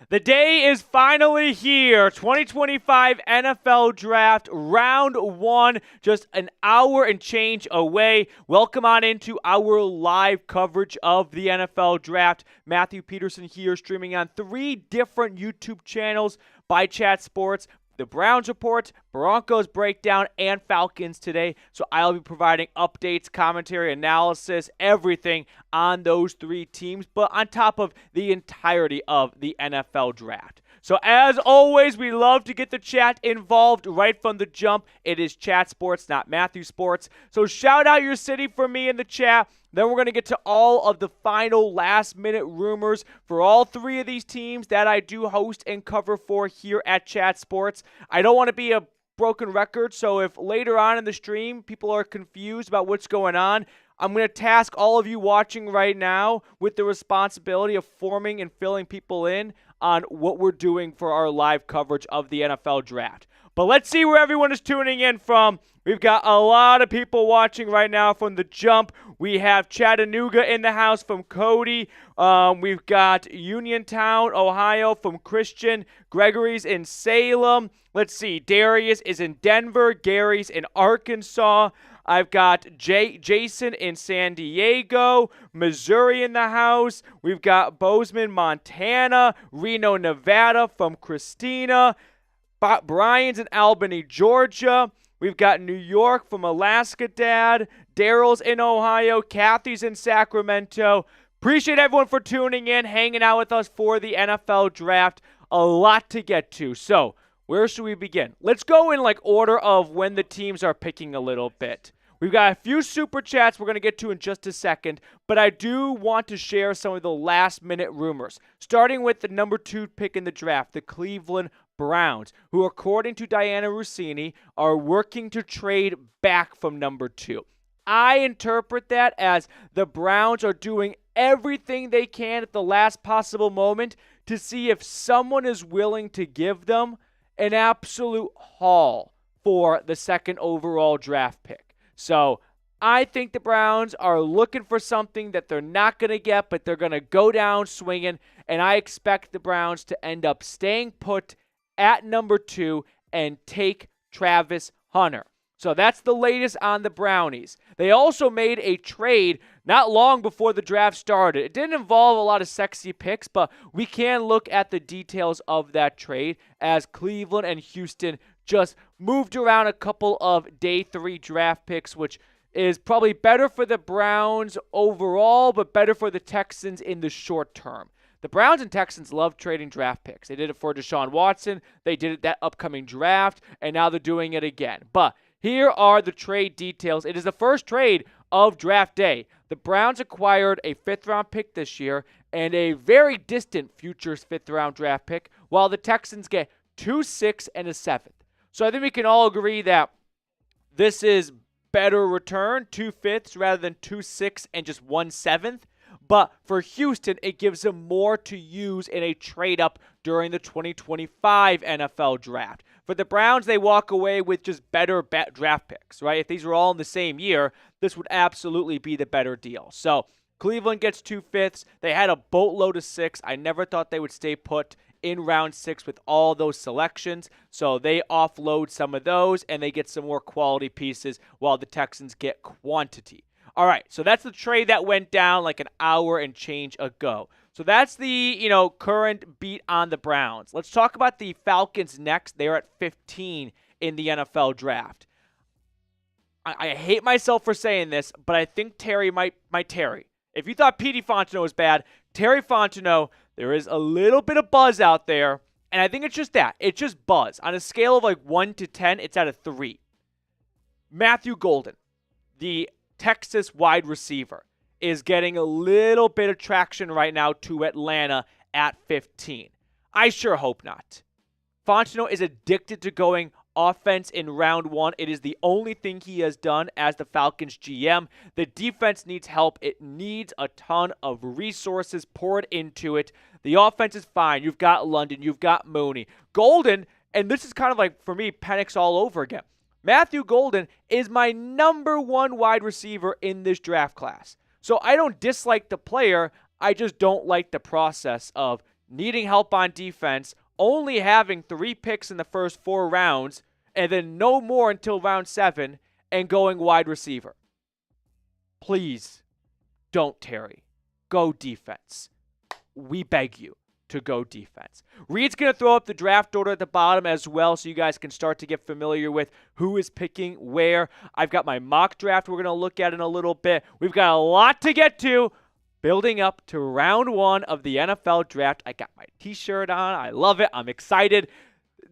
The day is finally here. 2025 NFL Draft Round 1, just an hour and change away. Welcome on into our live coverage of the NFL Draft. Matthew Peterson here, streaming on 3 different YouTube channels by Chat Sports. The Browns Report, Broncos Breakdown, and Falcons Today. So I'll be providing updates, commentary, analysis, everything on those 3 teams, but on top of the entirety of the NFL Draft. So as always, we love to get the chat involved right from the jump. It is Chat Sports, not Matthew Sports. So shout out your city for me in the chat. Then we're going to get to all of the final last-minute rumors for all 3 of these teams that I do host and cover for here at Chat Sports. I don't want to be a broken record, so if later on in the stream people are confused about what's going on, I'm going to task all of you watching right now with the responsibility of forming and filling people in on what we're doing for our live coverage of the NFL Draft. But let's see where everyone is tuning in from. We've got a lot of people watching right now from the jump. We have Chattanooga in the house from Cody. We've got Uniontown, Ohio from Christian. Gregory's in Salem. Let's see. Darius is in Denver. Gary's in Arkansas. I've got Jason in San Diego, Missouri in the house. We've got Bozeman, Montana, Reno, Nevada from Christina. Brian's in Albany, Georgia. We've got New York from Alaska Dad. Daryl's in Ohio. Kathy's in Sacramento. Appreciate everyone for tuning in, hanging out with us for the NFL Draft. A lot to get to. So, where should we begin? Let's go in order of when the teams are picking a little bit. We've got a few super chats we're going to get to in just a second, but I do want to share some of the last-minute rumors, starting with the number 2 pick in the draft, the Cleveland Browns, who, according to Diana Rossini, are working to trade back from number 2. I interpret that as the Browns are doing everything they can at the last possible moment to see if someone is willing to give them an absolute haul for the 2nd overall draft pick. So I think the Browns are looking for something that they're not going to get, but they're going to go down swinging, and I expect the Browns to end up staying put at number 2 and take Travis Hunter. So that's the latest on the Brownies. They also made a trade not long before the draft started. It didn't involve a lot of sexy picks, but we can look at the details of that trade as Cleveland and Houston just moved around a couple of day 3 draft picks, which is probably better for the Browns overall, but better for the Texans in the short term. The Browns and Texans love trading draft picks. They did it for Deshaun Watson. They did it that upcoming draft, and now they're doing it again. But here are the trade details. It is the first trade of draft day. The Browns acquired a 5th-round pick this year and a very distant future 5th-round draft pick, while the Texans get 2 6 and a 7th. So I think we can all agree that this is better return, 2 5ths rather than 2 6 and just 1 7th. But for Houston, it gives them more to use in a trade-up during the 2025 NFL Draft. For the Browns, they walk away with just better draft picks, right? If these were all in the same year, this would absolutely be the better deal. So Cleveland gets 2 5ths. They had a boatload of 6. I never thought they would stay put in round 6 with all those selections. So they offload some of those, and they get some more quality pieces while the Texans get quantity. All right, so that's the trade that went down like an hour and change ago. So that's the, current beat on the Browns. Let's talk about the Falcons next. They're at 15 in the NFL Draft. I hate myself for saying this, but I think Terry might Terry. If you thought Petey Fontenot was bad, Terry Fontenot, there is a little bit of buzz out there, and I think it's just that. It's just buzz. On a scale of 1 to 10, it's at a 3. Matthew Golden, the Texas wide receiver, is getting a little bit of traction right now to Atlanta at 15. I sure hope not. Fontenot is addicted to going offense in round 1. It is the only thing he has done as the Falcons GM. The defense needs help. It needs a ton of resources poured into it. The offense is fine. You've got London. You've got Mooney. Golden, and this is kind of for me, Penix all over again. Matthew Golden is my number 1 wide receiver in this draft class. So I don't dislike the player. I just don't like the process of needing help on defense, only having 3 picks in the first 4 rounds, and then no more until round 7, and going wide receiver. Please don't Terry. Go defense. We beg you to go defense. Reed's going to throw up the draft order at the bottom as well so you guys can start to get familiar with who is picking where. I've got my mock draft we're going to look at in a little bit. We've got a lot to get to building up to round 1 of the NFL draft. I got my t-shirt on. I love it. I'm excited.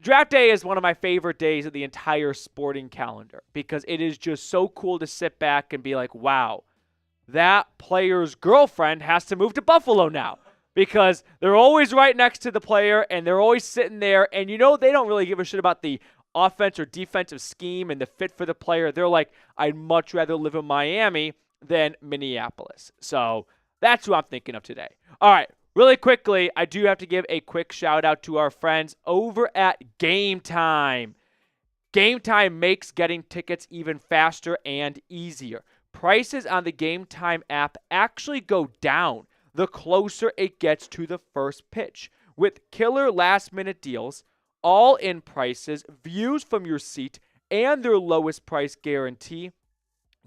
Draft day is one of my favorite days of the entire sporting calendar because it is just so cool to sit back and be like, wow, that player's girlfriend has to move to Buffalo now. Because they're always right next to the player, and they're always sitting there, and they don't really give a shit about the offense or defensive scheme and the fit for the player. They're like, I'd much rather live in Miami than Minneapolis. So that's who I'm thinking of today. All right, really quickly, I do have to give a quick shout-out to our friends over at Game Time. Game Time makes getting tickets even faster and easier. Prices on the Game Time app actually go down the closer it gets to the first pitch. With killer last-minute deals, all-in prices, views from your seat, and their lowest price guarantee,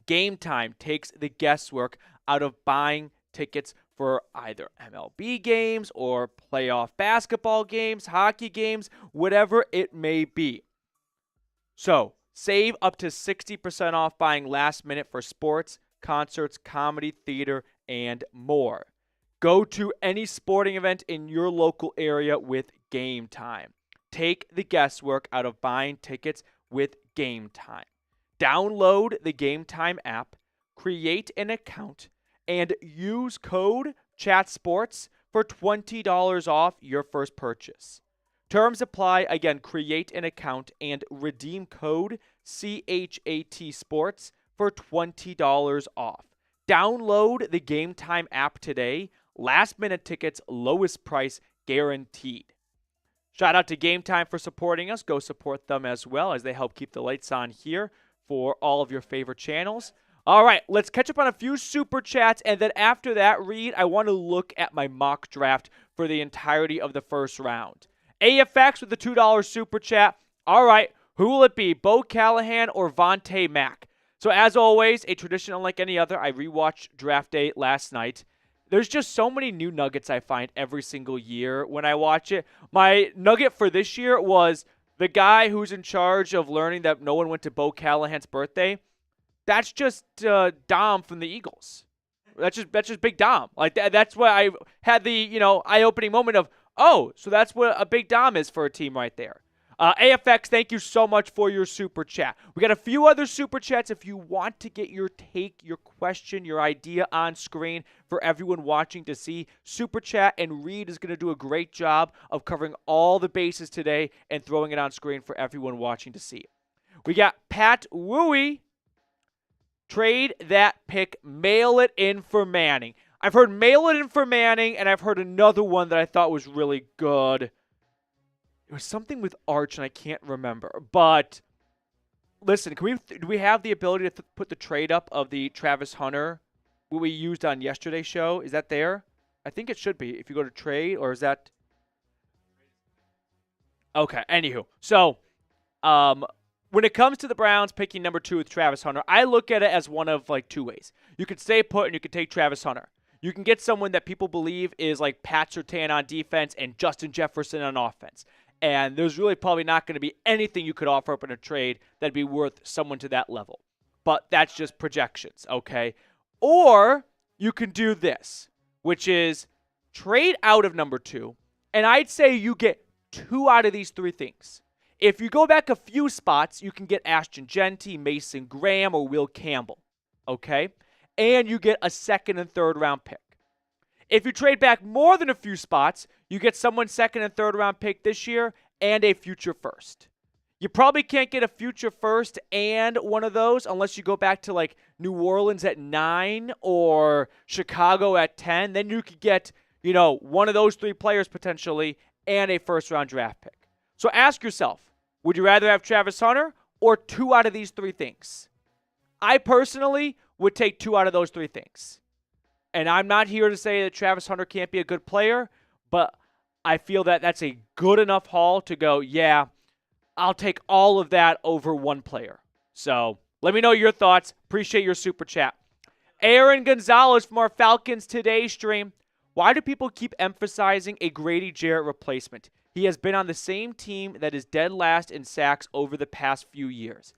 Game Time takes the guesswork out of buying tickets for either MLB games or playoff basketball games, hockey games, whatever it may be. So, save up to 60% off buying last minute for sports, concerts, comedy, theater, and more. Go to any sporting event in your local area with Game Time. Take the guesswork out of buying tickets with Game Time. Download the Game Time app, create an account, and use code CHATSPORTS for $20 off your first purchase. Terms apply. Again, create an account and redeem code CHATSPORTS for $20 off. Download the Game Time app today. Last minute tickets, lowest price guaranteed. Shout out to Game Time for supporting us. Go support them as well as they help keep the lights on here for all of your favorite channels. All right, let's catch up on a few super chats. And then after that, Reed, I want to look at my mock draft for the entirety of the first round. AFX with the $2 super chat. All right, who will it be? Bo Callahan or Vontae Mack? So as always, a tradition unlike any other. I rewatched draft day last night. There's just so many new nuggets I find every single year when I watch it. My nugget for this year was the guy who's in charge of learning that no one went to Bo Callahan's birthday. That's just Dom from the Eagles. That's just Big Dom. Like that's what I had the eye-opening moment of. Oh, so that's what a Big Dom is for a team right there. AFX, thank you so much for your super chat. We got a few other super chats. If you want to get your take, your question, your idea on screen for everyone watching to see, super chat, and Reed is going to do a great job of covering all the bases today and throwing it on screen for everyone watching to see. We got Pat Wooey. Trade that pick, mail it in for Manning. I've heard mail it in for Manning, and I've heard another one that I thought was really good. It was something with Arch, and I can't remember. But listen, do we have the ability to put the trade up of the Travis Hunter, what we used on yesterday's show? Is that there? I think it should be. If you go to trade, or is that? Okay. Anywho, so when it comes to the Browns picking number 2 with Travis Hunter, I look at it as one of like 2 ways. You could stay put, and you could take Travis Hunter. You can get someone that people believe is like Pat Surtain on defense and Justin Jefferson on offense. And there's really probably not going to be anything you could offer up in a trade that'd be worth someone to that level. But that's just projections, okay? Or you can do this, which is trade out of number 2. And I'd say you get 2 out of these 3 things. If you go back a few spots, you can get Ashton Genty, Mason Graham, or Will Campbell, okay? And you get a 2nd and 3rd round pick. If you trade back more than a few spots, you get someone's 2nd and 3rd round pick this year and a future first. You probably can't get a future first and one of those unless you go back to like New Orleans at 9 or Chicago at 10. Then you could get, one of those 3 players potentially and a first round draft pick. So ask yourself, would you rather have Travis Hunter or 2 out of these 3 things? I personally would take 2 out of those 3 things. And I'm not here to say that Travis Hunter can't be a good player, but I feel that that's a good enough haul to go, yeah, I'll take all of that over one player. So let me know your thoughts. Appreciate your super chat. Aaron Gonzalez from our Falcons Today stream. Why do people keep emphasizing a Grady Jarrett replacement? He has been on the same team that is dead last in sacks over the past few years.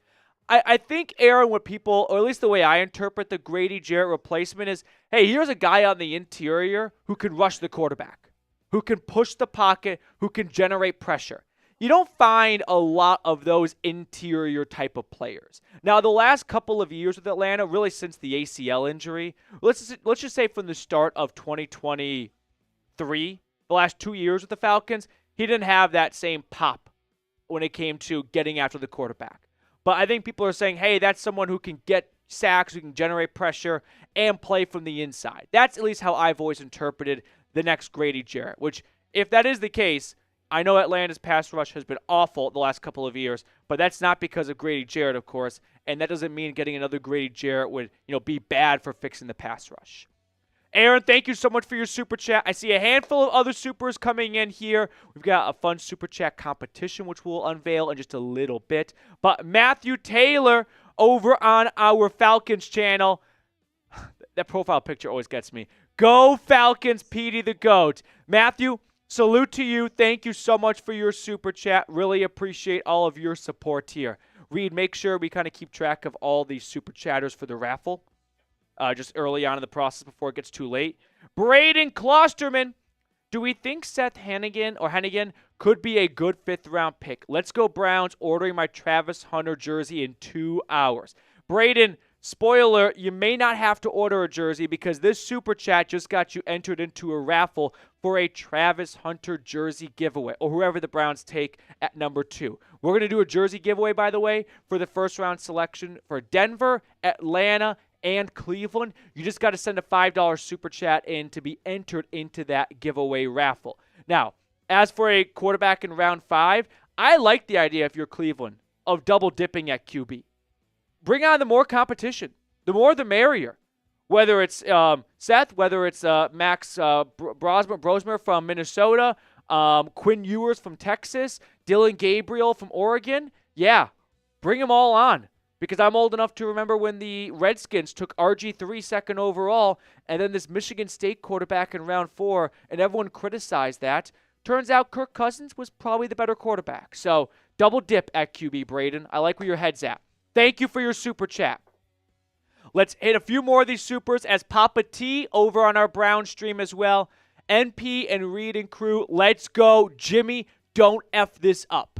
I think, Aaron, what people, or at least the way I interpret the Grady Jarrett replacement is, hey, here's a guy on the interior who can rush the quarterback, who can push the pocket, who can generate pressure. You don't find a lot of those interior type of players. Now, the last couple of years with Atlanta, really since the ACL injury, let's just say from the start of 2023, the last 2 years with the Falcons, he didn't have that same pop when it came to getting after the quarterback. But I think people are saying, hey, that's someone who can get sacks, who can generate pressure, and play from the inside. That's at least how I've always interpreted the next Grady Jarrett, which, if that is the case, I know Atlanta's pass rush has been awful the last couple of years, but that's not because of Grady Jarrett, of course, and that doesn't mean getting another Grady Jarrett would, be bad for fixing the pass rush. Aaron, thank you so much for your super chat. I see a handful of other supers coming in here. We've got a fun super chat competition, which we'll unveil in just a little bit. But Matthew Taylor over on our Falcons channel. That profile picture always gets me. Go Falcons, Petey the GOAT. Matthew, salute to you. Thank you so much for your super chat. Really appreciate all of your support here. Reed, make sure we kind of keep track of all these super chatters for the raffle. Just early on in the process before it gets too late. Braden Klosterman, do we think Seth Hennigan could be a good fifth-round pick? Let's go Browns, ordering my Travis Hunter jersey in 2 hours. Braden, spoiler, you may not have to order a jersey because this super chat just got you entered into a raffle for a Travis Hunter jersey giveaway, or whoever the Browns take at number 2. We're going to do a jersey giveaway, by the way, for the first-round selection for Denver, Atlanta, and Cleveland. You just got to send a $5 super chat in to be entered into that giveaway raffle. Now, as for a quarterback in round 5, I like the idea, if you're Cleveland, of double dipping at QB. Bring on the more competition. The more the merrier. Whether it's Seth, whether it's Max Brosmer from Minnesota, Quinn Ewers from Texas, Dylan Gabriel from Oregon. Yeah, bring them all on. Because I'm old enough to remember when the Redskins took RG3 second overall, and then this Michigan State quarterback in round 4, and everyone criticized that. Turns out Kirk Cousins was probably the better quarterback. So double dip at QB, Braden. I like where your head's at. Thank you for your super chat. Let's hit a few more of these supers as Papa T over on our Brown stream as well. NP and Reed and crew, let's go. Jimmy, don't F this up.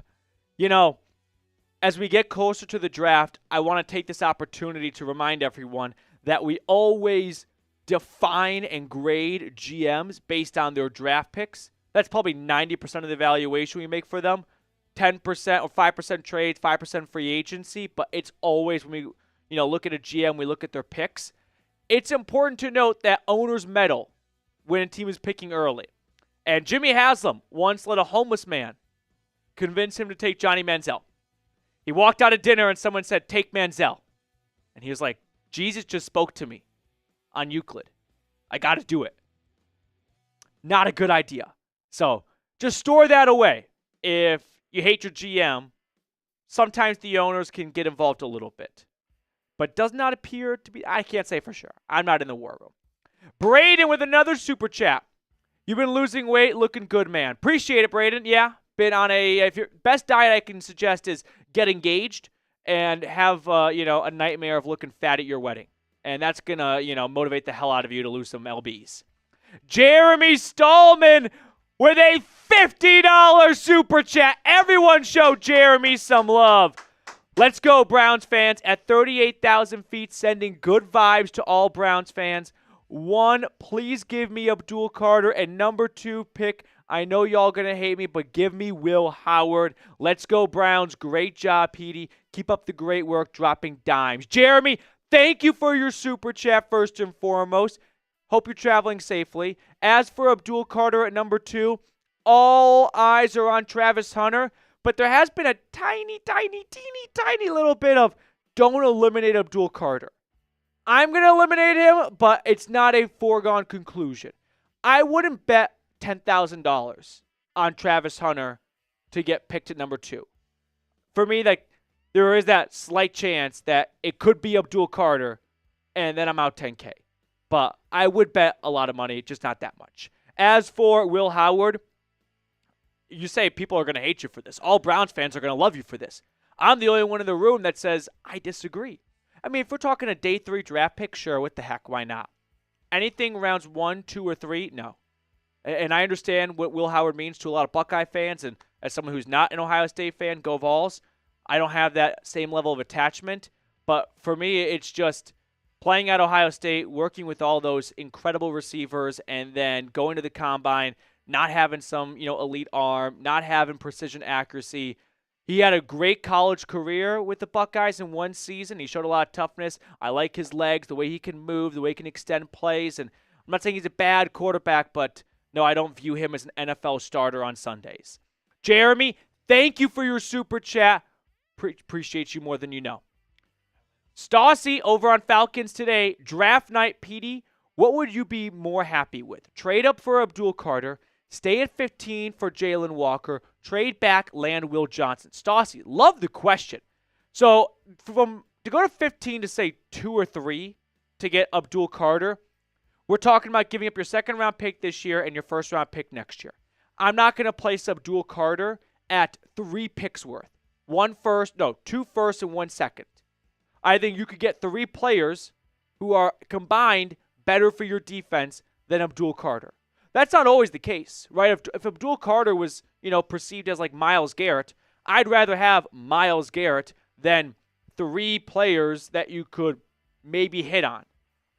As we get closer to the draft, I want to take this opportunity to remind everyone that we always define and grade GMs based on their draft picks. That's probably 90% of the valuation we make for them. 10% or 5% trades, 5% free agency, but it's always when we look at a GM, we look at their picks. It's important to note that owners meddle when a team is picking early. And Jimmy Haslam once let a homeless man convince him to take Johnny Manziel. He walked out of dinner and someone said, take Manziel. And he was like, Jesus just spoke to me on Euclid. I got to do it. Not a good idea. So just store that away. If you hate your GM, sometimes the owners can get involved a little bit. But does not appear to be, I can't say for sure. I'm not in the war room. Braden with another super chat. You've been losing weight, looking good, man. Appreciate it, Braden. Yeah, been on if your best diet I can suggest is get engaged and have a nightmare of looking fat at your wedding, and that's gonna motivate the hell out of you to lose some lbs. Jeremy Stallman with a $50 super chat. Everyone show Jeremy some love. Let's go, Browns fans. At 38,000 feet, sending good vibes to all Browns fans. 1, please give me Abdul Carter, and number 2 pick. I know y'all going to hate me, but give me Will Howard. Let's go, Browns. Great job, Petey. Keep up the great work dropping dimes. Jeremy, thank you for your super chat first and foremost. Hope you're traveling safely. As for Abdul Carter at number 2, all eyes are on Travis Hunter, but there has been a teeny tiny little bit of don't eliminate Abdul Carter. I'm going to eliminate him, but it's not a foregone conclusion. I wouldn't bet $10,000 on Travis Hunter to get picked at number 2. For me, like, there is that slight chance that it could be Abdul Carter, and then I'm out $10K. But I would bet a lot of money, just not that much. As for Will Howard, you say people are going to hate you for this. All Browns fans are going to love you for this. I'm the only one in the room that says I disagree. I mean, if we're talking a day 3 draft pick, sure, what the heck, why not? Anything rounds 1, 2, or 3, no. And I understand what Will Howard means to a lot of Buckeye fans, and as someone who's not an Ohio State fan, go Vols. I don't have that same level of attachment. But for me, it's just playing at Ohio State, working with all those incredible receivers, and then going to the combine, not having some, elite arm, not having precision accuracy. He had a great college career with the Buckeyes in one season. He showed a lot of toughness. I like his legs, the way he can move, the way he can extend plays. And I'm not saying he's a bad quarterback, but no, I don't view him as an NFL starter on Sundays. Jeremy, thank you for your super chat. Appreciate you more than you know. Stassi over on Falcons Today, draft night, PD, what would you be more happy with? Trade up for Abdul Carter, stay at 15 for Jalen Walker, trade back, land Will Johnson. Stassi, love the question. So to go to 15 to say 2 or 3 to get Abdul Carter, we're talking about giving up your second-round pick this year and your first-round pick next year. I'm not going to place Abdul Carter at 3 picks worth. 2 firsts and 1 second. I think you could get 3 players who are combined better for your defense than Abdul Carter. That's not always the case, right? If Abdul Carter was, perceived as like Myles Garrett, I'd rather have Myles Garrett than 3 players that you could maybe hit on.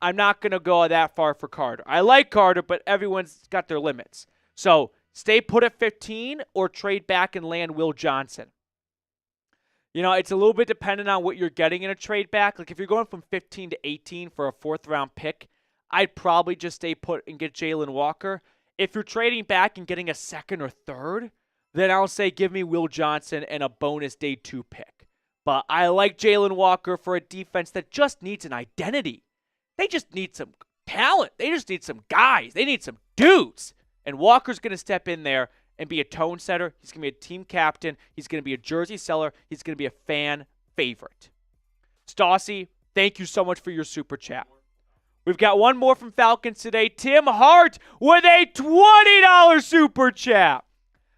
I'm not going to go that far for Carter. I like Carter, but everyone's got their limits. So stay put at 15 or trade back and land Will Johnson. It's a little bit dependent on what you're getting in a trade back. Like if you're going from 15 to 18 for a 4th-round pick, I'd probably just stay put and get Jalen Walker. If you're trading back and getting a 2nd or 3rd, then I'll say give me Will Johnson and a bonus day 2 pick. But I like Jalen Walker for a defense that just needs an identity. They just need some talent. They just need some guys. They need some dudes. And Walker's going to step in there and be a tone setter. He's going to be a team captain. He's going to be a jersey seller. He's going to be a fan favorite. Stassi, thank you so much for your super chat. We've got one more from Falcons Today. Tim Hart with a $20 super chat.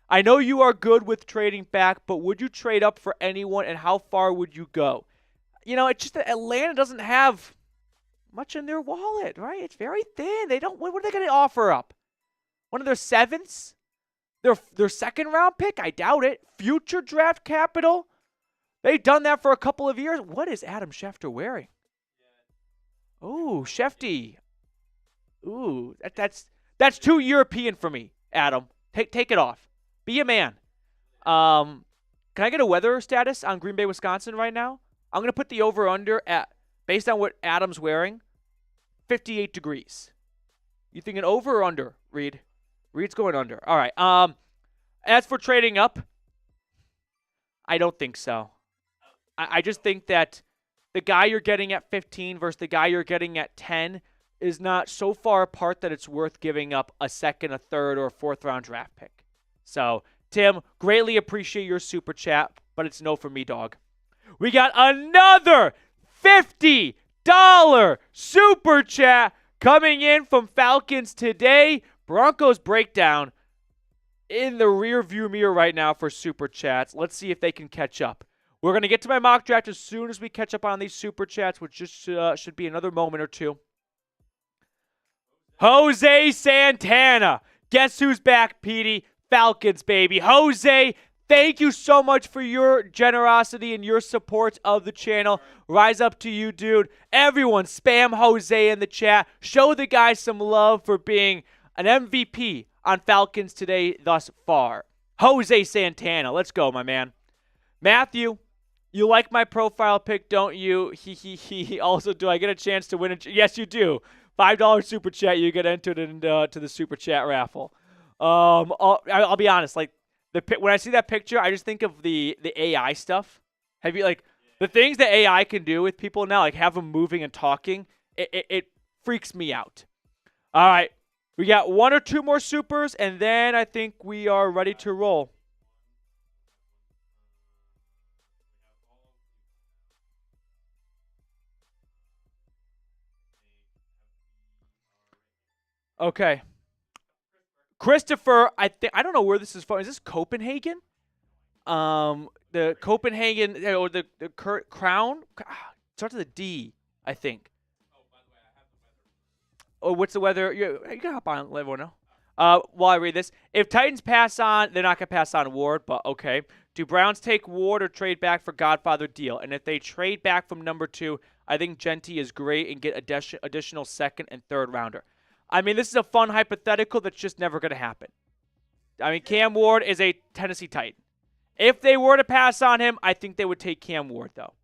I know you are good with trading back, but would you trade up for anyone, and how far would you go? It's just that Atlanta doesn't have much in their wallet, right? It's very thin. What are they going to offer up? One of their 7ths? Their 2nd-round pick? I doubt it. Future draft capital? They've done that for a couple of years. What is Adam Schefter wearing? Ooh, Shefty. Ooh, that's too European for me, Adam. Take it off. Be a man. Can I get a weather status on Green Bay, Wisconsin right now? I'm going to put the over-under at, based on what Adam's wearing, 58 degrees. You thinking over or under, Reed? Reed's going under. All right. As for trading up, I don't think so. I just think that the guy you're getting at 15 versus the guy you're getting at 10 is not so far apart that it's worth giving up a 2nd, a 3rd, or a 4th-round draft pick. So, Tim, greatly appreciate your super chat, but it's no for me, dog. We got another $50 super chat coming in from Falcons Today. Broncos breakdown in the rear-view mirror right now for super chats. Let's see if they can catch up. We're going to get to my mock draft as soon as we catch up on these super chats, which just should be another moment or two. Jose Santana. Guess who's back, Petey? Falcons, baby. Jose, thank you so much for your generosity and your support of the channel. Rise up to you, dude. Everyone, spam Jose in the chat. Show the guy some love for being an MVP on Falcons Today thus far. Jose Santana. Let's go, my man. Matthew, you like my profile pic, don't you? He. Also, do I get a chance to win? Yes, you do. $5 super chat. You get entered into the super chat raffle. I'll be honest. Like when I see that picture, I just think of the AI stuff. Have you the things that AI can do with people now? Like have them moving and talking. It freaks me out. All right. We got one or two more supers, and then I think we are ready to roll. Okay. Christopher, I don't know where this is from. Is this Copenhagen? The Copenhagen or the Crown starts with a D, I think. Oh, what's the weather? You can hop on, let everyone know. While I read this, if Titans pass on, they're not gonna pass on Ward, but okay. Do Browns take Ward or trade back for Godfather deal? And if they trade back from number 2, I think Genty is great and get additional second and third rounder. I mean, this is a fun hypothetical that's just never gonna happen. I mean, Cam Ward is a Tennessee Titan. If they were to pass on him, I think they would take Cam Ward, though.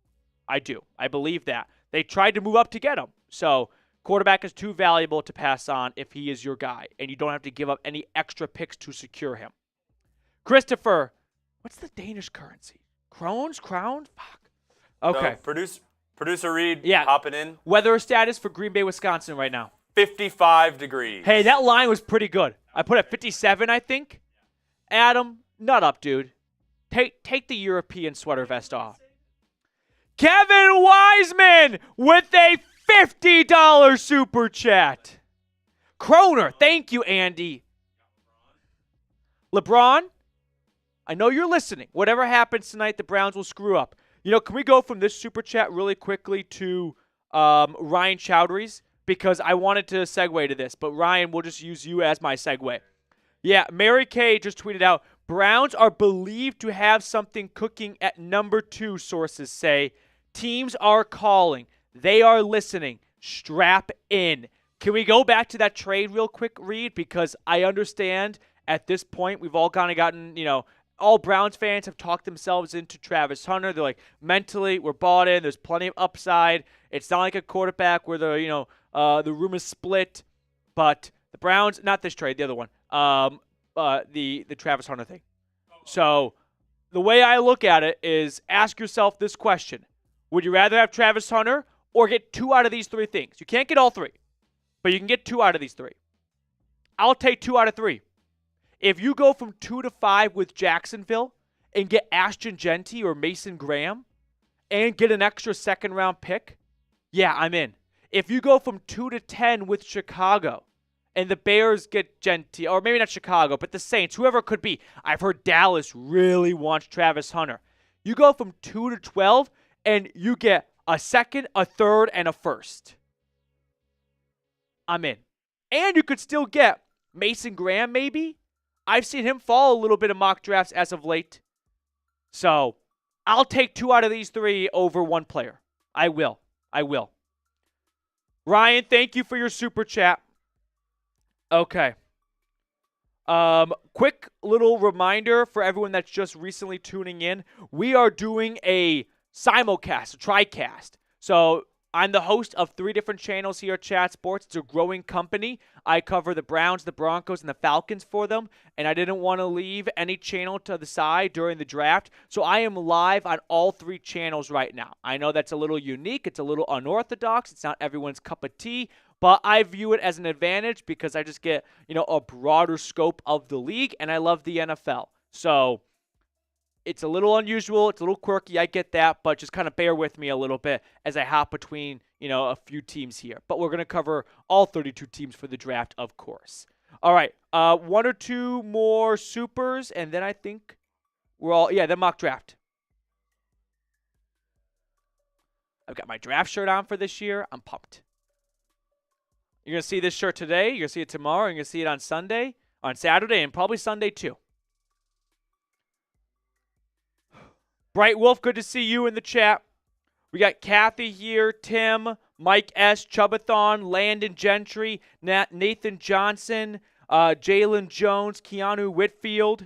I do. I believe that. They tried to move up to get him. So quarterback is too valuable to pass on if he is your guy, and you don't have to give up any extra picks to secure him. Christopher, what's the Danish currency? Krones? Crown? Fuck. Okay. No, producer Reed, yeah. Hopping in. Weather status for Green Bay, Wisconsin right now. 55 degrees. Hey, that line was pretty good. I put it 57, I think. Adam, nut up, dude. Take the European sweater vest off. Kevin Wiseman with a $50 super chat. Kroner, thank you, Andy. LeBron, I know you're listening. Whatever happens tonight, the Browns will screw up. You know, can we go from this super chat really quickly to Ryan Chowdhury's? Because I wanted to segue to this, but Ryan, we'll just use you as my segue. Yeah, Mary Kay just tweeted out, Browns are believed to have something cooking at number 2, sources say. Teams are calling. They are listening. Strap in. Can we go back to that trade real quick, Reed? Because I understand at this point we've all kind of gotten, all Browns fans have talked themselves into Travis Hunter. They're like, mentally, we're bought in. There's plenty of upside. It's not like a quarterback where the room is split. But the Browns, not this trade, the other one, the Travis Hunter thing. So the way I look at it is ask yourself this question. Would you rather have Travis Hunter or get 2 out of these 3 things? You can't get all 3, but you can get 2 out of these 3. I'll take 2 out of 3. If you go from 2 to 5 with Jacksonville and get Ashton Genty or Mason Graham and get an extra second-round pick, yeah, I'm in. If you go from 2 to 10 with Chicago and the Bears get Genty, or maybe not Chicago, but the Saints, whoever it could be. I've heard Dallas really wants Travis Hunter. You go from 2 to 12 and you get a second, a third, and a first. I'm in. And you could still get Mason Graham, maybe. I've seen him fall a little bit in mock drafts as of late. So I'll take 2 out of these 3 over 1 player. I will. Ryan, thank you for your super chat. Okay. Quick little reminder for everyone that's just recently tuning in. We are doing a simulcast, a TriCast. So I'm the host of 3 different channels here at Chat Sports. It's a growing company. I cover the Browns, the Broncos, and the Falcons for them, and I didn't want to leave any channel to the side during the draft, so I am live on all 3 channels right now. I know that's a little unique. It's a little unorthodox. It's not everyone's cup of tea, but I view it as an advantage because I just get, a broader scope of the league, and I love the NFL. So it's a little unusual. It's a little quirky. I get that, but just kind of bear with me a little bit as I hop between, a few teams here. But we're going to cover all 32 teams for the draft, of course. All right, 1 or 2 more supers, and then I think we're all, then mock draft. I've got my draft shirt on for this year. I'm pumped. You're going to see this shirt today. You're going to see it tomorrow. You're going to see it on Saturday, and probably Sunday too. Bright Wolf, good to see you in the chat. We got Kathy here, Tim, Mike S., Chubathon, Landon Gentry, Nathan Johnson, Jalen Jones, Keanu Whitfield.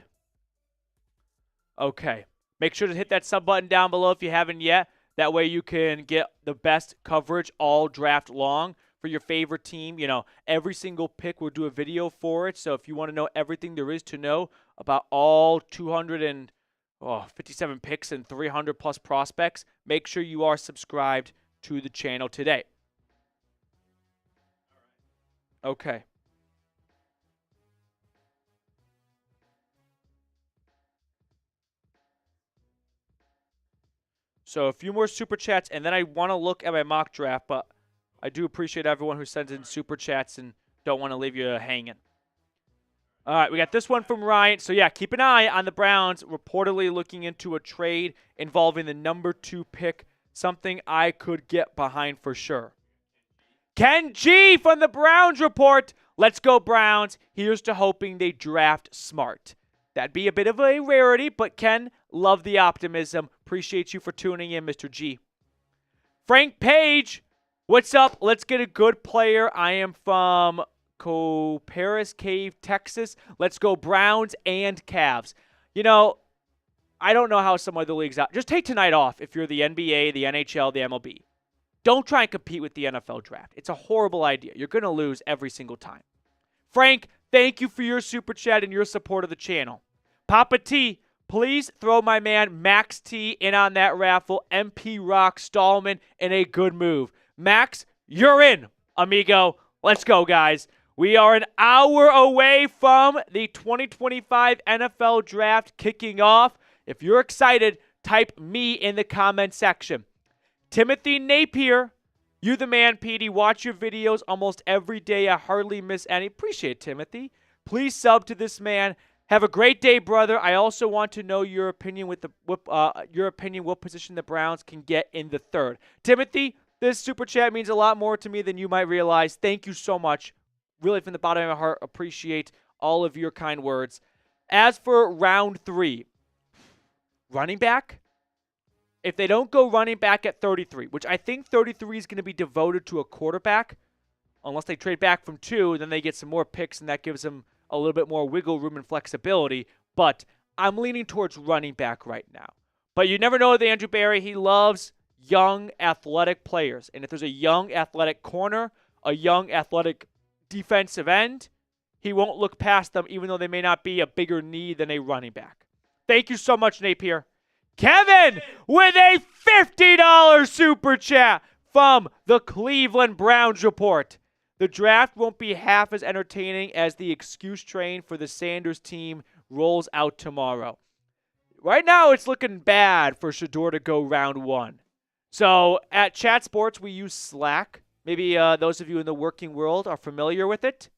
Okay. Make sure to hit that sub button down below if you haven't yet. That way you can get the best coverage all draft long for your favorite team. Every single pick, we'll do a video for it. So if you want to know everything there is to know about all 57 picks and 300 plus prospects, make sure you are subscribed to the channel today. Okay. So a few more super chats, and then I want to look at my mock draft, but I do appreciate everyone who sends in super chats and don't want to leave you hanging. All right, we got this one from Ryan. So, yeah, keep an eye on the Browns reportedly looking into a trade involving the number 2 pick, something I could get behind for sure. Ken G from the Browns report. Let's go, Browns. Here's to hoping they draft smart. That'd be a bit of a rarity, but Ken, love the optimism. Appreciate you for tuning in, Mr. G. Frank Page, what's up? Let's get a good player. I am from Pearce Cave, Texas. Let's go Browns and Cavs. You know, I don't know how some other leagues out. Just take tonight off if you're the NBA, the NHL, the MLB. Don't try and compete with the NFL draft. It's a horrible idea. You're going to lose every single time. Frank, thank you for your super chat and your support of the channel. Papa T, please throw my man Max T in on that raffle. MP Rock Stallman in a good move. Max, you're in, amigo. Let's go, guys. We are an hour away from the 2025 NFL Draft kicking off. If you're excited, type me in the comment section. Timothy Napier, you the man, Petey. Watch your videos almost every day. I hardly miss any. Appreciate it, Timothy. Please sub to this man. Have a great day, brother. I also want to know your opinion what position the Browns can get in the 3rd. Timothy, this super chat means a lot more to me than you might realize. Thank you so much. Really, from the bottom of my heart, appreciate all of your kind words. As for round 3, running back, if they don't go running back at 33, which I think 33 is going to be devoted to a quarterback, unless they trade back from 2, then they get some more picks, and that gives them a little bit more wiggle room and flexibility. But I'm leaning towards running back right now. But you never know with Andrew Berry. He loves young, athletic players. And if there's a young, athletic corner, a young, athletic defensive end, he won't look past them, even though they may not be a bigger need than a running back. Thank you so much, Napier. Kevin with a $50 super chat from the Cleveland Browns report. The draft won't be half as entertaining as the excuse train for the Sanders team rolls out tomorrow. Right now, it's looking bad for Shedeur to go round 1. So at Chat Sports, we use Slack. Maybe those of you in the working world are familiar with it.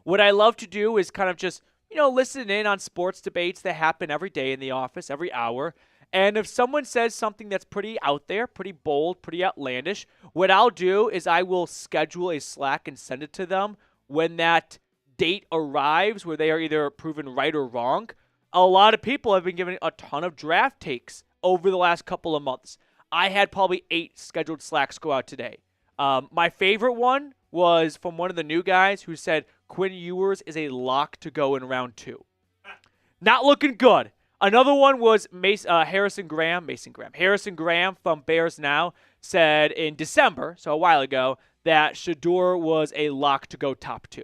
What I love to do is kind of just, listen in on sports debates that happen every day in the office, every hour. And if someone says something that's pretty out there, pretty bold, pretty outlandish, what I'll do is I will schedule a Slack and send it to them when that date arrives where they are either proven right or wrong. A lot of people have been giving a ton of draft takes over the last couple of months. I had probably 8 scheduled Slacks go out today. My favorite one was from one of the new guys who said Quinn Ewers is a lock to go in round 2. Not looking good. Another one was Harrison Graham from Bears Now said in December, so a while ago, that Shedeur was a lock to go top 2.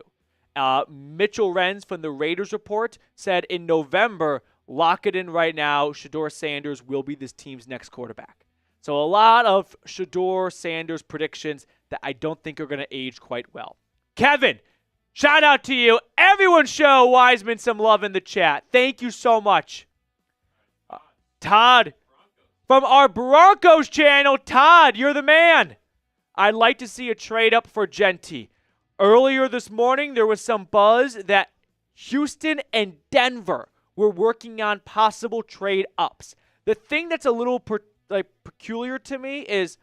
Mitchell Renz from the Raiders report said in November, lock it in right now, Shedeur Sanders will be this team's next quarterback. So a lot of Shedeur Sanders predictions that I don't think are going to age quite well. Kevin, shout out to you. Everyone show Wiseman some love in the chat. Thank you so much. Todd, from our Broncos channel, Todd, you're the man. I'd like to see a trade up for Genty. Earlier this morning, there was some buzz that Houston and Denver were working on possible trade ups. The thing that's a little peculiar to me is,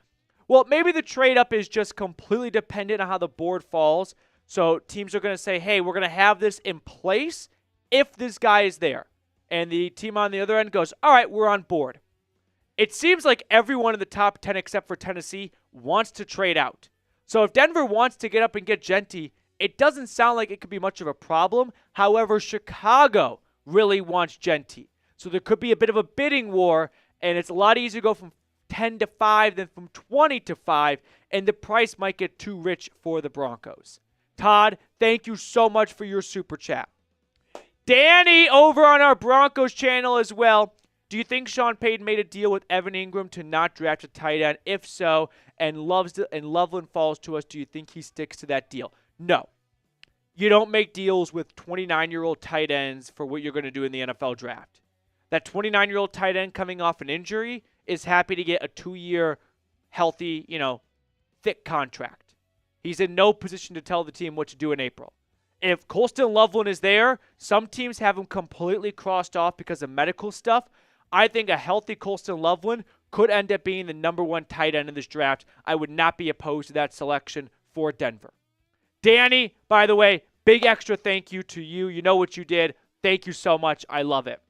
well, maybe the trade up is just completely dependent on how the board falls. So teams are going to say, hey, we're going to have this in place if this guy is there. And the team on the other end goes, all right, we're on board. It seems like everyone in the top 10 except for Tennessee wants to trade out. So if Denver wants to get up and get Genty, it doesn't sound like it could be much of a problem. However, Chicago really wants Genty. So there could be a bit of a bidding war, and it's a lot easier to go from 10 to 5 than from 20 to 5, and the price might get too rich for the Broncos. Todd, thank you so much for your super chat. Danny over on our Broncos channel as well. Do you think Sean Payton made a deal with Evan Ingram to not draft a tight end? If so, and Loveland falls to us, do you think he sticks to that deal? No. You don't make deals with 29-year-old tight ends for what you're going to do in the NFL draft. That 29-year-old tight end coming off an injury is happy to get a 2-year healthy, thick contract. He's in no position to tell the team what to do in April. If Colston Loveland is there, some teams have him completely crossed off because of medical stuff. I think a healthy Colston Loveland could end up being the number 1 tight end in this draft. I would not be opposed to that selection for Denver. Danny, by the way, big extra thank you to you. You know what you did. Thank you so much. I love it.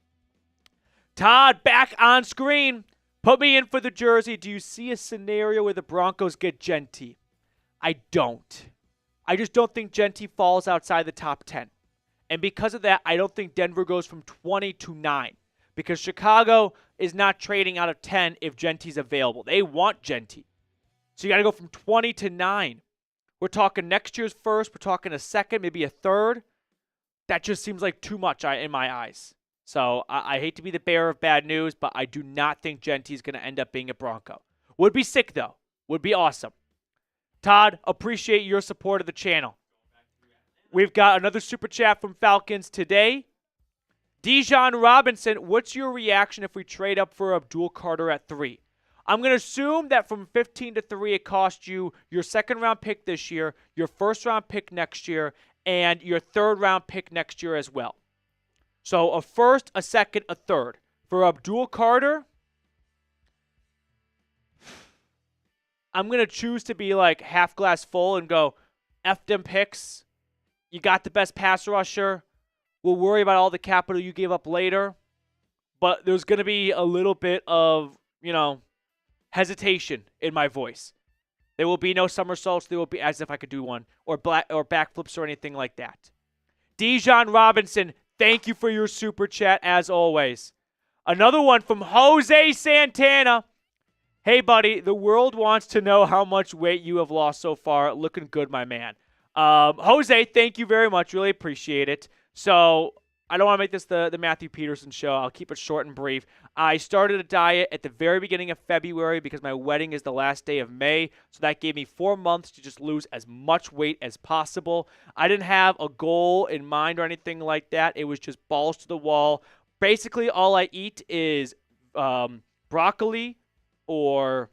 Todd, back on screen. Put me in for the jersey. Do you see a scenario where the Broncos get Genty? I don't. I just don't think Genty falls outside the top 10. And because of that, I don't think Denver goes from 20 to 9. Because Chicago is not trading out of 10 if Genty's available. They want Genty. So you got to go from 20 to 9. We're talking next year's first. We're talking a second, maybe a third. That just seems like too much in my eyes. So I hate to be the bearer of bad news, but I do not think Genty's going to end up being a Bronco. Would be sick, though. Would be awesome. Todd, appreciate your support of the channel. We've got another super chat from Falcons Today. Dijon Robinson, what's your reaction if we trade up for Abdul Carter at 3? I'm going to assume that from 15 to 3, it cost you your second-round pick this year, your first-round pick next year, and your third-round pick next year as well. So a first, a second, a third. For Abdul Carter, I'm going to choose to be like half glass full and go, F them picks. You got the best pass rusher. We'll worry about all the capital you gave up later. But there's going to be a little bit of, hesitation in my voice. There will be no somersaults. There will be as if I could do one. Or backflips or anything like that. Dijon Robinson, thank you for your super chat as always. Another one from Jose Santana. Hey, buddy, the world wants to know how much weight you have lost so far. Looking good, my man. Jose, thank you very much. Really appreciate it. So I don't want to make this the Matthew Peterson show. I'll keep it short and brief. I started a diet at the very beginning of February because my wedding is the last day of May. So that gave me 4 months to just lose as much weight as possible. I didn't have a goal in mind or anything like that. It was just balls to the wall. Basically, all I eat is broccoli or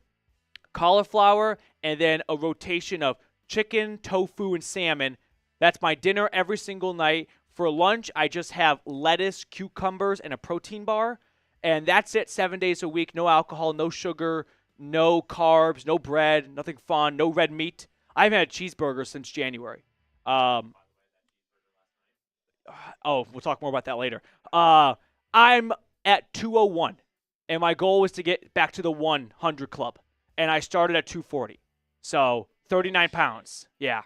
cauliflower and then a rotation of chicken, tofu, and salmon. That's my dinner every single night. For lunch, I just have lettuce, cucumbers, and a protein bar. And that's it 7 days a week. No alcohol, no sugar, no carbs, no bread, nothing fun, no red meat. I haven't had a cheeseburger since January. We'll talk more about that later. I'm at 201, and my goal was to get back to the 100 club. And I started at 240. So 39 pounds. Yeah.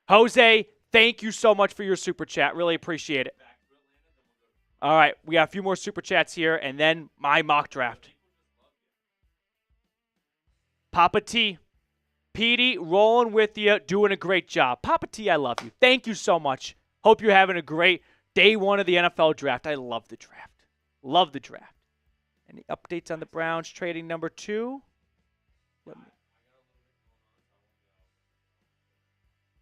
Jose, thank you so much for your super chat. Really appreciate it. All right, we got a few more super chats here, and then my mock draft. Papa T, Petey, rolling with you, doing a great job. Papa T, I love you. Thank you so much. Hope you're having a great day 1 of the NFL draft. I love the draft. Love the draft. Any updates on the Browns trading number 2?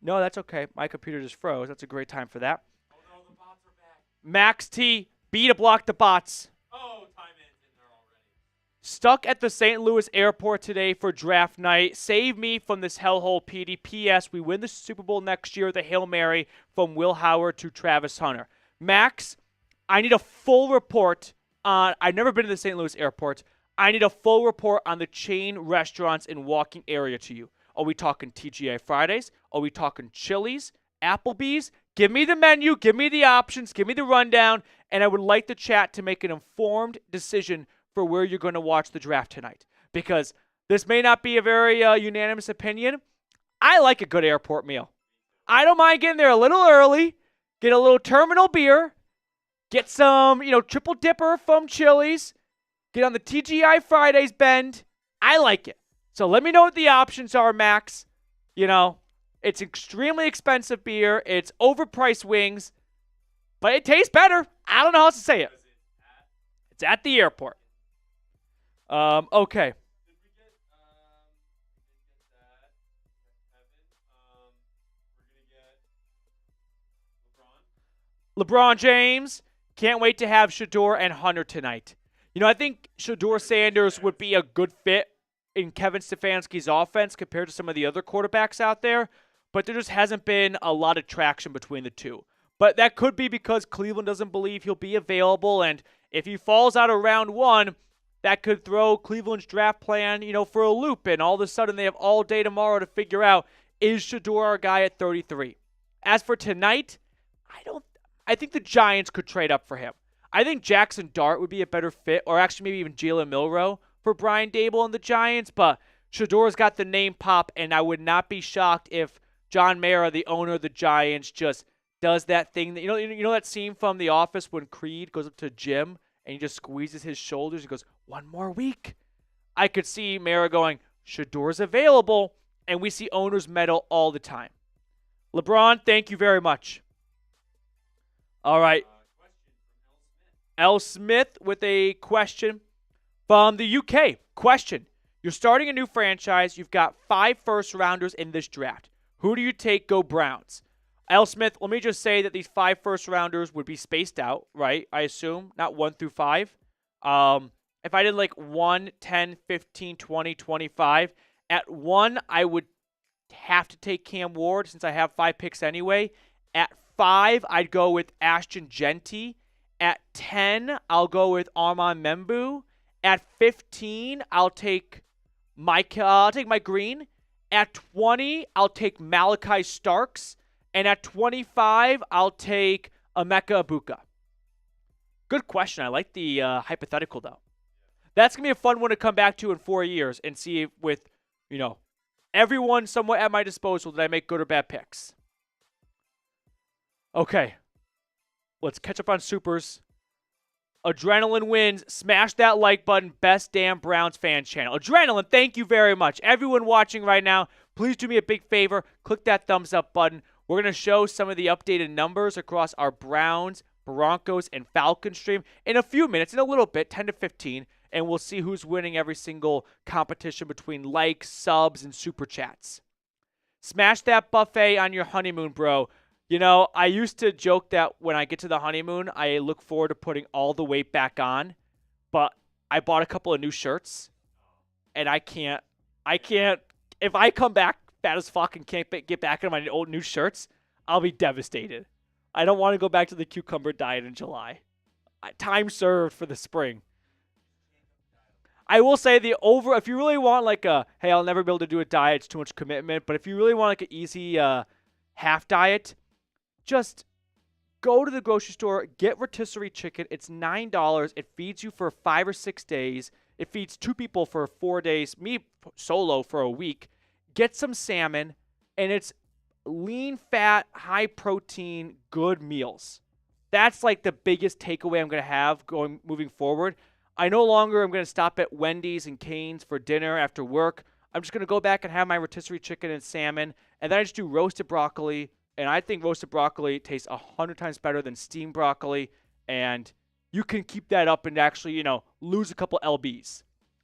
No, that's okay. My computer just froze. That's a great time for that. Oh, no, the bots are back. Max T, B to block the bots. Oh, time ends in there already. Stuck at the St. Louis airport today for draft night. Save me from this hellhole, PD. P.S. We win the Super Bowl next year. The Hail Mary from Will Howard to Travis Hunter. Max, I need a full report on – I've never been to the St. Louis airport. I need a full report on the chain restaurants in walking area to you. Are we talking TGI Fridays? Are we talking Chili's? Applebee's? Give me the menu. Give me the options. Give me the rundown. And I would like the chat to make an informed decision for where you're going to watch the draft tonight. Because this may not be a very unanimous opinion. I like a good airport meal. I don't mind getting there a little early. Get a little terminal beer. Get some, triple dipper from Chili's. Get on the TGI Fridays bend. I like it. So let me know what the options are, Max. It's extremely expensive beer. It's overpriced wings. But it tastes better. I don't know how else to say it. It's at the airport. Okay. Did we get that? Evan. We're going to get LeBron James. Can't wait to have Shador and Hunter tonight. I think Shedeur Sanders would be a good fit in Kevin Stefanski's offense compared to some of the other quarterbacks out there, but there just hasn't been a lot of traction between the two. But that could be because Cleveland doesn't believe he'll be available, and if he falls out of round one, that could throw Cleveland's draft plan, for a loop, and all of a sudden they have all day tomorrow to figure out, is Shedeur our guy at 33? As for tonight, I think the Giants could trade up for him. I think Jackson Dart would be a better fit, or actually maybe even Jalen Milroe for Brian Dable and the Giants, but Shedeur's got the name pop, and I would not be shocked if John Mara, the owner of the Giants, just does that thing. You know that scene from The Office when Creed goes up to Jim and he just squeezes his shoulders. He goes, "One more week." I could see Mara going, "Shedeur's available," and we see owners meddle all the time. LeBron, thank you very much. All right. L. Smith with a question from the UK. Question. You're starting a new franchise. You've got 5 first-rounders in this draft. Who do you take? Go Browns. L. Smith, let me just say that these 5 first-rounders would be spaced out, right? I assume, not 1 through 5. If I did like 1, 10, 15, 20, 25, at 1, I would have to take Cam Ward since I have 5 picks anyway. At 5, I'd go with Ashton Genty. At 10, I'll go with Armand Membu. At 15, I'll take Mike Green. At 20, I'll take Malachi Starks. And at 25, I'll take Emeka Ibuka. Good question. I like the hypothetical, though. That's going to be a fun one to come back to in 4 years and see if with, everyone somewhat at my disposal, did I make good or bad picks? Okay. Let's catch up on Supers. Adrenaline wins. Smash that like button. Best damn Browns fans channel. Adrenaline, thank you very much. Everyone watching right now, please do me a big favor. Click that thumbs up button. We're going to show some of the updated numbers across our Browns, Broncos, and Falcons stream in a few minutes, in a little bit, 10 to 15, and we'll see who's winning every single competition between likes, subs, and super chats. Smash that buffet on your honeymoon, bro. I used to joke that when I get to the honeymoon, I look forward to putting all the weight back on, but I bought a couple of new shirts, and I can't, if I come back fat as fuck and can't get back in my old new shirts, I'll be devastated. I don't want to go back to the cucumber diet in July. Time served for the spring. I will say if you really want hey, I'll never be able to do a diet, it's too much commitment, but if you really want an easy half diet, just go to the grocery store, get rotisserie chicken. It's $9. It feeds you for 5 or 6 days. It feeds 2 people for 4 days, me solo for a week. Get some salmon, and it's lean fat, high protein, good meals. That's like the biggest takeaway I'm going to have moving forward. I no longer am going to stop at Wendy's and Cane's for dinner after work. I'm just going to go back and have my rotisserie chicken and salmon, and then I just do roasted broccoli. And I think roasted broccoli tastes 100 times better than steamed broccoli. And you can keep that up and actually, lose a couple lbs.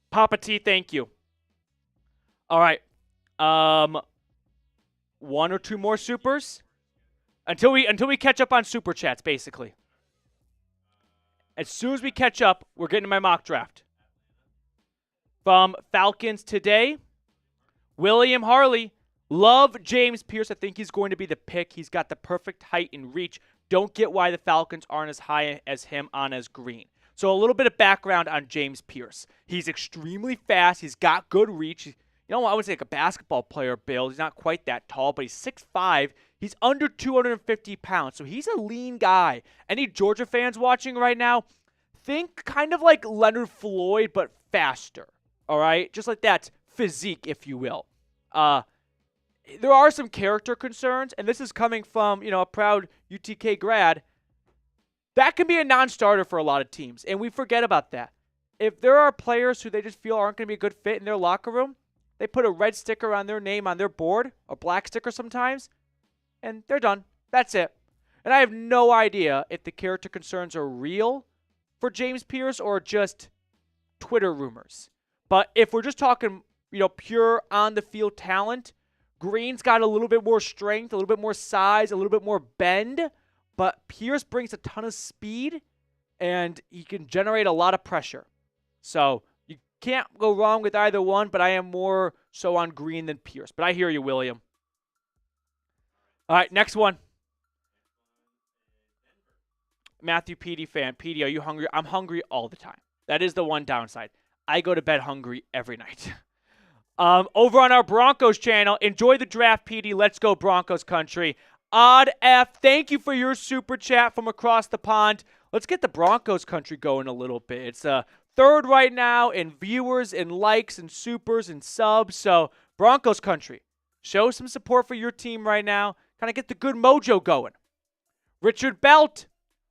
Papa T, thank you. All right. 1 or 2 more supers until we catch up on super chats, basically. As soon as we catch up, we're getting to my mock draft. From Falcons Today, William Harley. Love James Pearce. I think he's going to be the pick. He's got the perfect height and reach. Don't get why the Falcons aren't as high as him on as Green. So a little bit of background on James Pearce. He's extremely fast. He's got good reach. I would say like a basketball player build. He's not quite that tall, but he's 6'5". He's under 250 pounds. So he's a lean guy. Any Georgia fans watching right now, think kind of like Leonard Floyd, but faster. All right? Just like that physique, if you will. There are some character concerns, and this is coming from, a proud UTK grad. That can be a non-starter for a lot of teams, and we forget about that. If there are players who they just feel aren't going to be a good fit in their locker room, they put a red sticker on their name on their board, a black sticker sometimes, and they're done. That's it. And I have no idea if the character concerns are real for James Pearce or just Twitter rumors. But if we're just talking, pure on-the-field talent, Green's got a little bit more strength, a little bit more size, a little bit more bend, but Pearce brings a ton of speed, and he can generate a lot of pressure. So you can't go wrong with either one, but I am more so on green than Pearce. But I hear you, William. All right, next one. Matthew PD fan. PD, are you hungry? I'm hungry all the time. That is the one downside. I go to bed hungry every night. Over on our Broncos channel, enjoy the draft, PD. Let's go Broncos country. Odd F, thank you for your super chat from across the pond. Let's get the Broncos country going a little bit. It's third right now in viewers and likes and supers and subs. So Broncos country, show some support for your team right now. Kind of get the good mojo going. Richard Belt,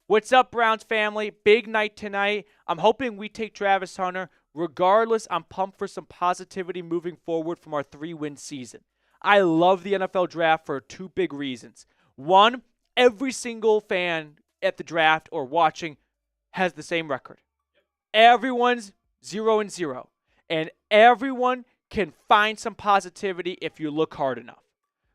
what's up, Browns family? Big night tonight. I'm hoping we take Travis Hunter. Regardless, I'm pumped for some positivity moving forward from our 3-win season. I love the NFL draft for 2 big reasons. One, every single fan at the draft or watching has the same record. Everyone's 0-0. And everyone can find some positivity if you look hard enough.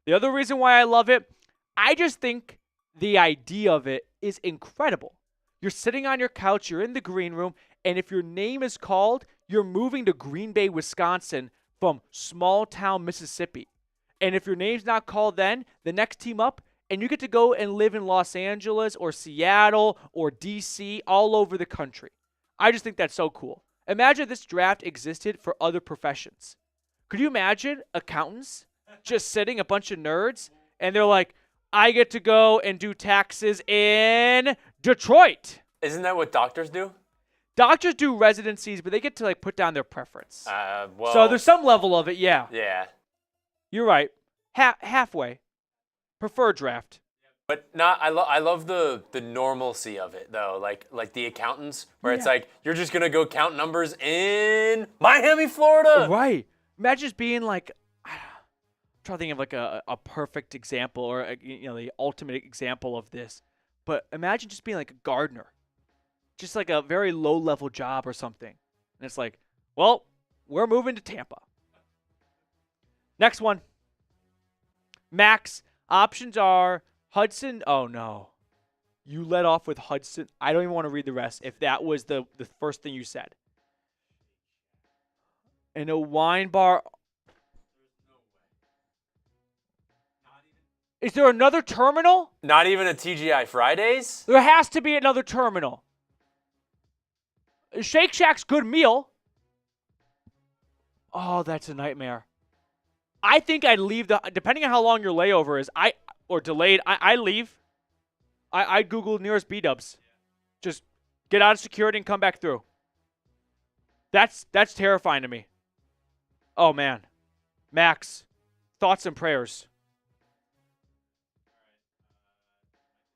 The other reason why I love it, I just think the idea of it is incredible. You're sitting on your couch, you're in the green room, and if your name is called, you're moving to Green Bay, Wisconsin from small town Mississippi. And if your name's not called then, the next team up, and you get to go and live in Los Angeles or Seattle or DC, all over the country. I just think that's so cool. Imagine this draft existed for other professions. Could you imagine accountants just sitting, a bunch of nerds, and they're like, I get to go and do taxes in Detroit. Isn't that what doctors do? Doctors do residencies, but they get to put down their preference. Well, So there's some level of it, yeah. Yeah. You're right. Halfway. Preferred draft. But not. I love the normalcy of it though, like the accountants, where it's like you're just gonna go count numbers in Miami, Florida. Right. Imagine just being I'm trying to think of a perfect example or the ultimate example of this. But imagine just being like a gardener, just like a very low level job or something, and it's like, well, we're moving to Tampa. Next one. Max, options are Hudson. Oh, no. You let off with Hudson. I don't even want to read the rest if that was the first thing you said. And a wine bar. Is there another terminal? Not even a TGI Fridays? There has to be another terminal. Shake Shack's good meal. Oh, that's a nightmare. I think I'd leave depending on how long your layover is, or delayed, I leave. I'd Google nearest B-dubs. Just get out of security and come back through. That's terrifying to me. Oh, man. Max, thoughts and prayers.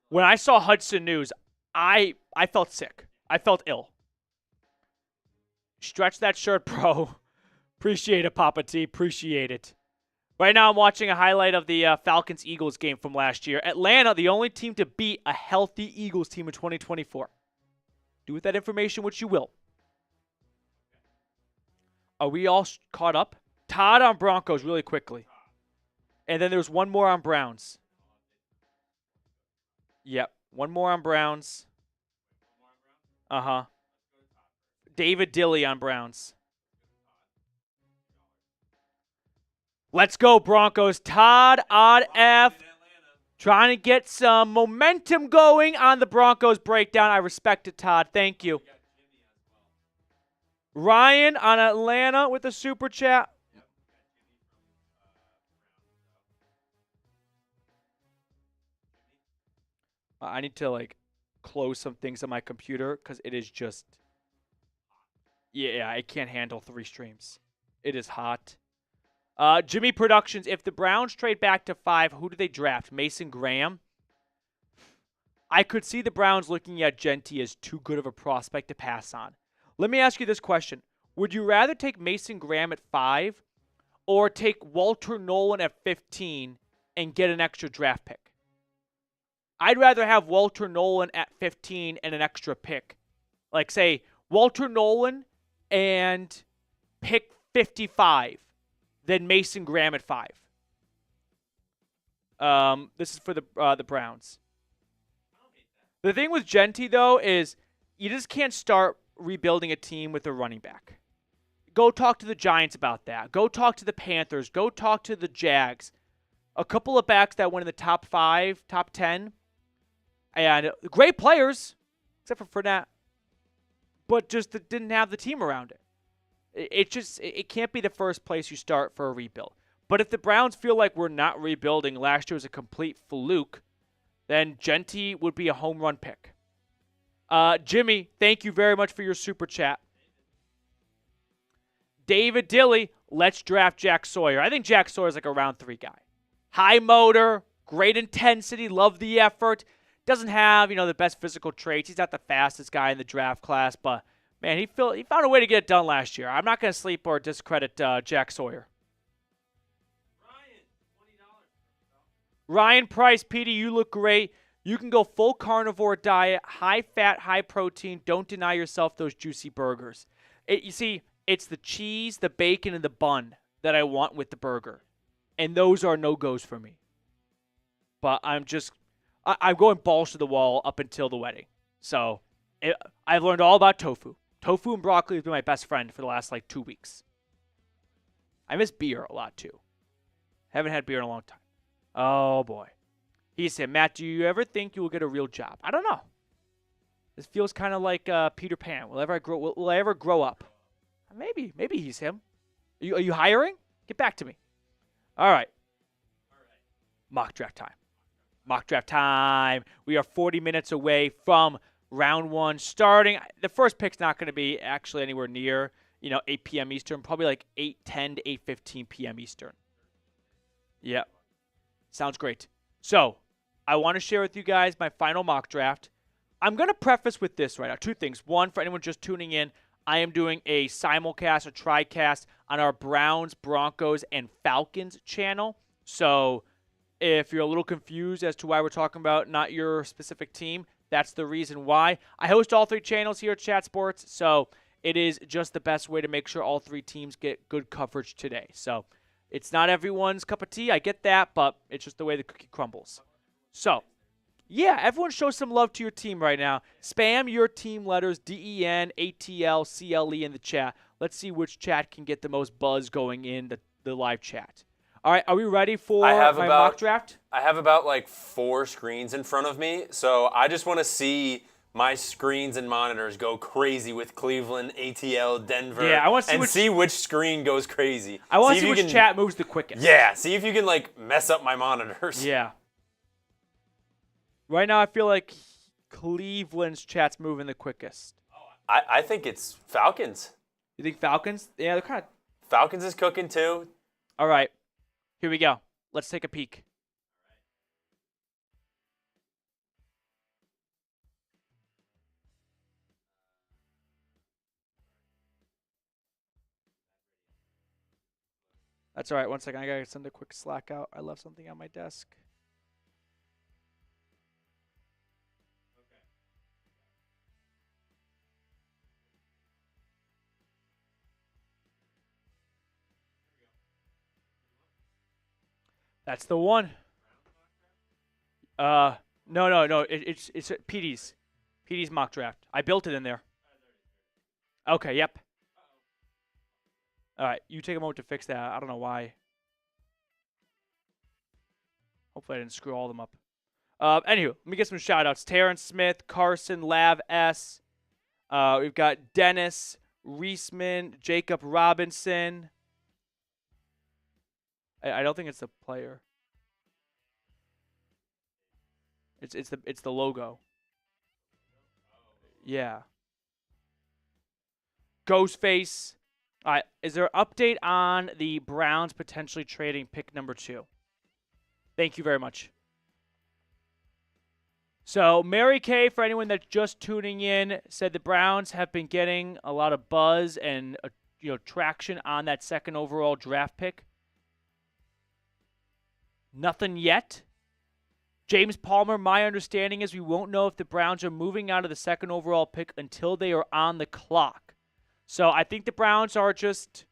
When I saw Hudson News, I felt sick. I felt ill. Stretch that shirt, bro. Appreciate it, Papa T. Appreciate it. Right now, I'm watching a highlight of the Falcons-Eagles game from last year. Atlanta, the only team to beat a healthy Eagles team in 2024. Do with that information what you will. Are we all caught up? Todd on Broncos really quickly. And then there's one more on Browns. Yep, one more on Browns. Uh-huh. David Dilly on Browns. Let's go, Broncos. Todd, Odd F, trying to get some momentum going on the Broncos breakdown. I respect it, Todd. Thank you. Ryan on Atlanta with a super chat. I need to, close some things on my computer because it is just... Yeah, I can't handle 3 streams. It is hot. Jimmy Productions, if the Browns trade back to 5, who do they draft? Mason Graham? I could see the Browns looking at Genty as too good of a prospect to pass on. Let me ask you this question. Would you rather take Mason Graham at 5 or take Walter Nolan at 15 and get an extra draft pick? I'd rather have Walter Nolan at 15 and an extra pick. Like, say, Walter Nolan and pick 55. Than Mason Graham at 5. This is for the Browns. The thing with Genty, though, is you just can't start rebuilding a team with a running back. Go talk to the Giants about that. Go talk to the Panthers. Go talk to the Jags. A couple of backs that went in the top 5, top 10. And great players, except for Fournette. But just didn't have the team around it. It can't be the first place you start for a rebuild. But if the Browns feel like we're not rebuilding, last year was a complete fluke, then Genty would be a home run pick. Jimmy, thank you very much for your super chat. David Dilly, let's draft Jack Sawyer. I think Jack Sawyer's like a round 3 guy. High motor, great intensity, love the effort. Doesn't have, the best physical traits. He's not the fastest guy in the draft class, but man, he found a way to get it done last year. I'm not going to sleep or discredit Jack Sawyer. Ryan, $20. Ryan Price, Petey, you look great. You can go full carnivore diet, high fat, high protein. Don't deny yourself those juicy burgers. You see, it's the cheese, the bacon, and the bun that I want with the burger. And those are no-goes for me. But I'm going balls to the wall up until the wedding. So I've learned all about tofu. Tofu and broccoli have been my best friend for the last 2 weeks. I miss beer a lot too. Haven't had beer in a long time. Oh boy. He said, Matt, do you ever think you will get a real job? I don't know. This feels kind of like Peter Pan. Will I ever grow up? Maybe he's him. Are you hiring? Get back to me. All right. Mock draft time. Mock draft time. We are 40 minutes away from round 1 starting. The first pick's not going to be actually anywhere near, 8 p.m. Eastern. Probably like 8:10 to 8:15 p.m. Eastern. Yep. Sounds great. So, I want to share with you guys my final mock draft. I'm going to preface with this right now. 2 things. One, for anyone just tuning in, I am doing a simulcast, a tricast on our Browns, Broncos, and Falcons channel. So, if you're a little confused as to why we're talking about not your specific team, that's the reason why. I host all 3 channels here at Chat Sports, so it is just the best way to make sure all 3 teams get good coverage today. So it's not everyone's cup of tea, I get that, but it's just the way the cookie crumbles. So, yeah, everyone show some love to your team right now. Spam your team letters, DEN, ATL, CLE in the chat. Let's see which chat can get the most buzz going in the live chat. All right, are we ready for my mock draft? I have about 4 screens in front of me, so I just want to see my screens and monitors go crazy with Cleveland, ATL, Denver. Yeah, I want to see which screen goes crazy. I want to see which chat moves the quickest. Yeah, see if you can mess up my monitors. Yeah. Right now, I feel like Cleveland's chat's moving the quickest. I think it's Falcons. You think Falcons? Yeah, they're kind of. Falcons is cooking too. All right. Here we go. Let's take a peek. That's all right. 1 second. I got to send a quick Slack out. I left something on my desk. That's the one. No. It's PD's. PD's mock draft. I built it in there. Okay, yep. All right, you take a moment to fix that. I don't know why. Hopefully I didn't screw all of them up. Anywho, let me get some shout-outs. Terrence Smith, Carson, Lav S. We've got Dennis, Reisman, Jacob Robinson. I don't think it's the player. It's the logo. Yeah. Ghostface. All right. Is there an update on the Browns potentially trading pick number 2? Thank you very much. So Mary Kay, for anyone that's just tuning in, said the Browns have been getting a lot of buzz and traction on that 2nd overall draft pick. Nothing yet. James Palmer, my understanding is we won't know if the Browns are moving out of the 2nd overall pick until they are on the clock. So I think the Browns are just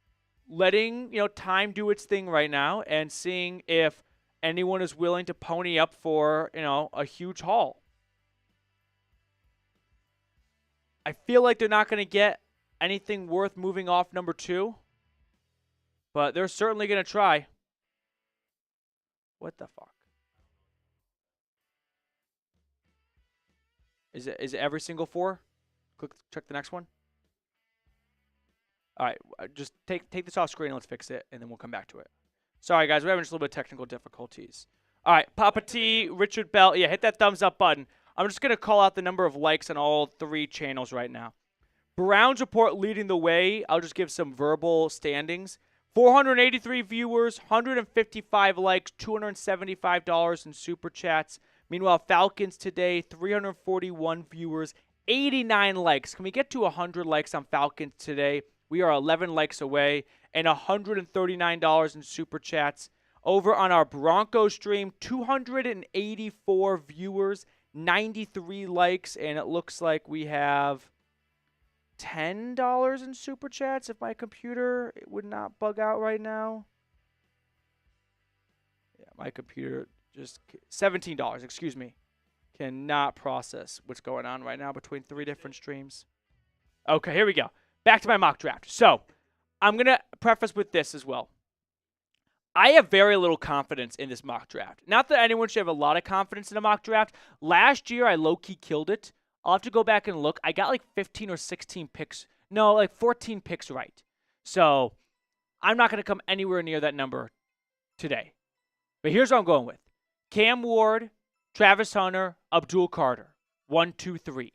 letting time do its thing right now and seeing if anyone is willing to pony up for a huge haul. I feel like they're not going to get anything worth moving off number 2. But they're certainly going to try. What the fuck? Is it every single 4? Check the next one. All right, just take this off screen and let's fix it, and then we'll come back to it. Sorry, guys, we're having just a little bit of technical difficulties. All right, Papa T, Richard Bell, yeah, hit that thumbs up button. I'm just going to call out the number of likes on all 3 channels right now. Browns Report leading the way. I'll just give some verbal standings. 483 viewers, 155 likes, $275 in super chats. Meanwhile, Falcons Today, 341 viewers, 89 likes. Can we get to 100 likes on Falcons Today? We are 11 likes away, and $139 in super chats. Over on our Broncos stream, 284 viewers, 93 likes, and it looks like we have $10 in super chats if my computer would not bug out right now. Yeah, my computer just $17, excuse me. Cannot process what's going on right now between 3 different streams. Okay, here we go. Back to my mock draft. So, I'm going to preface with this as well. I have very little confidence in this mock draft. Not that anyone should have a lot of confidence in a mock draft. Last year, I low-key killed it. I'll have to go back and look. I got like 15 or 16 picks. No, like 14 picks right. So I'm not going to come anywhere near that number today. But here's what I'm going with. Cam Ward, Travis Hunter, Abdul Carter. 1, 2, 3.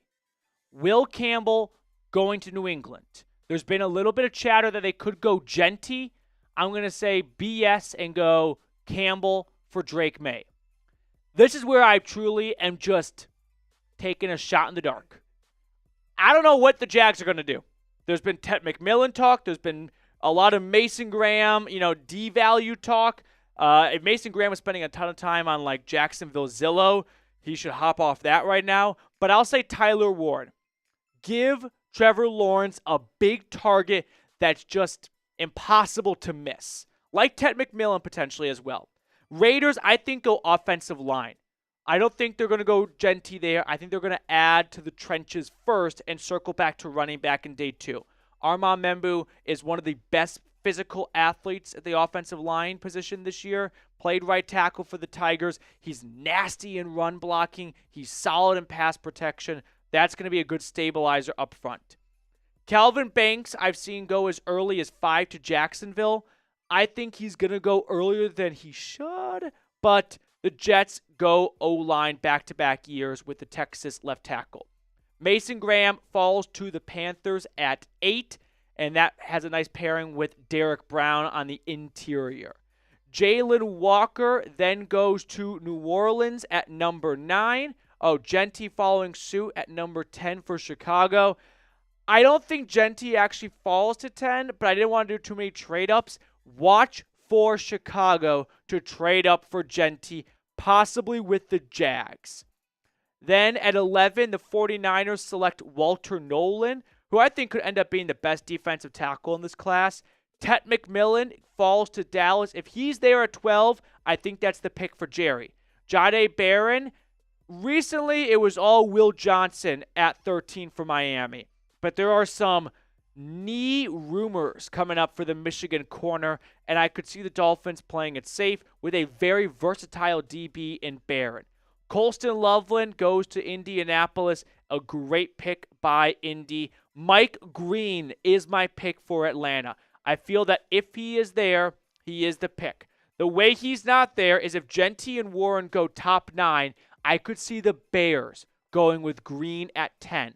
Will Campbell going to New England. There's been a little bit of chatter that they could go Genty. I'm going to say BS and go Campbell for Drake May. This is where I truly am just taking a shot in the dark. I don't know what the Jags are going to do. There's been Ted McMillan talk. There's been a lot of Mason Graham, devalue talk. If Mason Graham was spending a ton of time on like Jacksonville Zillow, he should hop off that right now. But I'll say Tyler Ward. Give Trevor Lawrence a big target that's just impossible to miss. Like Ted McMillan potentially as well. Raiders, I think, go offensive line. I don't think they're going to go Genty there. I think they're going to add to the trenches first and circle back to running back in day 2. Armand Membu is one of the best physical athletes at the offensive line position this year. Played right tackle for the Tigers. He's nasty in run blocking. He's solid in pass protection. That's going to be a good stabilizer up front. Calvin Banks, I've seen go as early as 5 to Jacksonville. I think he's going to go earlier than he should, but the Jets go O-line back-to-back years with the Texas left tackle. Mason Graham falls to the Panthers at 8, and that has a nice pairing with Derek Brown on the interior. Jalen Walker then goes to New Orleans at number 9. Oh, Genty following suit at number 10 for Chicago. I don't think Genty actually falls to 10, but I didn't want to do too many trade-ups. Watch for Chicago to trade up for Genty, possibly with the Jags. Then at 11, the 49ers select Walter Nolan, who I think could end up being the best defensive tackle in this class. Ted McMillan falls to Dallas. If he's there at 12, I think that's the pick for Jerry. Jahdae Barron, recently it was all Will Johnson at 13 for Miami. But there are some knee rumors coming up for the Michigan corner, and I could see the Dolphins playing it safe with a very versatile DB in Barron. Colston Loveland goes to Indianapolis, a great pick by Indy. Mike Green is my pick for Atlanta. I feel that if he is there, he is the pick. The way he's not there is if Genty and Warren go top 9, I could see the Bears going with Green at 10.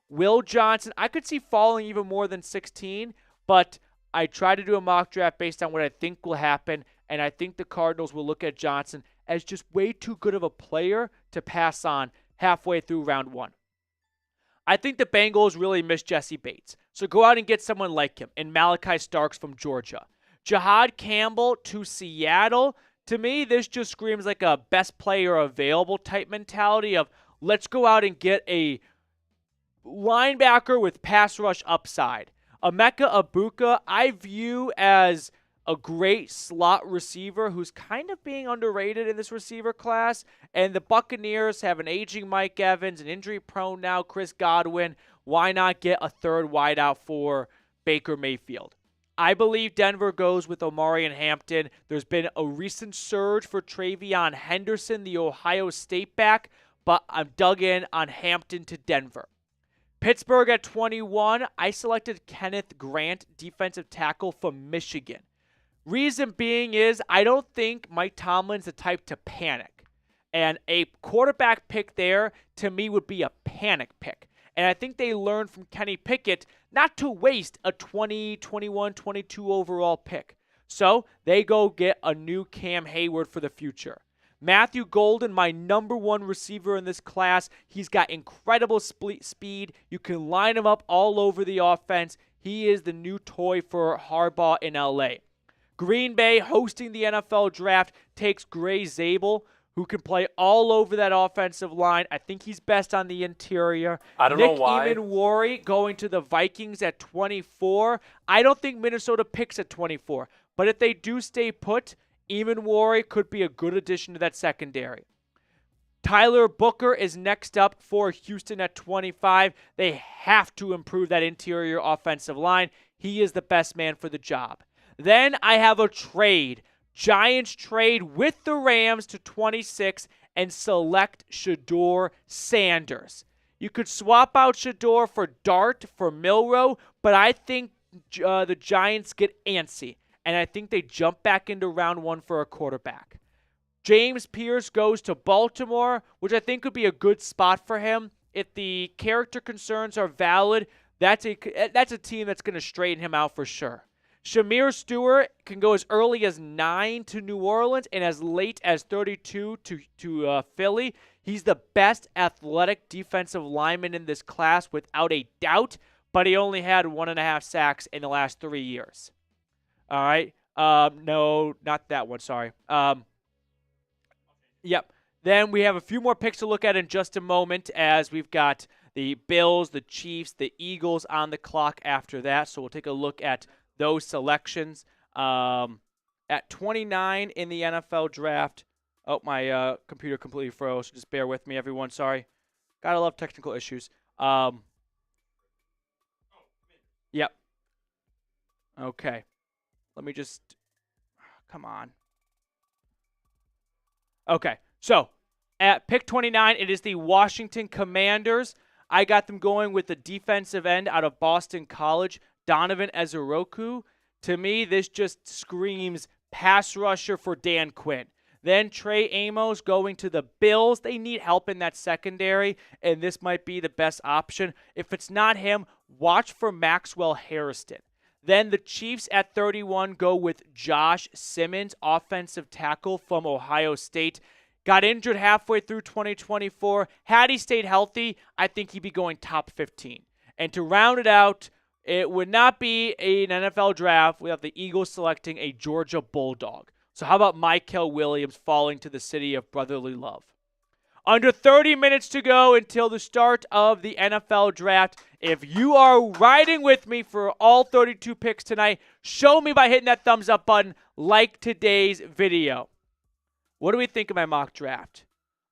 Will Johnson, I could see falling even more than 16, but I try to do a mock draft based on what I think will happen, and I think the Cardinals will look at Johnson as just way too good of a player to pass on halfway through round 1. I think the Bengals really miss Jesse Bates, so go out and get someone like him, and Malachi Starks from Georgia. Jahad Campbell to Seattle. To me, this just screams like a best player available type mentality of let's go out and get a linebacker with pass rush upside. Emeka Egbuka, I view as a great slot receiver who's kind of being underrated in this receiver class. And the Buccaneers have an aging Mike Evans, an injury-prone now Chris Godwin. Why not get a third wideout for Baker Mayfield? I believe Denver goes with Omari and Hampton. There's been a recent surge for Travion Henderson, the Ohio State back, but I'm dug in on Hampton to Denver. Pittsburgh at 21, I selected Kenneth Grant, defensive tackle from Michigan. Reason being is I don't think Mike Tomlin's the type to panic. And a quarterback pick there, to me, would be a panic pick. And I think they learned from Kenny Pickett not to waste a 20, 21, 22 overall pick. So they go get a new Cam Hayward for the future. Matthew Golden, my number one receiver in this class. He's got incredible speed. You can line him up all over the offense. He is the new toy for Harbaugh in LA. Green Bay, hosting the NFL draft, takes Gray Zabel, who can play all over that offensive line. I think he's best on the interior. I don't know why. Nick Emanwari going to the Vikings at 24. I don't think Minnesota picks at 24. But if they do stay put, Emanwari could be a good addition to that secondary. Tyler Booker is next up for Houston at 25. They have to improve that interior offensive line. He is the best man for the job. Then I have a trade. Giants trade with the Rams to 26 and select Shedeur Sanders. You could swap out Shedeur for Dart, for Milroe, but I think the Giants get antsy, and I think they jump back into round one for a quarterback. James Pearce goes to Baltimore, which I think would be a good spot for him. If the character concerns are valid, that's a team that's going to straighten him out for sure. Shamir Stewart can go as early as 9 to New Orleans and as late as 32 to Philly. He's the best athletic defensive lineman in this class without a doubt, but he only had 1.5 sacks in the last 3 years. All right. No, not that one. Sorry. Yep. Then we have a few more picks to look at in just a moment, as we've got the Bills, the Chiefs, the Eagles on the clock after that. So we'll take a look at those selections. At 29 in the NFL draft. Oh, my computer completely froze. Just bear with me, everyone. Sorry. Gotta love technical issues. Yep. Okay. Let me just... Come on. Okay. So, at pick 29, it is the Washington Commanders. I got them going with the defensive end out of Boston College, Donovan Ezeuroku. To me, this just screams pass rusher for Dan Quinn. Then Trey Amos going to the Bills. They need help in that secondary, and this might be the best option. If it's not him, watch for Maxwell Harrison. Then the Chiefs at 31 go with Josh Simmons, offensive tackle from Ohio State. Got injured halfway through 2024. Had he stayed healthy, I think he'd be going top 15. And to round it out, it would not be an NFL draft without the Eagles selecting a Georgia Bulldog. So how about Mykel Williams falling to the city of brotherly love? Under 30 minutes to go until the start of the NFL draft. If you are riding with me for all 32 picks tonight, show me by hitting that thumbs up button like today's video. What do we think of my mock draft?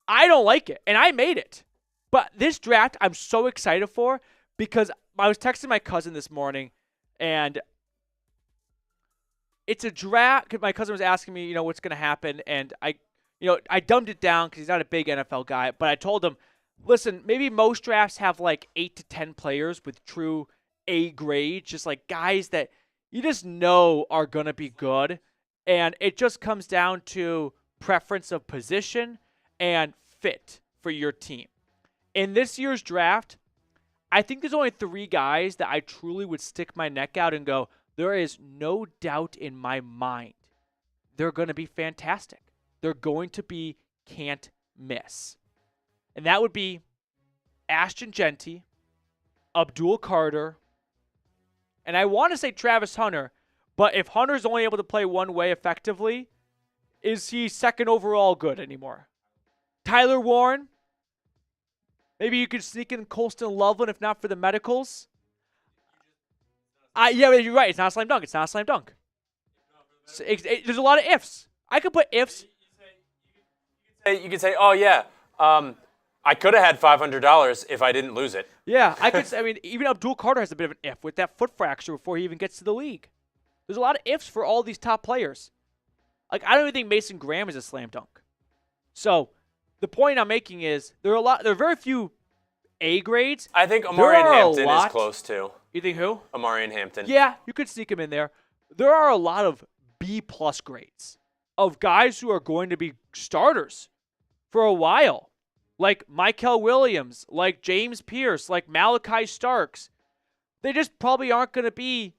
I don't like it, and I made it. But this draft I'm so excited for because I was texting my cousin this morning, and it's a draft. My cousin was asking me, what's going to happen, and I dumbed it down because he's not a big NFL guy. But I told him, listen, maybe most drafts have like 8 to 10 players with true A grades, just like guys that you just know are going to be good. And it just comes down to preference of position and fit for your team. In this year's draft, I think there's only 3 guys that I truly would stick my neck out and go, there is no doubt in my mind they're going to be fantastic. They're going to be can't miss. And that would be Ashton Genty, Abdul Carter, and I want to say Travis Hunter, but if Hunter's only able to play one way effectively, is he second overall good anymore? Tyler Warren, maybe you could sneak in Colston Loveland if not for the medicals. Yeah, you're right. It's not a slam dunk. There's a lot of ifs. I could put ifs. You could say, oh yeah, I could have had $500 if I didn't lose it. Yeah, I could say, I mean, even Abdul Carter has a bit of an if with that foot fracture before he even gets to the league. There's a lot of ifs for all these top players. Like, I don't even think Mason Graham is a slam dunk. So, the point I'm making is there are very few A grades. I think Amarian Hampton is close too. You think who? Amarian Hampton. Yeah, you could sneak him in there. There are a lot of B-plus grades of guys who are going to be starters for a while. Like Mykel Williams, like James Pearce, like Malachi Starks. They just probably aren't going to be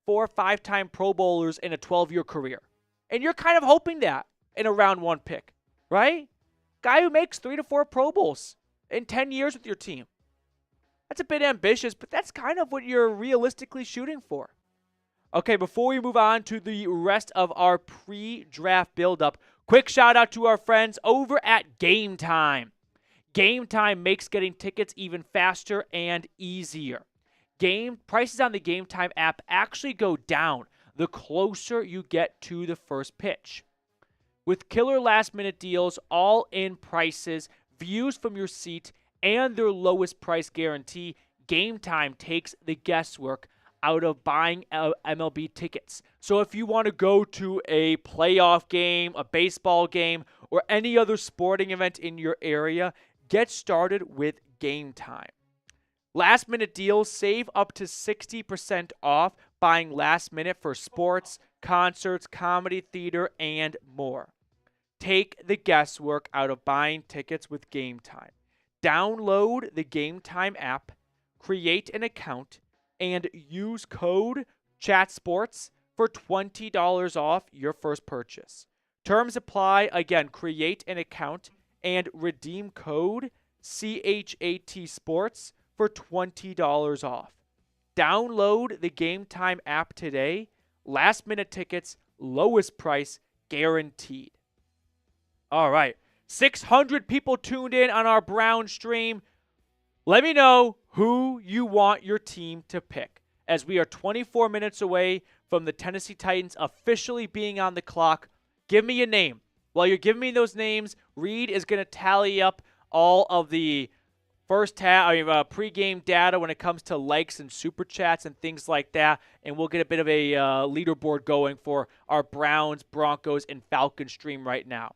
4 or 5-time Pro Bowlers in a 12-year career. And you're kind of hoping that in a round 1 pick, right? Guy who makes 3 to 4 Pro Bowls in 10 years with your team. That's a bit ambitious, but that's kind of what you're realistically shooting for. Okay, before we move on to the rest of our pre-draft build-up, quick shout-out to our friends over at Game Time. Game Time makes getting tickets even faster and easier. Prices on the Game Time app actually go down the closer you get to the first pitch. With killer last-minute deals, all-in prices, views from your seat, and their lowest price guarantee, Game Time takes the guesswork out of buying MLB tickets. So if you want to go to a playoff game, a baseball game, or any other sporting event in your area, get started with Game Time. Last minute deals save up to 60% off buying last minute for sports, concerts, comedy, theater, and more. Take the guesswork out of buying tickets with Game Time. Download the Game Time app, create an account, and use code CHATSPORTS for $20 off your first purchase. Terms apply. Again, create an account and redeem code CHATSPORTS for $20 off. Download the Game Time app today. Last minute tickets, lowest price guaranteed. All right. 600 people tuned in on our Brown stream. Let me know who you want your team to pick, as we are 24 minutes away from the Tennessee Titans officially being on the clock. Give me a name. While you're giving me those names, Reed is going to tally up all of the pregame data when it comes to likes and super chats and things like that, and we'll get a bit of a leaderboard going for our Browns, Broncos, and Falcons stream right now.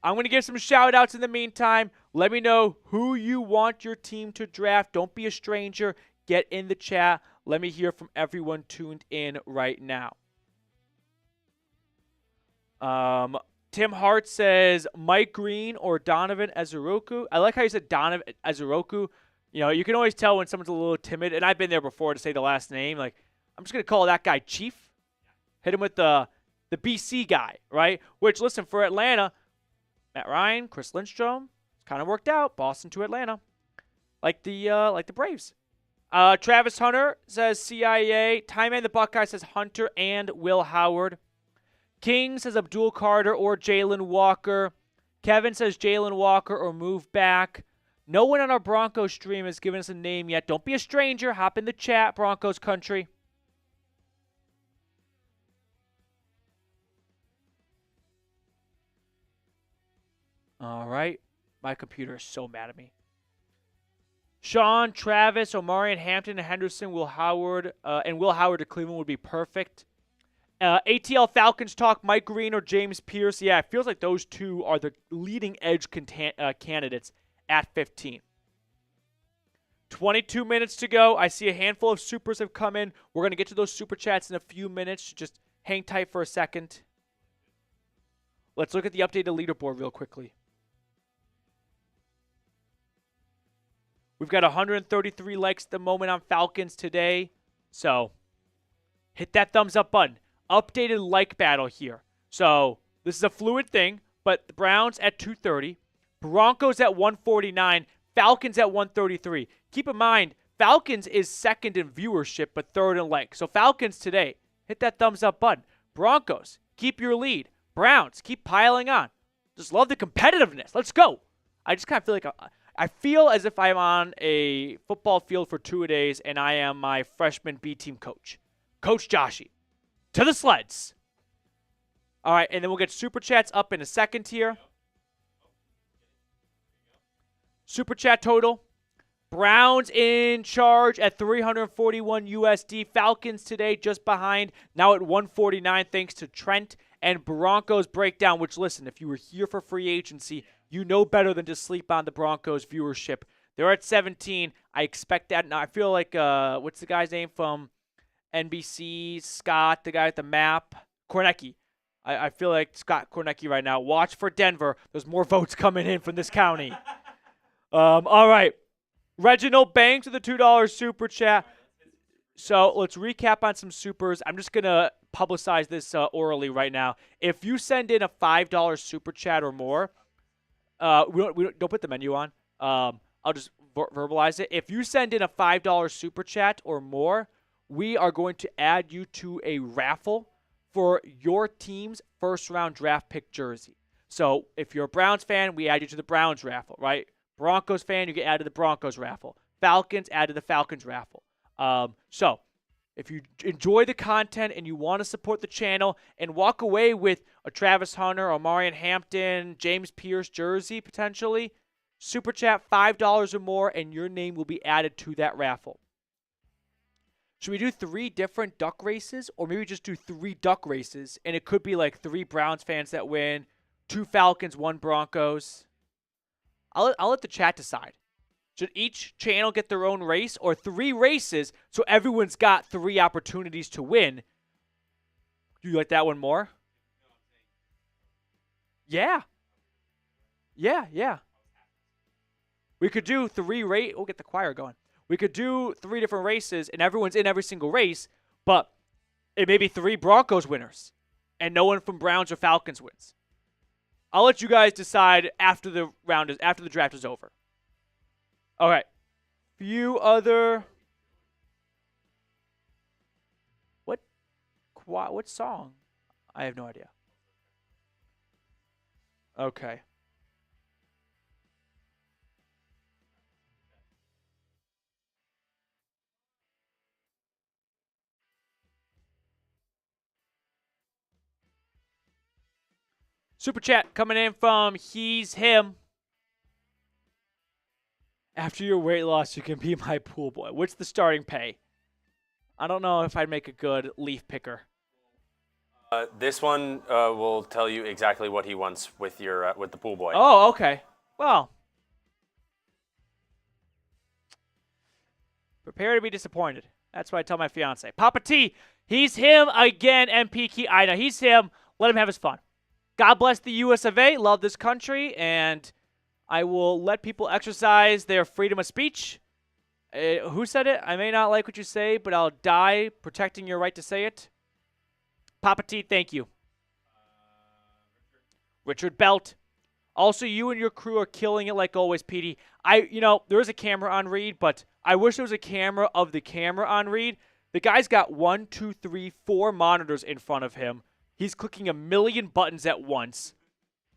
I'm going to give some shout-outs in the meantime. Let me know who you want your team to draft. Don't be a stranger. Get in the chat. Let me hear from everyone tuned in right now. Tim Hart says Mike Green or Donovan Azuroku. I like how you said Donovan Azuroku. You know, you can always tell when someone's a little timid, and I've been there before to say the last name. Like, I'm just going to call that guy Chief. Hit him with the BC guy, right? Which, listen, for Atlanta, Matt Ryan, Chris Lindstrom, kind of worked out. Boston to Atlanta, like the Braves. Travis Hunter says CIA. Time Man the Buckeye says Hunter and Will Howard. King says Abdul Carter or Jalen Walker. Kevin says Jalen Walker or move back. No one on our Broncos stream has given us a name yet. Don't be a stranger. Hop in the chat, Broncos country. All right. My computer is so mad at me. Sean, Travis, Omarion, Hampton, and Henderson, Will Howard to Cleveland would be perfect. ATL Falcons talk, Mike Green or James Pearce. Yeah, it feels like those two are the leading edge candidates at 15. 22 minutes to go. I see a handful of supers have come in. We're going to get to those super chats in a few minutes. Just hang tight for a second. Let's look at the updated leaderboard real quickly. We've got 133 likes at the moment on Falcons Today. So hit that thumbs up button. Updated like battle here. So this is a fluid thing, but the Browns at 230, Broncos at 149, Falcons at 133. Keep in mind, Falcons is second in viewership, but third in likes. So Falcons today, hit that thumbs up button. Broncos, keep your lead. Browns, keep piling on. Just love the competitiveness. Let's go. I just kind of feel like I feel as if I'm on a football field for 2 days and I am my freshman B team coach. Coach Joshy. To the sleds. All right, and then we'll get Super Chats up in a second here. Super Chat total. Browns in charge at 341 USD. Falcons today just behind, now at 149 thanks to Trent. And Broncos breakdown, which, listen, if you were here for free agency, you know better than to sleep on the Broncos viewership. They're at 17. I expect that. Now, I feel like, what's the guy's name from NBC? Scott, the guy with the map? Kornecki. I feel like Scott Kornecki right now. Watch for Denver. There's more votes coming in from this county. All right. Reginald Banks with a $2 super chat. So let's recap on some supers. I'm just going to publicize this orally right now. If you send in a $5 super chat or more, we don't put the menu on. I'll just verbalize it. If you send in a $5 super chat or more, we are going to add you to a raffle for your team's first-round draft pick jersey. So if you're a Browns fan, we add you to the Browns raffle, right? Broncos fan, you get added to the Broncos raffle. Falcons, add to the Falcons raffle. So if you enjoy the content and you want to support the channel and walk away with a Travis Hunter, Omarion Hampton, James Pearce jersey potentially, super chat $5 or more and your name will be added to that raffle. Should we do 3 different duck races or maybe just do 3 duck races and it could be like 3 Browns fans that win, 2 Falcons, 1 Broncos? I'll let the chat decide. Should each channel get their own race or 3 races so everyone's got 3 opportunities to win? Do you like that one more? Yeah. Yeah. We could do 3 race. We'll get the choir going. We could do 3 different races and everyone's in every single race, but it may be 3 Broncos winners and no one from Browns or Falcons wins. I'll let you guys decide after the draft is over. All right. Few other. What song? I have no idea. Okay. Super chat coming in from He's Him. After your weight loss, you can be my pool boy. What's the starting pay? I don't know if I'd make a good leaf picker. This one will tell you exactly what he wants with your with the pool boy. Oh, okay. Well, prepare to be disappointed. That's what I tell my fiance. Papa T, He's Him again. MP Key. I know he's him. Let him have his fun. God bless the US of A. Love this country, and I will let people exercise their freedom of speech. Who said it? I may not like what you say, but I'll die protecting your right to say it. Papa T, thank you. Richard Belt. Also, you and your crew are killing it like always, Petey. There is a camera on Reed, but I wish there was a camera of the camera on Reed. The guy's got 1, 2, 3, 4 monitors in front of him. He's clicking a million buttons at once.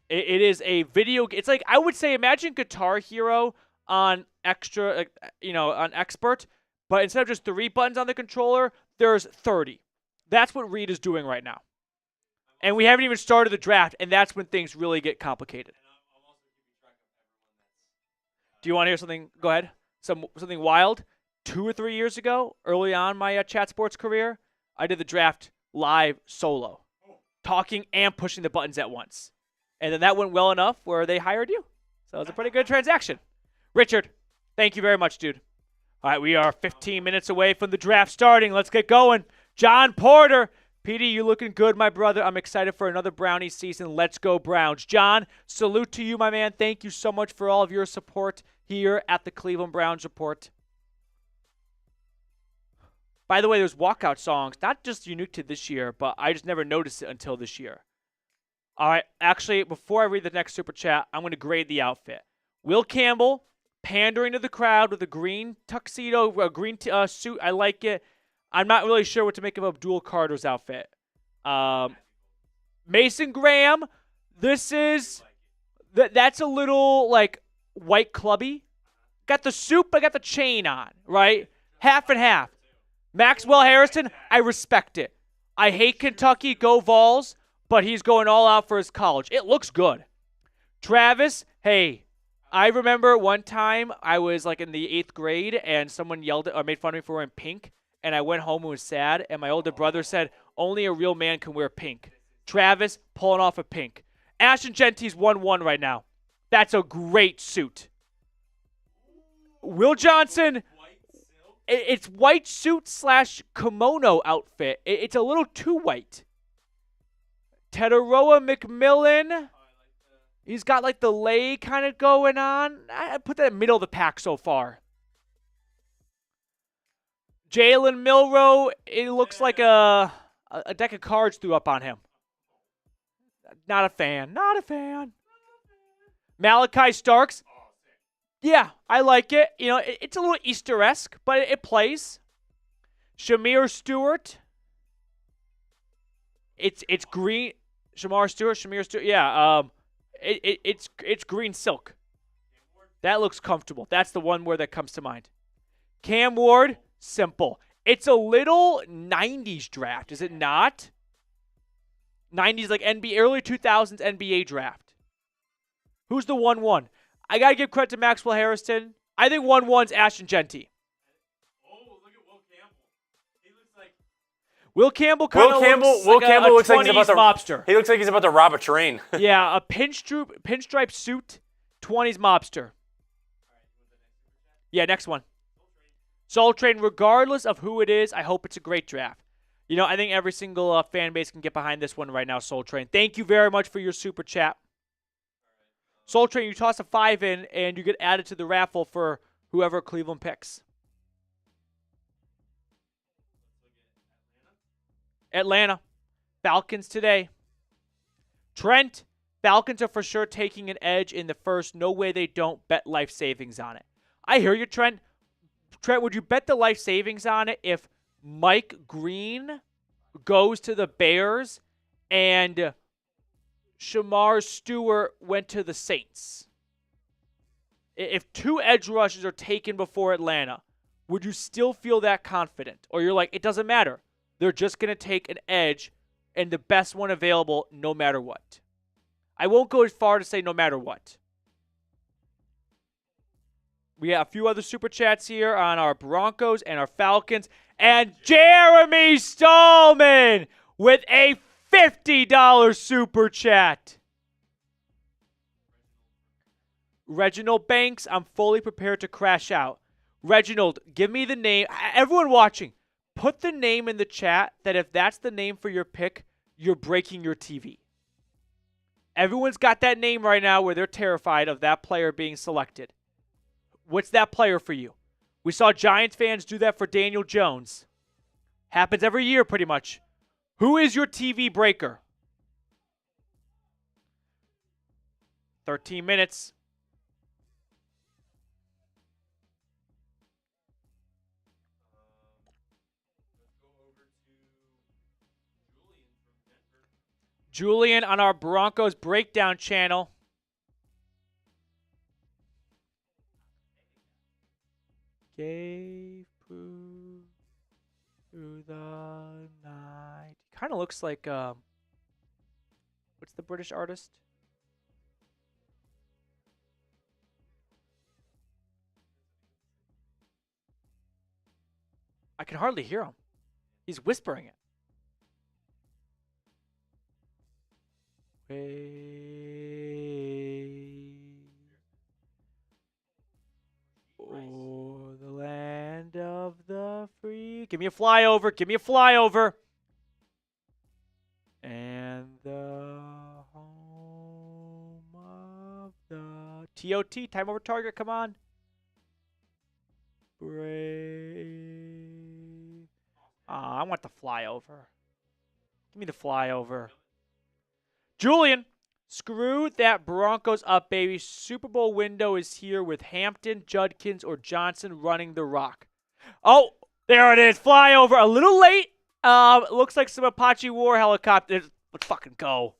It is a video. It's like, I would say, imagine Guitar Hero on on Expert, but instead of just 3 buttons on the controller, there's 30. That's what Reed is doing right now. And we haven't even started the draft, and that's when things really get complicated. Do you want to hear something? Go ahead. Something wild. 2 or 3 years ago, early on my chat sports career, I did the draft live solo, talking and pushing the buttons at once. And then that went well enough where they hired you. So it was a pretty good transaction. Richard, thank you very much, dude. All right, we are 15 minutes away from the draft starting. Let's get going. John Porter. Petey, you looking good, my brother. I'm excited for another Brownie season. Let's go, Browns. John, salute to you, my man. Thank you so much for all of your support here at the Cleveland Browns Report. By the way, there's walkout songs, not just unique to this year, but I just never noticed it until this year. All right, actually, before I read the next super chat, I'm going to grade the outfit. Will Campbell, pandering to the crowd with a green tuxedo, a green suit. I like it. I'm not really sure what to make of Abdul Carter's outfit. Mason Graham, that's a little, like, white clubby. Got the suit, but got the chain on, right? Half and half. Maxwell Harrison, I respect it. I hate Kentucky, go Vols, but he's going all out for his college. It looks good. Travis, hey, I remember one time I was like in the 8th grade and someone yelled or made fun of me for wearing pink, and I went home and was sad, and my older brother said, only a real man can wear pink. Travis pulling off a pink. Ashton Genty's 1-1 right now. That's a great suit. Will Johnson, it's white suit / kimono outfit. It's a little too white. Teteroa McMillan. He's got like the lay kind of going on. I put that in the middle of the pack so far. Jalen Milroe, it looks like a deck of cards threw up on him. Not a fan. Not a fan. Malachi Starks. Yeah, I like it. You know, it's a little Easter-esque, but it plays. Shamir Stewart. It's green. Shamir Stewart. Yeah. It's green silk. That looks comfortable. That's the one word that comes to mind. Cam Ward. Simple. It's a little 90s draft, is it not? 90s like NBA, early 2000s NBA draft. Who's the 1-1? I got to give credit to Maxwell Harrison. I think 1-1's Ashton Genty. Oh, look at Will Campbell. He looks like Will Campbell kind of Will Campbell looks like he's about to mobster. He looks like he's about to rob a train. Yeah, a pinstripe suit, 20s mobster. Yeah, next one. Soul Train, regardless of who it is, I hope it's a great draft. You know, I think every single fan base can get behind this one right now, Soul Train. Thank you very much for your super chat. Soul Train, you toss a 5 in, and you get added to the raffle for whoever Cleveland picks. Atlanta. Falcons today. Trent, Falcons are for sure taking an edge in the first. No way they don't. Bet life savings on it. I hear you, Trent. Trent, would you bet the life savings on it if Mike Green goes to the Bears and Shamar Stewart went to the Saints? If 2 edge rushes are taken before Atlanta, would you still feel that confident? Or you're like, it doesn't matter. They're just going to take an edge and the best one available no matter what. I won't go as far to say no matter what. We got a few other super chats here on our Broncos and our Falcons. And Jeremy Stallman with a $50 super chat. Reginald Banks, I'm fully prepared to crash out. Reginald, give me the name. Everyone watching, put the name in the chat that if that's the name for your pick, you're breaking your TV. Everyone's got that name right now where they're terrified of that player being selected. What's that player for you? We saw Giants fans do that for Daniel Jones. Happens every year pretty much. Who is your TV breaker? 13 minutes. let's go over to Julian from Denver. Julian on our Broncos Breakdown channel. Gave through the night. Kind of looks like, what's the British artist? I can hardly hear him. He's whispering it. Oh, the land of the free. Give me a flyover. Give me a flyover. And the home of the TOT. Time over target. Come on. Brave. I want the flyover. Give me the flyover. Julian, screw that Broncos up, baby. Super Bowl window is here with Hampton, Judkins, or Johnson running the rock. Oh, there it is. Flyover. A little late. Looks like some Apache War helicopters. Let's fucking go.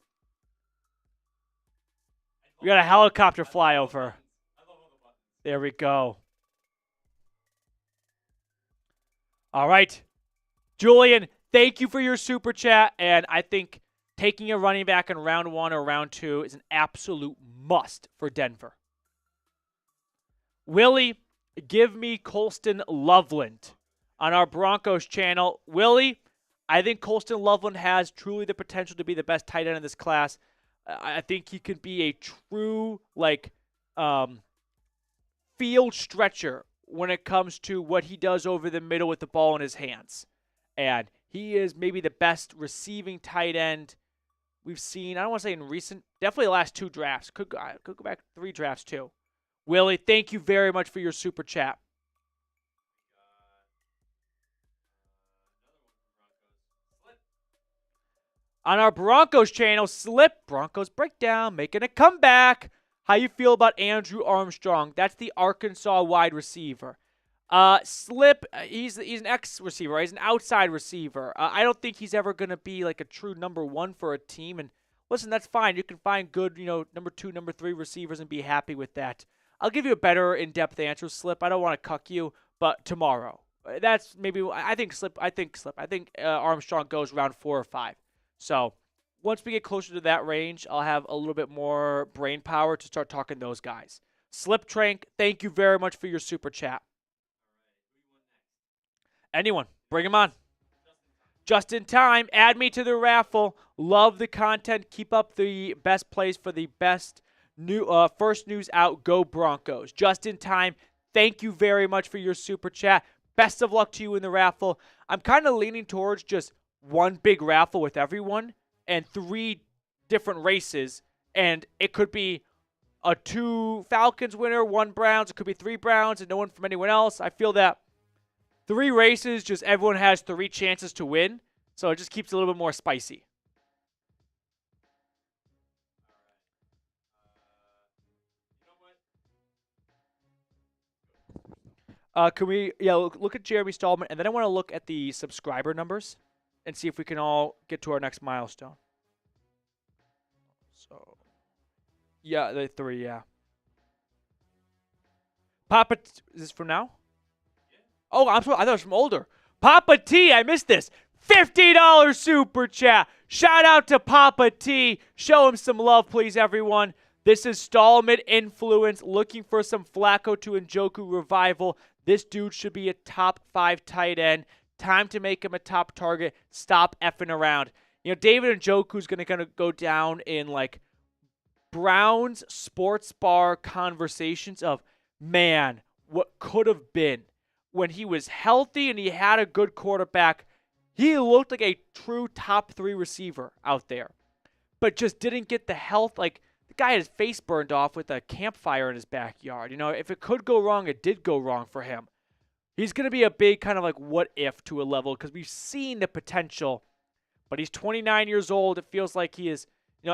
We got a helicopter flyover. There we go. All right. Julian, thank you for your super chat. And I think taking a running back in round 1 or round 2 is an absolute must for Denver. Willie, give me Colston Loveland on our Broncos channel. Willie, I think Colston Loveland has truly the potential to be the best tight end in this class. I think he could be a true, field stretcher when it comes to what he does over the middle with the ball in his hands. And he is maybe the best receiving tight end we've seen. I don't want to say in recent, definitely the last 2 drafts. Could go back 3 drafts too. Willie, thank you very much for your super chat. On our Broncos channel, Slip, Broncos Breakdown, making a comeback. How you feel about Andrew Armstrong? That's the Arkansas wide receiver. Slip, he's an ex-receiver. Right? He's an outside receiver. I don't think he's ever going to be like a true number 1 for a team. And listen, that's fine. You can find good, number 2, number 3 receivers and be happy with that. I'll give you a better in-depth answer, Slip. I don't want to cuck you, but tomorrow. That's maybe, I think Armstrong goes round 4 or 5. So once we get closer to that range, I'll have a little bit more brain power to start talking those guys. Slip Trank, thank you very much for your super chat. Anyone, bring him on. Just in time, add me to the raffle. Love the content. Keep up the best plays for the best first news out. Go Broncos. Just in time, thank you very much for your super chat. Best of luck to you in the raffle. I'm kind of leaning towards just one big raffle with everyone and 3 different races, and it could be a 2 Falcons winner, 1 Browns. It could be 3 Browns and no one from anyone else. I feel that 3 races, just everyone has 3 chances to win, so it just keeps it a little bit more spicy. Can we look at Jeremy Stallman, and then I want to look at the subscriber numbers and see if we can all get to our next milestone. So, yeah, the 3, yeah. Papa, is this from now? Yeah. Oh, I thought it was from older. Papa T, I missed this. $50 super chat. Shout out to Papa T. Show him some love, please, everyone. This is Stallman Influence, looking for some Flacco to Njoku revival. This dude should be a top 5 tight end. Time to make him a top target. Stop effing around. David Njoku's going to go down in like Browns sports bar conversations of, man, what could have been. When he was healthy and he had a good quarterback, he looked like a true top 3 receiver out there. But just didn't get the health. Like, the guy had his face burned off with a campfire in his backyard. If it could go wrong, it did go wrong for him. He's going to be a big kind of like what if to a level because we've seen the potential, but he's 29 years old. It feels like he is,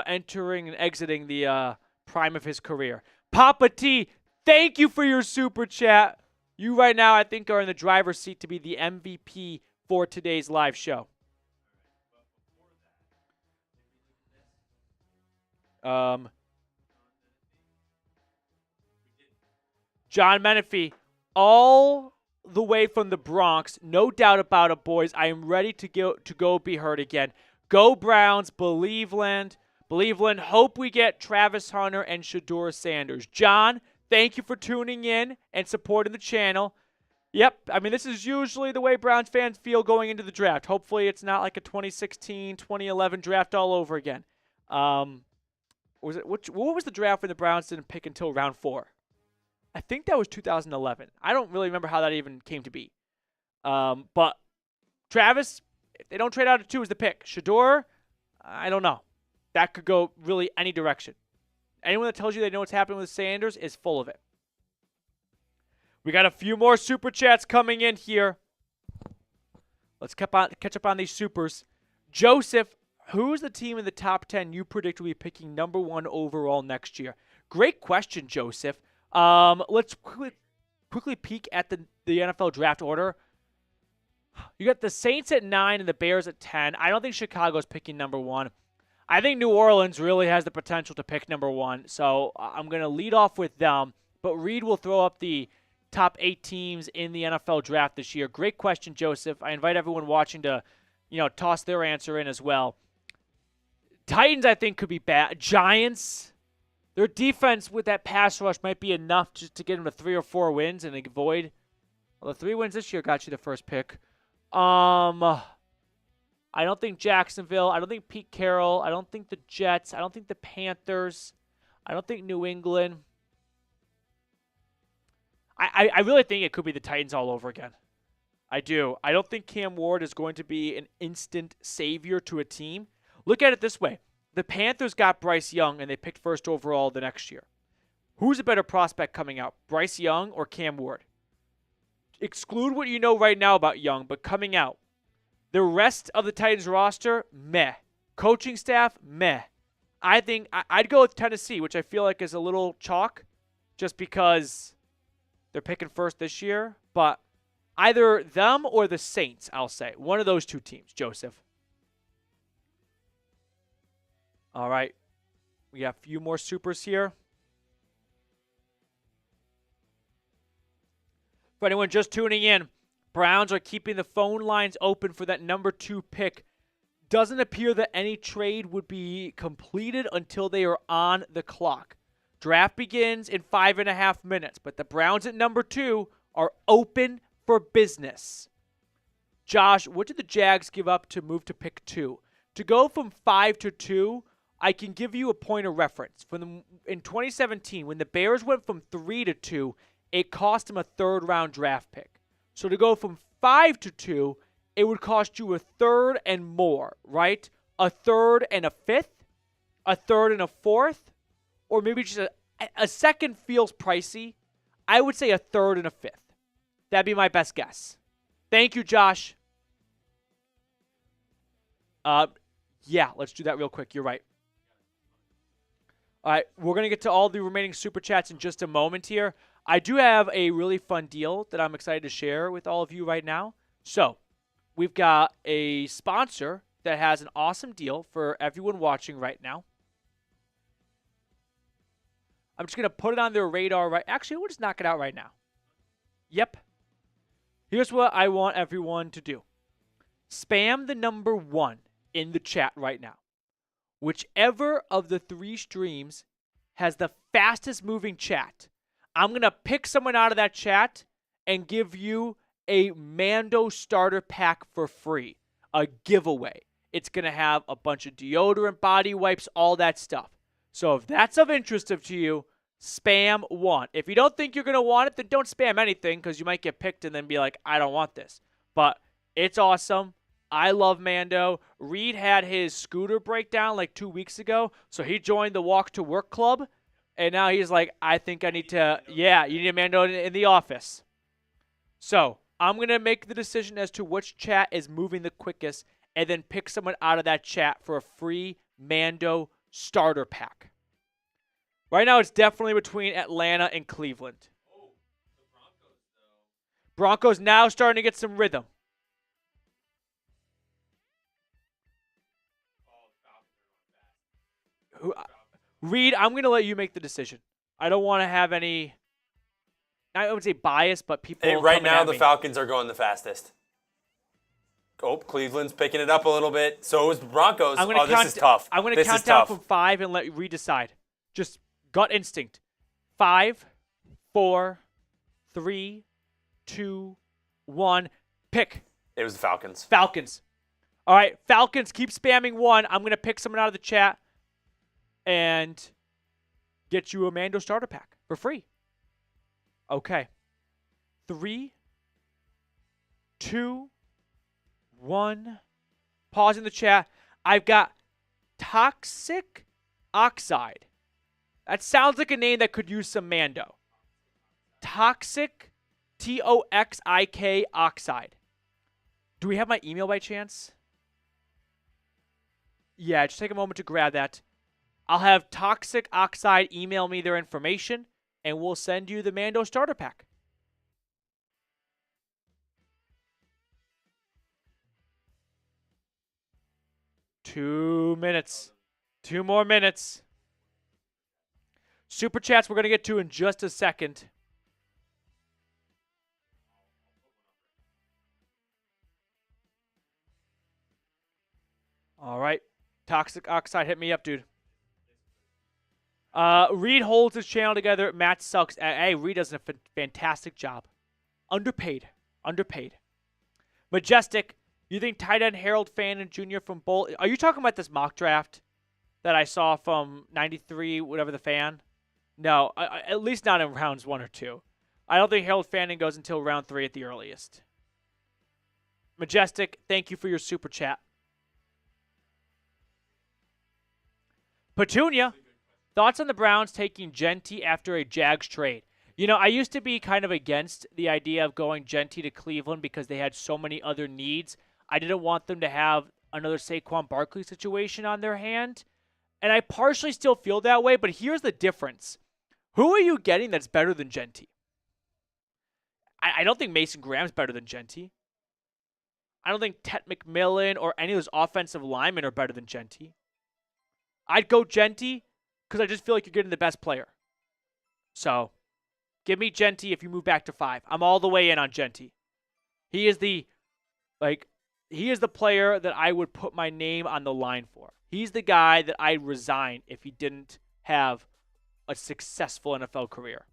entering and exiting the prime of his career. Papa T, thank you for your super chat. You right now, I think, are in the driver's seat to be the MVP for today's live show. John Menifee, all the way from the Bronx. No doubt about it, boys. I am ready to go be heard again. Go Browns. Believeland. Hope we get Travis Hunter and Shedeur Sanders. John, thank you for tuning in and supporting the channel. Yep, I mean, this is usually the way Browns fans feel going into the draft. Hopefully it's not like a 2016, 2011 draft all over again. What was the draft when the Browns didn't pick until round 4? I think that was 2011. I don't really remember how that even came to be. But Travis, if they don't trade out of 2 as the pick. Shedeur, I don't know. That could go really any direction. Anyone that tells you they know what's happening with Sanders is full of it. We got a few more super chats coming in here. Let's catch up on these supers. Joseph, who's the team in the top 10 you predict will be picking number 1 overall next year? Great question, Joseph. Let's quickly peek at the NFL draft order. You got the Saints at 9 and the Bears at 10. I don't think Chicago's picking number 1. I think New Orleans really has the potential to pick number 1, so I'm going to lead off with them. But Reed will throw up the top 8 teams in the NFL draft this year. Great question, Joseph. I invite everyone watching to, toss their answer in as well. Titans, I think, could be bad. Giants, their defense with that pass rush might be enough just to get them to 3 or 4 wins and avoid. Well, the 3 wins this year got you the first pick. I don't think Jacksonville. I don't think Pete Carroll. I don't think the Jets. I don't think the Panthers. I don't think New England. I really think it could be the Titans all over again. I do. I don't think Cam Ward is going to be an instant savior to a team. Look at it this way. The Panthers got Bryce Young, and they picked first overall the next year. Who's a better prospect coming out, Bryce Young or Cam Ward? Exclude what you know right now about Young, but coming out, the rest of the Titans roster, meh. Coaching staff, meh. I think I'd go with Tennessee, which I feel like is a little chalk just because they're picking first this year. But either them or the Saints, I'll say. One of those two teams, Joseph. All right. We got a few more supers here. For anyone just tuning in, Browns are keeping the phone lines open for that number 2 pick. Doesn't appear that any trade would be completed until they are on the clock. Draft begins in 5.5 minutes, but the Browns at number 2 are open for business. Josh, what did the Jags give up to move to pick 2? To go from 5 to 2, I can give you a point of reference. In 2017, when the Bears went from 3 to 2, it cost them a 3rd-round draft pick. So to go from 5 to 2, it would cost you a 3rd and more, right? A 3rd and a 5th, a 3rd and a 4th, or maybe just a 2nd feels pricey. I would say a 3rd and a 5th. That'd be my best guess. Thank you, Josh. Yeah, let's do that real quick. You're right. All right, we're going to get to all the remaining Super Chats in just a moment here. I do have a really fun deal that I'm excited to share with all of you right now. So, we've got a sponsor that has an awesome deal for everyone watching right now. I'm just going to put it on their radar right. Actually, we'll just knock it out right now. Yep. Here's what I want everyone to do. Spam the number 1 in the chat right now. Whichever of the 3 streams has the fastest moving chat, I'm going to pick someone out of that chat and give you a Mando starter pack for free. A giveaway. It's going to have a bunch of deodorant, body wipes, all that stuff. So if that's of interest to you, spam 1. If you don't think you're going to want it, then don't spam anything because you might get picked and then be like, I don't want this. But it's awesome. I love Mando. Reed had his scooter breakdown like 2 weeks ago, so he joined the Walk to Work Club. And now he's like, I think I need to, you need a Mando in the office. So I'm going to make the decision as to which chat is moving the quickest and then pick someone out of that chat for a free Mando starter pack. Right now it's definitely between Atlanta and Cleveland. Oh, the Broncos, though. Broncos now starting to get some rhythm. Oh, the Falcons are going fast. Reed, I'm going to let you make the decision. I don't want to have any, I would say bias, but people. Hey, right coming now at the me. Falcons are going the fastest. Oh, Cleveland's picking it up a little bit. So is the Broncos. This is tough. I'm going to count down from 5 and let Reed decide. Just gut instinct. 5, 4, 3, 2, 1. Pick. It was the Falcons. Falcons. All right, Falcons, keep spamming 1. I'm going to pick someone out of the chat and get you a Mando starter pack for free. Okay. 3, 2, 1. Pause in the chat. I've got Toxic Oxide. That sounds like a name that could use some Mando. Toxic, Toxik Oxide. Do we have my email by chance? Yeah, just take a moment to grab that. I'll have Toxic Oxide email me their information, and we'll send you the Mando starter pack. Two minutes. 2 more minutes. Super chats we're going to get to in just a second. All right. Toxic Oxide, hit me up, dude. Reed holds his channel together. Matt sucks. Hey, Reed does a fantastic job. Underpaid. Majestic, you think tight end Harold Fannin Jr. from Bowl? Are you talking about this mock draft that I saw from 93, whatever the fan? No, at least not in rounds 1 or 2. I don't think Harold Fannin goes until round 3 at the earliest. Majestic, thank you for your super chat. Petunia, thoughts on the Browns taking Genty after a Jags trade? You know, I used to be kind of against the idea of going Genty to Cleveland because they had so many other needs. I didn't want them to have another Saquon Barkley situation on their hand. And I partially still feel that way, but here's the difference. Who are you getting that's better than Genty? I don't think Mason Graham's better than Genty. I don't think Ted McMillan or any of those offensive linemen are better than Genty. I'd go Genty because I just feel like you're getting the best player. So, give me Genty if you move back to 5. I'm all the way in on Genty. He is the player that I would put my name on the line for. He's the guy that I'd resign if he didn't have a successful NFL career.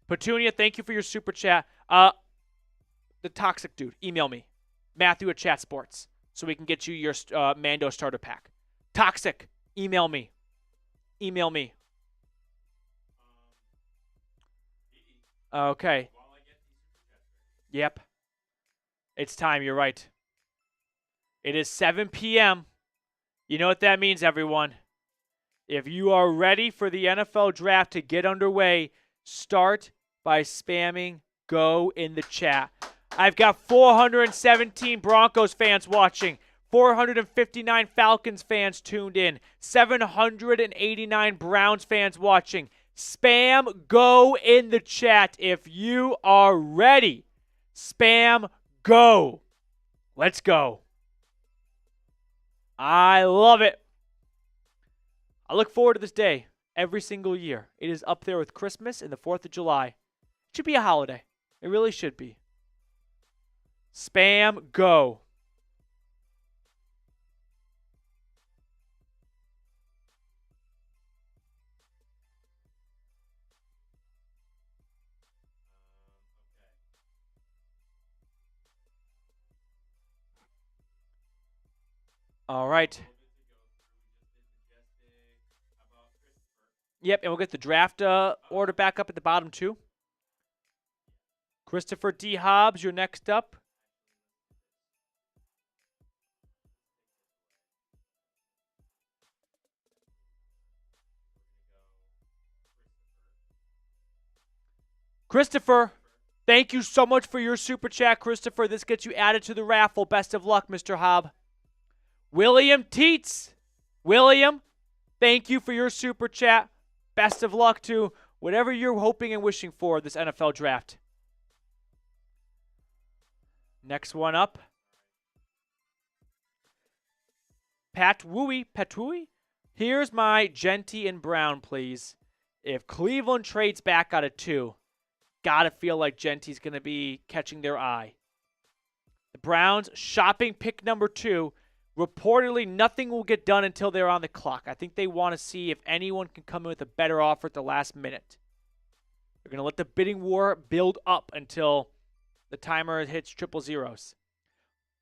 Petunia, thank you for your super chat. The toxic dude, email me, Matthew at Chat Sports, so we can get you your Mando starter pack. Toxic, email me. Okay. Yep. It's time, you're right. It is 7 p.m. You know what that means, everyone. If you are ready for the NFL draft to get underway, start by spamming go in the chat. I've got 417 Broncos fans watching, 459 Falcons fans tuned in, 789 Browns fans watching. Spam go in the chat if you are ready. Spam go. Let's go. I love it. I look forward to this day every single year. It is up there with Christmas and the 4th of July. It should be a holiday. It really should be. Spam go. All right. Yep, and we'll get the draft order back up at the bottom, too. Christopher D. Hobbs, you're next up. Christopher, thank you so much for your super chat, Christopher. This gets you added to the raffle. Best of luck, Mr. Hobb. William Teets. William, thank you for your super chat. Best of luck to whatever you're hoping and wishing for this NFL draft. Next one up. Patwooey. Here's my Genty and Brown, please. If Cleveland trades back out of 2, gotta feel like Genty's going to be catching their eye. The Browns shopping pick number 2. Reportedly, nothing will get done until they're on the clock. I think they want to see if anyone can come in with a better offer at the last minute. They're going to let the bidding war build up until the timer hits 000.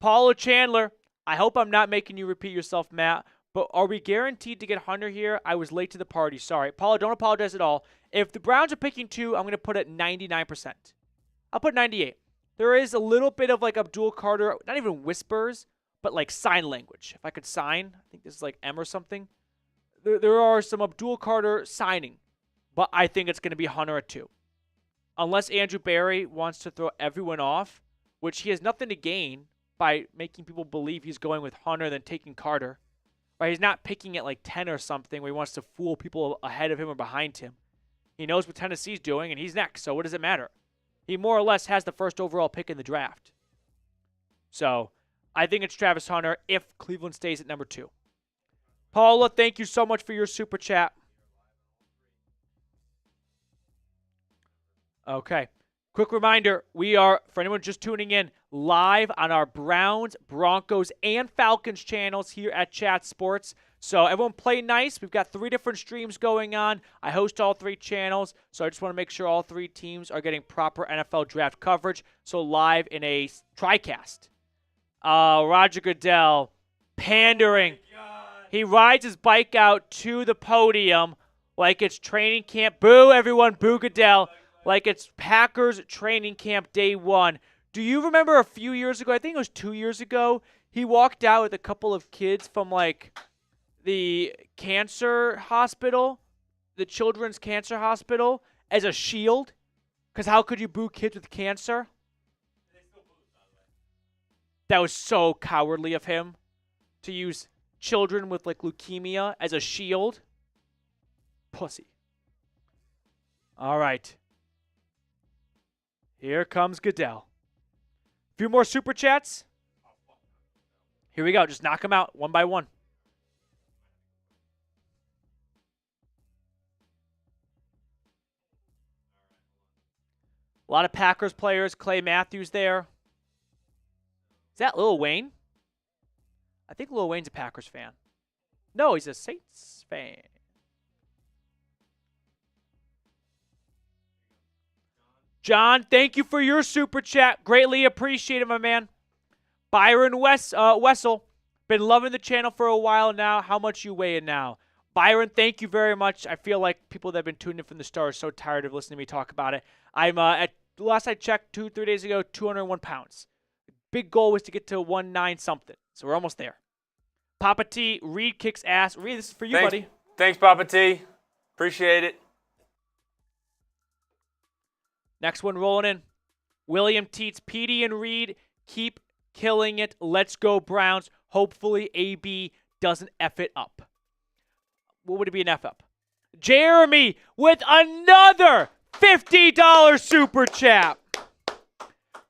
Paula Chandler, I hope I'm not making you repeat yourself, Matt, but are we guaranteed to get Hunter here? I was late to the party. Sorry. Paula, don't apologize at all. If the Browns are picking 2, I'm going to put it 99%. I'll put 98. There is a little bit of like Abdul Carter, not even whispers, but like sign language. If I could sign, I think this is like M or something. There are some Abdul Carter signing, but I think it's going to be Hunter at 2. Unless Andrew Berry wants to throw everyone off, which he has nothing to gain by making people believe he's going with Hunter than taking Carter. Right? He's not picking at like 10 or something where he wants to fool people ahead of him or behind him. He knows what Tennessee's doing, and he's next, so what does it matter? He more or less has the first overall pick in the draft. So I think it's Travis Hunter if Cleveland stays at number 2. Paula, thank you so much for your super chat. Okay. Quick reminder, we are, for anyone just tuning in, live on our Browns, Broncos, and Falcons channels here at Chat Sports. So everyone play nice. We've got 3 different streams going on. I host all 3 channels, so I just want to make sure all 3 teams are getting proper NFL draft coverage. So live in a TriCast. Roger Goodell pandering. He rides his bike out to the podium like it's training camp. Boo, everyone. Boo, Goodell. Like it's Packers training camp day 1. Do you remember a few years ago, I think it was 2 years ago, he walked out with a couple of kids from like the cancer hospital, the children's cancer hospital, as a shield? Because how could you boo kids with cancer? That was so cowardly of him to use children with like leukemia as a shield. Pussy. All right. Here comes Goodell. A few more super chats. Here we go. Just knock them out one by one. A lot of Packers players. Clay Matthews there. Is that Lil Wayne? I think Lil Wayne's a Packers fan. No, he's a Saints fan. John, thank you for your super chat. Greatly appreciate it, my man. Byron Wessel, been loving the channel for a while now. How much you weighing now? Byron, thank you very much. I feel like people that have been tuned in from the start are so tired of listening to me talk about it. I'm at last I checked 2-3 days ago, 201 pounds. Big goal was to get to 190 something, so we're almost there. Papa T, Reed kicks ass. Reed, this is for you, buddy. Thanks, Papa T. Appreciate it. Next one rolling in. William Teets, Petey and Reed keep killing it. Let's go Browns. Hopefully AB doesn't F it up. What would it be an F up? Jeremy with another $50 super chat.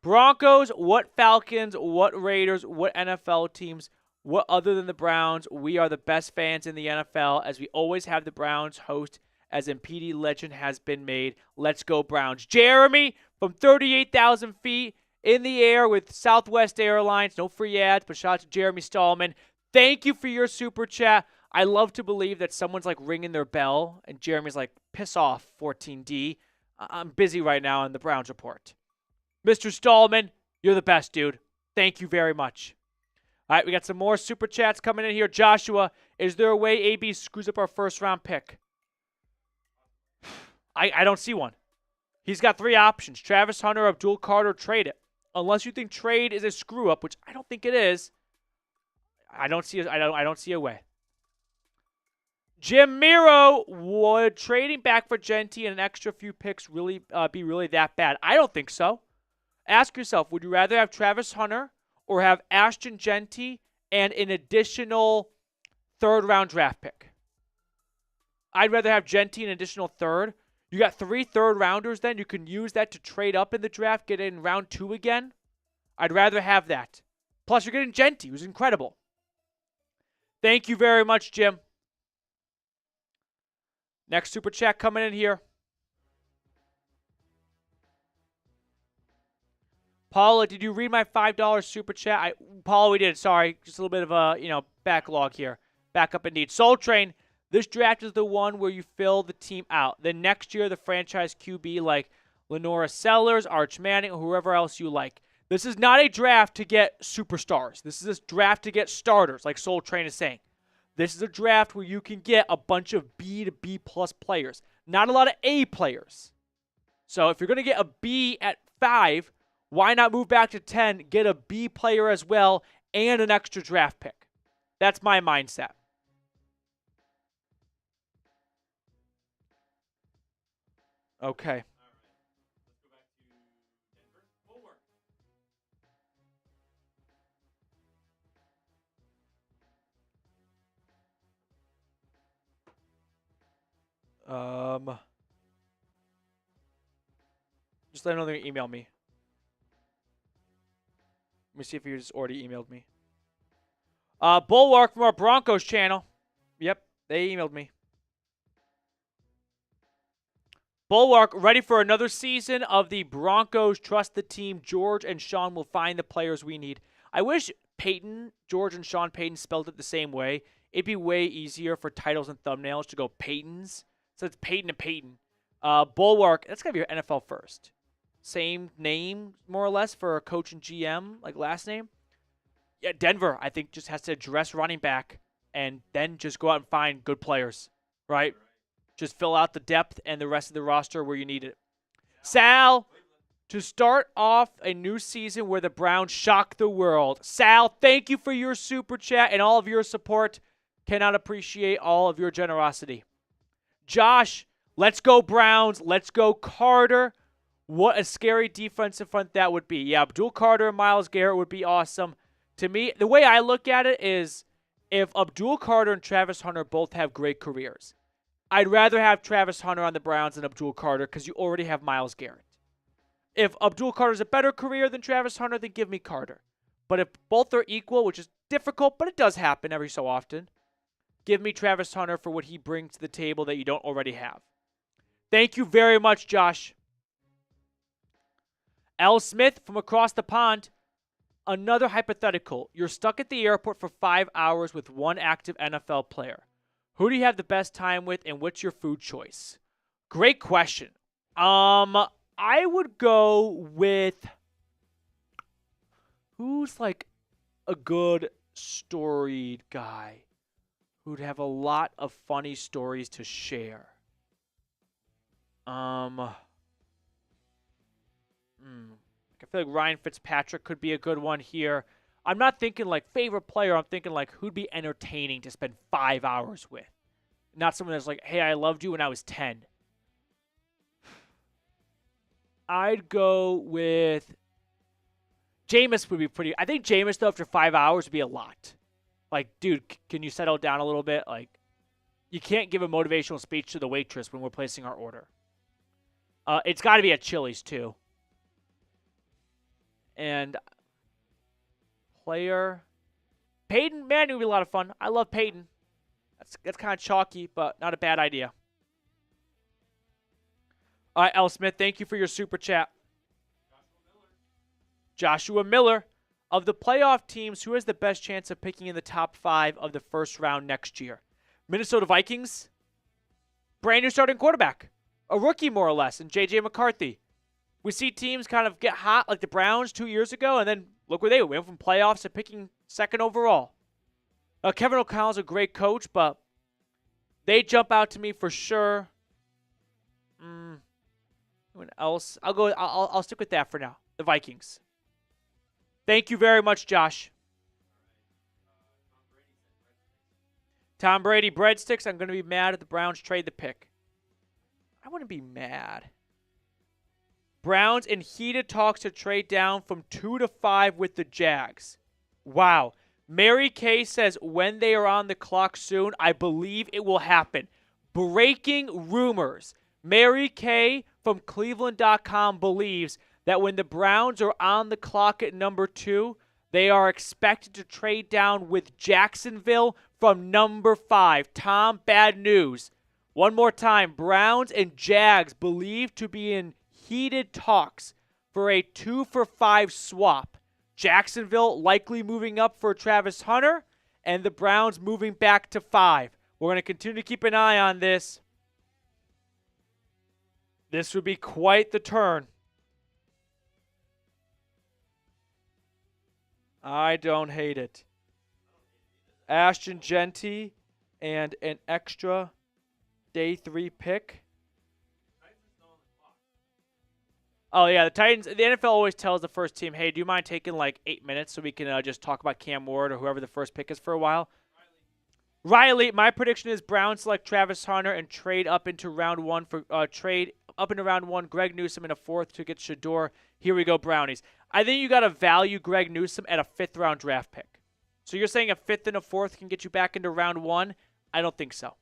Broncos, what Falcons, what Raiders, what NFL teams, what other than the Browns? We are the best fans in the NFL as we always have the Browns host as PD legend has been made. Let's go Browns. Jeremy from 38,000 feet in the air with Southwest Airlines. No free ads, but shout out to Jeremy Stallman. Thank you for your super chat. I love to believe that someone's like ringing their bell and Jeremy's like, piss off, 14D. I'm busy right now on the Browns report. Mr. Stallman, you're the best, dude. Thank you very much. All right, we got some more super chats coming in here. Joshua, is there a way AB screws up our first-round pick? I don't see one. He's got 3 options. Travis Hunter, Abdul Carter, trade it. Unless you think trade is a screw-up, which I don't think it is. I don't see a way. Jim Miro, would trading back for Genty and an extra few picks really be really that bad? I don't think so. Ask yourself, would you rather have Travis Hunter or have Ashton Genty and an additional 3rd-round draft pick? I'd rather have Genty an additional 3rd. You got 3 3rd-rounders then. You can use that to trade up in the draft, get in round 2 again. I'd rather have that. Plus, you're getting Genty, who's incredible. Thank you very much, Jim. Next super chat coming in here. Paula, did you read my $5 super chat? Paula, we did. Sorry. Just a little bit of a, backlog here. Backup indeed. Soul Train, this draft is the one where you fill the team out. Then next year, the franchise QB like Lenora Sellers, Arch Manning, or whoever else you like. This is not a draft to get superstars. This is a draft to get starters, like Soul Train is saying. This is a draft where you can get a bunch of B to B plus players. Not a lot of A players. So if you're going to get a B at 5, why not move back to 10, get a B player as well, and an extra draft pick? That's my mindset. Okay. Just let them know they're going to email me. Let me see if he just already emailed me. Bulwark from our Broncos channel. Yep, they emailed me. Bulwark, ready for another season of the Broncos. Trust the team. George and Sean will find the players we need. I wish George and Sean Payton spelled it the same way. It'd be way easier for titles and thumbnails to go Paytons. So it's Peyton and Peyton. Bulwark, that's going to be your NFL first. Same name, more or less, for a coach and GM, like last name. Yeah, Denver, I think, just has to address running back and then just go out and find good players, right? Just fill out the depth and the rest of the roster where you need it. Sal, to start off a new season where the Browns shock the world. Sal, thank you for your super chat and all of your support. Cannot appreciate all of your generosity. Josh, let's go Browns. Let's go Carter. What a scary defensive front that would be. Yeah, Abdul Carter and Myles Garrett would be awesome. To me, the way I look at it is if Abdul Carter and Travis Hunter both have great careers, I'd rather have Travis Hunter on the Browns than Abdul Carter because you already have Myles Garrett. If Abdul Carter's a better career than Travis Hunter, then give me Carter. But if both are equal, which is difficult, but it does happen every so often, give me Travis Hunter for what he brings to the table that you don't already have. Thank you very much, Josh. L. Smith from across the pond. Another hypothetical. You're stuck at the airport for 5 hours with one active NFL player. Who do you have the best time with, and what's your food choice? Great question. I would go with who's like a good storied guy who'd have a lot of funny stories to share. I feel like Ryan Fitzpatrick could be a good one here. I'm not thinking like favorite player. I'm thinking like who'd be entertaining to spend 5 hours with. Not someone that's like, hey, I loved you when I was 10. I'd go with Jameis would be pretty. I think Jameis, though, after 5 hours would be a lot. Like, dude, can you settle down a little bit? Like, you can't give a motivational speech to the waitress when we're placing our order. It's got to be at Chili's, too. And player Peyton, man, it would be a lot of fun. I love Peyton. That's kind of chalky, but not a bad idea. All right, L. Smith, thank you for your super chat. Joshua Miller. Of the playoff teams, who has the best chance of picking in the top 5 of the first round next year? Minnesota Vikings. Brand new starting quarterback. A rookie, more or less, in J.J. McCarthy. We see teams kind of get hot like the Browns 2 years ago, and then look where they went from playoffs to picking second overall. Kevin O'Connell's a great coach, but they jump out to me for sure. Anyone else? I'll stick with that for now. The Vikings. Thank you very much, Josh. Tom Brady, breadsticks. I'm going to be mad if the Browns trade the pick. I wouldn't be mad. Browns in heated talks to trade down from 2 to 5 with the Jags. Wow. Mary Kay says when they are on the clock soon, I believe it will happen. Breaking rumors. Mary Kay from Cleveland.com believes that when the Browns are on the clock at number 2, they are expected to trade down with Jacksonville from number 5. Tom, bad news. One more time. Browns and Jags believed to be in heated talks for a 2-for-5 swap. Jacksonville likely moving up for Travis Hunter, and the Browns moving back to 5. We're going to continue to keep an eye on this. This would be quite the turn. I don't hate it. Ashton Genty and an extra day 3 pick. Oh, yeah, the Titans, the NFL always tells the first team, hey, do you mind taking like 8 minutes so we can just talk about Cam Ward or whoever the first pick is for a while? Riley, my prediction is Browns select Travis Hunter and trade up into round 1 for Greg Newsome in a 4th to get Shador. Here we go, Brownies. I think you got to value Greg Newsome at a 5th round draft pick. So you're saying a 5th and a 4th can get you back into round 1? I don't think so.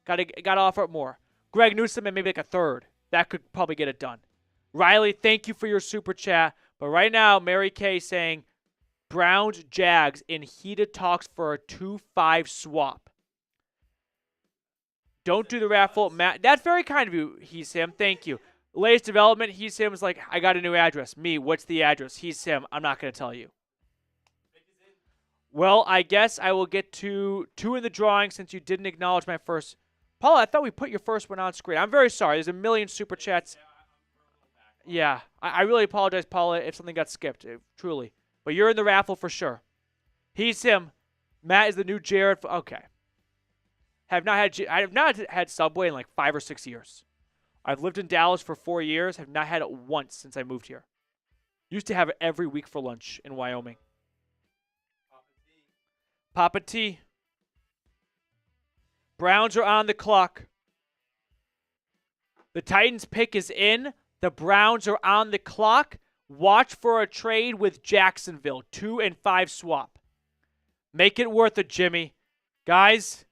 Got to offer it more. Greg Newsome and maybe like a 3rd. That could probably get it done. Riley, thank you for your super chat. But right now, Mary Kay saying Browns, Jags in heated talks for a 2-5 swap. Don't do the raffle, Matt. That's very kind of you, he's him. Thank you. Latest development, he's him is like, I got a new address. Me, what's the address? He's him. I'm not going to tell you. Well, I guess I will get to 2 in the drawing since you didn't acknowledge my first. Paula, I thought we put your first one on screen. I'm very sorry. There's a million super chats. Yeah, I really apologize, Paula, if something got skipped, truly. But you're in the raffle for sure. He's him. Matt is the new Jared. Okay. I have not had Subway in like 5 or 6 years. I've lived in Dallas for 4 years. Have not had it once since I moved here. Used to have it every week for lunch in Wyoming. Papa T. Browns are on the clock. The Titans pick is in. The Browns are on the clock. Watch for a trade with Jacksonville. 2 and 5 swap. Make it worth it, Jimmy. Guys,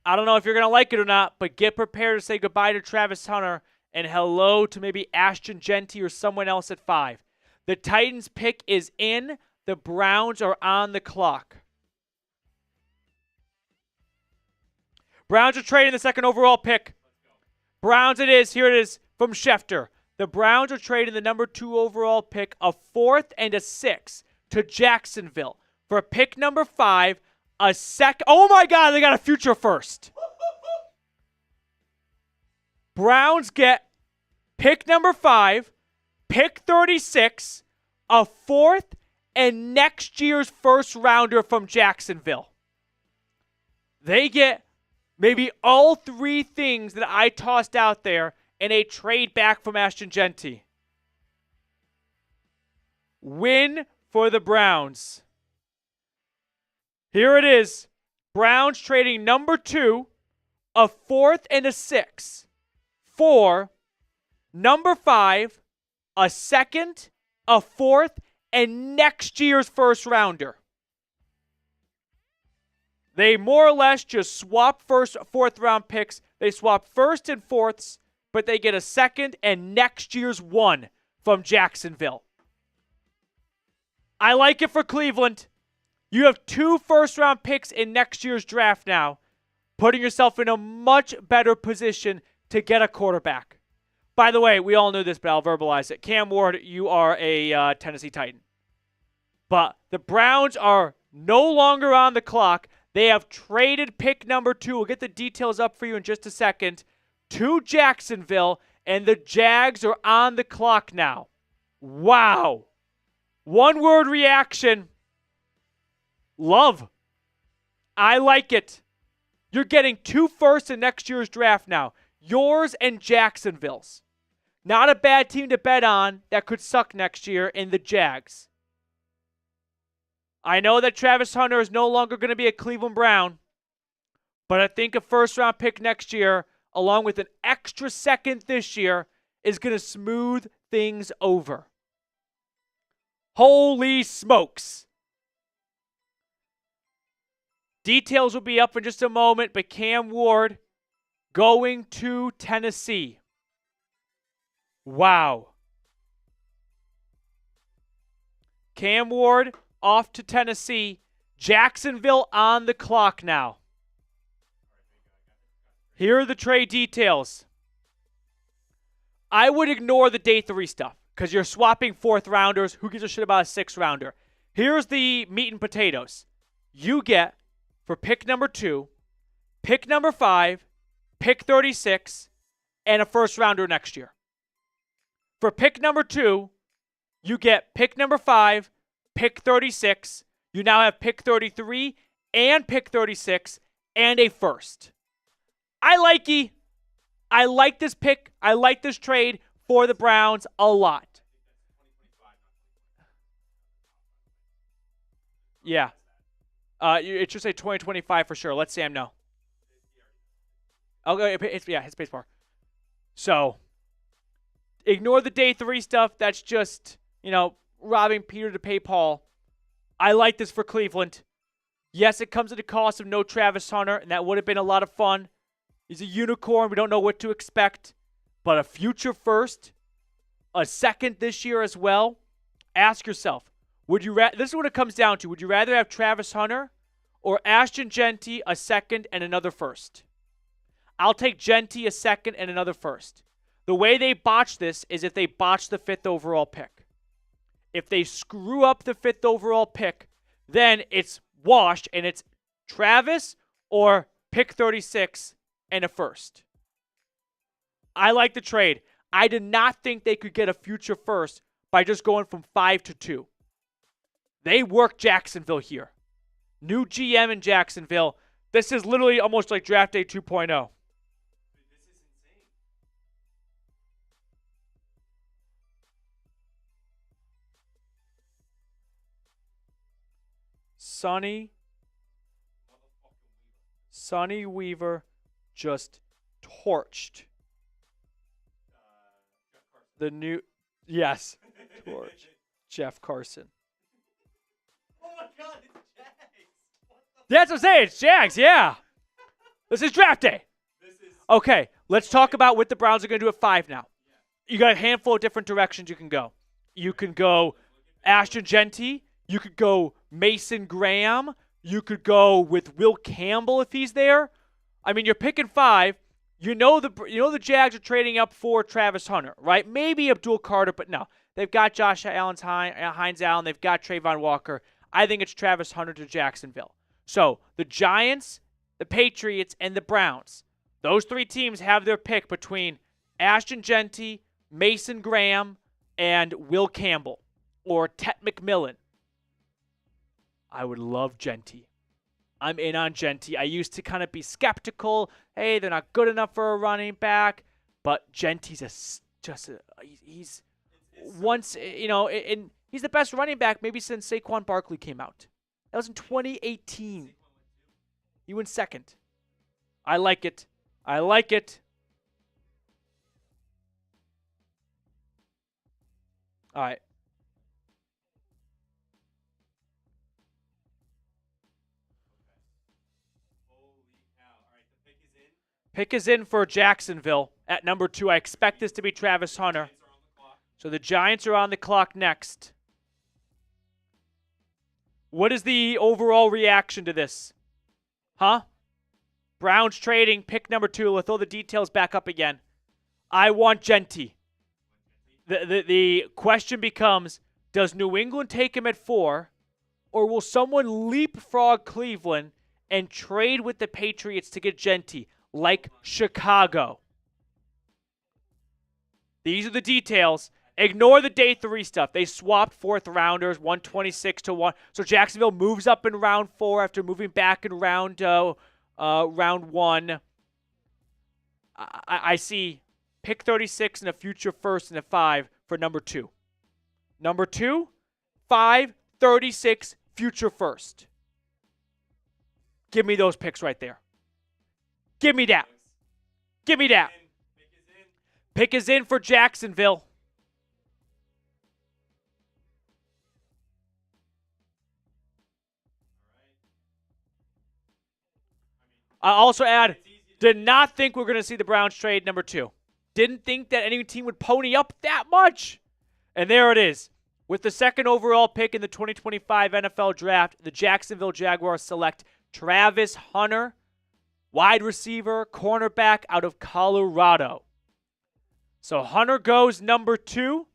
I don't know if you're going to like it or not, but get prepared to say goodbye to Travis Hunter and hello to maybe Ashton Genty or someone else at 5. The Titans pick is in. The Browns are on the clock. Browns are trading the 2nd overall pick. Browns it is. Here it is from Schefter. The Browns are trading the number 2 overall pick, a 4th and a 6th, to Jacksonville for pick number 5, a second. Oh my God, they got a future first. Browns get pick number 5, pick 36, a 4th, and next year's first rounder from Jacksonville. They get maybe all 3 things that I tossed out there in a trade back from Ashton Genty. Win for the Browns. Here it is. Browns trading number 2, a 4th and a 6th, for number 5, a 2nd, a 4th, and next year's first rounder. They more or less just swap 4th round picks. They swap 1st and 4ths, but they get a 2nd and next year's 1 from Jacksonville. I like it for Cleveland. You have 2 first-round picks in next year's draft now, putting yourself in a much better position to get a quarterback. By the way, we all knew this, but I'll verbalize it. Cam Ward, you are a Tennessee Titan. But the Browns are no longer on the clock. They have traded pick number 2. We'll get the details up for you in just a second. To Jacksonville, and the Jags are on the clock now. Wow. One-word reaction. Love. I like it. You're getting 2 firsts in next year's draft now. Yours and Jacksonville's. Not a bad team to bet on that could suck next year in the Jags. I know that Travis Hunter is no longer going to be a Cleveland Brown, but I think a first-round pick next year, along with an extra 2nd this year, is going to smooth things over. Holy smokes. Details will be up in just a moment, but Cam Ward going to Tennessee. Wow. Cam Ward off to Tennessee. Jacksonville on the clock now. Here are the trade details. I would ignore the day 3 stuff because you're swapping 4th rounders. Who gives a shit about a 6th rounder? Here's the meat and potatoes. You get, for pick number 2, pick number 5, pick 36, and a first rounder next year. For pick number 2, you get pick number 5, pick 36. You now have pick 33 and pick 36 and a first. I like this pick. I like this trade for the Browns a lot. Yeah. It should say 2025 for sure. Let Sam know. Okay, hit space bar. So, ignore the day 3 stuff. That's just, robbing Peter to pay Paul. I like this for Cleveland. Yes, it comes at the cost of no Travis Hunter, and that would have been a lot of fun. He's a unicorn. We don't know what to expect. But a future first, a 2nd this year as well. Ask yourself, this is what it comes down to. Would you rather have Travis Hunter or Ashton Genty, a 2nd, and another first? I'll take Genty a second and another first. The way they botch this is if they botch the 5th overall pick. If they screw up the 5th overall pick, then it's washed and it's Travis or pick 36 and a first. I like the trade. I did not think they could get a future first by just going from 5 to 2. They worked Jacksonville here. New GM in Jacksonville. This is literally almost like Draft Day 2.0. This is insane. Sonny Weaver just torched the new, yes, torch Jeff Carson. Oh my God, it's Jags. That's what I'm saying. It's Jags, yeah. This is draft day. Okay, let's talk about what the Browns are going to do at 5 now. You got a handful of different directions you can go. You can go Ashton Genty. You could go Mason Graham. You could go with Will Campbell if he's there. I mean, you're picking 5. You know the Jags are trading up for Travis Hunter, right? Maybe Abdul Carter, but no. They've got Josh Allen, Hines Allen. They've got Trayvon Walker. I think it's Travis Hunter to Jacksonville. So the Giants, the Patriots, and the Browns, those 3 teams have their pick between Ashton Genty, Mason Graham, and Will Campbell, or Tet McMillan. I would love Genty. I'm in on Genty. I used to kind of be skeptical. Hey, they're not good enough for a running back. But Genty's he's once, and he's the best running back maybe since Saquon Barkley came out. That was in 2018. He went second. I like it. I like it. All right. Pick is in for Jacksonville at number 2. I expect this to be Travis Hunter. So the Giants are on the clock next. What is the overall reaction to this? Huh? Browns trading pick number 2. Let's throw the details back up again. I want Genty. The question becomes, does New England take him at 4, or will someone leapfrog Cleveland and trade with the Patriots to get Genty, like Chicago? These are the details. Ignore the day 3 stuff. They swapped 4th rounders, 126 to 1. So Jacksonville moves up in round 4 after moving back in round 1. I see pick 36 and a future first and a 5 for number 2. Number 2, 5, 36, future first. Give me those picks right there. Give me that. Give me that. Pick is in for Jacksonville. I also add, did not think we were going to see the Browns trade number 2. Didn't think that any team would pony up that much. And there it is. With the 2nd overall pick in the 2025 NFL Draft, the Jacksonville Jaguars select Travis Hunter, wide receiver, cornerback out of Colorado. So Hunter goes number 2.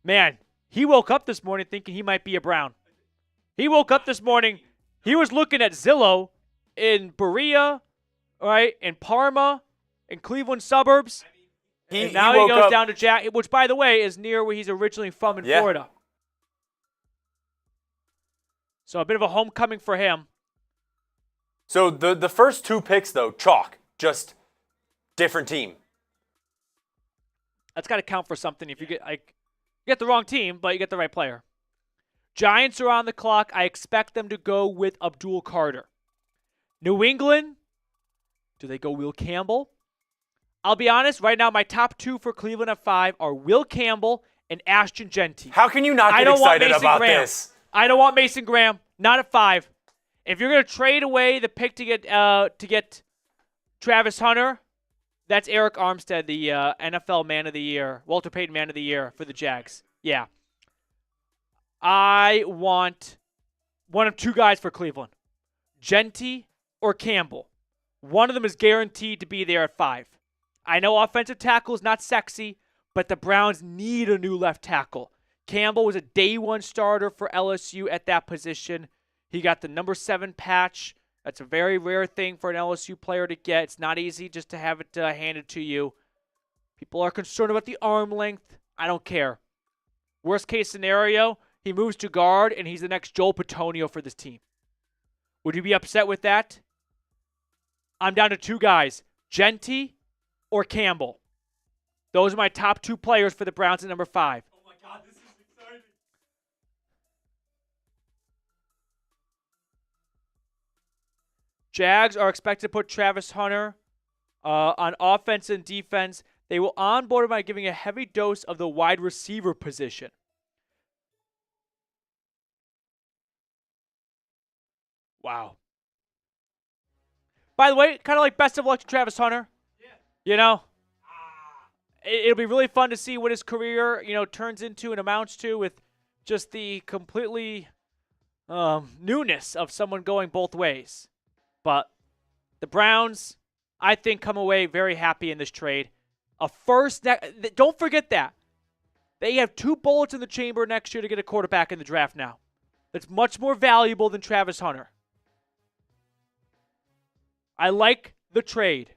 Man, he woke up this morning thinking he might be a Brown. He woke up this morning, he was looking at Zillow in Berea, right, in Parma, in Cleveland suburbs. And now he goes down to Jack, which, by the way, is near where he's originally from in Florida. So a bit of a homecoming for him. So the first 2 picks, though, chalk. Just different team. That's got to count for something. If you get the wrong team, but you get the right player. Giants are on the clock. I expect them to go with Abdul Carter. New England, do they go Will Campbell? I'll be honest, right now my top 2 for Cleveland at 5 are Will Campbell and Ashton Genty. How can you not get excited about this? I don't want Mason Graham, not at 5. If you're going to trade away the pick to get Travis Hunter, that's Eric Armstead, the NFL Man of the Year, Walter Payton Man of the Year for the Jags. Yeah. I want one of 2 guys for Cleveland, Genty or Campbell. One of them is guaranteed to be there at 5. I know offensive tackle is not sexy, but the Browns need a new left tackle. Campbell was a day one starter for LSU at that position. He got the number 7 patch. That's a very rare thing for an LSU player to get. It's not easy just to have it handed to you. People are concerned about the arm length. I don't care. Worst case scenario, he moves to guard and he's the next Joel Petonio for this team. Would you be upset with that? I'm down to 2 guys, Genty or Campbell. Those are my top 2 players for the Browns at number 5. Oh my God, this is exciting. Jags are expected to put Travis Hunter on offense and defense. They will onboard him by giving a heavy dose of the wide receiver position. Wow. By the way, kind of like best of luck to Travis Hunter. Yeah. You know, it'll be really fun to see what his career, turns into and amounts to with just the completely newness of someone going both ways. But the Browns, I think, come away very happy in this trade. A first, don't forget that. They have 2 bullets in the chamber next year to get a quarterback in the draft now. That's much more valuable than Travis Hunter. I like the trade.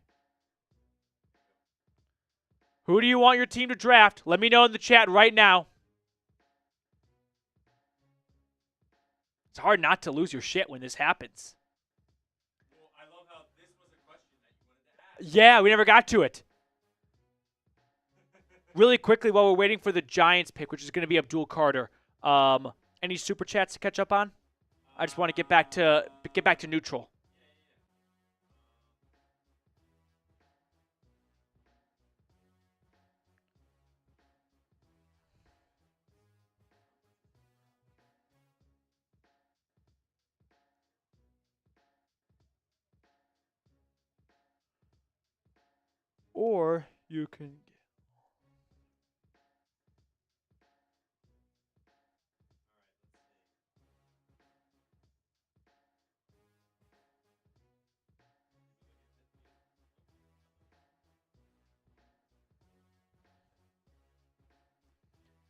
Who do you want your team to draft? Let me know in the chat right now. It's hard not to lose your shit when this happens. Well, I love how this was a question that you wanted to ask. Yeah, we never got to it. Really quickly, while we're waiting for the Giants pick, which is going to be Abdul Carter, any super chats to catch up on? I just want to get back to neutral. Or you can.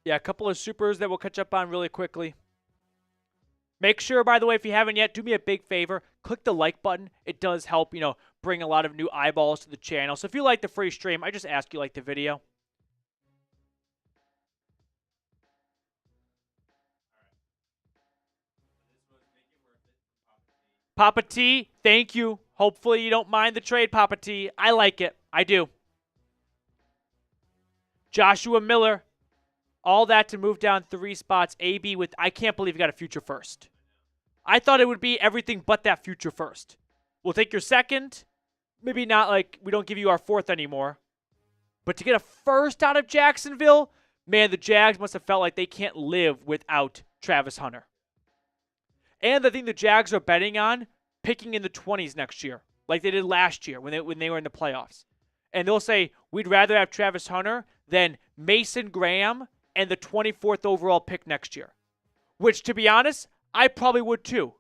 Yeah, a couple of supers that we'll catch up on really quickly. Make sure, by the way, if you haven't yet, do me a big favor. Click the like button. It does help, bring a lot of new eyeballs to the channel. So if you like the free stream, I just ask you like the video. Papa T, thank you. Hopefully you don't mind the trade, Papa T. I like it. I do. Joshua Miller. All that to move down 3 spots. AB with, I can't believe you got a future first. I thought it would be everything but that future first. We'll take your second. Maybe not like we don't give you our 4th anymore. But to get a first out of Jacksonville, man, the Jags must have felt like they can't live without Travis Hunter. And I think the Jags are betting on picking in the 20s next year, like they did last year when they were in the playoffs. And they'll say, we'd rather have Travis Hunter than Mason Graham and the 24th overall pick next year. Which, to be honest, I probably would too.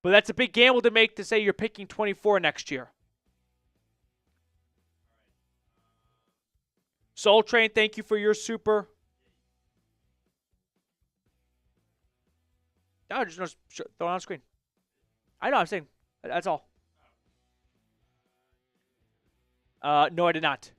But that's a big gamble to make to say you're picking 24 next year. Soul Train, thank you for your super. No, just throw it on screen. I know, I'm saying. That's all. No, I did not.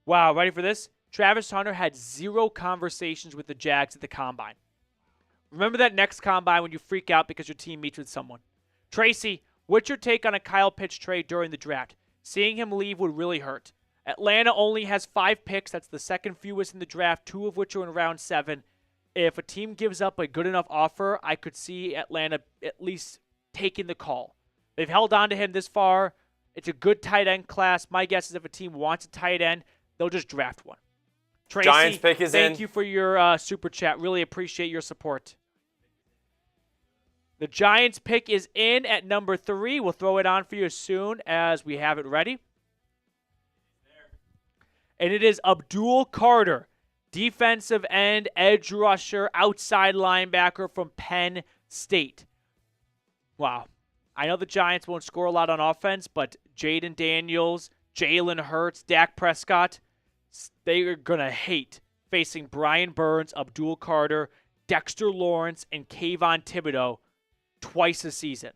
Wow, ready for this? Travis Hunter had 0 conversations with the Jags at the Combine. Remember that next Combine when you freak out because your team meets with someone. Tracy, what's your take on a Kyle Pitts trade during the draft? Seeing him leave would really hurt. Atlanta only has 5 picks. That's the second fewest in the draft, 2 of which are in round 7. If a team gives up a good enough offer, I could see Atlanta at least taking the call. They've held on to him this far. It's a good tight end class. My guess is if a team wants a tight end, they'll just draft one. Tracy, Giants pick is thank in. you for your super chat. Really appreciate your support. The Giants pick is in at number 3. We'll throw it on for you as soon as we have it ready. And it is Abdul Carter. defensive end, edge rusher, outside linebacker from Penn State. Wow. I know the Giants won't score a lot on offense, but Jaden Daniels, Jalen Hurts, Dak Prescott, they are going to hate facing Brian Burns, Abdul Carter, Dexter Lawrence, and Kayvon Thibodeau twice a season.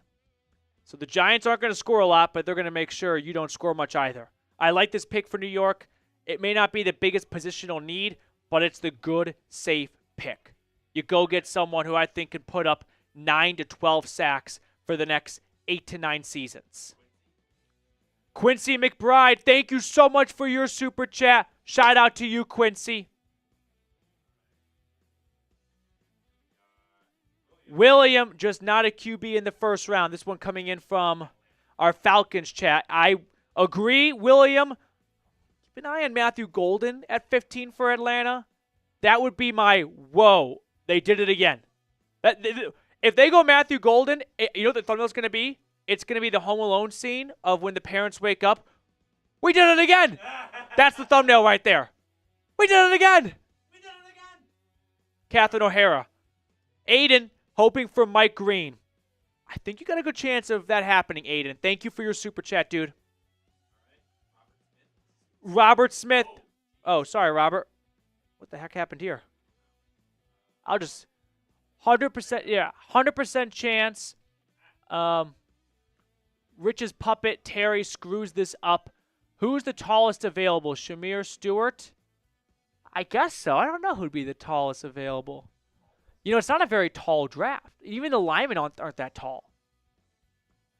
So the Giants aren't going to score a lot, but they're going to make sure you don't score much either. I like this pick for New York. It may not be the biggest positional need, but it's the good, safe pick. You go get someone who I think can put up 9 to 12 sacks for the next 8 to 9 seasons. Quincy McBride, thank you so much for your super chat. Shout out to you, Quincy. William, just not a QB in the first round. This one coming in from our Falcons chat. I agree, William. Keep an eye on Matthew Golden at 15 for Atlanta. That would be my, whoa, they did it again. If they go Matthew Golden, you know what the thumbnail's going to be? It's going to be the Home Alone scene of when the parents wake up. We did it again. That's the thumbnail right there. We did it again. We did it again. Catherine O'Hara. Aiden, hoping for Mike Green. I think you got a good chance of that happening, Aiden. Thank you for your super chat, dude. Robert Smith. Oh, sorry, Robert. What the heck happened here? I'll just 100%, yeah, 100% chance. Rich's puppet, Terry, screws this up. Who's the tallest available? Shamir Stewart? I guess so. I don't know who'd be the tallest available. You know, it's not a very tall draft. Even the linemen aren't that tall.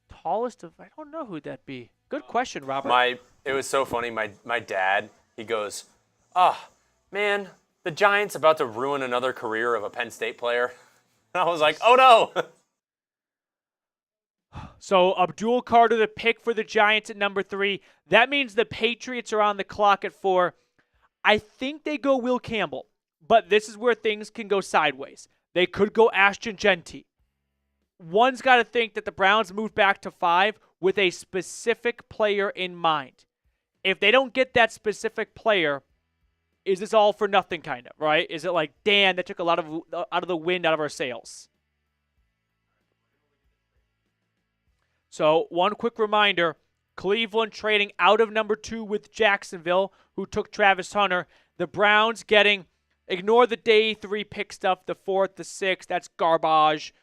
Tallest of, I don't know who'd that be. Good question, Robert. It was so funny. My dad, he goes, man, the Giants about to ruin another career of a Penn State player. And I was like, oh no. So Abdul Carter, the pick for the Giants at number 3. That means the Patriots are on the clock at 4. I think they go Will Campbell, but this is where things can go sideways. They could go Ashton Genty. One's got to think that the Browns moved back to 5 with a specific player in mind. If they don't get that specific player, is this all for nothing kind of, right? Is it like, damn, that took a lot of out of the wind out of our sails? So one quick reminder, Cleveland trading out of number 2 with Jacksonville, who took Travis Hunter. The Browns getting, ignore the day 3 pick stuff, the 4th, the 6th, that's garbage.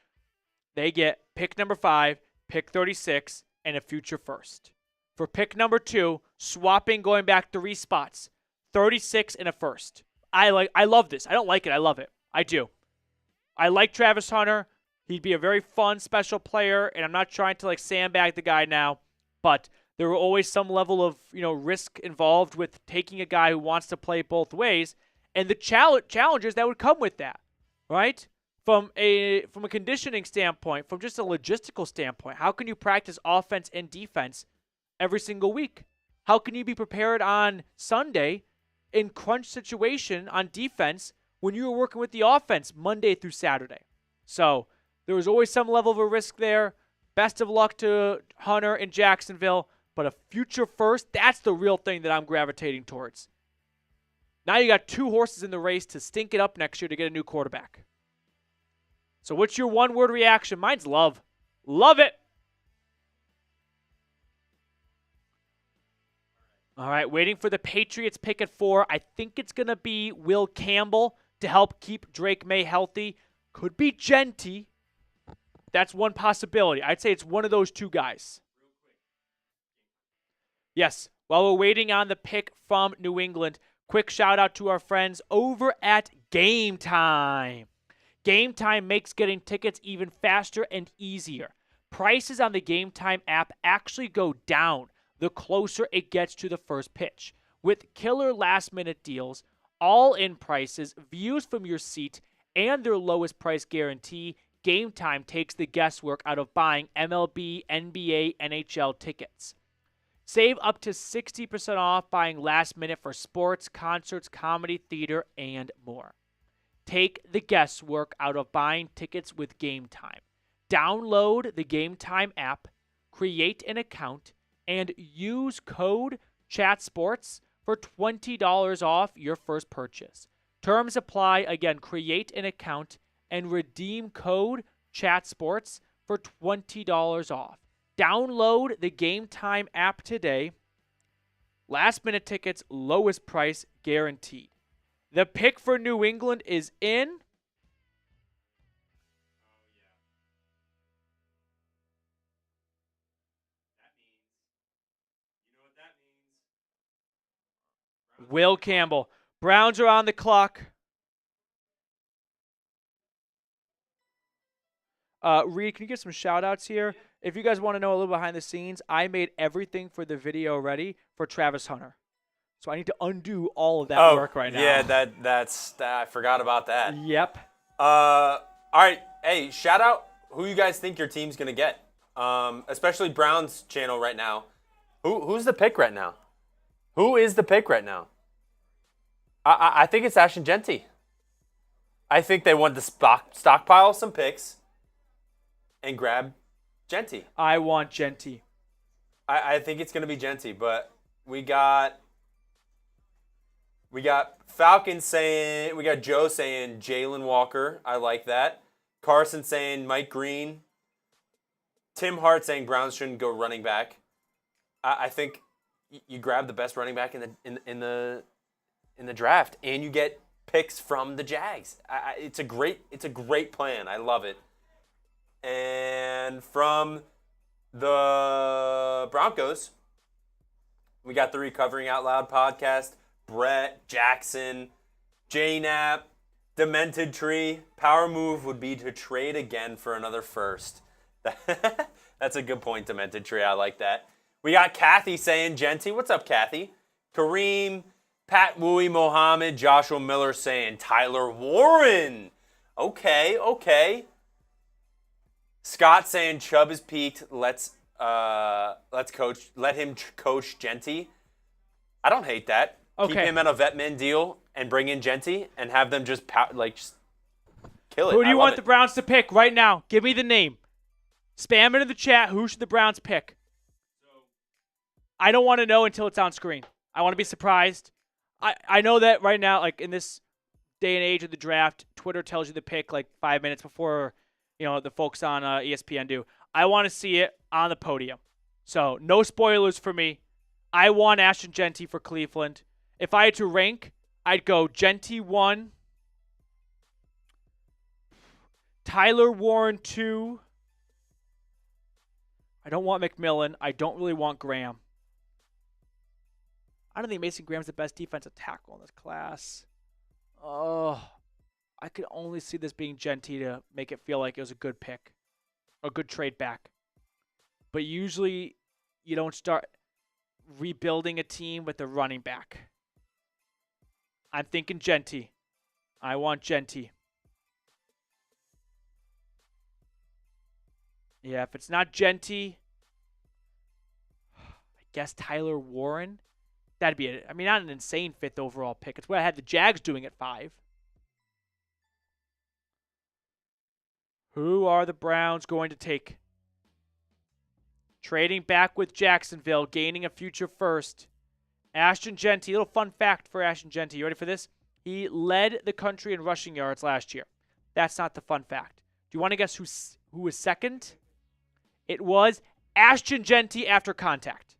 They get pick number 5, pick 36, and a future first. For pick number 2, swapping going back 3 spots, 36 and a first. I love this. I don't like it. I love it. I do. I like Travis Hunter. He'd be a very fun, special player, and I'm not trying to sandbag the guy now, but there were always some level of risk involved with taking a guy who wants to play both ways, and the challenges that would come with that, right? From a conditioning standpoint, from just a logistical standpoint, how can you practice offense and defense every single week? How can you be prepared on Sunday in crunch situation on defense when you were working with the offense Monday through Saturday? So there was always some level of a risk there. Best of luck to Hunter in Jacksonville, but a future first, that's the real thing that I'm gravitating towards. Now you got 2 horses in the race to stink it up next year to get a new quarterback. So what's your one-word reaction? Mine's love. Love it. All right, waiting for the Patriots pick at 4. I think it's going to be Will Campbell to help keep Drake May healthy. Could be Genty. That's one possibility. I'd say it's one of those 2 guys. Yes, while we're waiting on the pick from New England, quick shout out to our friends over at Game Time. Game Time makes getting tickets even faster and easier. Prices on the Game Time app actually go down the closer it gets to the first pitch. With killer last-minute deals, all-in prices, views from your seat, and their lowest price guarantee, Game Time takes the guesswork out of buying MLB, NBA, NHL tickets. Save up to 60% off buying last minute for sports, concerts, comedy, theater, and more. Take the guesswork out of buying tickets with Game Time. Download the Game Time app, create an account, and use code CHATSPORTS for $20 off your first purchase. Terms apply. Again, create an account and redeem code CHATSPORTS for $20 off. Download the Game Time app today. Last minute tickets, lowest price guaranteed. The pick for New England is in. Oh, yeah. That means, you know what that means? Will Campbell. Browns are on the clock. Reed, can you give some shout outs here? If you guys want to know a little behind the scenes, I made everything for the video ready for Travis Hunter. So I need to undo all of that work right now. Yeah, that's I forgot about that. Yep. All right. Hey, shout out who you guys think your team's gonna get. Especially Brown's channel right now. Who's the pick right now? Who is the pick right now? I think it's Ashton Genty. I think they want to stockpile some picks and grab Genty. I want Genty. I think it's gonna be Genty, but we got Falcons saying, we got Joe saying Jalen Walker. I like that. Carson saying Mike Green. Tim Hart saying Browns shouldn't go running back. I think you grab the best running back in the draft, and you get picks from the Jags. It's a great plan. I love it. And from the Broncos, we got the Recovering Out Loud podcast. Brett, Jackson, J-Nap, Demented Tree. Power move would be to trade again for another first. That's a good point, Demented Tree. I like that. We got Kathy saying Genty. What's up, Kathy? Kareem, Pat Wooey, Mohammed, Joshua Miller saying Tyler Warren. Okay. Scott saying Chubb is peaked. Let him coach Genty. I don't hate that. Okay. Keep him on a Vetman deal and bring in Genty and have them just kill it. Who do you want the Browns to pick right now? Give me the name. Spam it in the chat. Who should the Browns pick? I don't want to know until it's on screen. I want to be surprised. I know that right now, like in this day and age of the draft, Twitter tells you the pick like 5 minutes before, the folks on ESPN do. I want to see it on the podium. So no spoilers for me. I want Ashton Genty for Cleveland. If I had to rank, I'd go Genty 1, Tyler Warren 2. I don't want McMillan. I don't really want Graham. I don't think Mason Graham's the best defensive tackle in this class. Oh, I could only see this being Genty to make it feel like it was a good pick, a good trade back. But usually you don't start rebuilding a team with a running back. I'm thinking Genty. I want Genty. Yeah, if it's not Genty, I guess Tyler Warren. That'd be it. I mean, not an insane fifth overall pick. It's what I had the Jags doing at 5. Who are the Browns going to take? Trading back with Jacksonville, gaining a future first. Ashton Genty, little fun fact for Ashton Genty. You ready for this? He led the country in rushing yards last year. That's not the fun fact. Do you want to guess who was second? It was Ashton Genty after contact.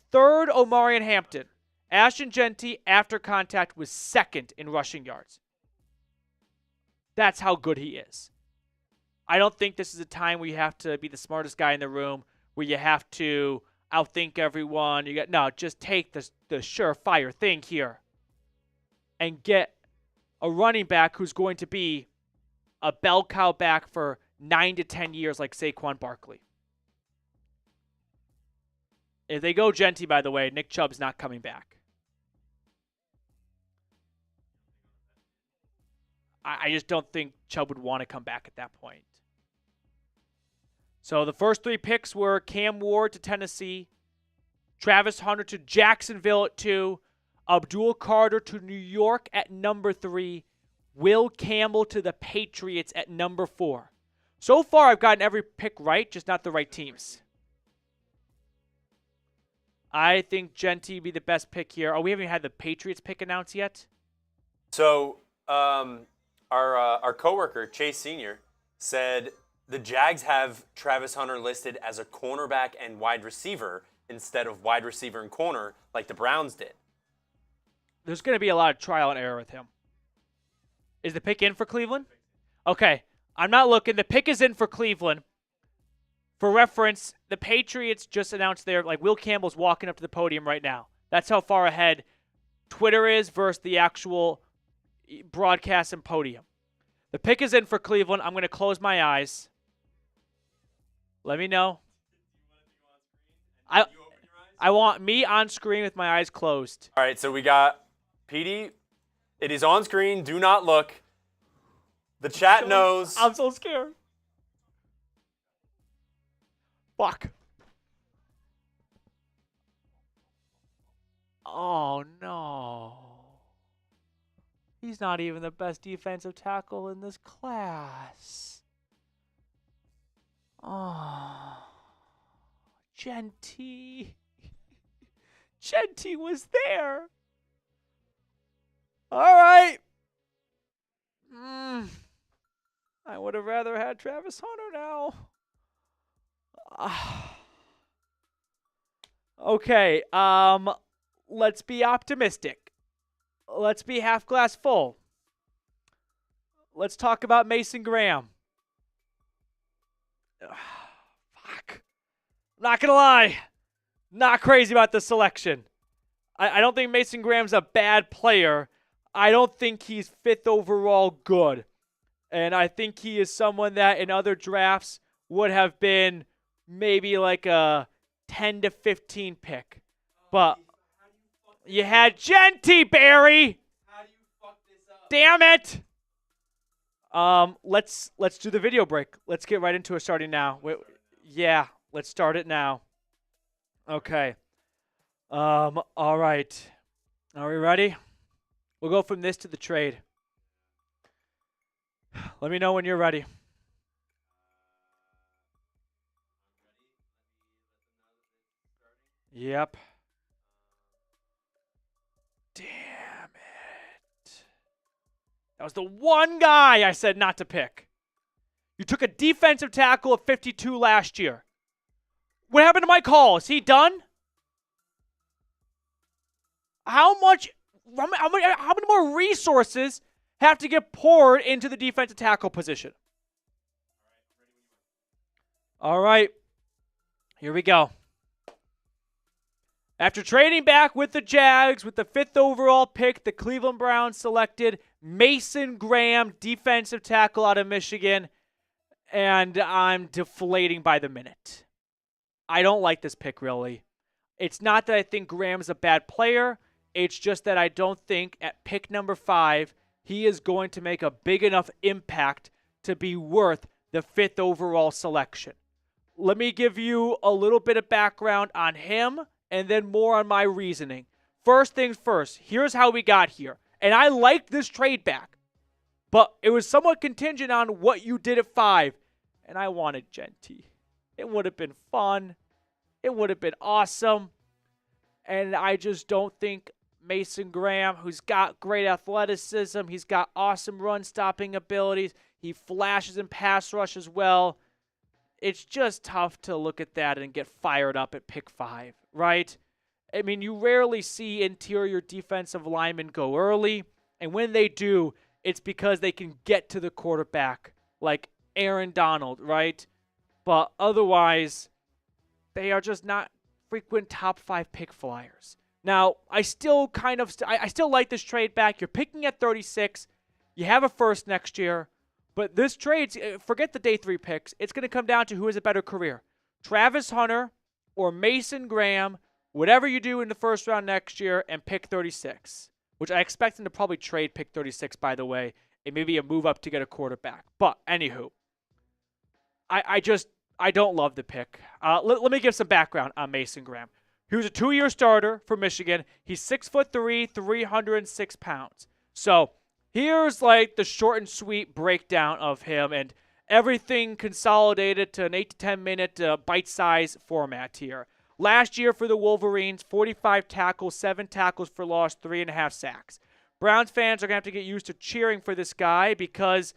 Third, Omarion Hampton. Ashton Genty after contact was second in rushing yards. That's how good he is. I don't think this is a time where you have to be the smartest guy in the room, where you have to outthink everyone. Just take the surefire thing here and get a running back who's going to be a bell cow back for 9 to 10 years like Saquon Barkley. If they go Genty, by the way, Nick Chubb's not coming back. I just don't think Chubb would want to come back at that point. So the first 3 picks were Cam Ward to Tennessee, Travis Hunter to Jacksonville at 2, Abdul Carter to New York at number 3, Will Campbell to the Patriots at number 4. So far, I've gotten every pick right, just not the right teams. I think Genty be the best pick here. Oh, we haven't had the Patriots pick announced yet? So Our coworker Chase Senior said the Jags have Travis Hunter listed as a cornerback and wide receiver instead of wide receiver and corner like the Browns did. There's going to be a lot of trial and error with him. Is the pick in for Cleveland? Okay, I'm not looking. The pick is in for Cleveland. For reference, the Patriots just announced Will Campbell's walking up to the podium right now. That's how far ahead Twitter is versus the actual broadcast and podium. The pick is in for Cleveland. I'm going to close my eyes. Let me know. I want me on screen with my eyes closed. All right, so we got PD. It is on screen. Do not look. The chat knows. I'm so scared. Fuck. Oh, no. He's not even the best defensive tackle in this class. Oh. Genty. Genty was there. All right. I would have rather had Travis Hunter now. Okay, let's be optimistic. Let's be half glass full. Let's talk about Mason Graham. Fuck. I'm not going to lie. Not crazy about the selection. I don't think Mason Graham's a bad player. I don't think he's 5th overall good. And I think he is someone that in other drafts would have been maybe like a 10 to 15 pick. But you had Genty, Barry. How do you fuck this up? Damn it. Let's do the video break. Let's get right into it starting now. Yeah, let's start it now. Okay. All right. Are we ready? We'll go from this to the trade. Let me know when you're ready. Yep. Damn it. That was the one guy I said not to pick. You took a defensive tackle at 52 last year. What happened to Mykel? Is he done? How many more resources have to get poured into the defensive tackle position? All right. Here we go. After trading back with the Jags with the 5th overall pick, the Cleveland Browns selected Mason Graham, defensive tackle out of Michigan, and I'm deflating by the minute. I don't like this pick, really. It's not that I think Graham's a bad player. It's just that I don't think at pick number 5, he is going to make a big enough impact to be worth the 5th overall selection. Let me give you a little bit of background on him and then more on my reasoning. First things first, here's how we got here. And I liked this trade back, but it was somewhat contingent on what you did at 5, and I wanted Genty. It would have been fun. It would have been awesome. And I just don't think Mason Graham, who's got great athleticism, he's got awesome run-stopping abilities, he flashes in pass rush as well. It's just tough to look at that and get fired up at pick 5, right? I mean, you rarely see interior defensive linemen go early, and when they do, it's because they can get to the quarterback, like Aaron Donald, right? But otherwise, they are just not frequent top 5 pick flyers. Now, I still like this trade back. You're picking at 36. You have a first next year. But this trade, forget the day 3 picks. It's going to come down to who has a better career. Travis Hunter or Mason Graham, whatever you do in the first round next year, and pick 36, which I expect them to probably trade pick 36, by the way, and maybe a move up to get a quarterback. But, anywho, I don't love the pick. Let me give some background on Mason Graham. He was a 2-year starter for Michigan. He's 6'3", 306 pounds. So here's like the short and sweet breakdown of him and everything consolidated to an 8 to 10 minute bite-size format here. Last year for the Wolverines, 45 tackles, 7 tackles for loss, 3.5 sacks. Browns fans are going to have to get used to cheering for this guy because,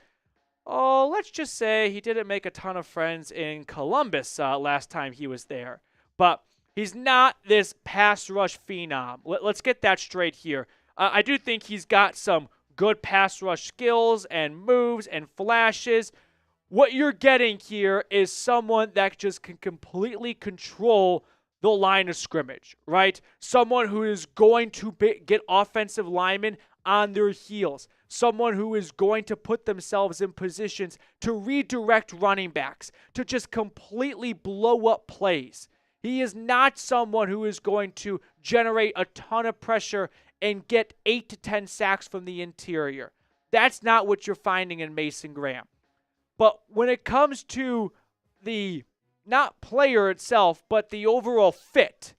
let's just say he didn't make a ton of friends in Columbus last time he was there. But he's not this pass rush phenom. Let's get that straight here. I do think he's got some good pass rush skills and moves and flashes. What you're getting here is someone that just can completely control the line of scrimmage, right? Someone who is going to get offensive linemen on their heels. Someone who is going to put themselves in positions to redirect running backs, to just completely blow up plays. He is not someone who is going to generate a ton of pressure and get 8 to 10 sacks from the interior. That's not what you're finding in Mason Graham. But when it comes to the, not player itself, but the overall fit,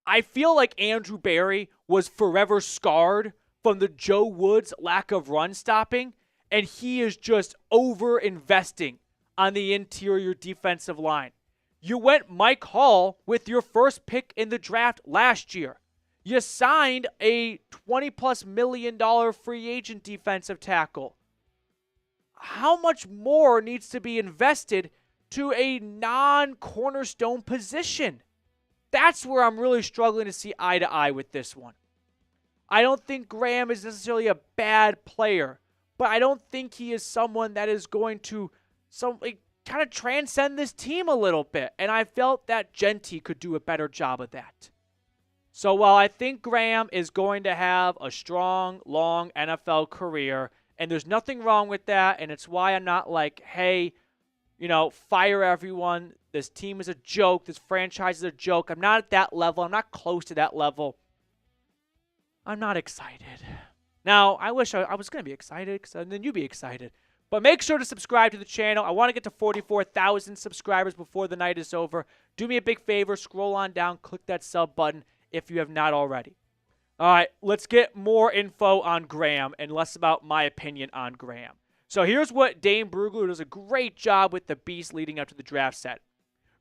I feel like Andrew Berry was forever scarred from the Joe Woods lack of run stopping, and he is just over-investing on the interior defensive line. You went Mike Hall with your first pick in the draft last year. You signed a $20+ million free agent defensive tackle. How much more needs to be invested to a non-cornerstone position? That's where I'm really struggling to see eye to eye with this one. I don't think Graham is necessarily a bad player, but I don't think he is someone that is going to kind of transcend this team a little bit. And I felt that Genty could do a better job of that. So while I think Graham is going to have a strong, long NFL career, and there's nothing wrong with that, and it's why I'm not like, hey, fire everyone. This team is a joke. This franchise is a joke. I'm not at that level. I'm not close to that level. I'm not excited. Now, I wish I was going to be excited because then you'd be excited. But make sure to subscribe to the channel. I want to get to 44,000 subscribers before the night is over. Do me a big favor. Scroll on down. Click that sub button if you have not already. All right, let's get more info on Graham and less about my opinion on Graham. So here's what Dane Brugler does a great job with the Beast leading up to the draft set.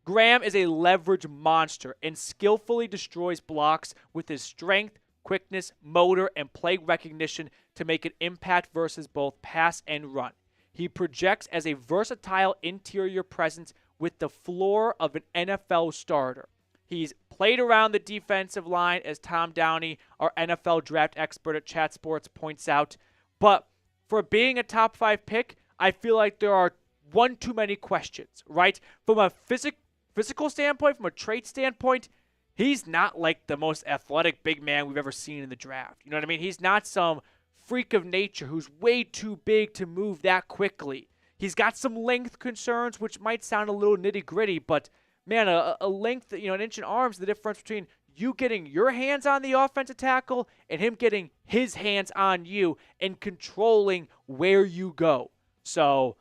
Graham is a leverage monster and skillfully destroys blocks with his strength, quickness, motor, and play recognition to make an impact versus both pass and run. He projects as a versatile interior presence with the floor of an NFL starter. He's played around the defensive line, as Tom Downey, our NFL draft expert at Chat Sports, points out. But for being a top 5 pick, I feel like there are one too many questions, right? From a physical standpoint, from a trait standpoint, he's not like the most athletic big man we've ever seen in the draft. You know what I mean? He's not some freak of nature who's way too big to move that quickly. He's got some length concerns, which might sound a little nitty-gritty, but man, a length, an inch in arms, the difference between you getting your hands on the offensive tackle and him getting his hands on you and controlling where you go. So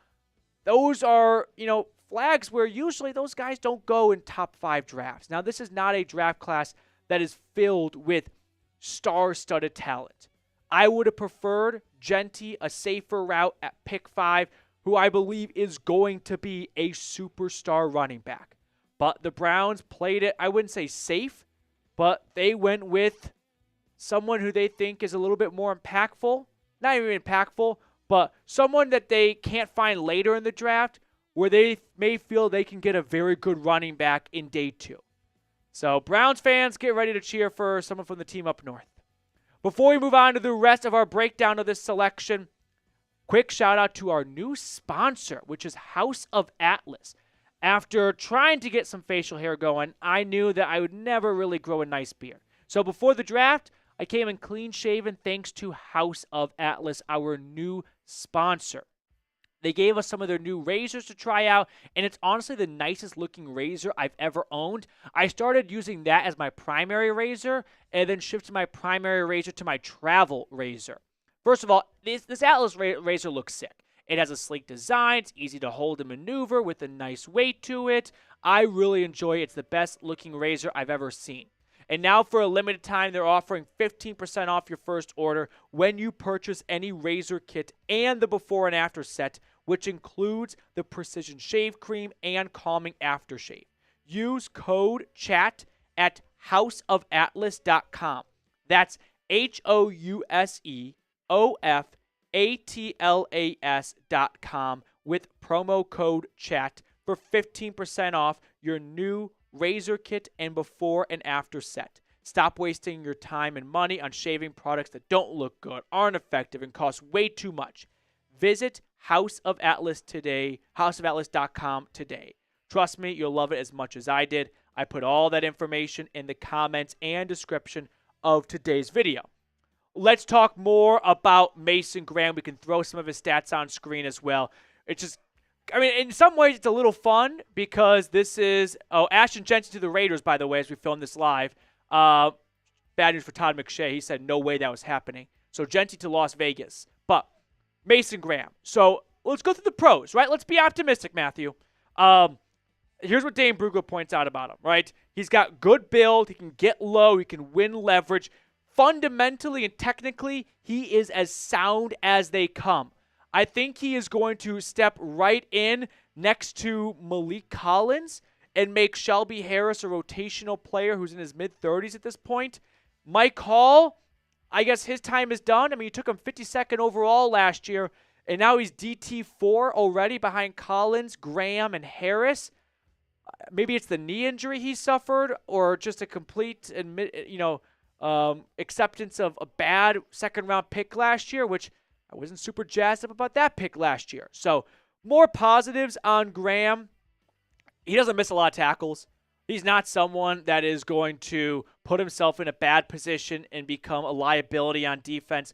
those are, flags where usually those guys don't go in top 5 drafts. Now, this is not a draft class that is filled with star-studded talent. I would have preferred Genty, a safer route at pick 5, who I believe is going to be a superstar running back. But the Browns played it, I wouldn't say safe, but they went with someone who they think is a little bit more impactful. Not even impactful, but someone that they can't find later in the draft where they may feel they can get a very good running back in day 2. So Browns fans, get ready to cheer for someone from the team up north. Before we move on to the rest of our breakdown of this selection, quick shout out to our new sponsor, which is House of Atlas. After trying to get some facial hair going, I knew that I would never really grow a nice beard. So before the draft, I came in clean shaven thanks to House of Atlas, our new sponsor. They gave us some of their new razors to try out, and it's honestly the nicest looking razor I've ever owned. I started using that as my primary razor, and then shifted my primary razor to my travel razor. First of all, this Atlas razor looks sick. It has a sleek design. It's easy to hold and maneuver with a nice weight to it. I really enjoy it. It's the best looking razor I've ever seen. And now for a limited time, they're offering 15% off your first order when you purchase any razor kit and the before and after set, which includes the Precision Shave Cream and Calming Aftershave. Use code CHAT at houseofatlas.com. That's HouseOfatlas.com with promo code CHAT for 15% off your new razor kit and before and after set. Stop wasting your time and money on shaving products that don't look good, aren't effective, and cost way too much. Visit houseofatlas.com today. Trust me, you'll love it as much as I did. I put all that information in the comments and description of today's video. Let's talk more about Mason Graham. We can throw some of his stats on screen as well. It's just, I mean, in some ways it's a little fun because this is, Ashton Jensen to the Raiders, by the way, as we film this live. Bad news for Todd McShay. He said no way that was happening. So Jensen to Las Vegas. But Mason Graham. So let's go through the pros, right? Let's be optimistic, Matthew. Here's what Dane Brugler points out about him, right? He's got good build. He can get low. He can win leverage. Fundamentally and technically, he is as sound as they come. I think he is going to step right in next to Malik Collins and make Shelby Harris a rotational player who's in his mid-30s at this point. Mykel, I guess his time is done. I mean, you took him 52nd overall last year, and now he's DT4 already behind Collins, Graham, and Harris. Maybe it's the knee injury he suffered or just a complete, acceptance of a bad second-round pick last year, which I wasn't super jazzed up about that pick last year. So more positives on Graham. He doesn't miss a lot of tackles. He's not someone that is going to put himself in a bad position and become a liability on defense.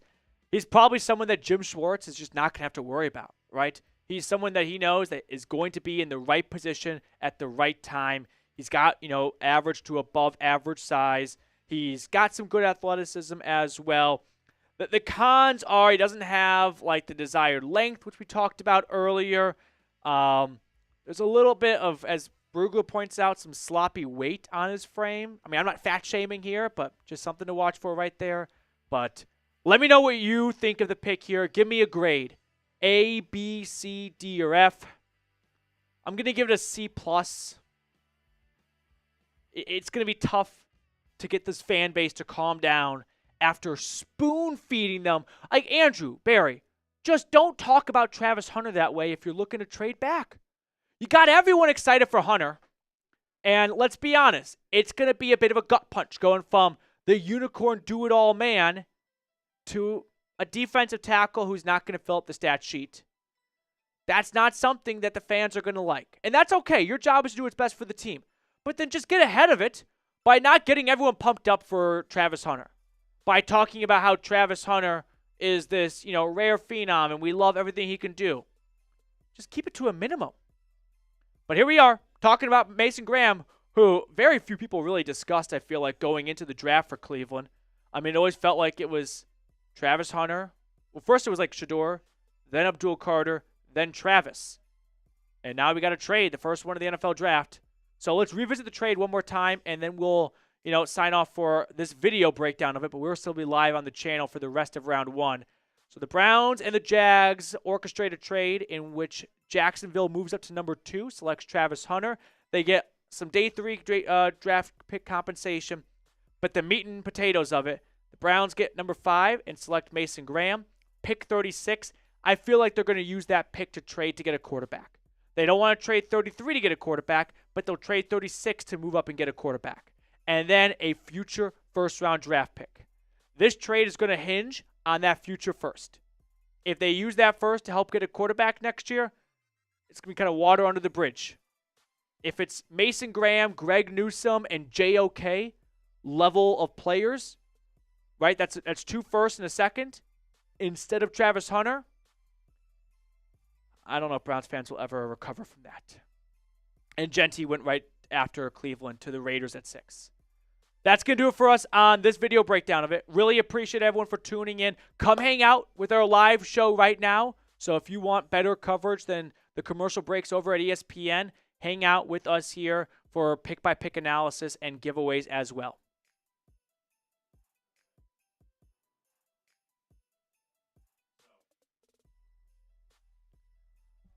He's probably someone that Jim Schwartz is just not going to have to worry about, right? He's someone that he knows that is going to be in the right position at the right time. He's got, average to above average size. He's got some good athleticism as well. The cons are he doesn't have like the desired length, which we talked about earlier. There's a little bit of, as Brugler points out, some sloppy weight on his frame. I mean, I'm not fat shaming here, but just something to watch for right there. But let me know what you think of the pick here. Give me a grade. A, B, C, D, or F. I'm going to give it a C+. It's going to be tough to get this fan base to calm down after spoon-feeding them. Like Andrew, Barry, just don't talk about Travis Hunter that way if you're looking to trade back. You got everyone excited for Hunter. And let's be honest, it's going to be a bit of a gut punch going from the unicorn do-it-all man to a defensive tackle who's not going to fill up the stat sheet. That's not something that the fans are going to like. And that's okay. Your job is to do what's best for the team. But then just get ahead of it by not getting everyone pumped up for Travis Hunter. By talking about how Travis Hunter is this, rare phenom and we love everything he can do. Just keep it to a minimum. But here we are, talking about Mason Graham, who very few people really discussed, I feel like, going into the draft for Cleveland. I mean, it always felt like it was Travis Hunter. Well, first it was like Shador, then Abdul Carter, then Travis. And now we got a trade, the first one of the NFL draft. So let's revisit the trade one more time, and then we'll, sign off for this video breakdown of it, but we'll still be live on the channel for the rest of round one. So the Browns and the Jags orchestrate a trade in which Jacksonville moves up to number 2, selects Travis Hunter. They get some day 3 draft pick compensation, but the meat and potatoes of it, the Browns get number 5 and select Mason Graham. Pick 36, I feel like they're going to use that pick to trade to get a quarterback. They don't want to trade 33 to get a quarterback, but they'll trade 36 to move up and get a quarterback. And then a future first-round draft pick. This trade is going to hinge on that future first. If they use that first to help get a quarterback next year, it's going to be kind of water under the bridge. If it's Mason Graham, Greg Newsome, and JOK level of players, right? That's 2 firsts and a second instead of Travis Hunter. I don't know if Browns fans will ever recover from that. And Genty went right after Cleveland to the Raiders at 6. That's going to do it for us on this video breakdown of it. Really appreciate everyone for tuning in. Come hang out with our live show right now. So if you want better coverage than the commercial breaks over at ESPN, hang out with us here for pick-by-pick analysis and giveaways as well.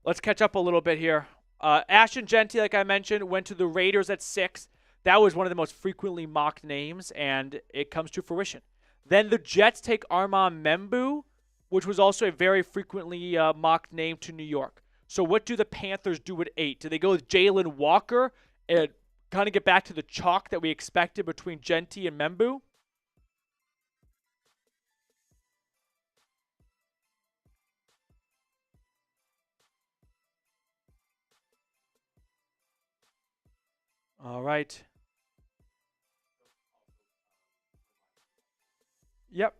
Let's catch up a little bit here. Ashton Genty, like I mentioned, went to the Raiders at 6. That was one of the most frequently mocked names, and it comes to fruition. Then the Jets take Armand Membu, which was also a very frequently mocked name to New York. So what do the Panthers do at 8? Do they go with Jalen Walker and kind of get back to the chalk that we expected between Genti and Membu? All right. Yep.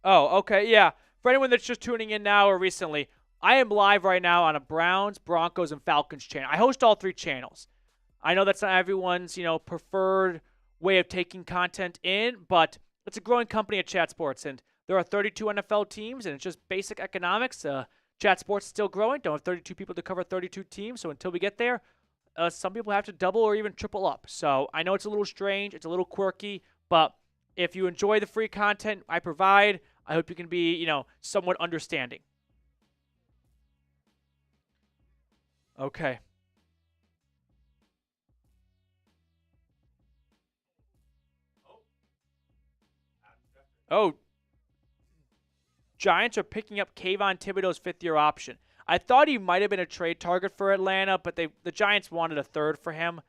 Oh, okay. Yeah. For anyone that's just tuning in now or recently, I am live right now on a Browns, Broncos, and Falcons channel. I host all 3 channels. I know that's not everyone's, preferred way of taking content in, but it's a growing company at Chat Sports, and there are 32 NFL teams, and it's just basic economics. Chat Sports is still growing. Don't have 32 people to cover 32 teams, so until we get there, some people have to double or even triple up. So I know it's a little strange, it's a little quirky, but if you enjoy the free content I provide, I hope you can be, somewhat understanding. Okay. Oh, Giants are picking up Kayvon Thibodeau's 5th-year option. I thought he might have been a trade target for Atlanta, but the Giants wanted a 3rd for him.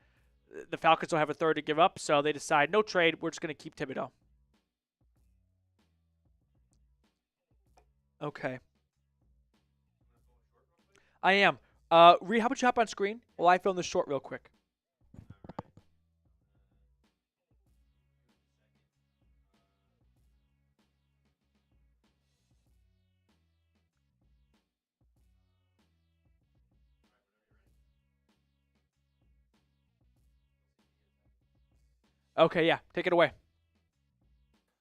The Falcons don't have a 3rd to give up, so they decide no trade. We're just going to keep Thibodeau. Okay. I am. Ree, how about you hop on screen while I film this short real quick? Okay, yeah. Take it away.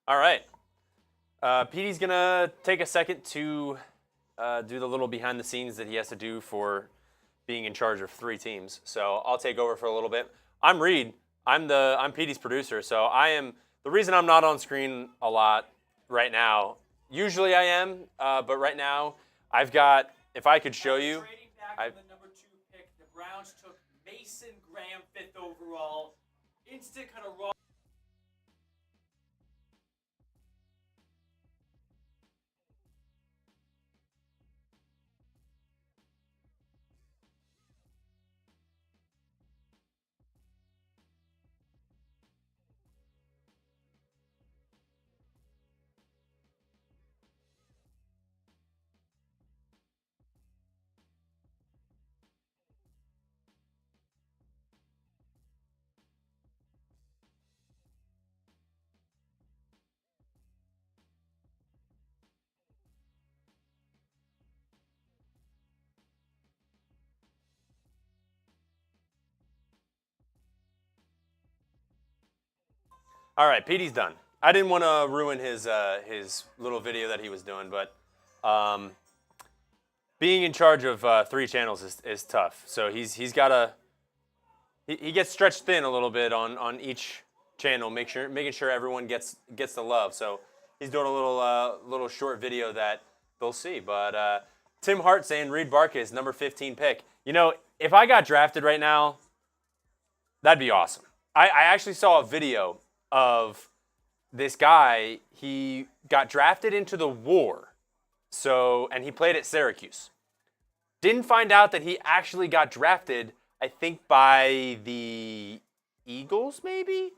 All right. Petey's going to take a second to do the little behind the scenes that he has to do for being in charge of 3 teams. So I'll take over for a little bit. I'm Reed. I'm Petey's producer. So I am the reason I'm not on screen a lot right now. Usually I am, but right now I've got. If I could show you, Trading back from the number 2 pick, the Browns took Mason Graham 5th overall. Instant kind of raw. all right, Petey's done. I didn't want to ruin his little video that he was doing, but being in charge of 3 channels is tough. So he's got he gets stretched thin a little bit on each channel, making sure everyone gets the love. So he's doing a little short video that they'll see. But Tim Hart saying Reed Barkis, number 15 pick. If I got drafted right now, that'd be awesome. I actually saw a video of this guy. He got drafted into the war. And he played at Syracuse. Didn't find out that he actually got drafted, I think, by the Eagles, maybe?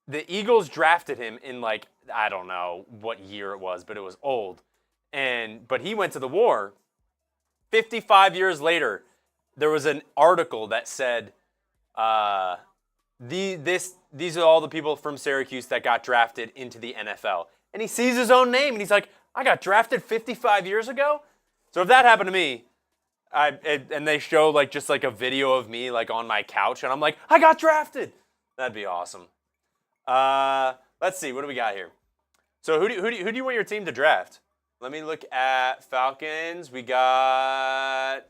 The Eagles drafted him in, I don't know what year it was, but it was old. But he went to the war. 55 years later, there was an article that said, these are all the people from Syracuse that got drafted into the NFL. And he sees his own name, and he's like, I got drafted 55 years ago? So if that happened to me, and they show just a video of me on my couch, and I'm like, I got drafted. That'd be awesome. Let's see, what do we got here? So who do you want your team to draft? Let me look at Falcons. We got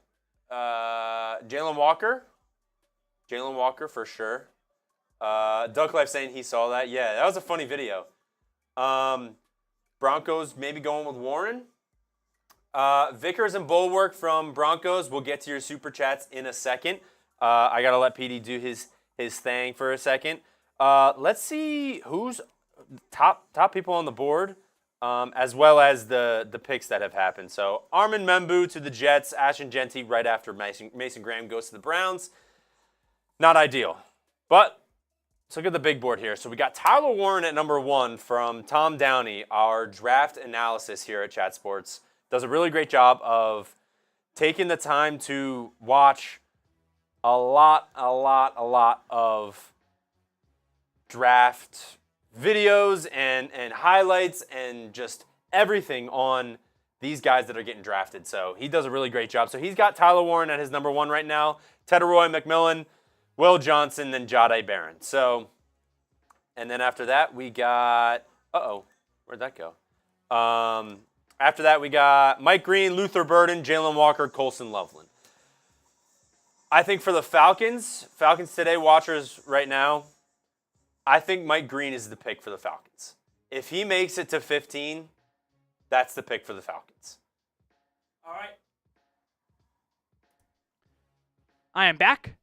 Jalen Walker. Jalen Walker for sure. Duck Life saying he saw that. Yeah, that was a funny video. Broncos maybe going with Warren. Vickers and Bulwark from Broncos. We'll get to your super chats in a second. I gotta let PD do his thing for a second. Let's see who's top people on the board, as well as the picks that have happened. So Armin Membu to the Jets, Ashton Genty right after Mason Graham goes to the Browns. Not ideal. But let's look at the big board here. So we got Tyler Warren at number 1 from Tom Downey, our draft analysis here at Chat Sports. Does a really great job of taking the time to watch a lot of draft videos and highlights and just everything on these guys that are getting drafted. So he does a really great job. So he's got Tyler Warren at his number 1 right now, Tedoroy McMillan, Will Johnson, then Jahdae Barron. So, and then after that we got, where'd that go? After that we got Mike Green, Luther Burden, Jalen Walker, Colson Loveland. I think for the Falcons Today watchers right now, I think Mike Green is the pick for the Falcons. If he makes it to 15, that's the pick for the Falcons. All right. I am back.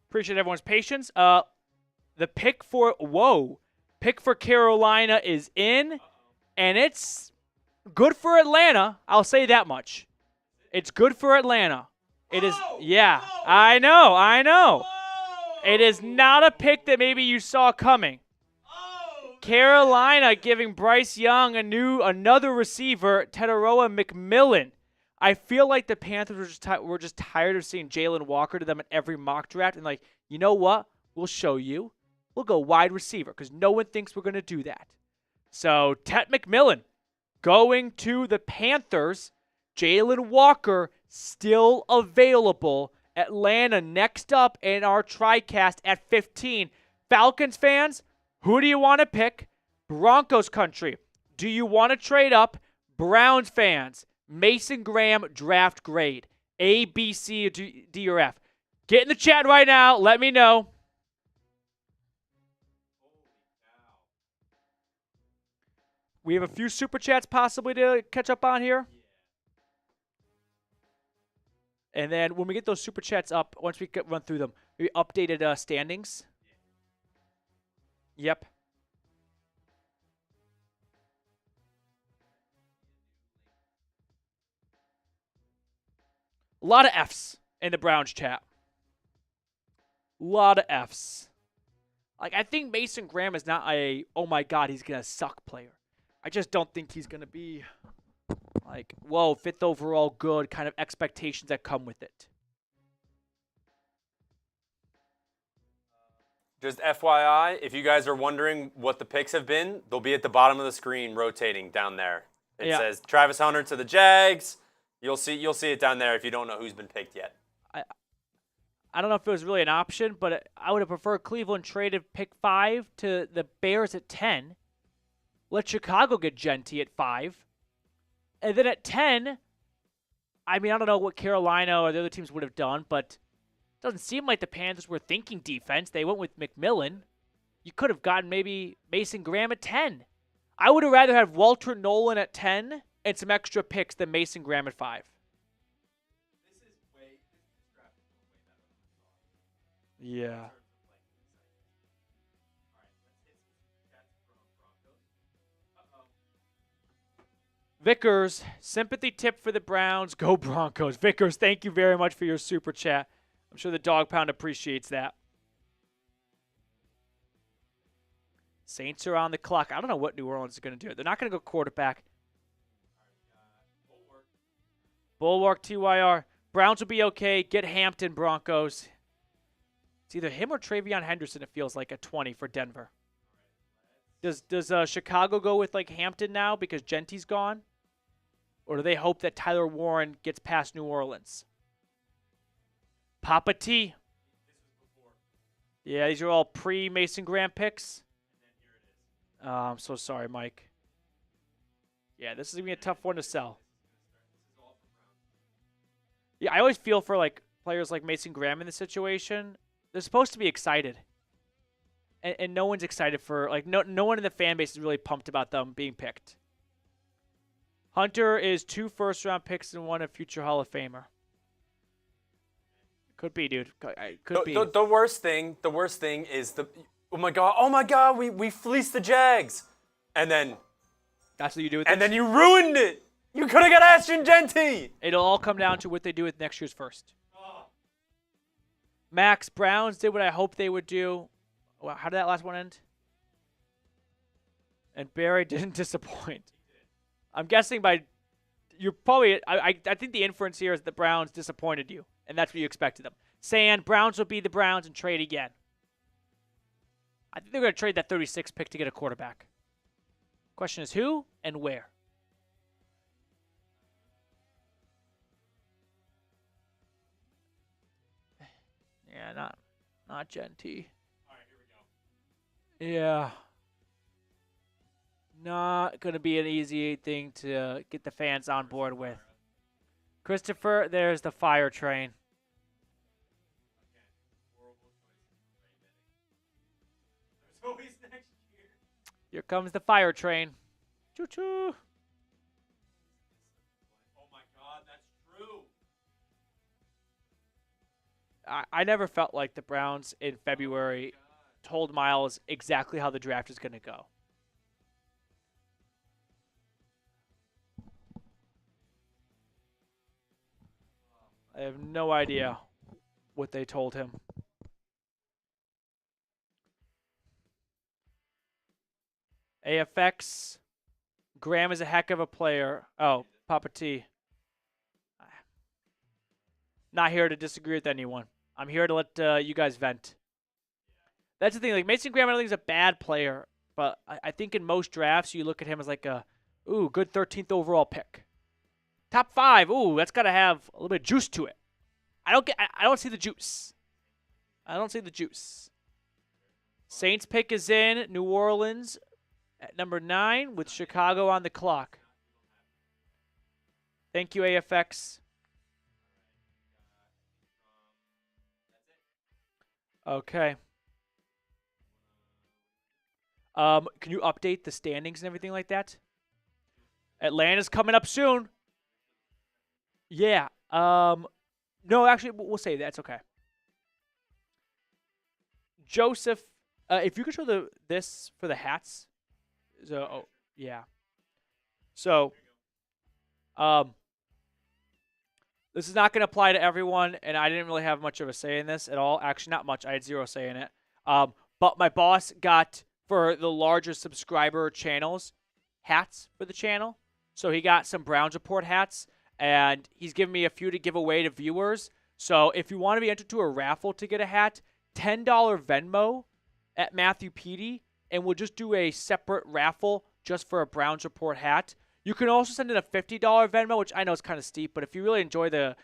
Appreciate everyone's patience. The pick for Carolina is in, and it's good for Atlanta. I'll say that much. It's good for Atlanta. It is, yeah. I know. It is not a pick that maybe you saw coming. Carolina giving Bryce Young another receiver, Tedoroa McMillan. I feel like the Panthers were just tired of seeing Jalen Walker to them at every mock draft, and like, you know what? We'll show you. We'll go wide receiver because no one thinks we're going to do that. So Ted McMillan going to the Panthers. Jalen Walker still available. Atlanta next up in our TriCast at 15. Falcons fans, who do you want to pick? Broncos country. Do you want to trade up? Browns fans, Mason Graham draft grade. A, B, C, D, or F. Get in the chat right now. Let me know. We have a few super chats possibly to catch up on here. And then when we get those super chats up, once we run through them, we updated standings. Yep. A lot of Fs in the Browns chat. A lot of Fs. Like, I think Mason Graham is not a, oh my God, he's going to suck player. I just don't think he's going to be like, whoa, 5th overall good kind of expectations that come with it. Just FYI, if you guys are wondering what the picks have been, they'll be at the bottom of the screen rotating down there. It says Travis Hunter to the Jags. You'll see it down there if you don't know who's been picked yet. I don't know if it was really an option, but I would have preferred Cleveland traded pick 5 to the Bears at 10. Let Chicago get Genty at 5. And then at 10, I mean, I don't know what Carolina or the other teams would have done, but it doesn't seem like the Panthers were thinking defense. They went with McMillan. You could have gotten maybe Mason Graham at 10. I would have rather had Walter Nolan at 10 and some extra picks than Mason Graham at 5. Yeah. Vickers, sympathy tip for the Browns. Go Broncos. Vickers, thank you very much for your super chat. I'm sure the Dog Pound appreciates that. Saints are on the clock. I don't know what New Orleans is going to do. They're not going to go quarterback. Bulwark, TYR. Browns will be okay. Get Hampton, Broncos. It's either him or Travion Henderson, it feels like, at 20 for Denver. Does Chicago go with, like, Hampton now because Genty's gone? Or do they hope that Tyler Warren gets past New Orleans? Papa T. Yeah, these are all pre-Mason Graham picks. I'm so sorry, Mike. Yeah, this is going to be a tough one to sell. Yeah, I always feel for, like, players like Mason Graham in this situation. They're supposed to be excited. And no one's excited for, like, no one in the fan base is really pumped about them being picked. Hunter is 2 first-round picks and 1 a future Hall of Famer. Could be, dude. Could be. The worst thing is oh my God, we fleeced the Jags. And then That's what you do with and this? then you ruined it. You could have got Ashton Genty. It'll all come down to what they do with next year's first. Max, Browns did what I hoped they would do. Well, how did that last one end? And Barry didn't disappoint. I'm guessing you're probably, I think the inference here is the Browns disappointed you, and that's what you expected them. Saying Browns will be the Browns and trade again. I think they're going to trade that 36 pick to get a quarterback. Question is who and where? Yeah, not Genty. All right, here we go. Yeah. Not going to be an easy thing to get the fans on board with. Christopher, there's the fire train. Horrible choices for Ray Benning. There's always next year. Here comes the fire train. Choo-choo. Oh my God, that's true. I never felt like the Browns in February told Miles exactly how the draft is going to go. I have no idea what they told him. AFX. Graham is a heck of a player. Oh, Papa T. Not here to disagree with anyone. I'm here to let you guys vent. That's the thing. Like Mason Graham, I don't think he's a bad player, but I think in most drafts you look at him as like a, good 13th overall pick. Top 5. Ooh, that's got to have a little bit of juice to it. I don't see the juice. I don't see the juice. Saints pick is in. New Orleans at number 9 with Chicago on the clock. Thank you, AFX. Okay. Can you update the standings and everything like that? Atlanta's coming up soon. Yeah. No, actually, we'll say that's okay. Joseph, if you could show this for the hats. So, yeah. So, this is not going to apply to everyone, and I didn't really have much of a say in this at all. Actually, not much. I had 0 say in it. But my boss got, for the larger subscriber channels, hats for the channel. So he got some Browns Report hats, and he's given me a few to give away to viewers. So if you want to be entered to a raffle to get a hat, $10 Venmo at Matthew Petey, and we'll just do a separate raffle just for a Browns Report hat. You can also send in a $50 Venmo, which I know is kind of steep, but if you really enjoy the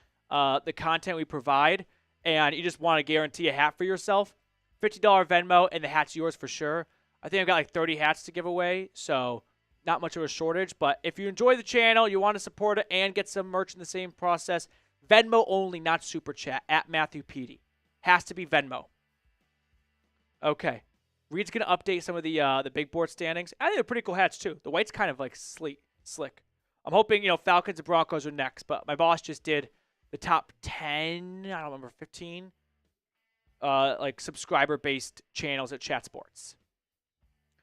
content we provide and you just want to guarantee a hat for yourself, $50 Venmo and the hat's yours for sure. I think I've got like 30 hats to give away, so not much of a shortage. But if you enjoy the channel, you want to support it and get some merch in the same process, Venmo only, not Super Chat, at Matthew Petey. Has to be Venmo. Okay. Reed's going to update some of the big board standings. I think they're pretty cool hats, too. The white's kind of like slick. I'm hoping, Falcons and Broncos are next, but my boss just did the top 10, I don't remember, 15, like subscriber-based channels at Chat Sports.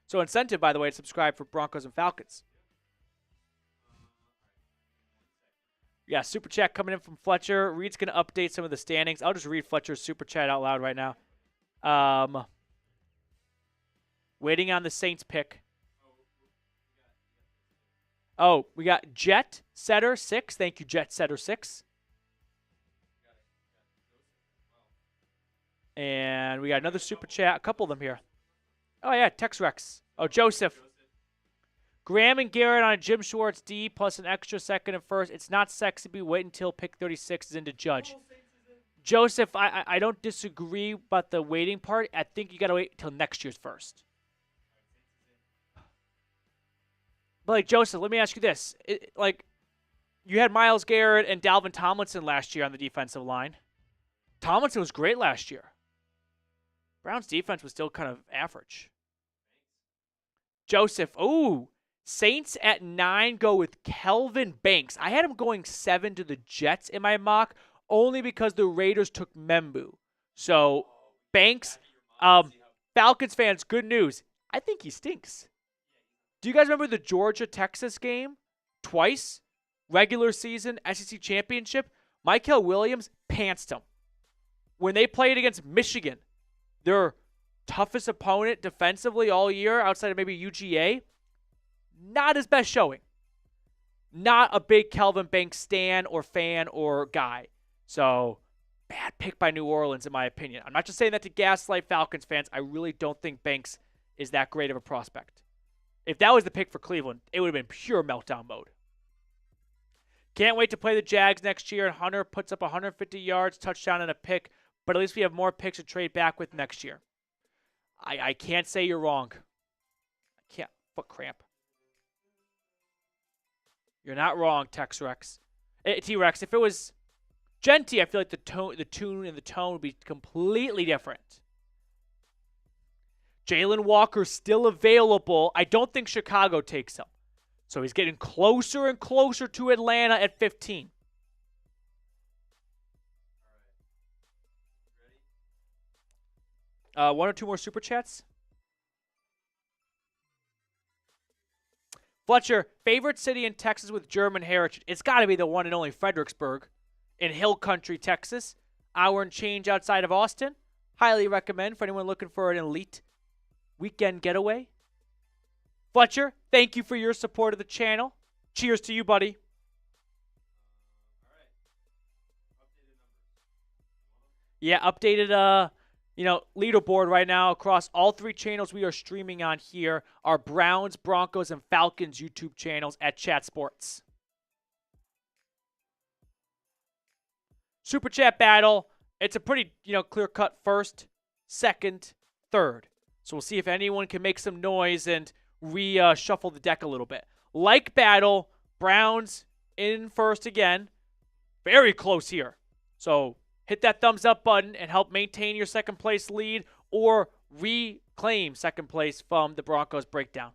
So incentive, by the way, to subscribe for Broncos and Falcons. Yeah, Super Chat coming in from Fletcher. Reed's going to update some of the standings. I'll just read Fletcher's Super Chat out loud right now. Waiting on the Saints pick. Oh, we got Jet Setter 6. Thank you, Jet Setter 6. And we got another Super Chat. A couple of them here. Oh, yeah, Tex Rex. Oh, Joseph. Graham and Garrett on a Jim Schwartz D plus an extra second and first. It's not sexy, but wait until pick 36 is into Judge. Joseph, I don't disagree about the waiting part. I think you got to wait until next year's first. But, like, Joseph, let me ask you this. You had Myles Garrett and Dalvin Tomlinson last year on the defensive line. Tomlinson was great last year. Browns' defense was still kind of average. Joseph, Saints at 9 go with Kelvin Banks. I had him going 7 to the Jets in my mock, only because the Raiders took Membu. So, Banks, Falcons fans, good news. I think he stinks. Do you guys remember the Georgia-Texas game? Twice? Regular season, SEC championship? Mykel Williams pantsed him. When they played against Michigan, their toughest opponent defensively all year, outside of maybe UGA, not his best showing. Not a big Kelvin Banks stan or fan or guy. So, bad pick by New Orleans, in my opinion. I'm not just saying that to gaslight Falcons fans. I really don't think Banks is that great of a prospect. If that was the pick for Cleveland, it would have been pure meltdown mode. Can't wait to play the Jags next year, and Hunter puts up 150 yards, touchdown, and a pick, but at least we have more picks to trade back with next year. I can't say you're wrong. I can't. Foot cramp. You're not wrong, T-Rex. If it was Genty, I feel like the tune and the tone would be completely different. Jalen Walker's still available. I don't think Chicago takes him. So he's getting closer and closer to Atlanta at 15. One or two more super chats. Fletcher, favorite city in Texas with German heritage? It's got to be the one and only Fredericksburg in Hill Country, Texas. Hour and change outside of Austin. Highly recommend for anyone looking for an elite weekend getaway. Fletcher, thank you for your support of the channel. Cheers to you, buddy. Yeah, updated leaderboard right now across all three channels we are streaming on here. Our Browns, Broncos, and Falcons YouTube channels at Chat Sports. Super Chat battle. It's a pretty, clear-cut first, second, third. So we'll see if anyone can make some noise and reshuffle the deck a little bit. Like battle, Browns in first again. Very close here. So hit that thumbs up button and help maintain your second place lead or reclaim second place from the Broncos breakdown.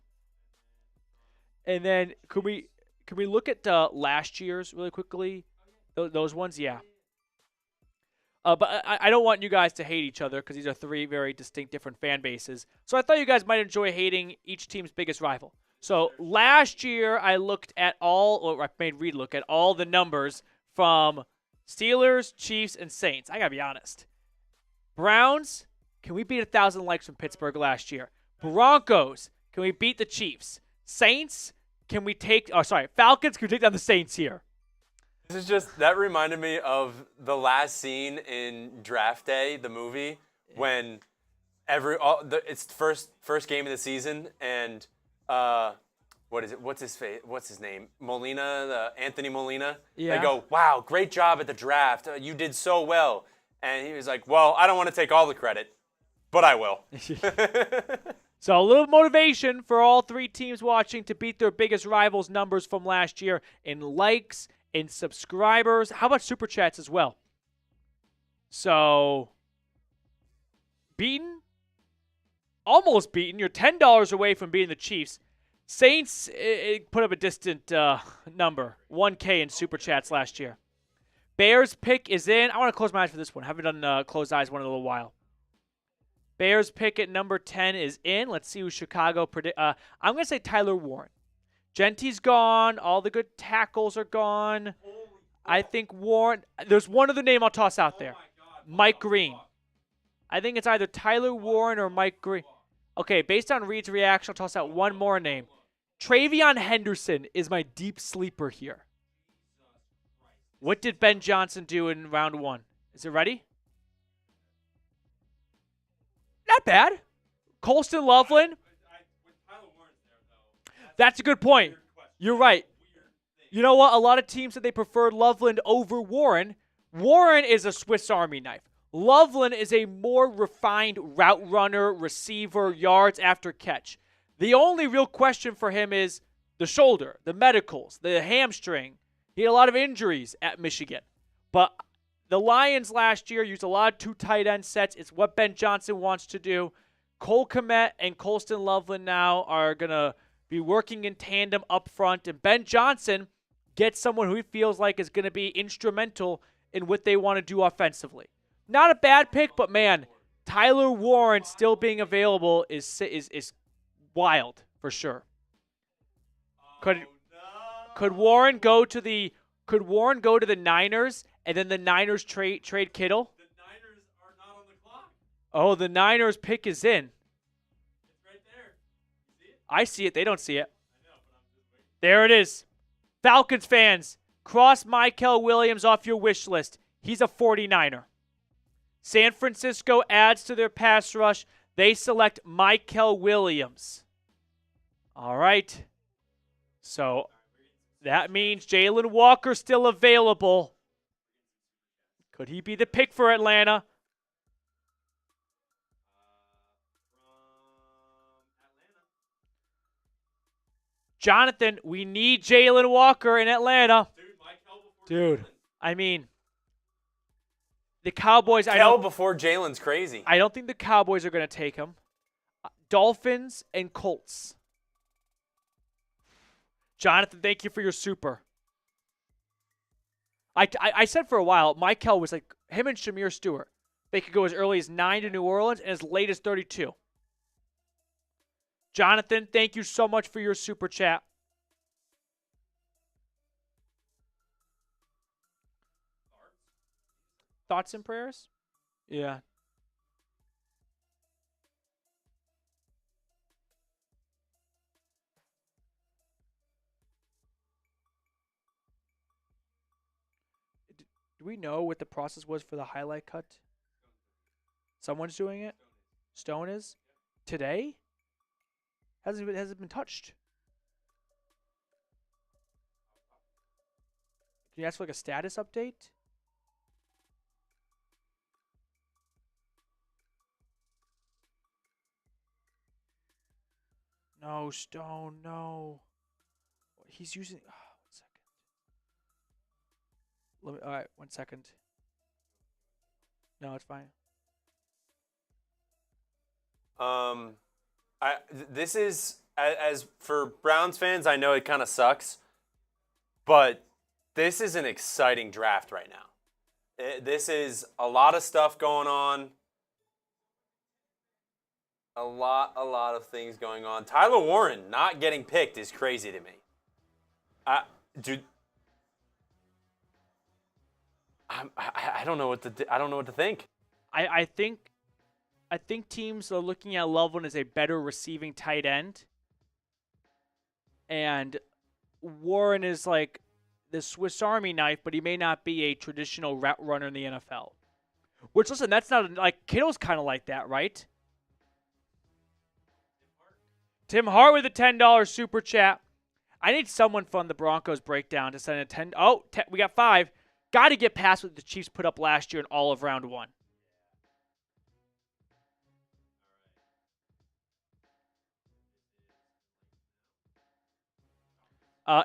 And then can we look at last year's really quickly? Those ones, yeah. But I don't want you guys to hate each other because these are three very distinct different fan bases. So I thought you guys might enjoy hating each team's biggest rival. So last year I looked at I made Reed look at all the numbers from Steelers, Chiefs, and Saints. I got to be honest. Browns, can we beat 1,000 likes from Pittsburgh last year? Broncos, can we beat the Chiefs? Saints, Falcons, can we take down the Saints here? This is just, that reminded me of the last scene in Draft Day, the movie, when it's the first game of the season, and what is it? What's his name? Anthony Molina. Yeah. They go, wow, great job at the draft. You did so well. And he was like, well, I don't want to take all the credit, but I will. So a little motivation for all three teams watching to beat their biggest rivals' numbers from last year in likes, in subscribers. How about super chats as well? So, beaten? Almost beaten. You're $10 away from beating the Chiefs. Saints put up a distant number, 1K in super chats last year. Bears pick is in. I want to close my eyes for this one. Haven't done closed eyes one in a little while. Bears pick at number 10 is in. Let's see who Chicago predict. I'm going to say Tyler Warren. Genty's gone. All the good tackles are gone. I think Warren. There's one other name I'll toss out there. Mike Green. I think it's either Tyler Warren or Mike Green. Okay, based on Reed's reaction, I'll toss out one more name. Travion Henderson is my deep sleeper here. What did Ben Johnson do in round one? Is it ready? Not bad. Colston Loveland. That's a good point. You're right. You know what? A lot of teams said they preferred Loveland over Warren. Warren is a Swiss Army knife. Loveland is a more refined route runner, receiver, yards after catch. The only real question for him is the shoulder, the medicals, the hamstring. He had a lot of injuries at Michigan. But the Lions last year used a lot of two tight end sets. It's what Ben Johnson wants to do. Cole Kmet and Colston Loveland now are going to be working in tandem up front. And Ben Johnson gets someone who he feels like is going to be instrumental in what they want to do offensively. Not a bad pick, but man, Tyler Warren still being available is wild for sure. Could Warren go to the Niners and then the Niners trade Kittle? The Niners are not on the clock. Oh, the Niners pick is in. It's right there. You see it? I see it. They don't see it. I know, but I'm just waiting. There it is. Falcons fans, cross Mykel Williams off your wish list. He's a 49er. San Francisco adds to their pass rush. They select Mykel Williams. All right. So that means Jalen Walker still available. Could he be the pick for Atlanta? From Atlanta. Jonathan, we need Jalen Walker in Atlanta. Dude, Mykel before Dude, Jalen. I mean, the Cowboys, Kel before Jalen's crazy. I don't think the Cowboys are going to take him. Dolphins and Colts. Jonathan, thank you for your super. I said for a while, Mykel was like him and Shamir Stewart. They could go as early as 9 to New Orleans and as late as 32. Jonathan, thank you so much for your super chat. Thoughts and prayers? Yeah. Do we know what the process was for the highlight cut? Someone's doing it? Stone is? Today? Hasn't been touched. Can you ask for like a status update? No, Stone, no. He's using. Oh, 1 second. All right, 1 second. No, it's fine. This is as for Browns fans, I know it kind of sucks, but this is an exciting draft right now. This is a lot of stuff going on. A lot of things going on. Tyler Warren not getting picked is crazy to me. Dude, I don't know what to think. I think teams are looking at Loveland as a better receiving tight end, and Warren is like the Swiss Army knife, but he may not be a traditional route runner in the NFL. Which, listen, that's not like Kittle's kind of like that, right? Tim Hart with a $10 super chat. I need someone from the Broncos breakdown to send a 10. Oh, we got 5. Got to get past what the Chiefs put up last year in all of round 1.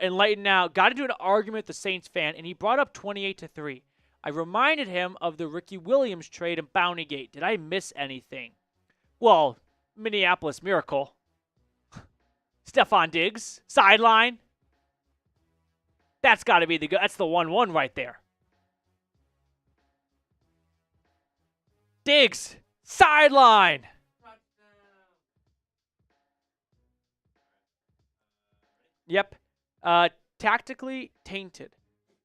Enlighten now. Got to do an argument with the Saints fan, and he brought up 28-3. I reminded him of the Ricky Williams trade and Bountygate. Did I miss anything? Well, Minneapolis Miracle. Stephon Diggs, sideline. That's got to be that's the 1-1 right there. Diggs, sideline. Yep. Tactically tainted.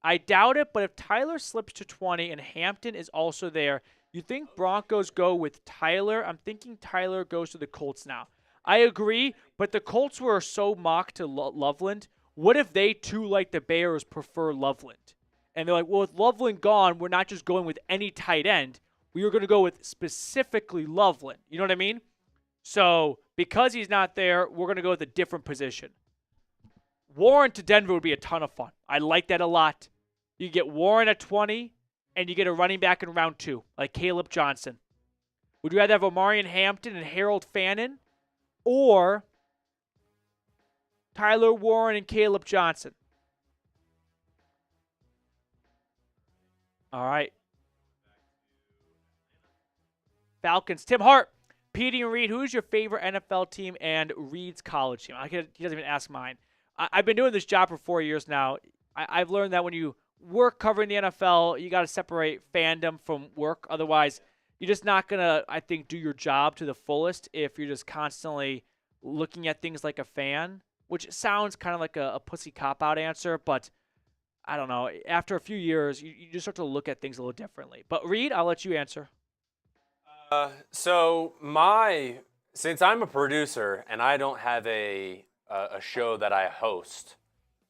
I doubt it, but if Tyler slips to 20 and Hampton is also there, you think Broncos go with Tyler? I'm thinking Tyler goes to the Colts now. I agree, but the Colts were so mocked to Loveland. What if they, too, like the Bears, prefer Loveland? And they're like, well, with Loveland gone, we're not just going with any tight end. We are going to go with specifically Loveland. You know what I mean? So because he's not there, we're going to go with a different position. Warren to Denver would be a ton of fun. I like that a lot. You get Warren at 20, and you get a running back in round 2, like Caleb Johnson. Would you rather have Omarion Hampton and Harold Fannin, or Tyler Warren and Caleb Johnson? All right. Falcons. Tim Hart. Petey and Reed, who's your favorite NFL team and Reed's college team? He doesn't even ask mine. I've been doing this job for 4 years now. I've learned that when you work covering the NFL, you got to separate fandom from work. Otherwise, you're just not going to, I think, do your job to the fullest if you're just constantly looking at things like a fan, which sounds kind of like a pussy cop-out answer, but I don't know. After a few years, you just start to look at things a little differently. But Reed, I'll let you answer. Since I'm a producer and I don't have a show that I host,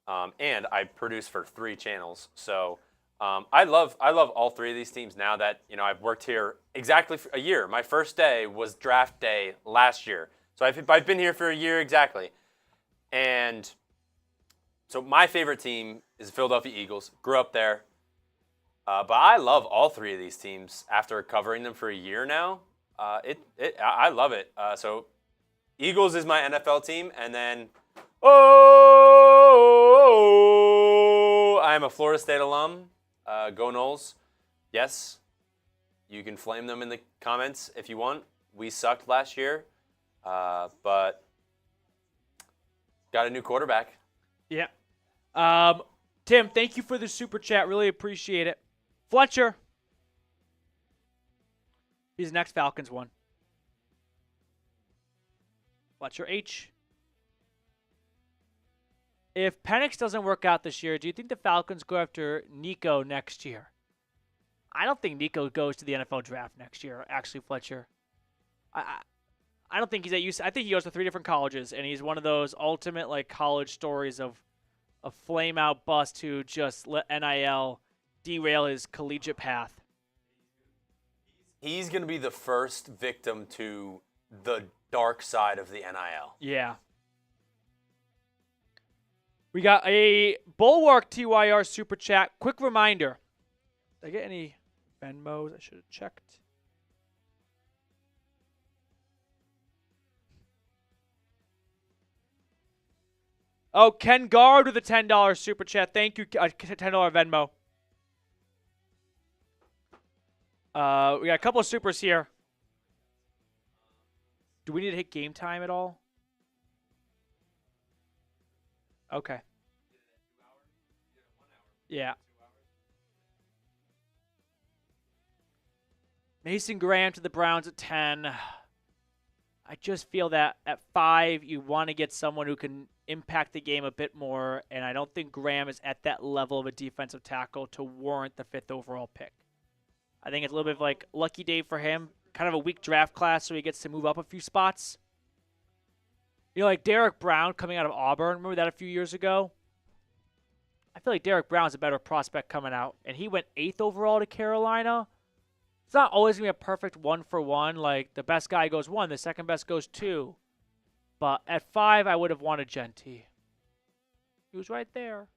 and I produce for 3 channels, so I love all 3 of these teams now that I've worked here exactly for a year. My first day was draft day last year, so I've been here for a year exactly, and so my favorite team is the Philadelphia Eagles. Grew up there, but I love all 3 of these teams after covering them for a year now. I love it. So Eagles is my NFL team, and then I'm a Florida State alum. Go Noles. Yes, you can flame them in the comments if you want. We sucked last year, but got a new quarterback. Yeah. Tim, thank you for the super chat. Really appreciate it. Fletcher. He's the next Falcons one. Fletcher H. If Penix doesn't work out this year, do you think the Falcons go after Nico next year? I don't think Nico goes to the NFL draft next year, actually, Fletcher. I don't think he's at UC. I think he goes to 3 different colleges, and he's one of those ultimate college stories of a flame-out bust who just let NIL derail his collegiate path. He's going to be the first victim to the dark side of the NIL. Yeah. We got a Bulwark TYR super chat. Quick reminder. Did I get any Venmos? I should have checked. Oh, Ken Gard with a $10 super chat. Thank you, $10 Venmo. We got a couple of supers here. Do we need to hit game time at all? Okay. Yeah. Mason Graham to the Browns at 10. I just feel that at 5, you want to get someone who can impact the game a bit more, and I don't think Graham is at that level of a defensive tackle to warrant the 5th overall pick. I think it's a little bit of lucky day for him. Kind of a weak draft class, so he gets to move up a few spots. Derek Brown coming out of Auburn. Remember that a few years ago? I feel like Derek Brown's a better prospect coming out, and he went 8th overall to Carolina. It's not always going to be a perfect 1-for-1. The best guy goes 1, the second best goes 2. But at 5, I would have wanted Genty. He was right there.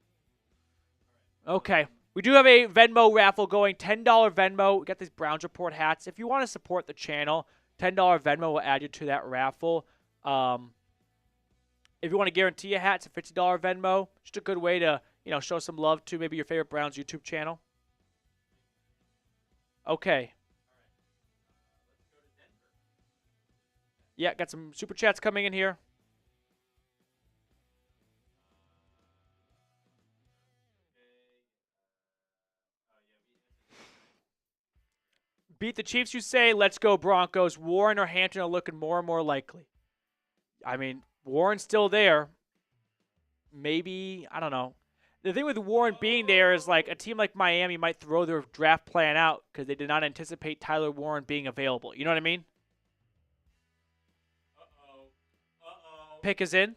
Okay. We do have a Venmo raffle going, $10 Venmo. We got these Browns Report hats. If you want to support the channel, $10 Venmo will add you to that raffle. If you want to guarantee a hat, it's a $50 Venmo. Just a good way to, show some love to maybe your favorite Browns YouTube channel. Okay. Yeah, got some super chats coming in here. Beat the Chiefs, you say. Let's go Broncos. Warren or Hampton are looking more and more likely. I mean, Warren's still there. Maybe, I don't know. The thing with Warren being there is a team like Miami might throw their draft plan out because they did not anticipate Tyler Warren being available. You know what I mean? Pick is in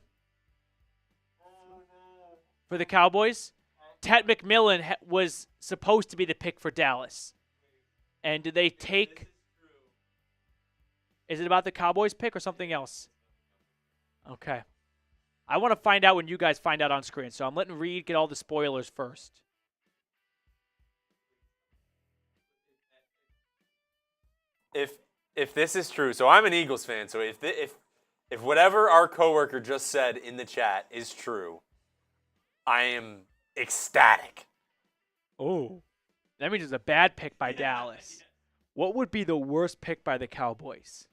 for the Cowboys. Ted McMillan was supposed to be the pick for Dallas. And did they take... Is it about the Cowboys pick or something else? Okay. I want to find out when you guys find out on screen. So I'm letting Reed get all the spoilers first. If this is true, so I'm an Eagles fan, so if whatever our coworker just said in the chat is true, I am ecstatic. Oh. That means it's a bad pick by Dallas. What would be the worst pick by the Cowboys?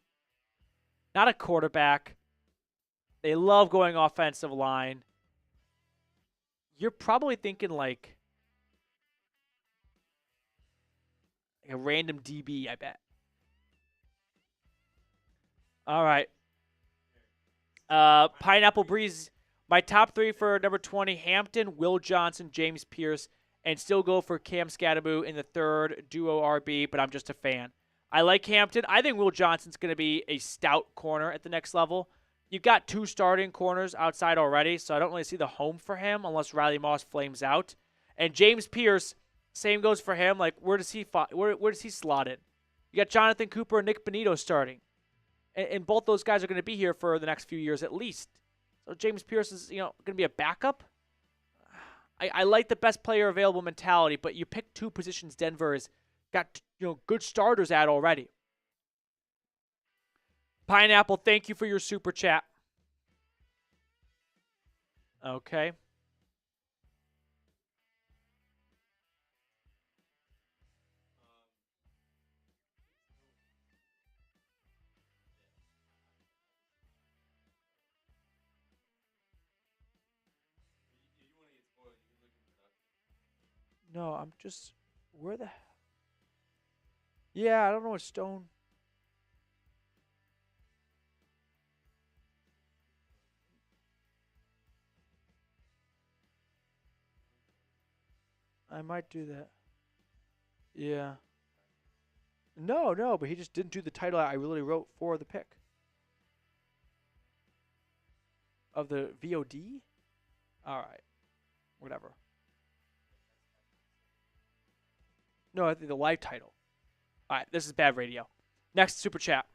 Not a quarterback. They love going offensive line. You're probably thinking a random DB, I bet. All right. Pineapple Breeze. My top 3 for number 20, Hampton, Will Johnson, James Pearce, and still go for Cam Scadaboo in the third duo RB, but I'm just a fan. I like Hampton. I think Will Johnson's going to be a stout corner at the next level. You've got 2 starting corners outside already, so I don't really see the home for him unless Riley Moss flames out. And James Pearce, same goes for him. Like, where does he slot in? You got Jonathan Cooper and Nick Bonito starting. And both those guys are going to be here for the next few years at least. So James Pearce is, going to be a backup. I like the best player available mentality, but you pick 2 positions Denver has got good starters at already. Pineapple, thank you for your super chat. Okay. No, I'm just... Where the... Yeah, I don't know what Stone... I might do that. Yeah. No, but he just didn't do the title I really wrote for the pick. Of the VOD? All right. Whatever. No, I think the live title. All right, this is bad radio. Next super chat.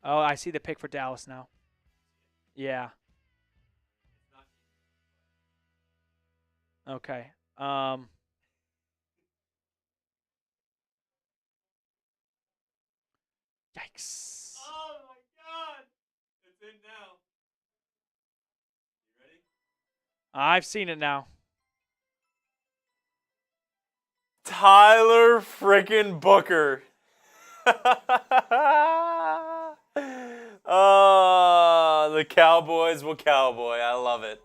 Oh, I see the pick for Dallas now. Yeah. Okay. Yikes. Oh my God! It's in now. You ready? I've seen it now. Tyler frickin' Booker. Oh, the Cowboys will cowboy. I love it.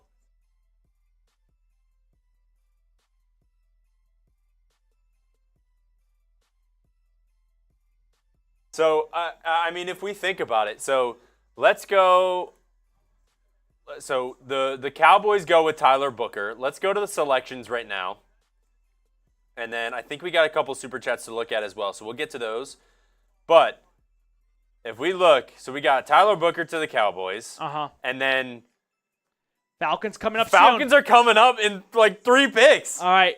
So, I mean, if we think about it, so let's go. So the Cowboys go with Tyler Booker. Let's go to the selections right now. And then I think we got a couple super chats to look at as well, so we'll get to those. But if we look, so we got Tyler Booker to the Cowboys. And then Falcons coming up Falcons soon. are coming up in like 3 picks. All right.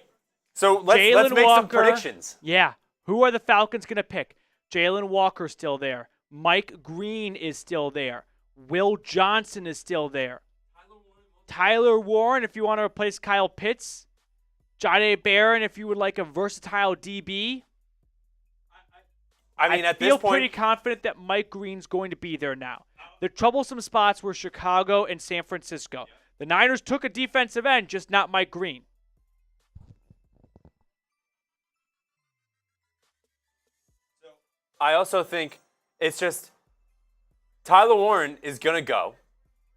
So let's make some predictions. Yeah. Who are the Falcons going to pick? Jalen Walker's still there. Mike Green is still there. Will Johnson is still there. Tyler Warren, if you want to replace Kyle Pitts. Jahdae Barron, if you would like a versatile DB. I mean, at this feel point, pretty confident that Mike Green's going to be there now. The troublesome spots were Chicago and San Francisco. The Niners took a defensive end, just not Mike Green. I also think it's just Tyler Warren is going to go.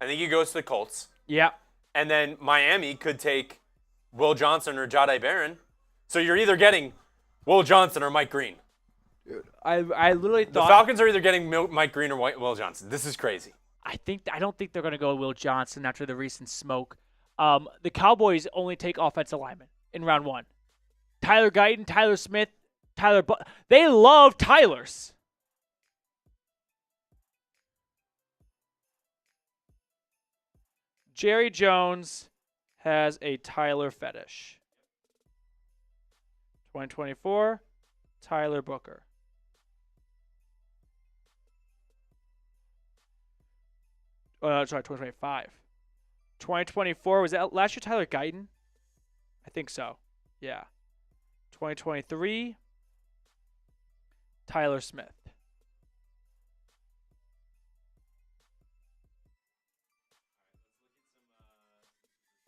I think he goes to the Colts. Yeah. And then Miami could take Will Johnson or Jahdae Barron. So you're either getting Will Johnson or Mike Green. Dude, I literally thought... The Falcons are either getting Mike Green or Will Johnson. This is crazy. I don't think they're going to go Will Johnson after the recent smoke. The Cowboys only take offensive linemen in round 1. Tyler Guyton, Tyler Smith, they love Tylers. Jerry Jones has a Tyler fetish. 2024, Tyler Booker. Sorry, 2025. 2024, was that last year Tyler Guyton? I think so. Yeah. 2023, Tyler Smith.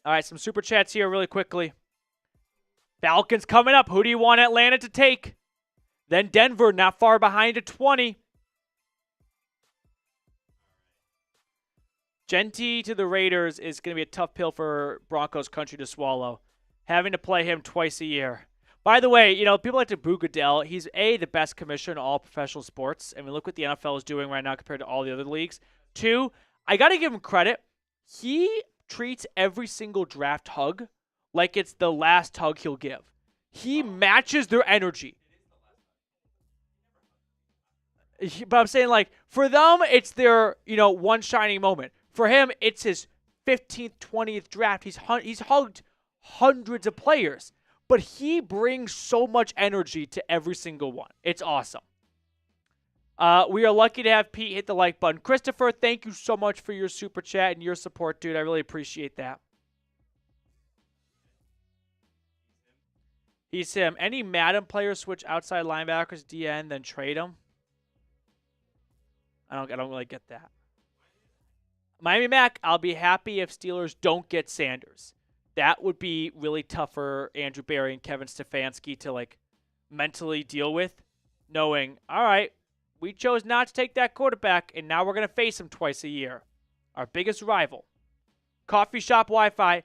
All right, some super chats here really quickly. Falcons coming up. Who do you want Atlanta to take? Then Denver, not far behind at 20. Genty to the Raiders is going to be a tough pill for Broncos country to swallow. Having to play him twice a year. By the way, people like to boo Goodell. He's the best commissioner in all professional sports. I mean, look what the NFL is doing right now compared to all the other leagues. 2, I got to give him credit. He treats every single draft hug like it's the last hug he'll give. He matches their energy. But I'm saying, like, for them, it's their, one shining moment. For him, it's his 15th, 20th draft. He's hugged hundreds of players. But he brings so much energy to every single one. It's awesome. We are lucky to have Pete hit the like button. Christopher, thank you so much for your super chat and your support, dude. I really appreciate that. He's him. Any Madden players switch outside linebackers, DN, then trade them? I don't really get that. Miami Mac, I'll be happy if Steelers don't get Sanders. That would be really tough for Andrew Berry and Kevin Stefanski to, mentally deal with, knowing, all right, we chose not to take that quarterback, and now we're going to face him twice a year. Our biggest rival. Coffee Shop Wi-Fi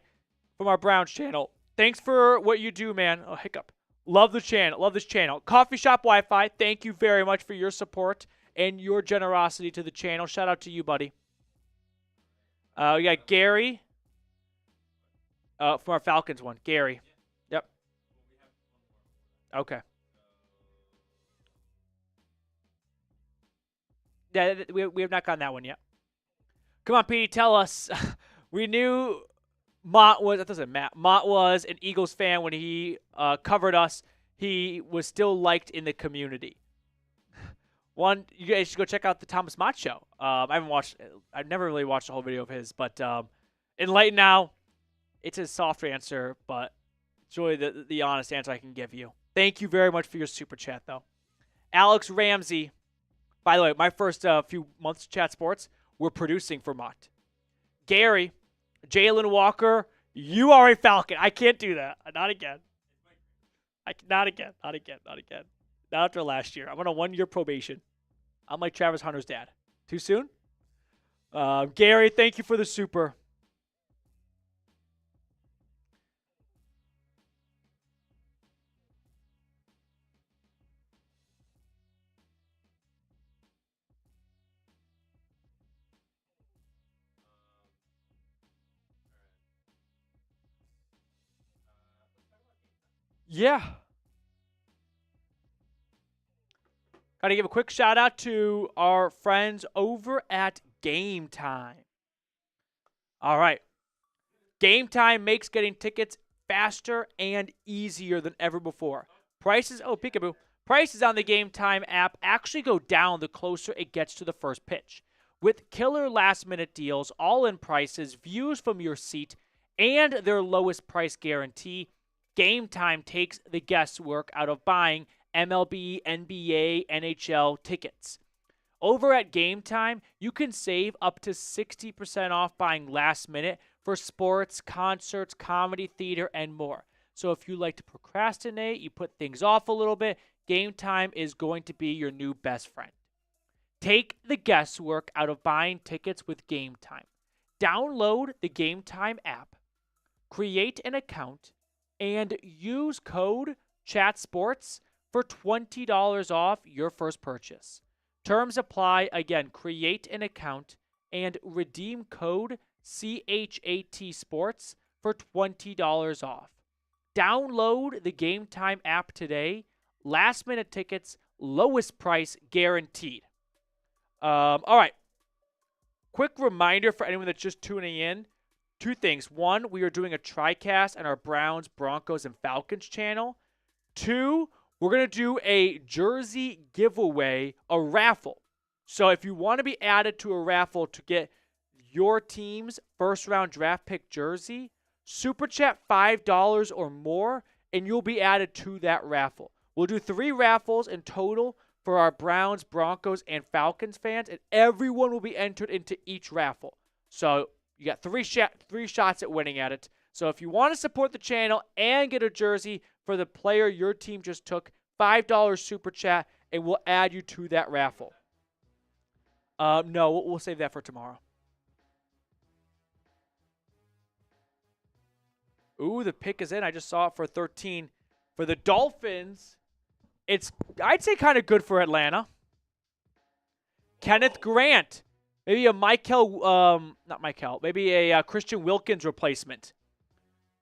from our Browns channel. Thanks for what you do, man. Oh, hiccup. Love the channel. Love this channel. Coffee Shop Wi-Fi, thank you very much for your support and your generosity to the channel. Shout out to you, buddy. We got Gary from our Falcons one. Gary. Yep. Okay. Yeah, we have not gotten that one yet. Come on, Petey, tell us. We knew Mott was an Eagles fan when he covered us. He was still liked in the community. You guys should go check out the Thomas Mott show. I've never really watched a whole video of his, but enlighten now. It's a soft answer, but it's really the honest answer I can give you. Thank you very much for your super chat, though. Alex Ramsey. By the way, my first few months of Chat Sports, we're producing for Mott. Gary, Jalen Walker, you are a Falcon. I can't do that. Not again. Not again. Not after last year. I'm on a 1-year probation. I'm like Travis Hunter's dad. Too soon? Gary, thank you for the super. Yeah. Got to give a quick shout out to our friends over at Game Time. All right. Game Time makes getting tickets faster and easier than ever before. Prices on the Game Time app actually go down the closer it gets to the first pitch. With killer last-minute deals, all-in prices, views from your seat, and their lowest price guarantee, Game Time takes the guesswork out of buying MLB, NBA, NHL tickets. Over at Game Time, you can save up to 60% off buying last minute for sports, concerts, comedy, theater, and more. So if you like to procrastinate, you put things off a little bit, Game Time is going to be your new best friend. Take the guesswork out of buying tickets with Game Time. Download the Game Time app, create an account, and use code CHATSPORTS for $20 off your first purchase. Terms apply. Again, create an account and redeem code CHAT Sports for $20 off. Download the Game Time app today. Last minute tickets, lowest price guaranteed. All right. Quick reminder for anyone that's just tuning in. 2 things. 1, we are doing a TriCast on our Browns, Broncos, and Falcons channel. 2, we're going to do a jersey giveaway, a raffle. So if you want to be added to a raffle to get your team's first-round draft pick jersey, Super Chat $5 or more, and you'll be added to that raffle. We'll do 3 raffles in total for our Browns, Broncos, and Falcons fans, and everyone will be entered into each raffle. So you got 3 shots at winning at it. So if you want to support the channel and get a jersey for the player your team just took, $5 Super Chat, and we'll add you to that raffle. No, we'll save that for tomorrow. Ooh, the pick is in. I just saw it for 13. For the Dolphins, it's, I'd say, kind of good for Atlanta. Kenneth Grant. Maybe a maybe a Christian Wilkins replacement.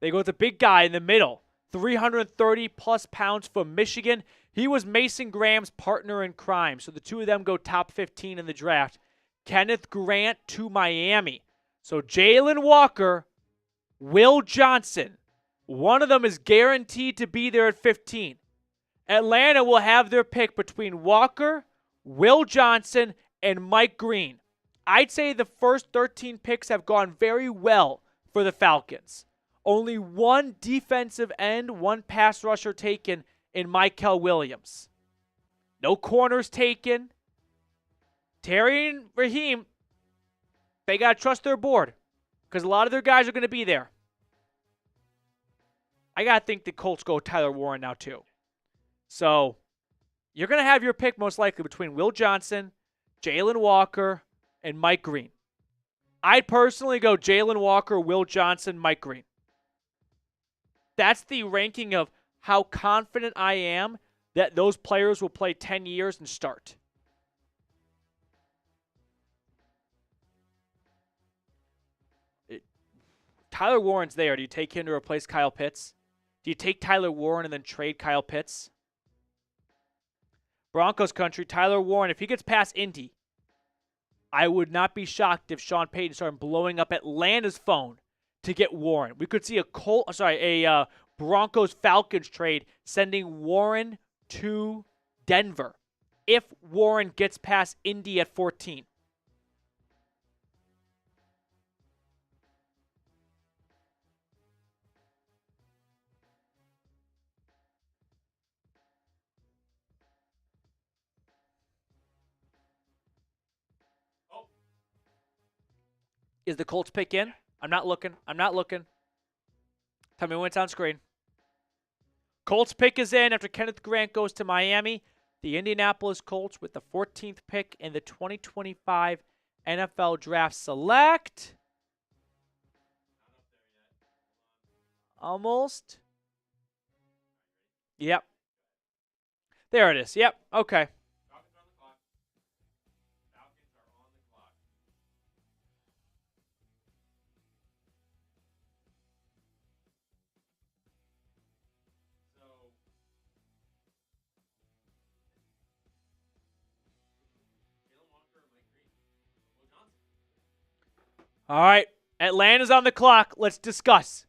They go with the big guy in the middle. 330-plus pounds from Michigan. He was Mason Graham's partner in crime, so the two of them go top 15 in the draft. Kenneth Grant to Miami. So Jalen Walker, Will Johnson. One of them is guaranteed to be there at 15. Atlanta will have their pick between Walker, Will Johnson, and Mike Green. I'd say the first 13 picks have gone very well for the Falcons. Only one defensive end, one pass rusher taken in Mykel Williams. No corners taken. Terry and Raheem, they got to trust their board because a lot of their guys are going to be there. I got to think the Colts go Tyler Warren now too. So you're going to have your pick most likely between Will Johnson, Jalen Walker, and Mike Green. I'd personally go Jalen Walker, Will Johnson, Mike Green. That's the ranking of how confident I am that those players will play 10 years and start. Tyler Warren's there. Do you take him to replace Kyle Pitts? Do you take Tyler Warren and then trade Kyle Pitts? Broncos country, Tyler Warren, if he gets past Indy, I would not be shocked if Sean Payton started blowing up Atlanta's phone to get Warren. We could see a Broncos-Falcons trade sending Warren to Denver if Warren gets past Indy at 14. Is the Colts pick in? I'm not looking. Tell me when it's on screen. Colts pick is in after Kenneth Grant goes to Miami. The Indianapolis Colts with the 14th pick in the 2025 NFL Draft select. Almost. Yep. There it is. Yep. Okay. All right, Atlanta's on the clock. Let's discuss.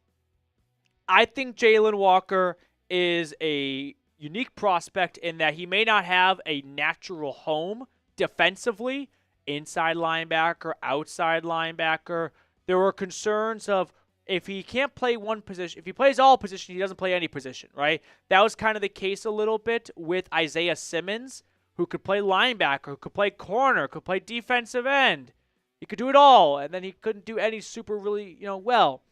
I think Jalen Walker is a unique prospect in that he may not have a natural home defensively, inside linebacker, outside linebacker. There were concerns of if he can't play one position, if he plays all positions, he doesn't play any position, right? That was kind of the case a little bit with Isaiah Simmons, who could play linebacker, who could play corner, could play defensive end. He could do it all, and then he couldn't do any super really, well.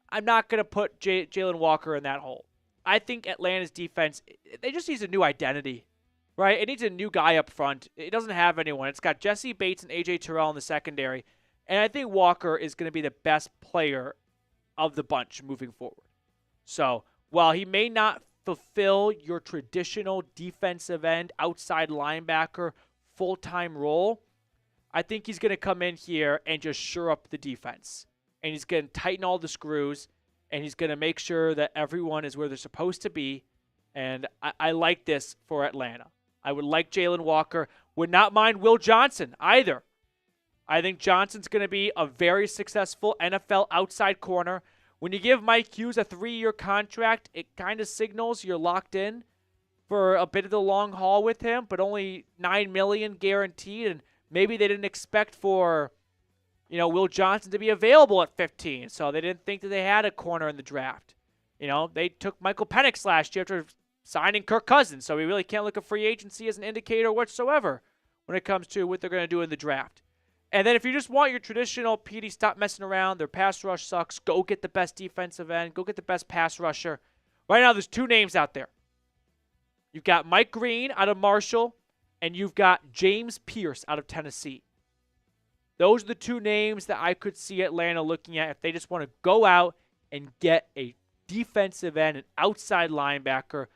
I'm not going to put Jalen Walker in that hole. I think Atlanta's defense, they just needs a new identity, right? It needs a new guy up front. It doesn't have anyone. It's got Jesse Bates and A.J. Terrell in the secondary, and I think Walker is going to be the best player of the bunch moving forward. So while he may not fulfill your traditional defensive end, outside linebacker, full-time role, I think he's going to come in here and just shore up the defense. And he's going to tighten all the screws, and he's going to make sure that everyone is where they're supposed to be. And I like this for Atlanta. I would like Jalen Walker. Would not mind Will Johnson either. I think Johnson's going to be a very successful NFL outside corner. When you give Mike Hughes a 3-year contract, it kind of signals you're locked in for a bit of the long haul with him, but only $9 million guaranteed, and maybe they didn't expect for, Will Johnson to be available at 15, so they didn't think that they had a corner in the draft. They took Michael Penix last year after signing Kirk Cousins, so we really can't look at free agency as an indicator whatsoever when it comes to what they're going to do in the draft. And then if you just want your traditional PD, stop messing around, their pass rush sucks, go get the best defensive end, go get the best pass rusher. Right now there's two names out there. You've got Mike Green out of Marshall, and you've got James Pearce out of Tennessee. Those are the two names that I could see Atlanta looking at if they just want to go out and get a defensive end, an outside linebacker,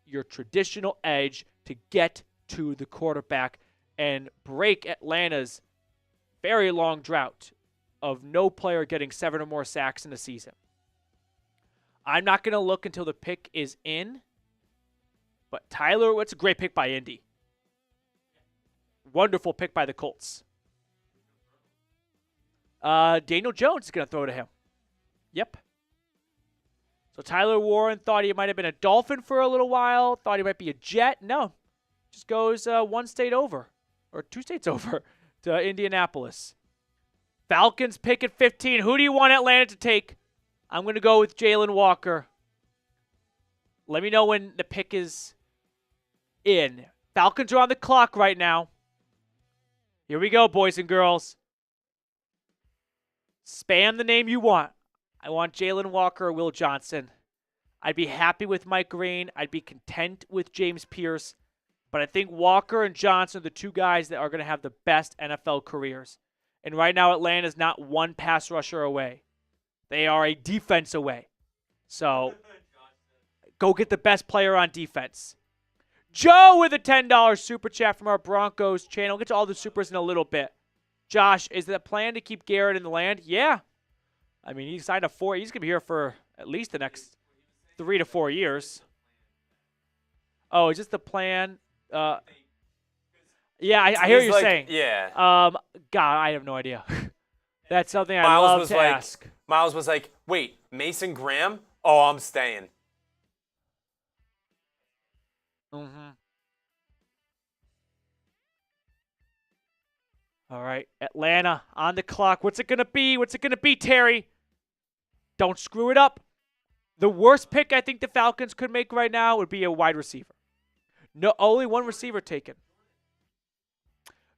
your traditional edge to get to the quarterback and break Atlanta's very long drought of no player getting 7 or more sacks in a season. I'm not going to look until the pick is in, but Tyler, what's a great pick by Indy. Wonderful pick by the Colts. Daniel Jones is going to throw to him. Yep. So Tyler Warren thought he might have been a Dolphin for a little while, thought he might be a Jet. No, just goes 1 state over, or 2 states over to Indianapolis. Falcons pick at 15. Who do you want Atlanta to take? I'm going to go with Jalen Walker. Let me know when the pick is in. Falcons are on the clock right now. Here we go, boys and girls. Spam the name you want. I want Jalen Walker or Will Johnson. I'd be happy with Mike Green. I'd be content with James Pearce. But I think Walker and Johnson are the 2 guys that are going to have the best NFL careers. And right now, Atlanta's not 1 pass rusher away. They are a defense away. So go get the best player on defense. Joe with a $10 super chat from our Broncos channel. We'll get to all the supers in a little bit. Josh, is the plan to keep Garrett in the land? Yeah. I mean, he signed a 4. He's going to be here for at least the next 3 to 4 years. Oh, is this the plan? Yeah, I hear what you're saying. Yeah. God, I have no idea. That's something I Miles love was to like, ask. Miles was like, wait, Mason Graham? Oh, I'm staying. Mm-hmm. All right, Atlanta on the clock. What's it going to be? What's it going to be, Terry? Don't screw it up. The worst pick I think the Falcons could make right now would be a wide receiver. No, only 1 receiver taken.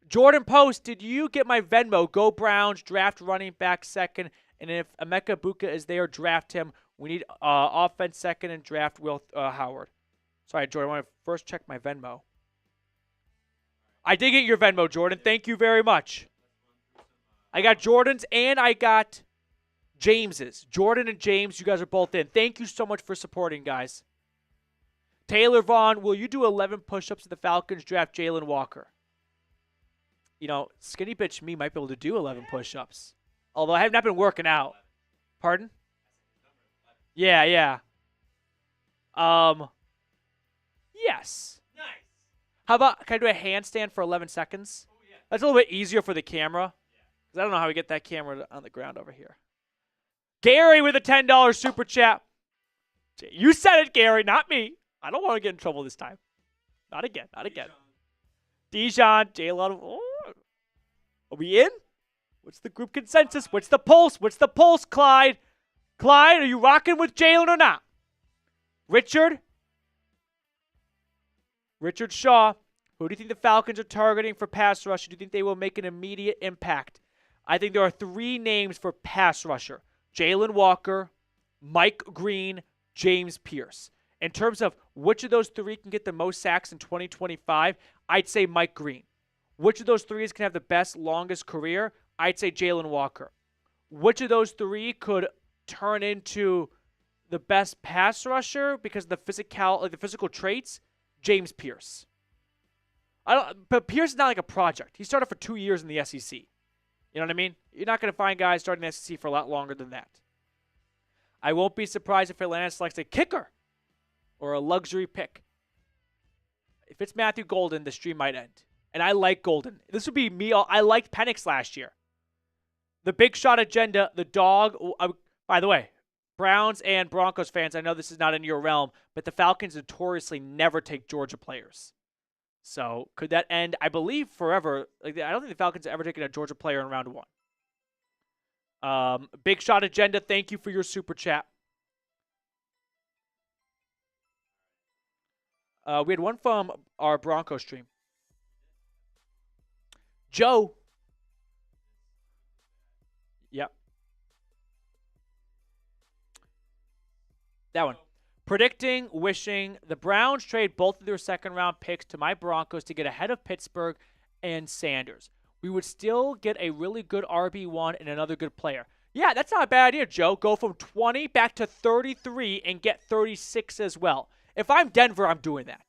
Jordan Post, did you get my Venmo? Go Browns, draft running back second, and if Emeka Buka is there, draft him. We need offense second and draft Will Howard. Sorry, Jordan, I want to first check my Venmo. I did get your Venmo, Jordan. Thank you very much. I got Jordan's and I got James's. Jordan and James, you guys are both in. Thank you so much for supporting, guys. Taylor Vaughn, will you do 11 push-ups at the Falcons draft Jalen Walker? You know, skinny bitch me might be able to do 11 push-ups. Although I have not been working out. Pardon? Yeah. Yes. Nice. How about, can I do a handstand for 11 seconds? Oh, yeah. That's a little bit easier for the camera. Because I don't know how we get that camera on the ground over here. Gary with a $10 super chat. You said it, Gary, not me. I don't want to get in trouble this time. Not again. Dijon, Jalen. Oh. Are we in? What's the group consensus? What's the pulse? Clyde? Clyde, are you rocking with Jalen or not? Richard Shaw. Who do you think the Falcons are targeting for pass rush? Do you think they will make an immediate impact? I think there are 3 names for pass rusher. Jalen Walker, Mike Green, James Pearce. In terms of which of those 3 can get the most sacks in 2025, I'd say Mike Green. Which of those 3 can have the best, longest career? I'd say Jalen Walker. Which of those 3 could turn into the best pass rusher because of the physical traits? James Pearce. But Pearce is not like a project. He started for 2 years in the SEC. You know what I mean? You're not going to find guys starting in the SEC for a lot longer than that. I won't be surprised if Atlanta selects a kicker or a luxury pick. If it's Matthew Golden, the stream might end. And I like Golden. This would be me. I liked Penix last year. The big shot agenda, the dog. By the way, Browns and Broncos fans, I know this is not in your realm, but the Falcons notoriously never take Georgia players. So could that end, I believe, forever? I don't think the Falcons have ever taken a Georgia player in round 1. Big shot agenda, thank you for your super chat. We had one from our Broncos stream. Joe. Yep. That one. Predicting, wishing the Browns trade both of their second-round picks to my Broncos to get ahead of Pittsburgh and Sanders. We would still get a really good RB1 and another good player. Yeah, that's not a bad idea, Joe. Go from 20 back to 33 and get 36 as well. If I'm Denver, I'm doing that.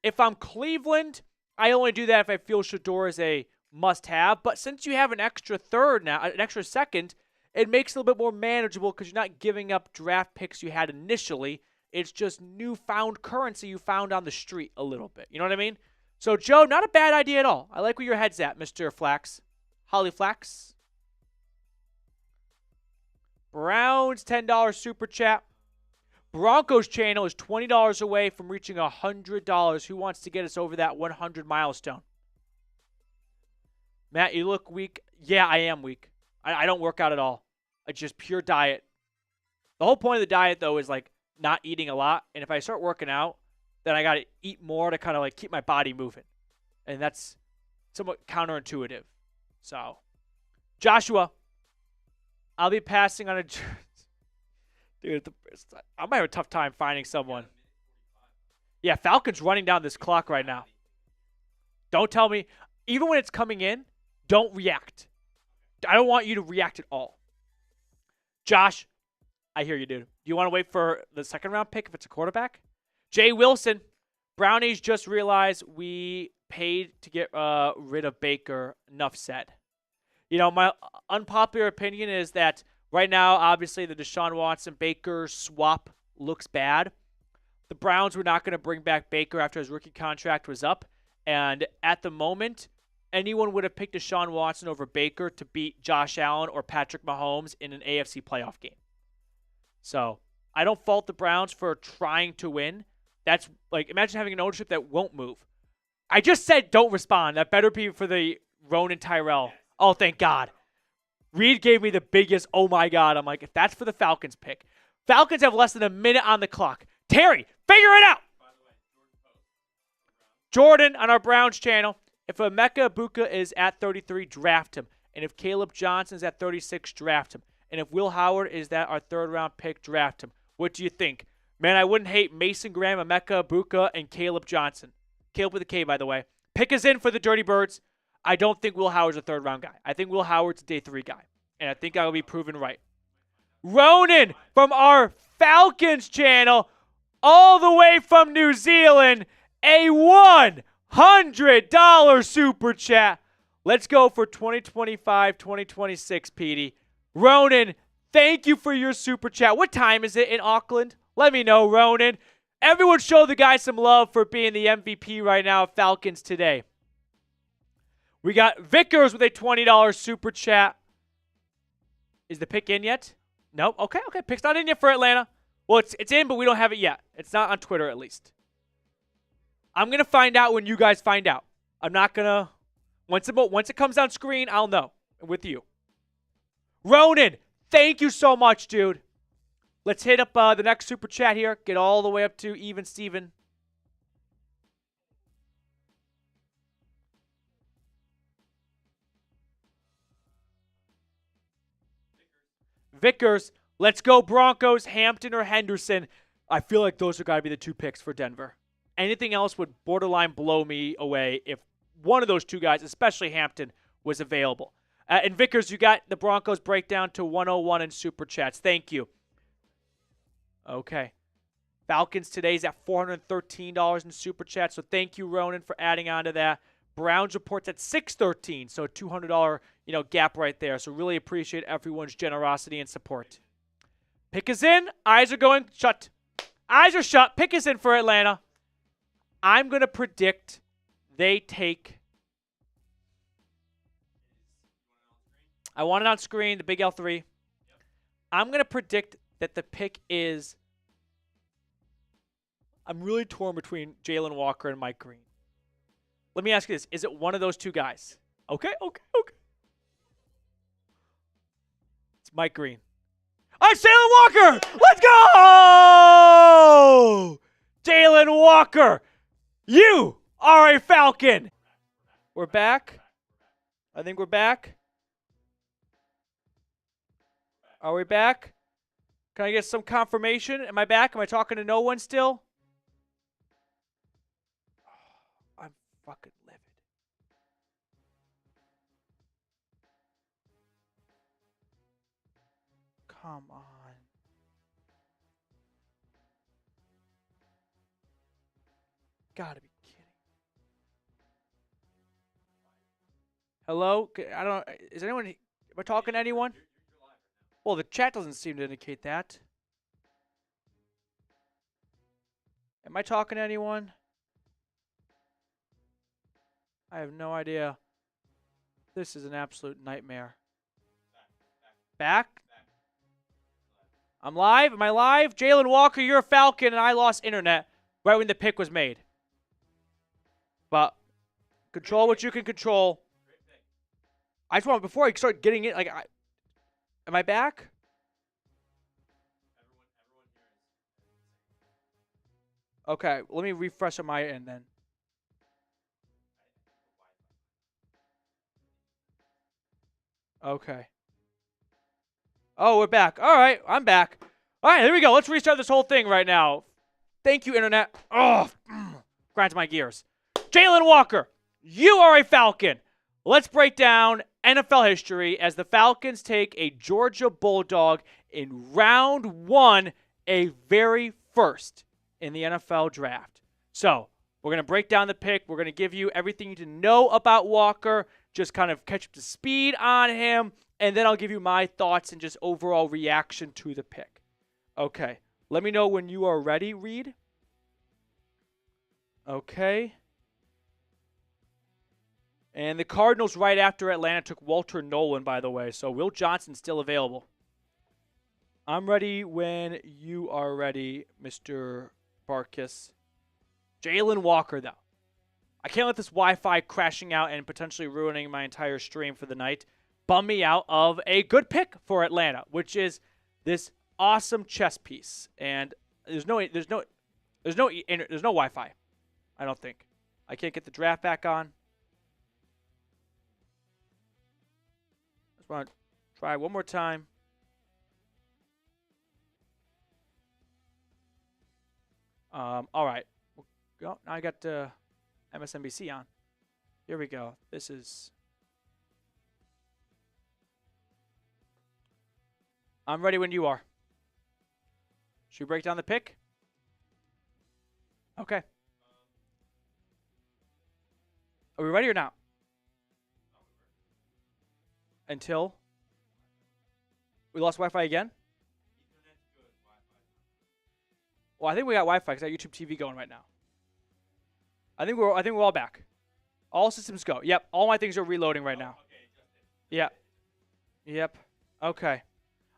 If I'm Cleveland, I only do that if I feel Shador is a must-have. But since you have an extra third now, an extra second, it makes it a little bit more manageable because you're not giving up draft picks you had initially. It's just newfound currency you found on the street a little bit. You know what I mean? So, Joe, not a bad idea at all. I like where your head's at, Mr. Flax. Holly Flax. Browns, $10 super chat. Broncos channel is $20 away from reaching $100. Who wants to get us over that 100 milestone? Matt, you look weak. Yeah, I am weak. I don't work out at all. It's just pure diet. The whole point of the diet, though, is like not eating a lot. And if I start working out, then I got to eat more to kind of like keep my body moving. And that's somewhat counterintuitive. So, Joshua, I'll be passing on a... Dude, I might have a tough time finding someone. Yeah, Falcons running down this clock right now. Don't tell me. Even when it's coming in, don't react. I don't want you to react at all. Josh, I hear you, dude. Do you want to wait for the second round pick if it's a quarterback? Jay Wilson, Brownies just realized we paid to get rid of Baker. Enough said. You know, my unpopular opinion is that right now, obviously, the Deshaun Watson-Baker swap looks bad. The Browns were not going to bring back Baker after his rookie contract was up. And at the moment, anyone would have picked Deshaun Watson over Baker to beat Josh Allen or Patrick Mahomes in an AFC playoff game. So I don't fault the Browns for trying to win. That's like, imagine having an ownership that won't move. I just said don't respond. That better be for the Ronan Tyrell. Oh, thank God. Reed gave me the biggest, oh my God. I'm like, if that's for the Falcons pick. Falcons have less than a minute on the clock. Terry, figure it out. Jordan on our Browns channel. If Emeka Ibuka is at 33, draft him. And if Caleb Johnson is at 36, draft him. And if Will Howard is that our third-round pick, draft him. What do you think? Man, I wouldn't hate Mason Graham, Emeka Ibuka, and Caleb Johnson. Caleb with a K, by the way. Pick us in for the Dirty Birds. I don't think Will Howard's a third-round guy. I think Will Howard's a day 3 guy. And I think I will be proven right. Ronan from our Falcons channel, all the way from New Zealand, a $100 super chat. Let's go for 2025-2026, Petey. Ronan, thank you for your super chat. What time is it in Auckland? Let me know, Ronan. Everyone show the guy some love for being the MVP right now of Falcons Today. We got Vickers with a $20 super chat. Is the pick in yet? No? Okay. Pick's not in yet for Atlanta. Well, it's in, but we don't have it yet. It's not on Twitter, at least. I'm going to find out when you guys find out. I'm not going to... Once it comes on screen, I'll know with you. Ronan, thank you so much, dude. Let's hit up the next super chat here. Get all the way up to even Steven. Vickers, let's go Broncos, Hampton or Henderson. I feel like those are got to be the 2 picks for Denver. Anything else would borderline blow me away if one of those 2 guys, especially Hampton, was available. And Vickers, you got the Broncos breakdown to 101 in super chats. Thank you. Okay. Falcons today's at $413 in super chats. So thank you, Ronan, for adding on to that. Browns reports at $613, so a $200 gap right there. So really appreciate everyone's generosity and support. Pick us in. Eyes are going shut. Eyes are shut. Pick us in for Atlanta. I'm going to predict they take. I want it on screen, the big L3. Yep. I'm going to predict that the pick is. I'm really torn between Jalen Walker and Mike Green. Let me ask you this. Is it one of those 2 guys? Okay. It's Mike Green. I'm Jalen Walker! Let's go! Jalen Walker, you are a Falcon. We're back. I think we're back. Are we back? Can I get some confirmation? Am I back? Am I talking to no one still? I'm fucking livid. Come on. Gotta be kidding. Hello? I don't. Is anyone? Am I talking to anyone? Well, the chat doesn't seem to indicate that. Am I talking to anyone? I have no idea. This is an absolute nightmare. Back? I'm live? Am I live? Jalen Walker, you're a Falcon, and I lost internet right when the pick was made. But control what you can control. I just want, before I start getting it, like, am I back? Okay, let me refresh on my end then. Okay. Oh, we're back. All right, I'm back. All right, here we go. Let's restart this whole thing right now. Thank you, Internet. Oh, grinds my gears. Jalen Walker, you are a Falcon. Let's break down NFL history as the Falcons take a Georgia Bulldog in round 1, a very first in the NFL draft. So, we're going to break down the pick. We're going to give you everything you need to know about Walker, just kind of catch up to speed on him, and then I'll give you my thoughts and just overall reaction to the pick. Okay, let me know when you are ready, Reed. Okay. And the Cardinals right after Atlanta took Walter Nolan, by the way, so Will Johnson's still available. I'm ready when you are ready, Mr. Barkis. Jalen Walker, though. I can't let this Wi-Fi crashing out and potentially ruining my entire stream for the night bum me out of a good pick for Atlanta, which is this awesome chess piece. And there's no Wi-Fi. I don't think. I can't get the draft back on. Just want to try one more time. All right. Now I got MSNBC on. Here we go. This is... I'm ready when you are. Should we break down the pick? Okay. Are we ready or not? Until we lost Wi-Fi again? Well, I think we got Wi-Fi because I got YouTube TV going right now. I think we're all back. All systems go. Yep, all my things are reloading right now. Yeah. Yep. Okay.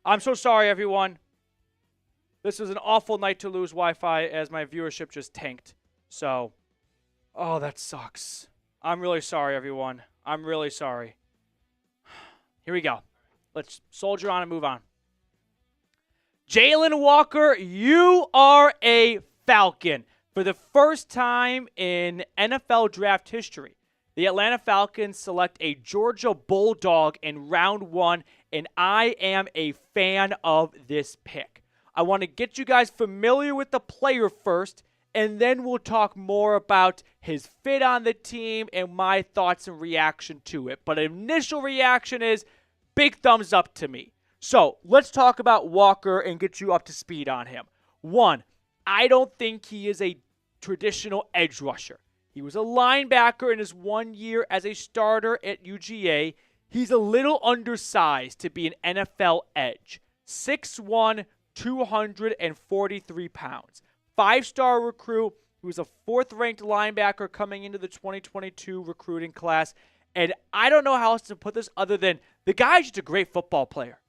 I'm so sorry, everyone. This was an awful night to lose Wi-Fi as my viewership just tanked. So, oh, that sucks. I'm really sorry, everyone. I'm really sorry. Here we go. Let's soldier on and move on. Jalen Walker, you are a Falcon. For the first time in NFL draft history, the Atlanta Falcons select a Georgia Bulldog in round 1, and I am a fan of this pick. I want to get you guys familiar with the player first, and then we'll talk more about his fit on the team and my thoughts and reaction to it. But initial reaction is big thumbs up to me. So let's talk about Walker and get you up to speed on him. 1, I don't think he is a traditional edge rusher. He was a linebacker in his 1 year as a starter at UGA. He's a little undersized to be an NFL edge. 6'1", 243 pounds. 5-star recruit. He was a 4th-ranked linebacker coming into the 2022 recruiting class. And I don't know how else to put this other than the guy's just a great football player.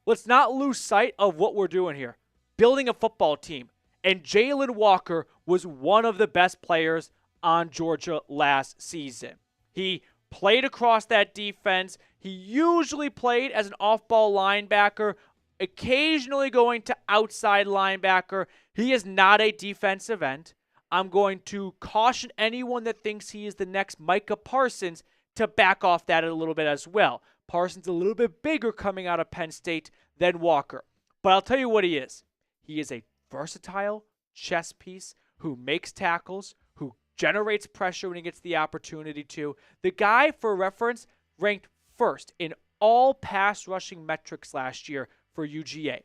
Let's not lose sight of what we're doing here. Building a football team. And Jalen Walker was one of the best players on Georgia last season. He played across that defense. He usually played as an off-ball linebacker, occasionally going to outside linebacker. He is not a defensive end. I'm going to caution anyone that thinks he is the next Micah Parsons to back off that a little bit as well. Parsons a little bit bigger coming out of Penn State than Walker. But I'll tell you what he is. He is a versatile chess piece who makes tackles, who generates pressure when he gets the opportunity to. The guy, for reference, ranked first in all pass rushing metrics last year for UGA.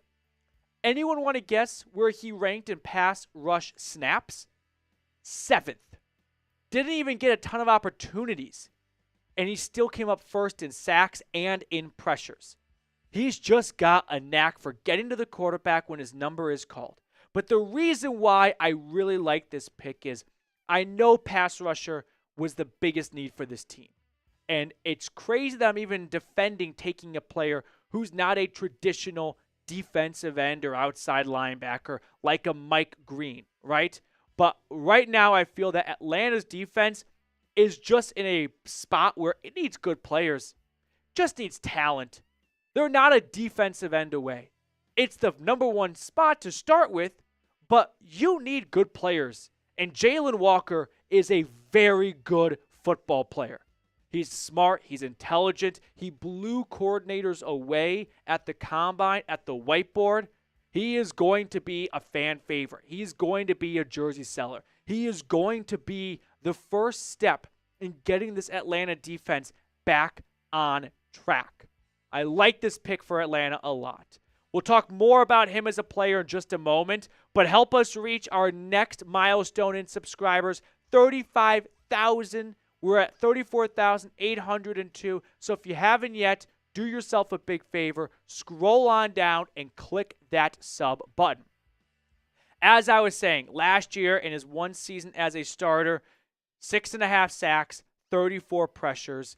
Anyone want to guess where he ranked in pass rush snaps? 7th. Didn't even get a ton of opportunities. And he still came up first in sacks and in pressures. He's just got a knack for getting to the quarterback when his number is called. But the reason why I really like this pick is I know pass rusher was the biggest need for this team. And it's crazy that I'm even defending taking a player who's not a traditional defensive end or outside linebacker like a Mike Green, right? But right now I feel that Atlanta's defense is just in a spot where it needs good players, just needs talent. They're not a defensive end away. It's the number one spot to start with, but you need good players. And Jalen Walker is a very good football player. He's smart. He's intelligent. He blew coordinators away at the combine, at the whiteboard. He is going to be a fan favorite. He's going to be a jersey seller. He is going to be the first step in getting this Atlanta defense back on track. I like this pick for Atlanta a lot. We'll talk more about him as a player in just a moment, but help us reach our next milestone in subscribers, 35,000. We're at 34,802. So if you haven't yet, do yourself a big favor, scroll on down and click that sub button. As I was saying, last year in his one season as a starter, 6.5 sacks, 34 pressures.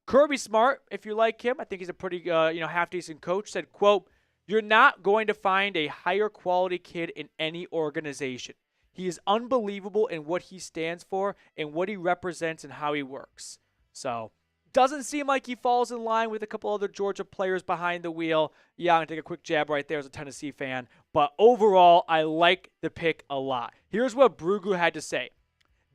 Kirby Smart, if you like him, I think he's a pretty half-decent coach, said, quote, "You're not going to find a higher quality kid in any organization. He is unbelievable in what he stands for and what he represents and how he works." So, doesn't seem like he falls in line with a couple other Georgia players behind the wheel. Yeah, I'm going to take a quick jab right there as a Tennessee fan. But overall, I like the pick a lot. Here's what Brugu had to say.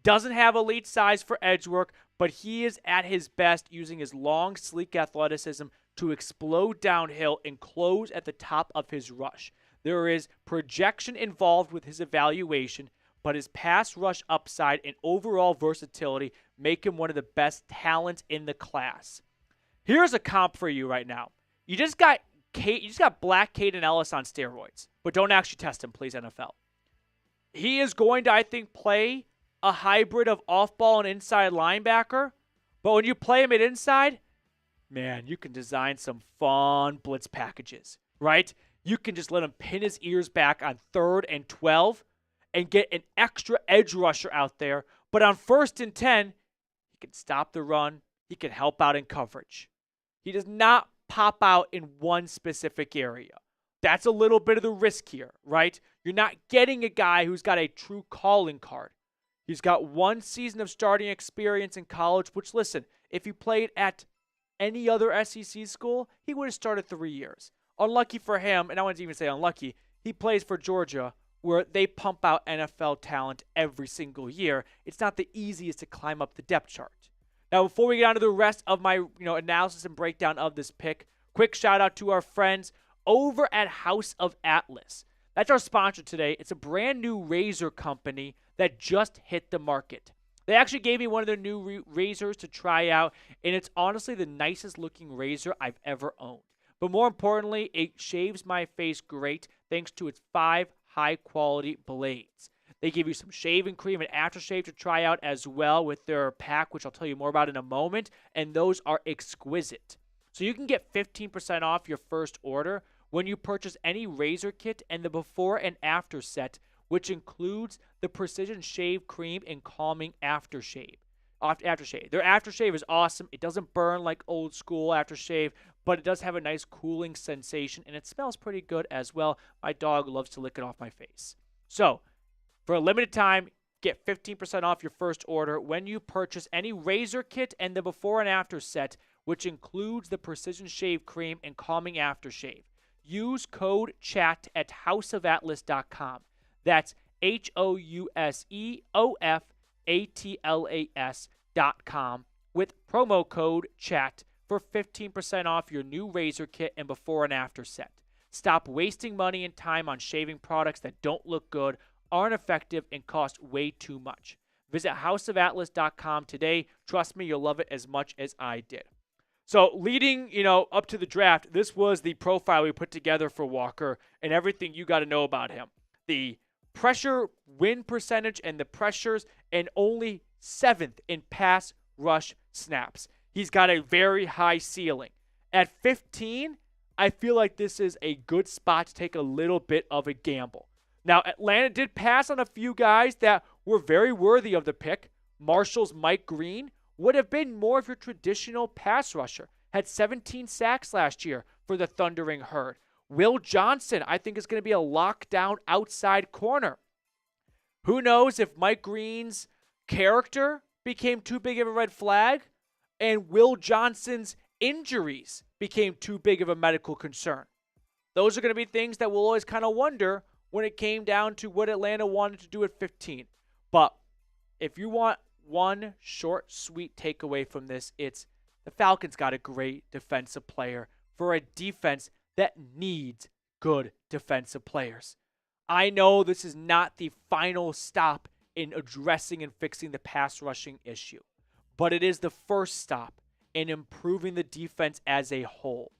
Doesn't have elite size for edge work, but he is at his best using his long, sleek athleticism to explode downhill and close at the top of his rush. There is projection involved with his evaluation, but his pass rush upside and overall versatility make him one of the best talents in the class. Here's a comp for you right now. You just got Black Caden Ellis on steroids, but don't actually test him, please, NFL. He is going to, I think, play a hybrid of off-ball and inside linebacker, but when you play him at inside, man, you can design some fun blitz packages, right? You can just let him pin his ears back on 3rd and 12 and get an extra edge rusher out there. But on 1st and 10, he can stop the run. He can help out in coverage. He does not pop out in one specific area. That's a little bit of the risk here, right? You're not getting a guy who's got a true calling card. He's got one season of starting experience in college, which, listen, if he played at any other SEC school, he would have started 3 years. Unlucky for him, and I wouldn't even say unlucky, he plays for Georgia, where they pump out NFL talent every single year. It's not the easiest to climb up the depth chart. Now, before we get on to the rest of my analysis and breakdown of this pick, quick shout out to our friends over at House of Atlas. That's our sponsor today. It's a brand new razor company that just hit the market. They actually gave me one of their new razors to try out, and it's honestly the nicest looking razor I've ever owned. But more importantly, it shaves my face great thanks to its 5 high-quality blades. They give you some shaving cream and aftershave to try out as well with their pack, which I'll tell you more about in a moment, and those are exquisite. So you can get 15% off your first order when you purchase any razor kit and the before and after set, which includes the Precision Shave Cream and Calming Aftershave. Their aftershave is awesome. It doesn't burn like old school aftershave, but it does have a nice cooling sensation, and it smells pretty good as well. My dog loves to lick it off my face. So, for a limited time, get 15% off your first order when you purchase any razor kit and the before and after set, which includes the Precision Shave Cream and Calming Aftershave. Use code CHAT at houseofatlas.com. That's HOUSEOFATLAS.com with promo code CHAT for 15% off your new razor kit and before and after set. Stop wasting money and time on shaving products that don't look good, aren't effective, and cost way too much. Visit houseofatlas.com today. Trust me, you'll love it as much as I did. So leading, up to the draft, this was the profile we put together for Walker and everything you got to know about him. The pressure win percentage and the pressures, and only 7th in pass rush snaps. He's got a very high ceiling. At 15, I feel like this is a good spot to take a little bit of a gamble. Now, Atlanta did pass on a few guys that were very worthy of the pick. Marshall's Mike Green would have been more of your traditional pass rusher. Had 17 sacks last year for the Thundering Herd. Will Johnson, I think, is going to be a lockdown outside corner. Who knows if Mike Green's character became too big of a red flag and Will Johnson's injuries became too big of a medical concern. Those are going to be things that we'll always kind of wonder when it came down to what Atlanta wanted to do at 15. But if you want one short, sweet takeaway from this, it's the Falcons got a great defensive player for a defense that needs good defensive players. I know this is not the final stop in addressing and fixing the pass rushing issue, but it is the first stop in improving the defense as a whole.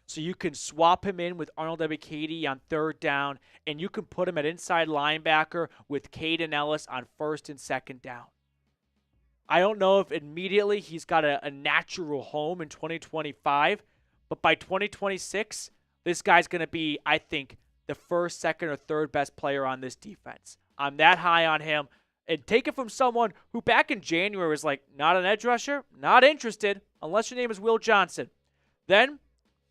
So you can swap him in with Arnold Ebiketie on 3rd down, and you can put him at inside linebacker with Caden Ellis on 1st and 2nd down. I don't know if immediately he's got a natural home in 2025, but by 2026, this guy's going to be, I think, the 1st, 2nd, or 3rd best player on this defense. I'm that high on him. And take it from someone who back in January was like, not an edge rusher, not interested, unless your name is Will Johnson. Then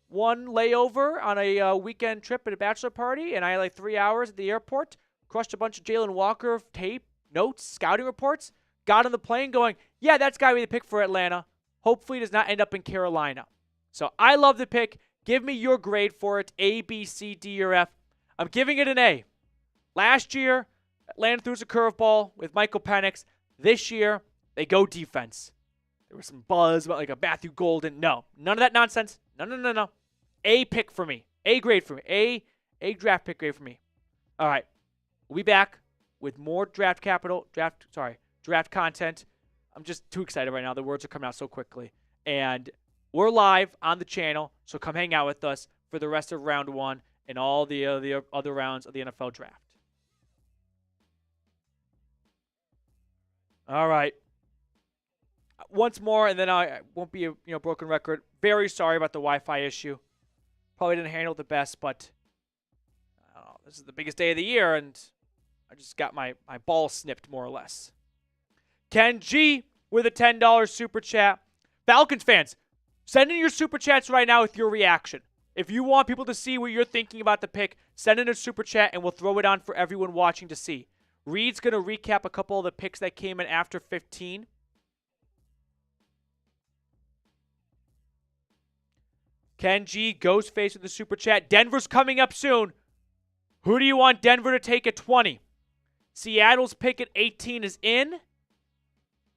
one layover on a weekend trip at a bachelor party, and I had like 3 hours at the airport, crushed a bunch of Jalen Walker tape, notes, scouting reports, got on the plane going, yeah, that's got to be the pick for Atlanta. Hopefully does not end up in Carolina. So I love the pick. Give me your grade for it, A, B, C, D, or F. I'm giving it an A. Last year, Atlanta threw us a curveball with Michael Penix. This year, they go defense. There was some buzz about like a Matthew Golden. No, none of that nonsense. No. A pick for me. A grade for me. A draft pick grade for me. All right. We'll be back with more draft content. I'm just too excited right now. The words are coming out so quickly. And we're live on the channel, so come hang out with us for the rest of round 1 and all the other rounds of the NFL draft. All right. Once more, and then I won't be a broken record. Very sorry about the Wi-Fi issue. Probably didn't handle it the best, but this is the biggest day of the year, and I just got my ball snipped more or less. Ken G with a $10 super chat. Falcons fans, send in your super chats right now with your reaction. If you want people to see what you're thinking about the pick, send in a super chat, and we'll throw it on for everyone watching to see. Reed's going to recap a couple of the picks that came in after 15. Ken G, Ghostface with the super chat. Denver's coming up soon. Who do you want Denver to take at 20? Seattle's pick at 18 is in.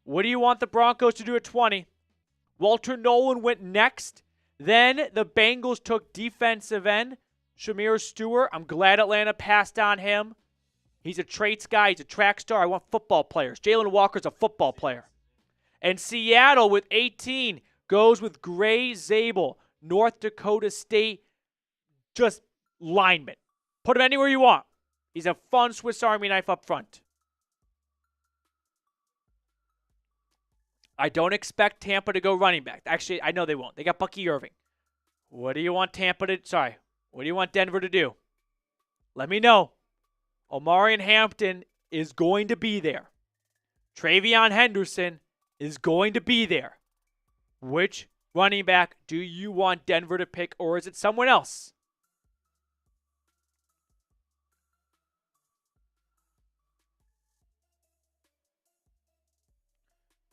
What do you want the Broncos to do at 20? Walter Nolan went next. Then the Bengals took defensive end, Shamir Stewart. I'm glad Atlanta passed on him. He's a traits guy. He's a track star. I want football players. Jalen Walker's a football player. And Seattle with 18 goes with Gray Zabel, North Dakota State, just lineman. Put him anywhere you want. He's a fun Swiss Army knife up front. I don't expect Tampa to go running back. Actually, I know they won't. They got Bucky Irving. What do you want Denver to do? Let me know. Omarion Hampton is going to be there. Travion Henderson is going to be there. Which running back do you want Denver to pick, or is it someone else?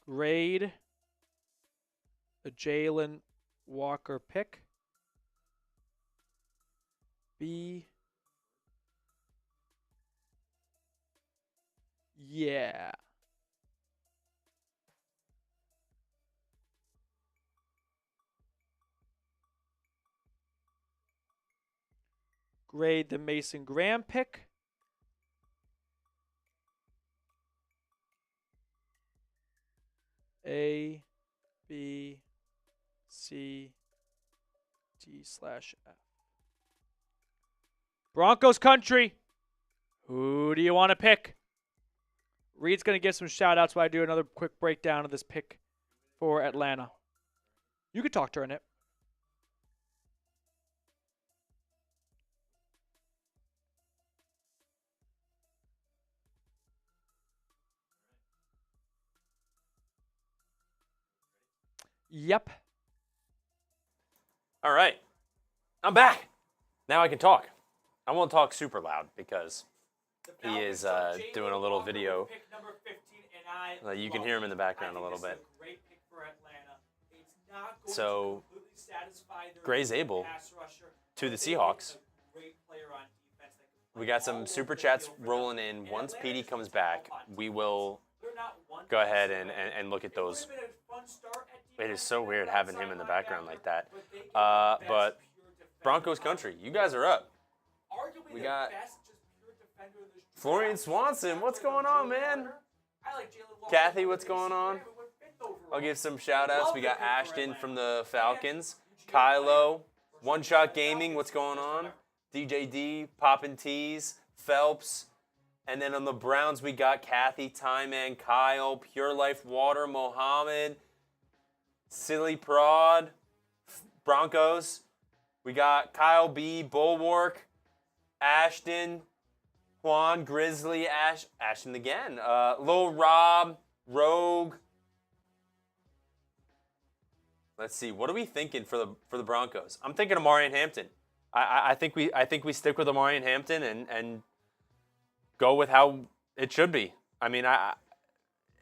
Grade the Jalen Walker pick. B. Yeah. Grade the Mason Graham pick. A, B, C D/F. Broncos country. Who do you want to pick? Reed's going to give some shout-outs while I do another quick breakdown of this pick for Atlanta. You could talk during it. Yep. All right. I'm back. Now I can talk. I won't talk super loud because he is doing a little video. You can hear him in the background a little bit. So, Gray's able to the Seahawks. We got some super chats rolling in. Once PD comes back, we will go ahead and look at those. It is so weird having him in the background like that. But Broncos country, you guys are up. We got Florian Swanson. What's going on, man? Kathy, what's going on? I'll give some shout-outs. We got Ashton from the Falcons. Kylo, One Shot Gaming, what's going on? DJD, Poppin' Tees, Phelps. And then on the Browns, we got Kathy, Tyman, Kyle, Pure Life Water, Mohammed, Silly Prod, Broncos. We got Kyle B, Bulwark, Ashton, Juan, Grizzly, Ashton again, Lil Rob, Rogue. Let's see, what are we thinking for the Broncos? I'm thinking Amari and Hampton. I think we stick with Amari and Hampton and go with how it should be. I mean,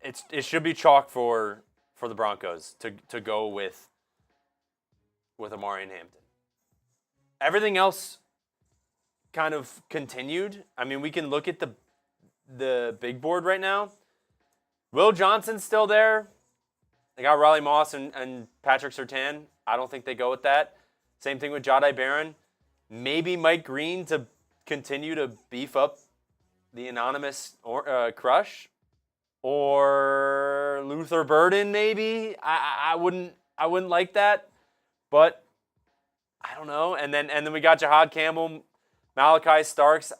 it should be chalk for the Broncos to go with Amari and Hampton. Everything else kind of continued. I mean, we can look at the big board right now. Will Johnson's still there. They got Raleigh Moss and Patrick Surtain. I don't think they go with that. Same thing with Jahdae Barron. Maybe Mike Green to continue to beef up the anonymous crush. Or Luther Burden, maybe. I wouldn't like that. But I don't know. And then we got Jahad Campbell, Malachi Starks.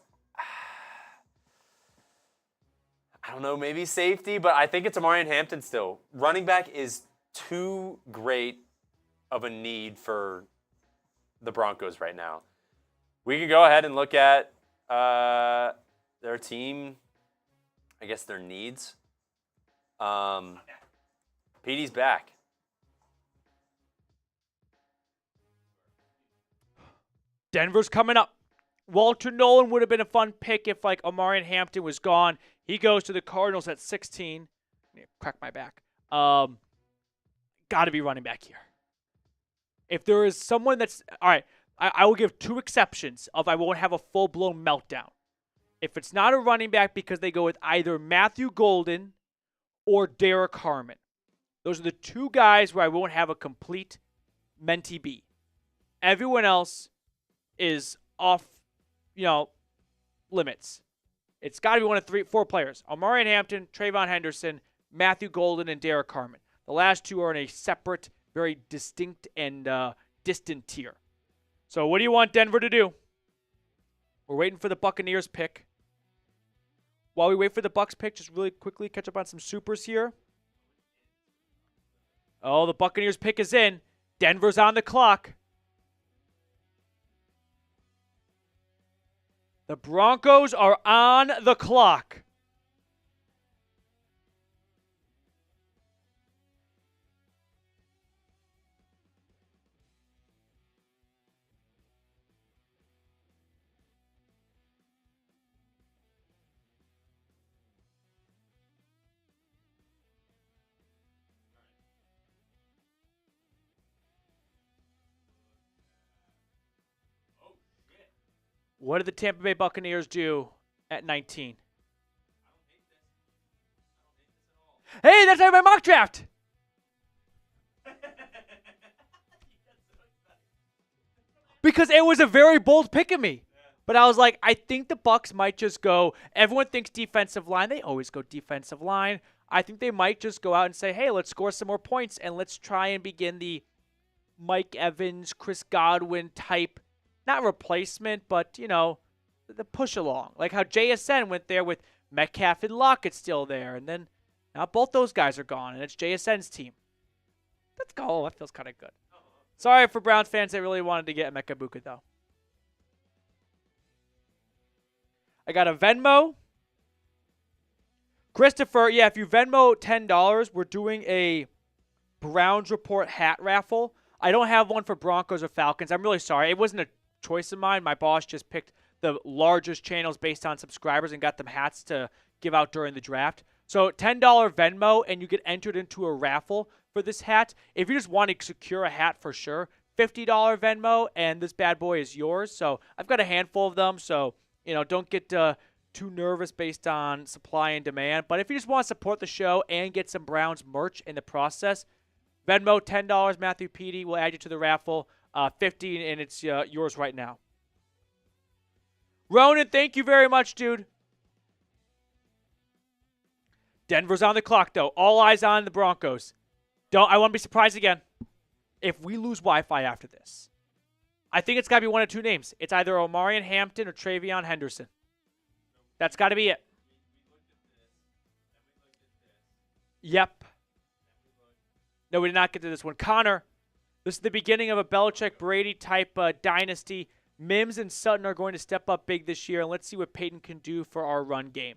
I don't know, maybe safety, but I think it's Amari and Hampton still. Running back is too great of a need for the Broncos right now. We can go ahead and look at their team, I guess their needs. PD's back. Denver's coming up. Walter Nolan would have been a fun pick if, like, Amari and Hampton was gone. He goes to the Cardinals at 16. Crack my back. Got to be running back here. If there is someone that's... All right, I will give two exceptions of I won't have a full-blown meltdown. If it's not a running back because they go with either Matthew Golden or Derek Harmon. Those are the two guys where I won't have a complete mentee B. Everyone else is off, limits. It's got to be one of 4 players. Amari and Hampton, Trayvon Henderson, Matthew Golden, and Derek Harmon. The last two are in a separate, very distinct and distant tier. So what do you want Denver to do? We're waiting for the Buccaneers pick. While we wait for the Bucs pick, just really quickly catch up on some supers here. Oh, the Buccaneers pick is in. Denver's on the clock. The Broncos are on the clock. What did the Tampa Bay Buccaneers do at 19? Hey, that's my mock draft. Because it was a very bold pick of me. But I was like, I think the Bucs might just go. Everyone thinks defensive line. They always go defensive line. I think they might just go out and say, hey, let's score some more points and let's try and begin the Mike Evans, Chris Godwin type, not replacement, but, the push along. Like how JSN went there with Metcalf and Lockett still there. And then now both those guys are gone, and it's JSN's team. Let's go. Oh, that feels kind of good. Sorry for Browns fans that really wanted to get Emeka Buka, though. I got a Venmo. Christopher, yeah, if you Venmo $10, we're doing a Browns Report hat raffle. I don't have one for Broncos or Falcons. I'm really sorry. It wasn't a choice of mine. My boss just picked the largest channels based on subscribers and got them hats to give out during the draft. So $10 Venmo, and you get entered into a raffle for this hat. If you just want to secure a hat for sure, $50 Venmo, and this bad boy is yours. So I've got a handful of them, so don't get too nervous based on supply and demand. But if you just want to support the show and get some Browns merch in the process, Venmo $10, Matthew Petey. We'll add you to the raffle. 50, and it's yours right now. Ronan, thank you very much, dude. Denver's on the clock, though. All eyes on the Broncos. I won't be surprised again if we lose Wi-Fi after this. I think it's got to be one of two names. It's either Omarion Hampton or Travion Henderson. That's got to be it. Yep. No, we did not get to this one. Connor, this is the beginning of a Belichick-Brady type dynasty. Mims and Sutton are going to step up big this year, and let's see what Peyton can do for our run game.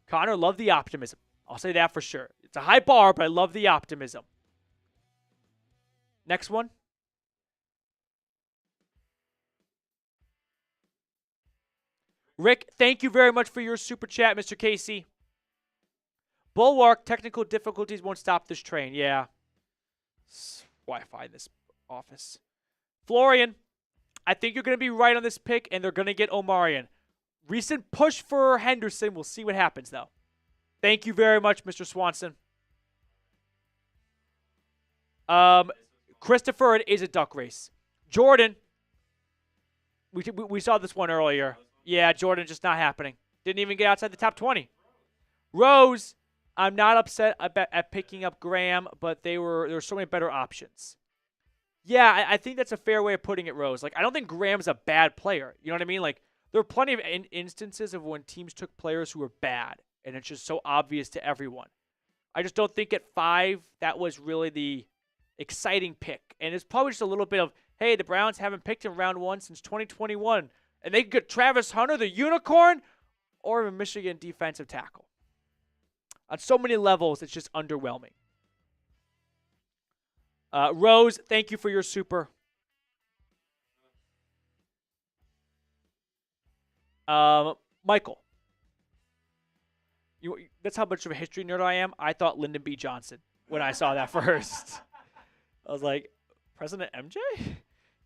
Connor, love the optimism. I'll say that for sure. It's a high bar, but I love the optimism. Next one. Rick, thank you very much for your super chat, Mr. Casey. Bulwark, technical difficulties won't stop this train. Yeah. Wi-Fi in this office. Florian, I think you're going to be right on this pick, and they're going to get Omarion. Recent push for Henderson. We'll see what happens, though. Thank you very much, Mr. Swanson. Christopher, it is a duck race. Jordan, we saw this one earlier. Yeah, Jordan, just not happening. Didn't even get outside the top 20. Rose, I'm not upset at picking up Graham, but there were so many better options. Yeah, I think that's a fair way of putting it, Rose. Like, I don't think Graham's a bad player. You know what I mean? Like, there are plenty of instances of when teams took players who were bad, and it's just so obvious to everyone. I just don't think at 5 that was really the exciting pick. And it's probably just a little bit of, hey, the Browns haven't picked in round 1 since 2021. And they could get Travis Hunter, the unicorn, or a Michigan defensive tackle. On so many levels, it's just underwhelming. Rose, thank you for your super. Mykel. That's how much of a history nerd I am. I thought Lyndon B. Johnson when I saw that first. I was like, President MJ?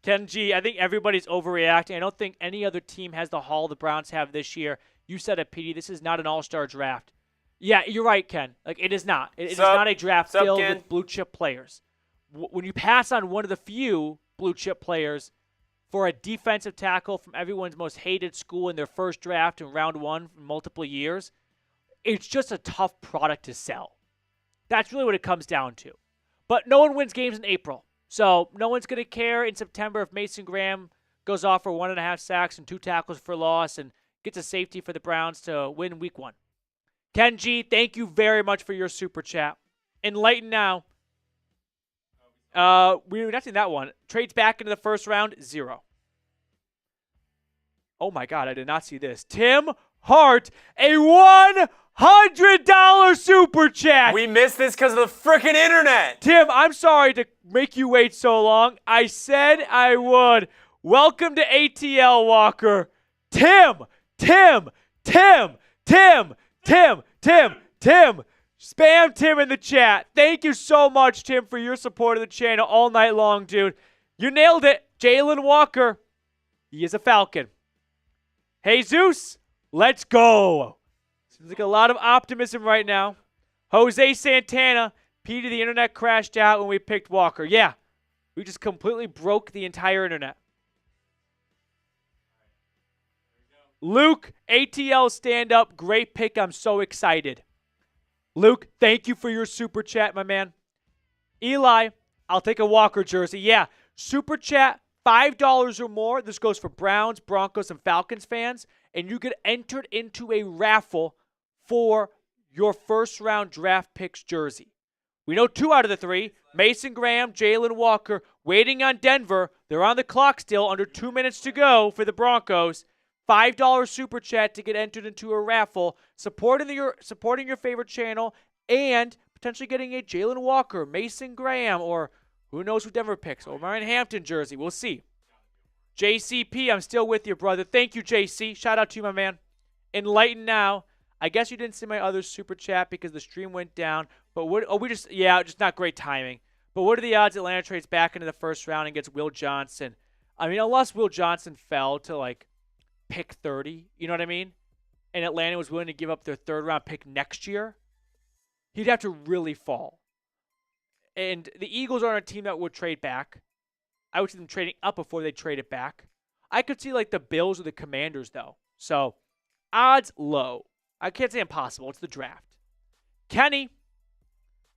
Ken G, I think everybody's overreacting. I don't think any other team has the haul the Browns have this year. You said it, PD. This is not an all-star draft. Yeah, you're right, Ken. Like, it is not. It is not a draft filled with blue-chip players. When you pass on one of the few blue-chip players for a defensive tackle from everyone's most hated school in their first draft in round 1 for multiple years, it's just a tough product to sell. That's really what it comes down to. But no one wins games in April. So no one's going to care in September if Mason Graham goes off for 1.5 sacks and 2 tackles for loss and gets a safety for the Browns to win week 1. Ken G, thank you very much for your super chat. Enlighten now. We're not seeing that one. Trades back into the first round, 0. Oh my God, I did not see this. Tim Hart, a $100 super chat. We missed this because of the freaking internet. Tim, I'm sorry to make you wait so long. I said I would. Welcome to ATL, Walker. Tim. Spam Tim in the chat. Thank you so much, Tim, for your support of the channel all night long, dude. You nailed it. Jalen Walker. He is a Falcon. Jesus, let's go. Seems like a lot of optimism right now. Jose Santana. Peter, the internet crashed out when we picked Walker. Yeah, we just completely broke the entire internet. Luke, ATL stand up. Great pick. I'm so excited. Luke, thank you for your super chat, my man. Eli, I'll take a Walker jersey. Yeah. Super chat, $5 or more. This goes for Browns, Broncos, and Falcons fans. And you get entered into a raffle for your first-round draft picks jersey. We know 2 out of the 3, Mason Graham, Jalen Walker, waiting on Denver. They're on the clock still, under 2 minutes to go for the Broncos. $5 super chat to get entered into a raffle, supporting your favorite channel, and potentially getting a Jalen Walker, Mason Graham, or who knows who Denver picks, or Ryan Hampton jersey. We'll see. JCP, I'm still with you, brother. Thank you, JC. Shout out to you, my man. Enlighten now. I guess you didn't see my other super chat because the stream went down. But just not great timing. But what are the odds Atlanta trades back into the first round and gets Will Johnson? I mean, unless Will Johnson fell to like pick 30, you know what I mean? And Atlanta was willing to give up their 3rd round pick next year, he'd have to really fall. And the Eagles aren't a team that would trade back. I would see them trading up before they trade it back. I could see like the Bills or the Commanders though. So odds low. I can't say impossible. It's the draft. Kenny,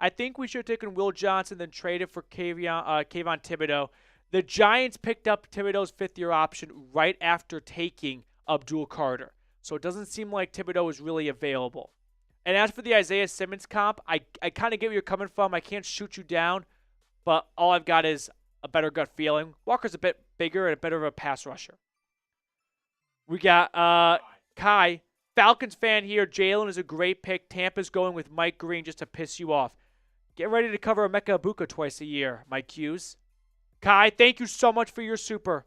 I think we should have taken Will Johnson, then traded for Kayvon Thibodeau. The Giants picked up Thibodeau's 5th-year option right after taking Abdul Carter. So it doesn't seem like Thibodeau is really available. And as for the Isaiah Simmons comp, I kind of get where you're coming from. I can't shoot you down, but all I've got is a better gut feeling. Walker's a bit bigger and a bit of a pass rusher. We got Kai. Falcons fan here. Jalen is a great pick. Tampa's going with Mike Green just to piss you off. Get ready to cover Emeka Egbuka twice a year, Mike Hughes. Kai, thank you so much for your super.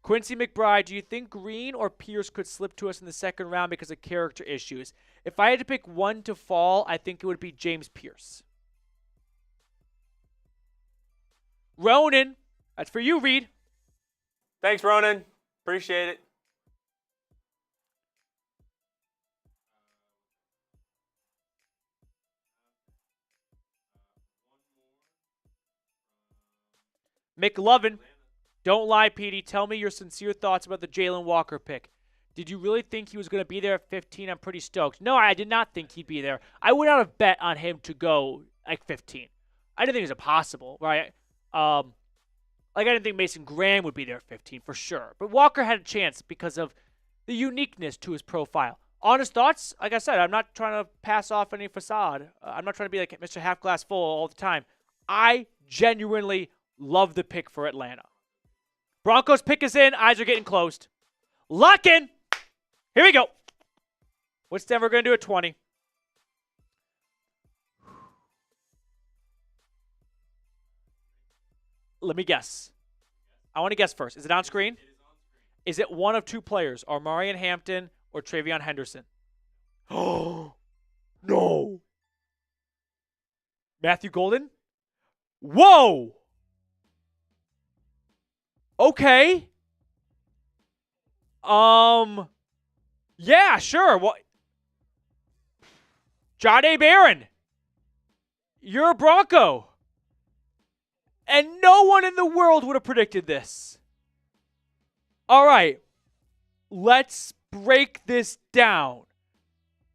Quincy McBride, do you think Green or Pearce could slip to us in the 2nd round because of character issues? If I had to pick one to fall, I think it would be James Pearce. Ronan, that's for you, Reed. Thanks, Ronan. Appreciate it. McLovin, don't lie, Petey. Tell me your sincere thoughts about the Jalen Walker pick. Did you really think he was going to be there at 15? I'm pretty stoked. No, I did not think he'd be there. I would not have bet on him to go like 15. I didn't think it was impossible, right? I didn't think Mason Graham would be there at 15 for sure. But Walker had a chance because of the uniqueness to his profile. Honest thoughts? Like I said, I'm not trying to pass off any facade. I'm not trying to be like Mr. Half Glass Full all the time. I genuinely love the pick for Atlanta. Broncos pick is in. Eyes are getting closed. Lock in. Here we go. What's Denver going to do at 20? Let me guess. I want to guess first. Is it on screen? Is it one of 2 players, Ryan Hampton or Travion Henderson? Oh, no. Matthew Golden? Whoa. Okay. Yeah, sure. What? Jahdae Barron. You're a Bronco. And no one in the world would have predicted this. All right. Let's break this down.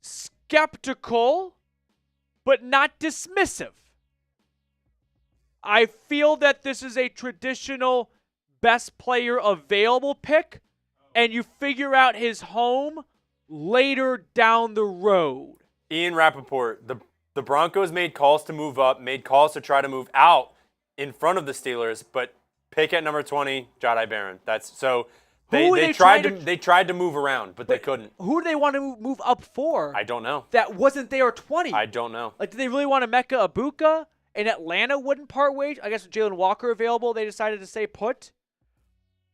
Skeptical, but not dismissive. I feel that this is a traditional best player available pick, and you figure out his home later down the road. Ian Rappaport, the Broncos made calls to move up, made calls to try to move out in front of the Steelers, but pick at number 20, Jahdae Barron. They tried to move around, but they couldn't. Who do they want to move up for? I don't know. That wasn't there at 20. I don't know. Like, did they really want Emeka Egbuka? And Atlanta wouldn't part ways? I guess with Jalen Walker available, they decided to stay put.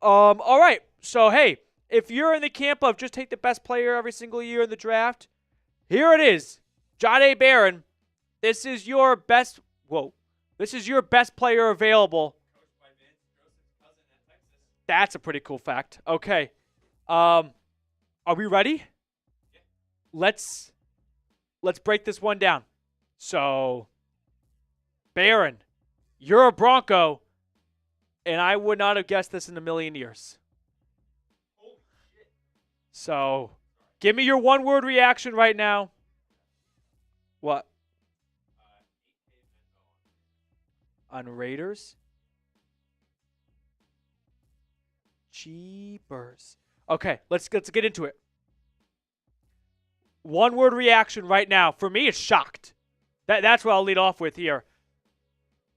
All right. So, hey, if you're in the camp of just take the best player every single year in the draft, here it is. Jahdae Barron. This is your best. Whoa. This is your best player available. That's a pretty cool fact. Okay. Are we ready? Let's break this one down. So, Barron, you're a Bronco, and I would not have guessed this in a million years. So, give me your one-word reaction right now. What? on Raiders. Jeepers. Okay, let's get into it. One word reaction right now. For me, it's shocked. That's what I'll lead off with here.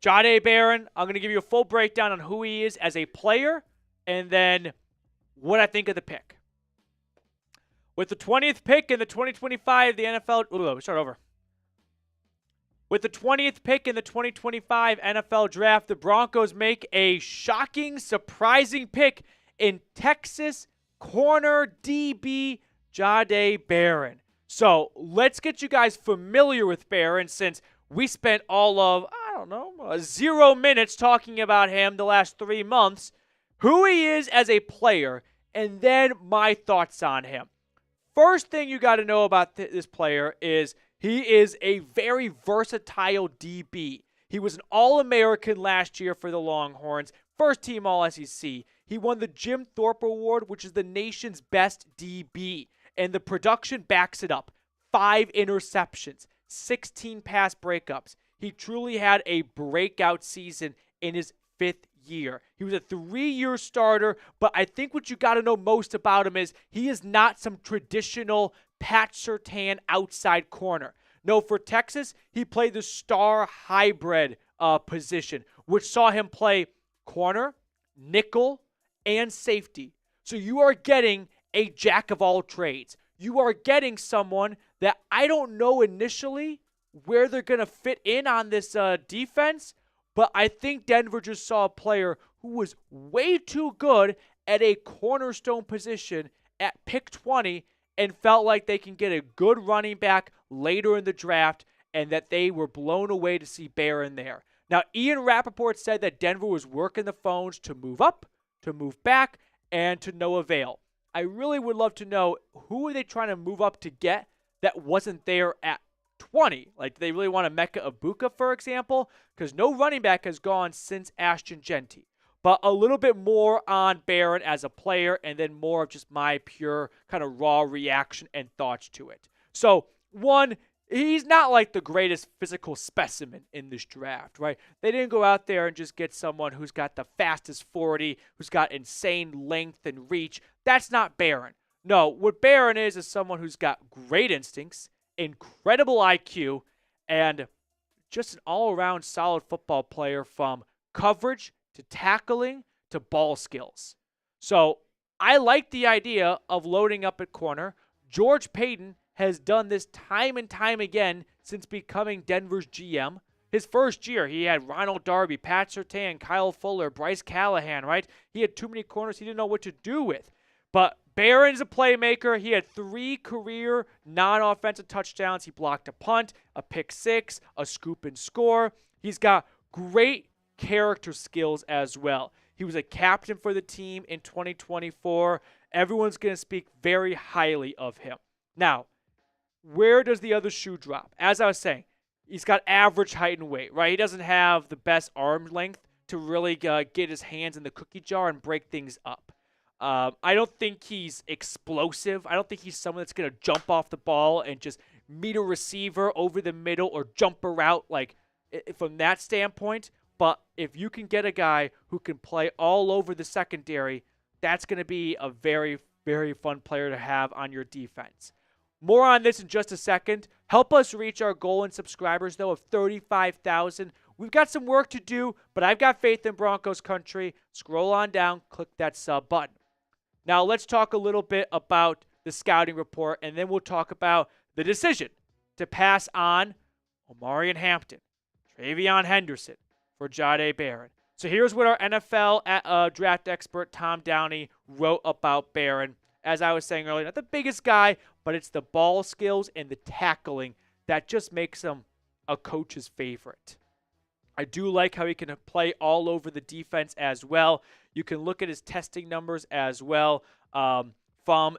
Jahdae Barron, I'm going to give you a full breakdown on who he is as a player and then what I think of the pick. With the 20th pick in the 2025 the NFL start over. With the 20th pick in the 2025 NFL Draft, the Broncos make a shocking, surprising pick in Texas corner DB Jahdae Barron. So let's get you guys familiar with Barron since we spent all of, 0 minutes talking about him the last 3 months, who he is as a player, and then my thoughts on him. First thing you got to know about this player is he is a very versatile DB. He was an All-American last year for the Longhorns, first team All-SEC. He won the Jim Thorpe Award, which is the nation's best DB, and the production backs it up. 5 interceptions, 16 pass breakups. He truly had a breakout season in his 5th year. He was a 3-year starter, but I think what you got to know most about him is he is not some traditional Pat Surtain outside corner. No, for Texas, he played the star hybrid position, which saw him play corner, nickel, and safety. So you are getting a jack of all trades. You are getting someone that I don't know initially where they're going to fit in on this defense, but I think Denver just saw a player who was way too good at a cornerstone position at pick 20 and felt like they can get a good running back later in the draft and that they were blown away to see Barron there. Now, Ian Rappaport said that Denver was working the phones to move up, to move back, and to no avail. I really would love to know who are they trying to move up to get that wasn't there at 20. Like, do they really want Emeka Egbuka, for example? Because no running back has gone since Ashton Genty. But a little bit more on Barron as a player and then more of just my pure kind of raw reaction and thoughts to it. So, one, he's not like the greatest physical specimen in this draft, right? They didn't go out there and just get someone who's got the fastest 40, who's got insane length and reach. That's not Barron. No, what Barron is someone who's got great instincts, incredible IQ, and just an all-around solid football player from coverage to tackling to ball skills. So I like the idea of loading up at corner. George Paton has done this time and time again since becoming Denver's GM. His first year, he had Ronald Darby, Pat Surtain, Kyle Fuller, Bryce Callahan, right? He had too many corners he didn't know what to do with. But Barron's a playmaker. He had 3 career non-offensive touchdowns. He blocked a punt, a pick 6, a scoop and score. He's got great character skills as well. He was a captain for the team in 2024. Everyone's going to speak very highly of him. Now, where does the other shoe drop? As I was saying, he's got average height and weight, right? He doesn't have the best arm length to really get his hands in the cookie jar and break things up. I don't think he's explosive. I don't think he's someone that's going to jump off the ball and just meet a receiver over the middle or jump a route like from that standpoint. But if you can get a guy who can play all over the secondary, that's going to be a very, very fun player to have on your defense. More on this in just a second. Help us reach our goal in subscribers, though, of 35,000. We've got some work to do, but I've got faith in Broncos country. Scroll on down, click that sub button. Now let's talk a little bit about the scouting report, and then we'll talk about the decision to pass on Omarion Hampton, Travion Henderson for Jahdae Barron. So here's what our NFL draft expert Tom Downey wrote about Barron. As I was saying earlier, not the biggest guy, but it's the ball skills and the tackling that just makes him a coach's favorite. I do like how he can play all over the defense as well. You can look at his testing numbers as well from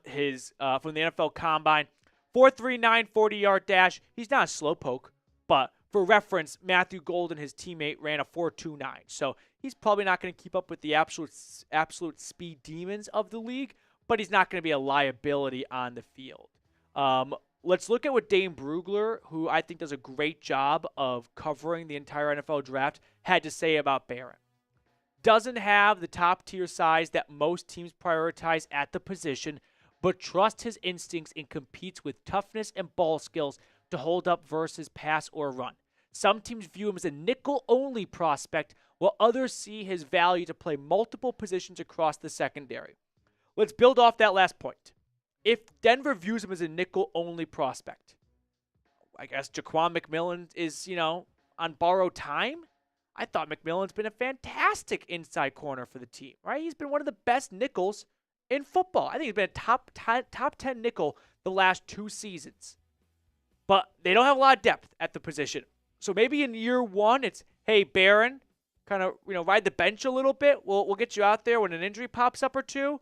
the NFL Combine. 4.39 40-yard dash. He's not a slowpoke, but for reference, Matthew Golden, his teammate, ran a 4.29. So he's probably not going to keep up with the absolute speed demons of the league, but he's not going to be a liability on the field. let's look at what Dane Brugler, who I think does a great job of covering the entire NFL draft, had to say about Barron. Doesn't have the top tier size that most teams prioritize at the position, but trusts his instincts and competes with toughness and ball skills to hold up versus pass or run. Some teams view him as a nickel-only prospect, while others see his value to play multiple positions across the secondary. Let's build off that last point. If Denver views him as a nickel-only prospect, I guess Jaquan McMillan is, on borrowed time? I thought McMillan's been a fantastic inside corner for the team, right? He's been one of the best nickels in football. I think he's been a top 10 nickel the last 2 seasons. But they don't have a lot of depth at the position. So maybe in year 1, it's, hey, Barron, kind of, ride the bench a little bit. We'll get you out there when an injury pops up or two.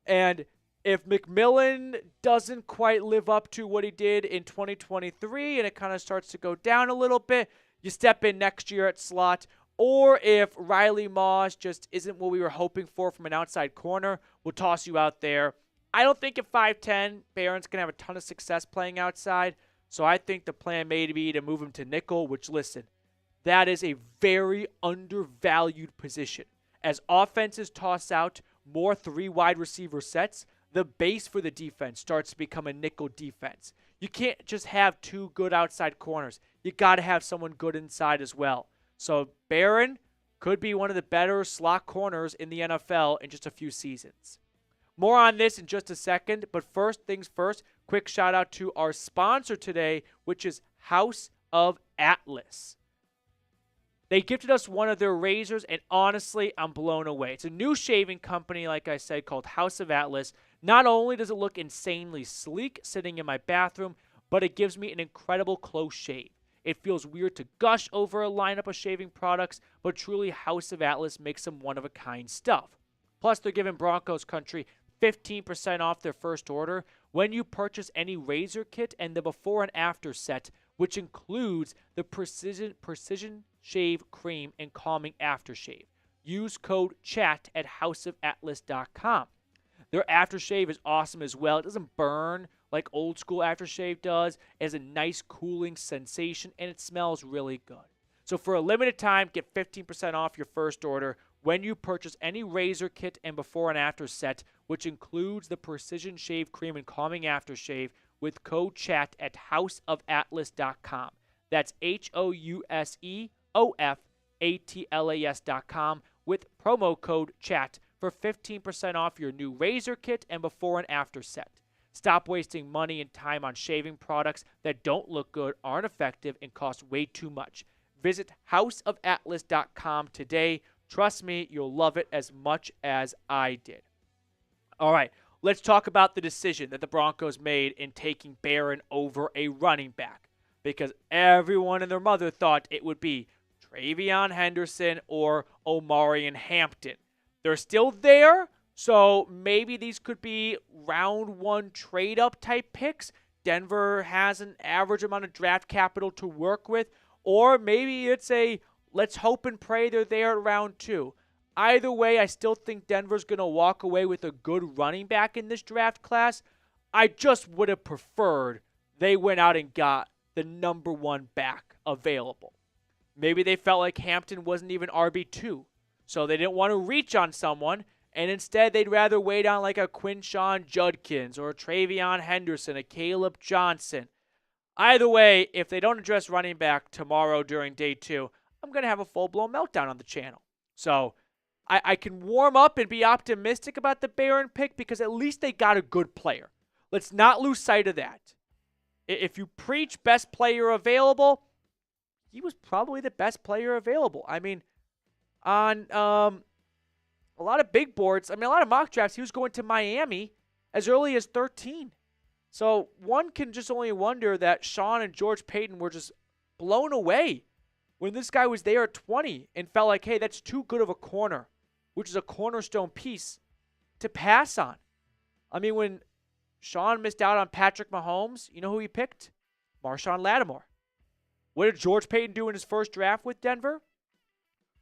And if McMillan doesn't quite live up to what he did in 2023 and it kind of starts to go down a little bit, you step in next year at slot. Or if Riley Moss just isn't what we were hoping for from an outside corner, we'll toss you out there. I don't think at 5'10", Barron's going to have a ton of success playing outside. So I think the plan may be to move him to nickel, which, listen, that is a very undervalued position. As offenses toss out more 3 wide receiver sets, the base for the defense starts to become a nickel defense. You can't just have 2 good outside corners. You got to have someone good inside as well. So Barron could be one of the better slot corners in the NFL in just a few seasons. More on this in just a second, but first things first, quick shout out to our sponsor today, which is House of Atlas. They gifted us one of their razors, and honestly, I'm blown away. It's a new shaving company, like I said, called House of Atlas. Not only does it look insanely sleek sitting in my bathroom, but it gives me an incredible close shave. It feels weird to gush over a lineup of shaving products, but truly House of Atlas makes some one-of-a-kind stuff. Plus, they're giving Broncos Country 15% off their first order when you purchase any razor kit and the before and after set, which includes the Precision Shave Cream and Calming Aftershave. Use code CHAT at houseofatlas.com. Their aftershave is awesome as well. It doesn't burn like old school aftershave does. It has a nice cooling sensation, and it smells really good. So for a limited time, get 15% off your first order when you purchase any razor kit and before and after set, which includes the Precision Shave Cream and Calming Aftershave with code CHAT at houseofatlas.com. That's HOUSEOFATLAS.com with promo code CHAT for 15% off your new razor kit and before and after set. Stop wasting money and time on shaving products that don't look good, aren't effective, and cost way too much. Visit houseofatlas.com today. Trust me, you'll love it as much as I did. All right, let's talk about the decision that the Broncos made in taking Barron over a running back, because everyone and their mother thought it would be Travion Henderson or Omarion Hampton. They're still there, so maybe these could be round 1 trade-up type picks. Denver has an average amount of draft capital to work with, or maybe it's a let's hope and pray they're there at round 2. Either way, I still think Denver's going to walk away with a good running back in this draft class. I just would have preferred they went out and got the number 1 back available. Maybe they felt like Hampton wasn't even RB2, so they didn't want to reach on someone, and instead they'd rather wait on like a Quinshawn Judkins or a Travion Henderson, a Caleb Johnson. Either way, if they don't address running back tomorrow during day 2, I'm going to have a full-blown meltdown on the channel. So I can warm up and be optimistic about the Barron pick because at least they got a good player. Let's not lose sight of that. If you preach best player available, he was probably the best player available. I mean, on a lot of big boards, a lot of mock drafts, he was going to Miami as early as 13. So one can just only wonder that Sean and George Payton were just blown away when this guy was there at 20 and felt like, hey, that's too good of a corner, which is a cornerstone piece, to pass on. I mean, when Sean missed out on Patrick Mahomes, you know who he picked? Marshawn Lattimore. What did George Payton do in his first draft with Denver?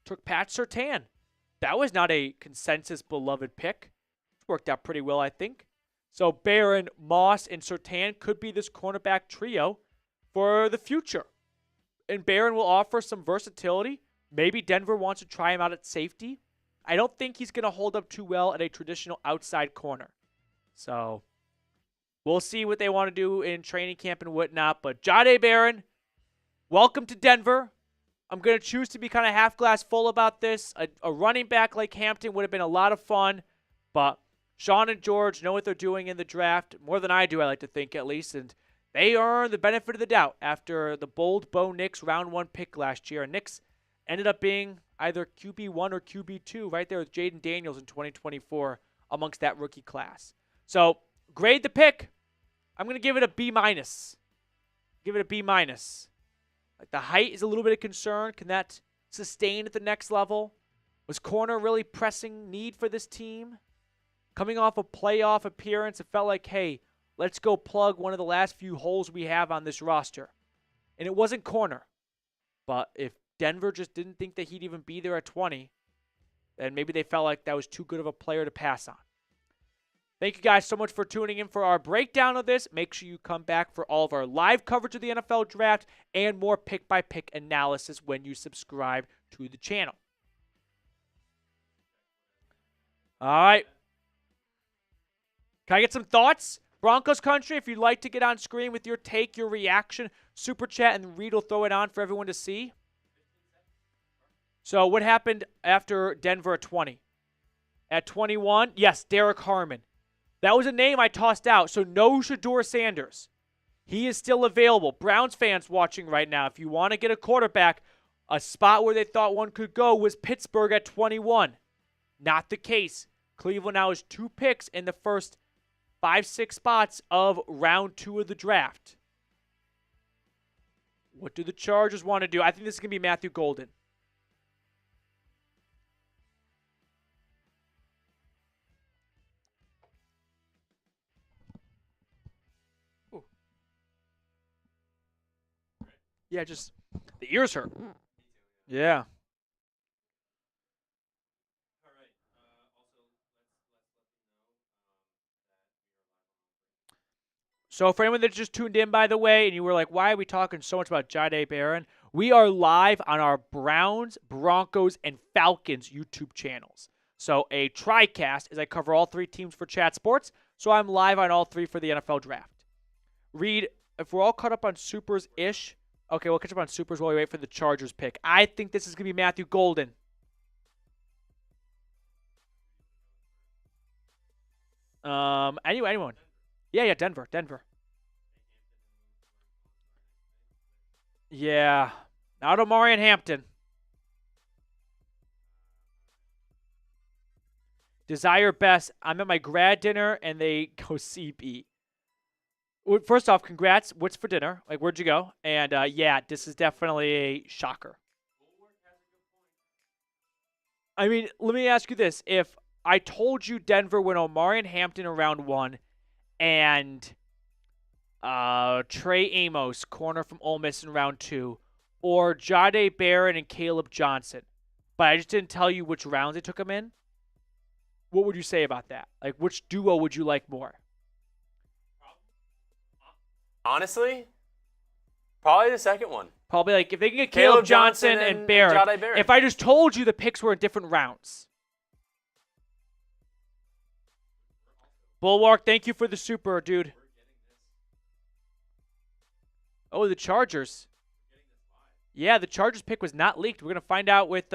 Took Pat Surtain. That was not a consensus beloved pick. It worked out pretty well, I think. So Barron, Moss, and Surtain could be this cornerback trio for the future. And Barron will offer some versatility. Maybe Denver wants to try him out at safety. I don't think he's going to hold up too well at a traditional outside corner. So we'll see what they want to do in training camp and whatnot. But Jahdae Barron, welcome to Denver. I'm going to choose to be kind of half glass full about this. A running back like Hampton would have been a lot of fun. But Sean and George know what they're doing in the draft. More than I do, I like to think, at least. And they earned the benefit of the doubt after the bold Bo Nix round 1 pick last year. And Nix ended up being either QB1 or QB2 right there with Jaden Daniels in 2024 amongst that rookie class. So grade the pick. I'm going to give it a B-. Give it a B-. Like the height is a little bit of concern. Can that sustain at the next level? Was corner really pressing need for this team? Coming off a playoff appearance, it felt like, hey, let's go plug one of the last few holes we have on this roster. And it wasn't corner. But if Denver just didn't think that he'd even be there at 20, then maybe they felt like that was too good of a player to pass on. Thank you guys so much for tuning in for our breakdown of this. Make sure you come back for all of our live coverage of the NFL Draft and more pick-by-pick analysis when you subscribe to the channel. All right. Can I get some thoughts? Broncos country, if you'd like to get on screen with your take, your reaction, super chat, and Reed will throw it on for everyone to see. So what happened after Denver at 20? At 21, yes, Derek Harmon. That was a name I tossed out, so no Shedeur Sanders. He is still available. Browns fans watching right now, if you want to get a quarterback, a spot where they thought one could go was Pittsburgh at 21. Not the case. Cleveland now has 2 picks in the first 5-6 spots of round 2 of the draft. What do the Chargers want to do? I think this is going to be Matthew Golden. Ooh. Yeah, just the ears hurt. Yeah. So for anyone that just tuned in, by the way, and you were like, why are we talking so much about Jahdae Barron? We are live on our Browns, Broncos, and Falcons YouTube channels. So a TriCast as I cover all 3 teams for Chat Sports. So I'm live on all 3 for the NFL Draft. Reed, if we're all caught up on Supers-ish, okay, we'll catch up on Supers while we wait for the Chargers pick. I think this is going to be Matthew Golden. Anyone. Yeah, Denver. Yeah, not Omari and Hampton. Desire best. I'm at my grad dinner, and they go CB. Well, first off, congrats. What's for dinner? Like, where'd you go? And, yeah, this is definitely a shocker. I mean, let me ask you this. If I told you Denver went Omari and Hampton in round 1 and Trey Amos, corner from Ole Miss in round 2, or Jahdae Barron and Caleb Johnson, but I just didn't tell you which rounds they took him in, what would you say about that? Like, which duo would you like more? Honestly, probably the second one. Probably, like, if they can get Caleb Johnson and Barron. Jahdae Barron. If I just told you the picks were in different rounds. Bulwark, thank you for the super, dude. Oh, the Chargers. Yeah, the Chargers pick was not leaked. We're going to find out with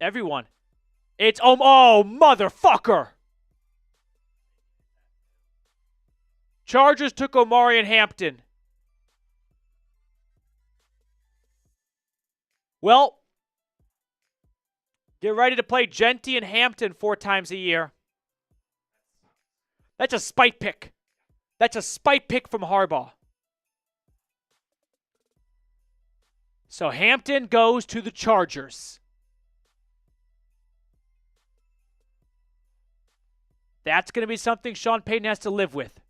everyone. It's, oh, motherfucker. Chargers took Omari and Hampton. Well, get ready to play Genty and Hampton 4 times a year. That's a spite pick. That's a spite pick from Harbaugh. So Hampton goes to the Chargers. That's going to be something Sean Payton has to live with.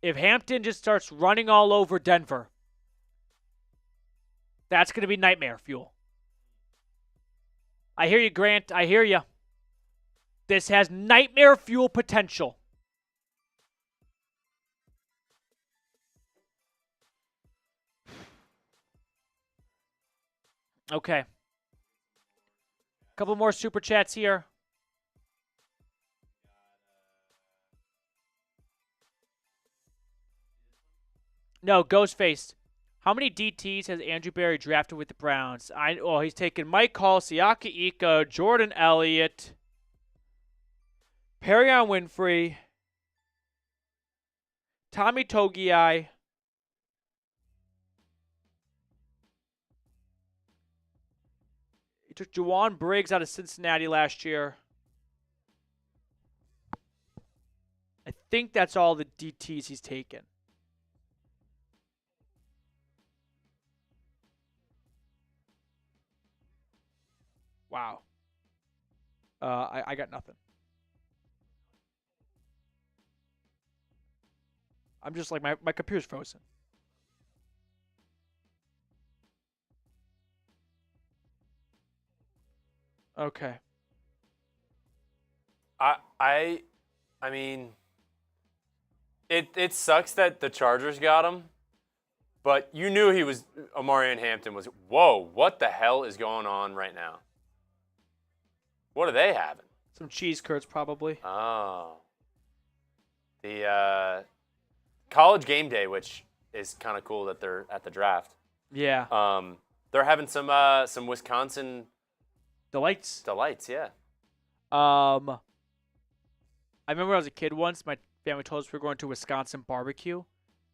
If Hampton just starts running all over Denver, that's going to be nightmare fuel. I hear you, Grant. I hear you. This has nightmare fuel potential. Okay. Couple more super chats here. No, Ghostface. How many DTs has Andrew Berry drafted with the Browns? He's taken Mykel, Siaki Ika, Jordan Elliott, Perion Winfrey, Tommy Togiai. He took Juwan Briggs out of Cincinnati last year. I think that's all the DTs he's taken. Wow. I got nothing. I'm just like, my computer's frozen. Okay. I mean, it sucks that the Chargers got him, but you knew he was Omarion Hampton was. Whoa, what the hell is going on right now? What are they having? Some cheese curds, probably. Oh, the college game day, which is kind of cool that they're at the draft. Yeah. They're having some Wisconsin Delights. yeah. I remember when I was a kid once, my family told us we were going to a Wisconsin barbecue,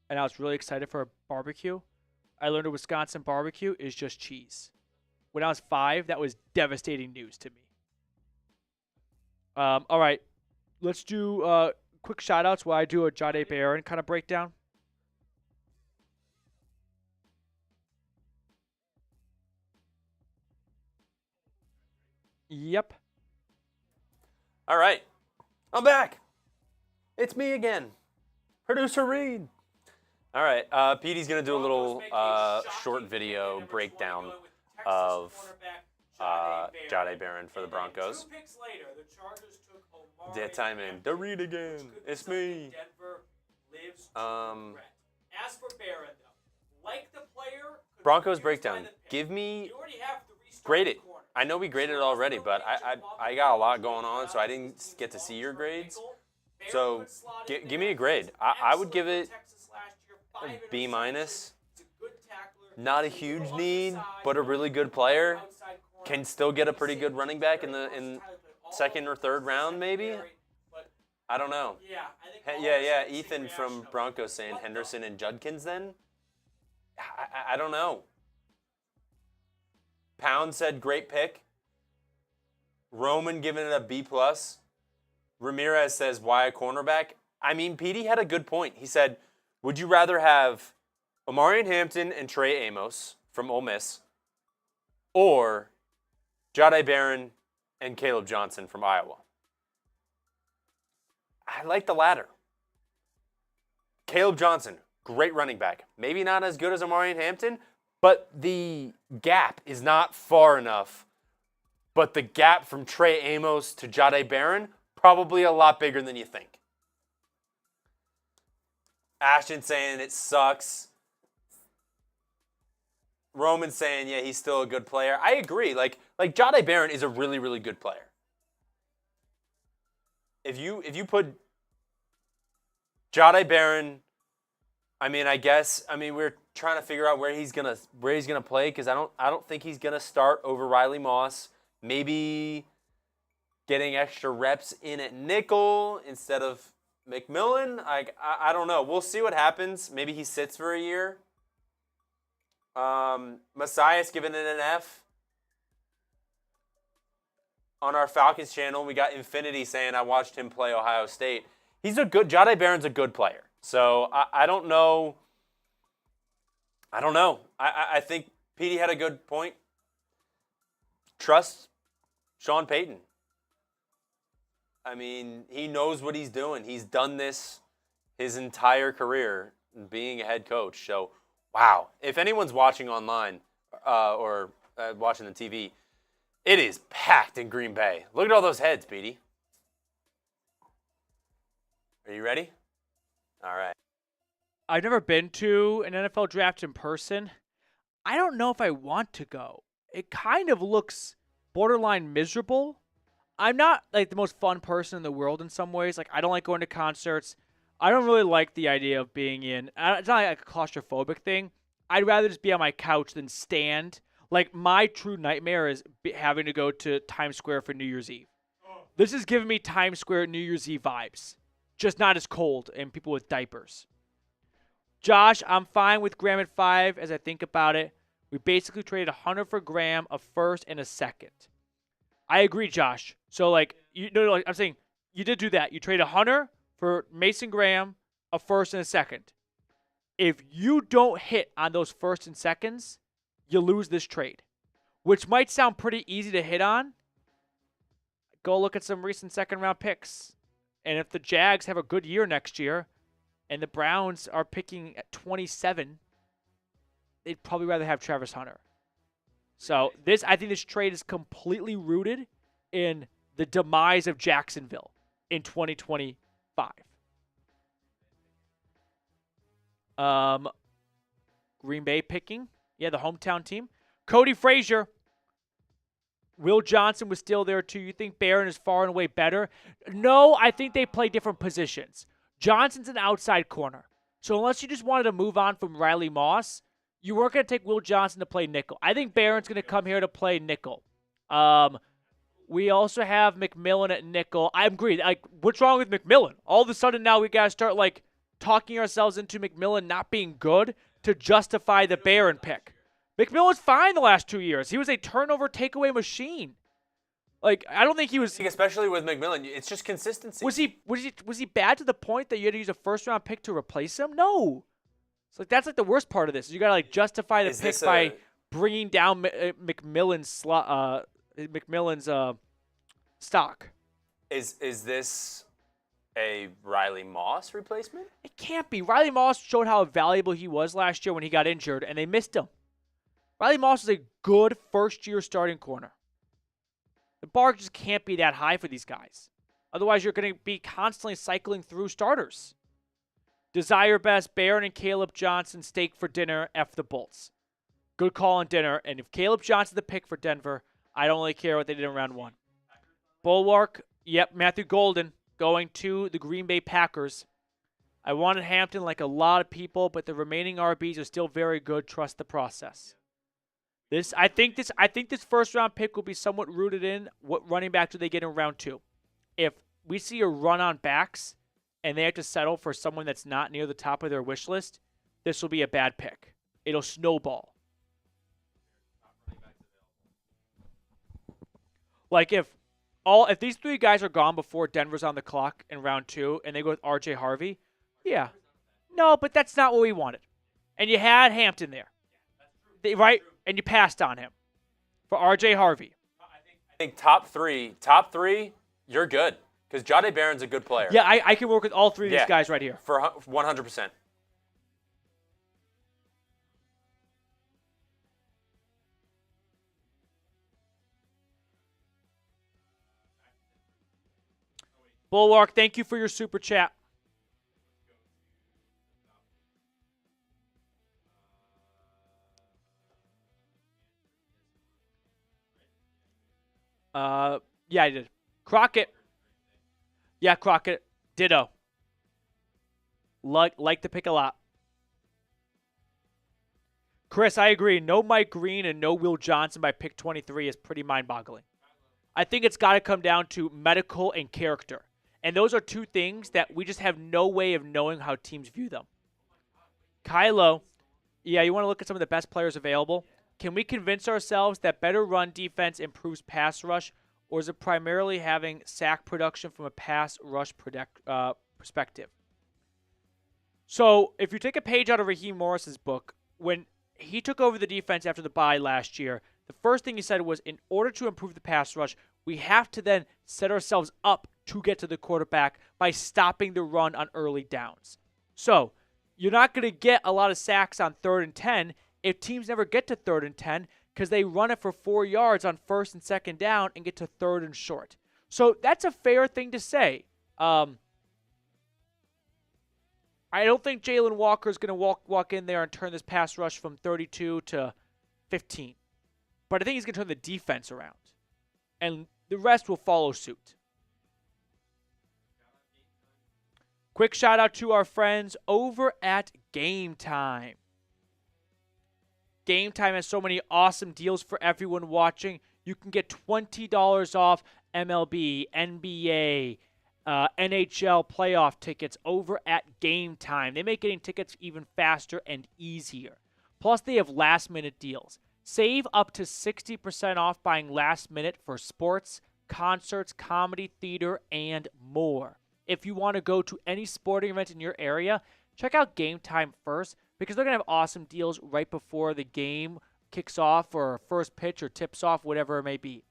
and I was really excited for a barbecue. I learned a Wisconsin barbecue is just cheese. When I was 5, that was devastating news to me. All right. Let's do quick shout-outs while I do a Jahdae Barron kind of breakdown. Yep. All right, I'm back. It's me again, producer Reed. All right, Petey's gonna do a little short video breakdown of Jahdae Barron for the Broncos. 2 picks later, the Chargers took Omarion That time in the Reed again. It's me. Denver lives to regret. As for Barron, though, like the player, Broncos breakdown. Give me, you already have 3 grade it. starting corners. I know we graded it already, but I got a lot going on, so I didn't get to see your grades. So give me a grade. I would give it a B minus. Not a huge need, but a really good player. Can still get a pretty good running back in second or third round, maybe. I don't know. Yeah. Ethan from Broncos saying Henderson and Judkins. Then I don't know. Pound said great pick. Roman giving it a B plus. Ramirez says why a cornerback? I mean, Petey had a good point. He said, would you rather have Omarion Hampton and Trey Amos from Ole Miss, or Jahdae Barron and Caleb Johnson from Iowa? I like the latter. Caleb Johnson, great running back. Maybe not as good as Omarion Hampton, but the gap is not far enough. But the gap from Trey Amos to Jahdae Barron, probably a lot bigger than you think. Ashton saying it sucks. Roman saying, yeah, he's still a good player. I agree. Like Jahdae Barron is a really, really good player. If you put Jahdae Barron, we're trying to figure out where he's gonna play, because I don't think he's gonna start over Riley Moss. Maybe getting extra reps in at nickel instead of McMillan. I don't know. We'll see what happens. Maybe he sits for a year. Messiah's giving it an F. On our Falcons channel, we got Infinity saying I watched him play Ohio State. Jahdae Barron's a good player. So I don't know. I think Petey had a good point. Trust Sean Payton. I mean, he knows what he's doing. He's done this his entire career, being a head coach. So, wow. If anyone's watching online or watching the TV, it is packed in Green Bay. Look at all those heads, Petey. Are you ready? All right. I've never been to an NFL draft in person. I don't know if I want to go. it kind of looks borderline miserable. I'm not like the most fun person in the world in some ways. Like I don't like going to concerts. I don't really like the idea of being in. It's not like a claustrophobic thing. I'd rather just be on my couch than stand. Like my true nightmare is having to go to Times Square for New Year's Eve. This is giving me Times Square New Year's Eve vibes. Just not as cold and people with diapers. Josh, I'm fine with Graham at 5 as I think about it. We basically traded Hunter for Graham, a first and a second. I agree, Josh. So, like, I'm saying you did do that. You traded Hunter for Mason Graham, a first and a second. If you don't hit on those first and seconds, you lose this trade, which might sound pretty easy to hit on. Go look at some recent second-round picks. And if the Jags have a good year next year and the Browns are picking at 27, they'd probably rather have Travis Hunter. So I think this trade is completely rooted in the demise of Jacksonville in 2025. Green Bay picking. Yeah, the hometown team. Cody Frazier. Will Johnson was still there too. You think Barron is far and away better? No, I think they play different positions. Johnson's an outside corner. So unless you just wanted to move on from Riley Moss, you weren't going to take Will Johnson to play nickel. I think Barron's going to come here to play nickel. We also have McMillan at nickel. I agree. Like, what's wrong with McMillan? All of a sudden now we got to start like talking ourselves into McMillan not being good to justify the Barron pick. McMillan's fine the last 2 years. He was a turnover takeaway machine. Like, I don't think he was. Especially with McMillan, it's just consistency. Was he bad to the point that you had to use a first round pick to replace him? No. It's like that's like the worst part of this. You got to like justify the pick by bringing down McMillan's stock. Is this a Riley Moss replacement? It can't be. Riley Moss showed how valuable he was last year when he got injured, and they missed him. Riley Moss is a good first-year starting corner. The bar just can't be that high for these guys. Otherwise, you're going to be constantly cycling through starters. Desire best, Barron and Caleb Johnson, steak for dinner, F the Bolts. Good call on dinner, and if Caleb Johnson's the pick for Denver, I don't really care what they did in round 1. Bulwark, yep, Matthew Golden going to the Green Bay Packers. I wanted Hampton like a lot of people, but the remaining RBs are still very good. Trust the process. I think this first round pick will be somewhat rooted in what running back do they get in round 2. If we see a run on backs and they have to settle for someone that's not near the top of their wish list, this will be a bad pick. It'll snowball. Like if these 3 guys are gone before Denver's on the clock in round 2 and they go with R.J. Harvey, yeah. No, but that's not what we wanted. And you had Hampton there. Right? And you passed on him for R.J. Harvey. I think top three, you're good. Because Jahdae Barron's a good player. Yeah, I can work with all 3 of these guys right here. For 100%. Bulwark, thank you for your super chat. Yeah, I did. Crockett. Yeah, Crockett. Ditto. Like the pick a lot. Chris, I agree. No Mike Green and no Will Johnson by pick 23 is pretty mind-boggling. I think it's got to come down to medical and character. And those are 2 things that we just have no way of knowing how teams view them. Kylo, yeah, you want to look at some of the best players available? Can we convince ourselves that better run defense improves pass rush, or is it primarily having sack production from a pass rush perspective? So if you take a page out of Raheem Morris's book, when he took over the defense after the bye last year, the first thing he said was, in order to improve the pass rush, we have to then set ourselves up to get to the quarterback by stopping the run on early downs. So you're not going to get a lot of sacks on 3rd and 10 if teams never get to 3rd and 10 because they run it for 4 yards on 1st and 2nd down and get to 3rd and short. So that's a fair thing to say. I don't think Jalen Walker is going to walk in there and turn this pass rush from 32 to 15. but I think he's going to turn the defense around. And the rest will follow suit. Quick shout out to our friends over at Game Time. Game Time has so many awesome deals for everyone watching. You can get $20 off MLB, NBA, NHL playoff tickets over at Game Time. They make getting tickets even faster and easier. Plus, they have last-minute deals. Save up to 60% off buying last minute for sports, concerts, comedy, theater, and more. If you want to go to any sporting event in your area, check out Game Time first because they're going to have awesome deals right before the game kicks off or first pitch or tips off, whatever it may be.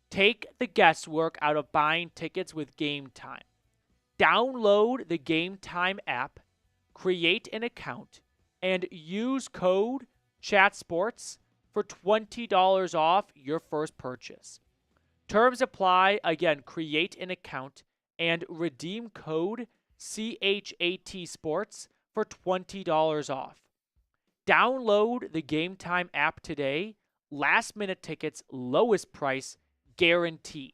Take the guesswork out of buying tickets with Game Time. Download the Game Time app, create an account, and use code CHATSPORTS for $20 off your first purchase. Terms apply. Again, create an account and redeem code CHAT Sports for $20 off. Download the Game Time app today. Last minute tickets, lowest price, guaranteed.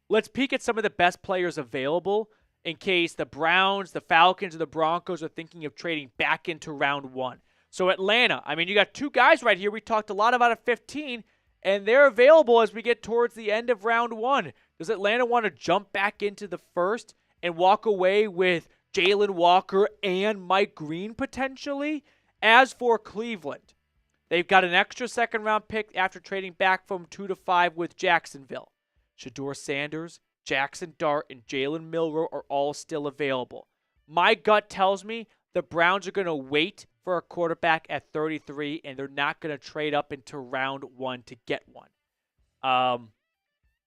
Let's peek at some of the best players available in case the Browns, the Falcons, or the Broncos are thinking of trading back into round one. So Atlanta, you got two guys right here. We talked a lot about at 15, and they're available as we get towards the end of round one. Does Atlanta want to jump back into the first and walk away with Jalen Walker and Mike Green potentially? As for Cleveland, they've got an extra second-round pick after trading back from 2 to 5 with Jacksonville. Shedeur Sanders, Jackson Dart, and Jalen Milroe are all still available. My gut tells me the Browns are going to wait for a quarterback at 33, and they're not going to trade up into round one to get one.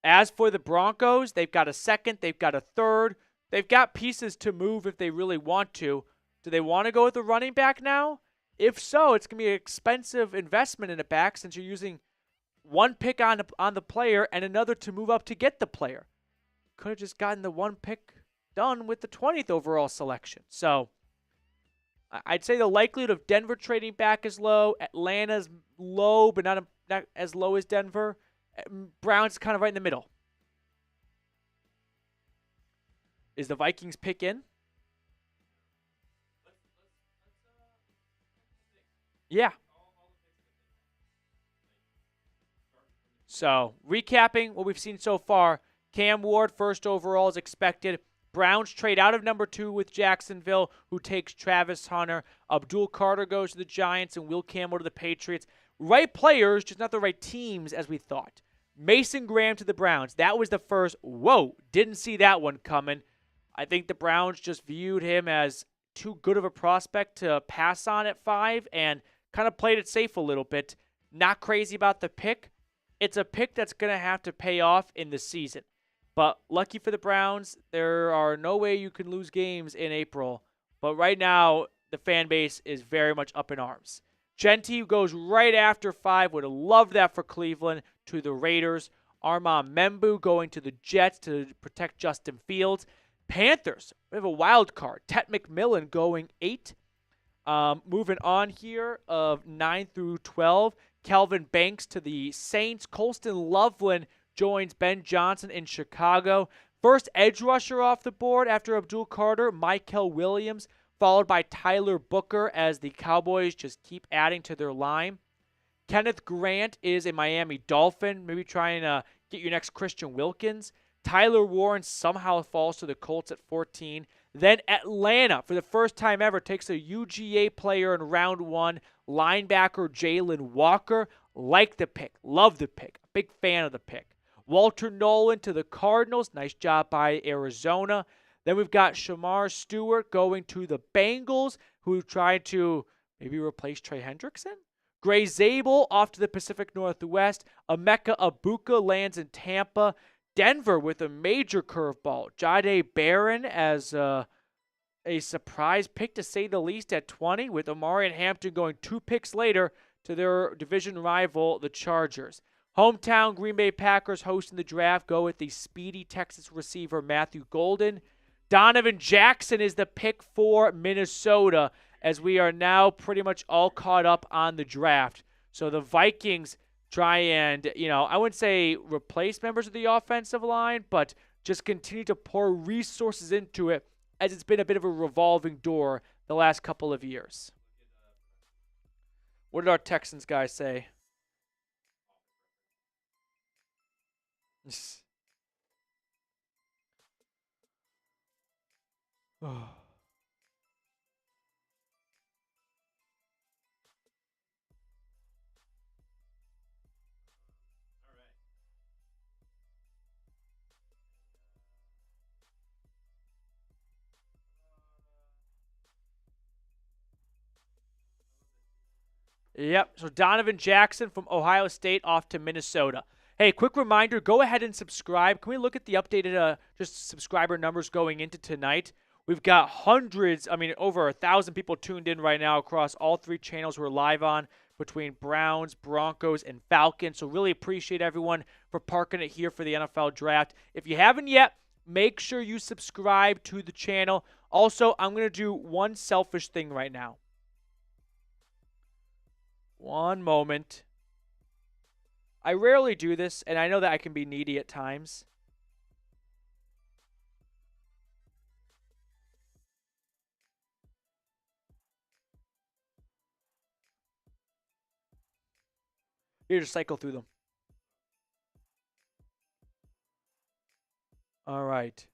As for the Broncos, they've got a second, they've got a third. They've got pieces to move if they really want to. Do they want to go with the running back now? If so, it's going to be an expensive investment in a back since you're using one pick on the player and another to move up to get the player. Could have just gotten the one pick done with the 20th overall selection. So I'd say the likelihood of Denver trading back is low. Atlanta's low, but not as low as Denver. Browns kind of right in the middle. Is the Vikings pick in? Yeah. So, recapping what we've seen so far, Cam Ward, first overall, is expected. Browns trade out of number 2 with Jacksonville, who takes Travis Hunter. Abdul Carter goes to the Giants and Will Campbell to the Patriots. Right players, just not the right teams as we thought. Mason Graham to the Browns. That was the first, whoa, didn't see that one coming. I think the Browns just viewed him as too good of a prospect to pass on at 5 and kind of played it safe a little bit. Not crazy about the pick. It's a pick that's going to have to pay off in the season. But lucky for the Browns, there are no way you can lose games in April. But right now, the fan base is very much up in arms. Gentry goes right after 5. Would have loved that for Cleveland to the Raiders. Armand Membu going to the Jets to protect Justin Fields. Panthers, we have a wild card. Tet McMillan going 8. Moving on here of 9 through 12. Kelvin Banks to the Saints. Colston Loveland joins Ben Johnson in Chicago. First edge rusher off the board after Abdul Carter, Mykel Williams, followed by Tyler Booker as the Cowboys just keep adding to their line. Kenneth Grant is a Miami Dolphin, maybe trying to get your next Christian Wilkins. Tyler Warren somehow falls to the Colts at 14. Then Atlanta, for the first time ever, takes a UGA player in round 1, linebacker Jalen Walker. Like the pick, love the pick, big fan of the pick. Walter Nolan to the Cardinals, nice job by Arizona. Then we've got Shamar Stewart going to the Bengals, who tried to maybe replace Trey Hendrickson. Gray Zabel off to the Pacific Northwest. Emeka Abuka lands in Tampa. Denver with a major curveball. Jahdae Barron as a surprise pick, to say the least, at 20, with Omari and Hampton going 2 picks later to their division rival, the Chargers. Hometown Green Bay Packers hosting the draft go with the speedy Texas receiver Matthew Golden. Donovan Jackson is the pick for Minnesota, as we are now pretty much all caught up on the draft. So the Vikings try and, I wouldn't say replace members of the offensive line, but just continue to pour resources into it as it's been a bit of a revolving door the last couple of years. What did our Texans guys say? Oh. Yep, so Donovan Jackson from Ohio State off to Minnesota. Hey, quick reminder, go ahead and subscribe. Can we look at the updated just subscriber numbers going into tonight? We've got hundreds, over 1,000 people tuned in right now across all 3 channels we're live on between Browns, Broncos, and Falcons. So really appreciate everyone for parking it here for the NFL Draft. If you haven't yet, make sure you subscribe to the channel. Also, I'm going to do one selfish thing right now. One moment. I rarely do this, and I know that I can be needy at times. You just cycle through them. All right.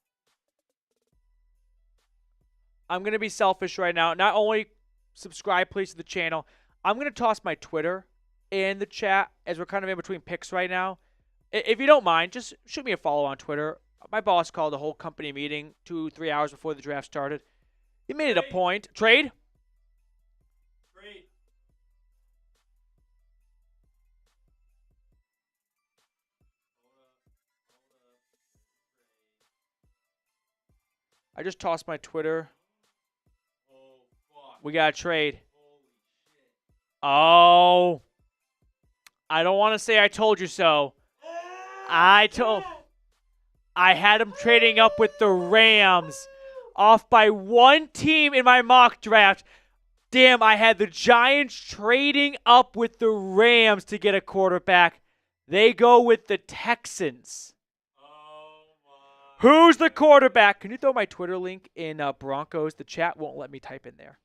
I'm going to be selfish right now. Not only subscribe, please, to the channel, I'm going to toss my Twitter in the chat as we're kind of in between picks right now. If you don't mind, just shoot me a follow on Twitter. My boss called a whole company meeting 2-3 hours before the draft started. He made it a point. Trade? Trade. I just tossed my Twitter. Oh, fuck. We got to trade. Holy shit. Oh. I don't want to say I told you so. I had him trading up with the Rams. Off by one team in my mock draft. Damn, I had the Giants trading up with the Rams to get a quarterback. They go with the Texans. Oh, my. Who's the quarterback? Can you throw my Twitter link in Broncos? The chat won't let me type in there.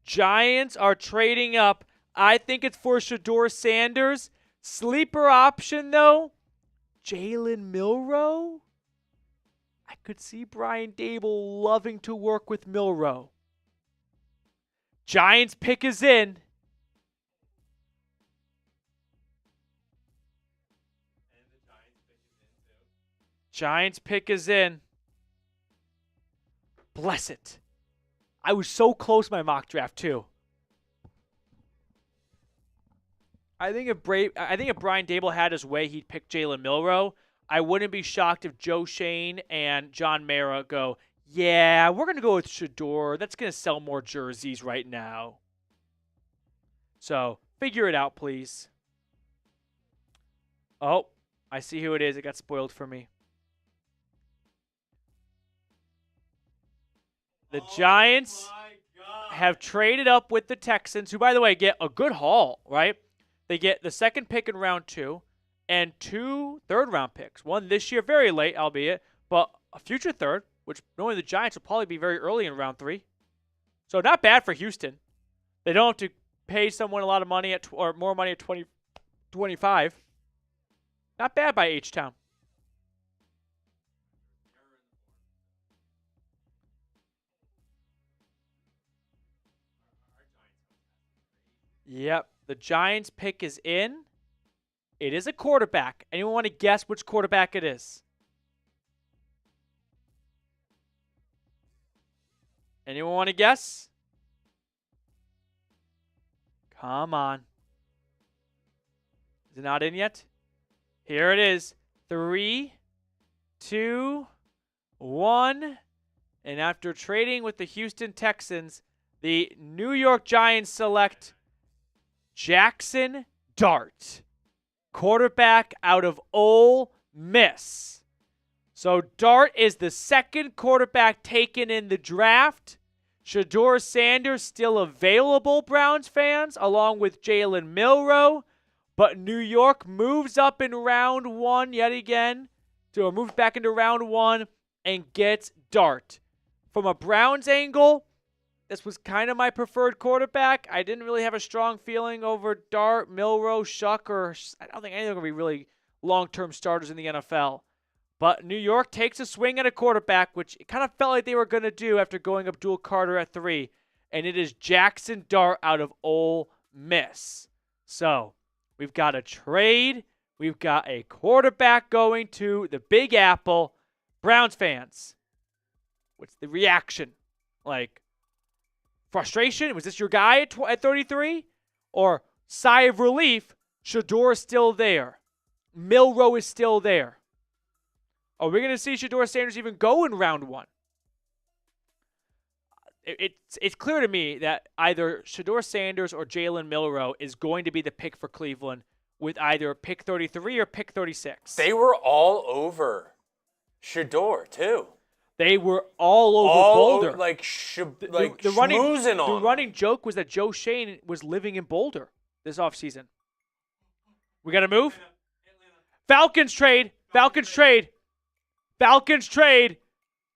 Giants are trading up. I think it's for Shedeur Sanders. Sleeper option, though, Jalen Milroe. I could see Brian Dable loving to work with Milroe. Giants pick is in. Giants pick is in. Bless it. I was so close my mock draft, too. I think if Brian Dable had his way, he'd pick Jalen Milroe. I wouldn't be shocked if Joe Shane and John Mara go, yeah, we're going to go with Shedeur. That's going to sell more jerseys right now. So, figure it out, please. Oh, I see who it is. It got spoiled for me. The Giants have traded up with the Texans, who, by the way, get a good haul, right? They get the second pick in round 2 and 2 third-round picks. One this year, very late, albeit, but a future third, which knowing the Giants will probably be very early in round 3. So not bad for Houston. They don't have to pay someone a lot of money or more money at 25. Not bad by H-Town. Yep. The Giants pick is in. It is a quarterback. Anyone want to guess which quarterback it is? Anyone want to guess? Come on. Is it not in yet? Here it is. 3, 2, 1. And after trading with the Houston Texans, the New York Giants select Jackson Dart, quarterback out of Ole Miss. So Dart is the second quarterback taken in the draft. Shedeur Sanders still available, Browns fans, along with Jalen Milroe. But New York moves up in round 1 yet again, or moves back into round 1 and gets Dart. From a Browns angle, this was kind of my preferred quarterback. I didn't really have a strong feeling over Dart, Milroe, Shuck, or I don't think any of them are going to be really long-term starters in the NFL. But New York takes a swing at a quarterback, which it kind of felt like they were going to do after going Abdul Carter at 3. And it is Jackson Dart out of Ole Miss. So we've got a trade. We've got a quarterback going to the Big Apple. Browns fans, what's the reaction? Like, frustration? Was this your guy at 33? Or sigh of relief, Shedeur is still there. Milroe is still there. Are we going to see Shedeur Sanders even go in round 1? It's clear to me that either Shedeur Sanders or Jalen Milroe is going to be the pick for Cleveland with either pick 33 or pick 36. They were all over Shedeur, too. They were all over Boulder. The running joke was that Joe Shane was living in Boulder this offseason. We got to move? Falcons trade.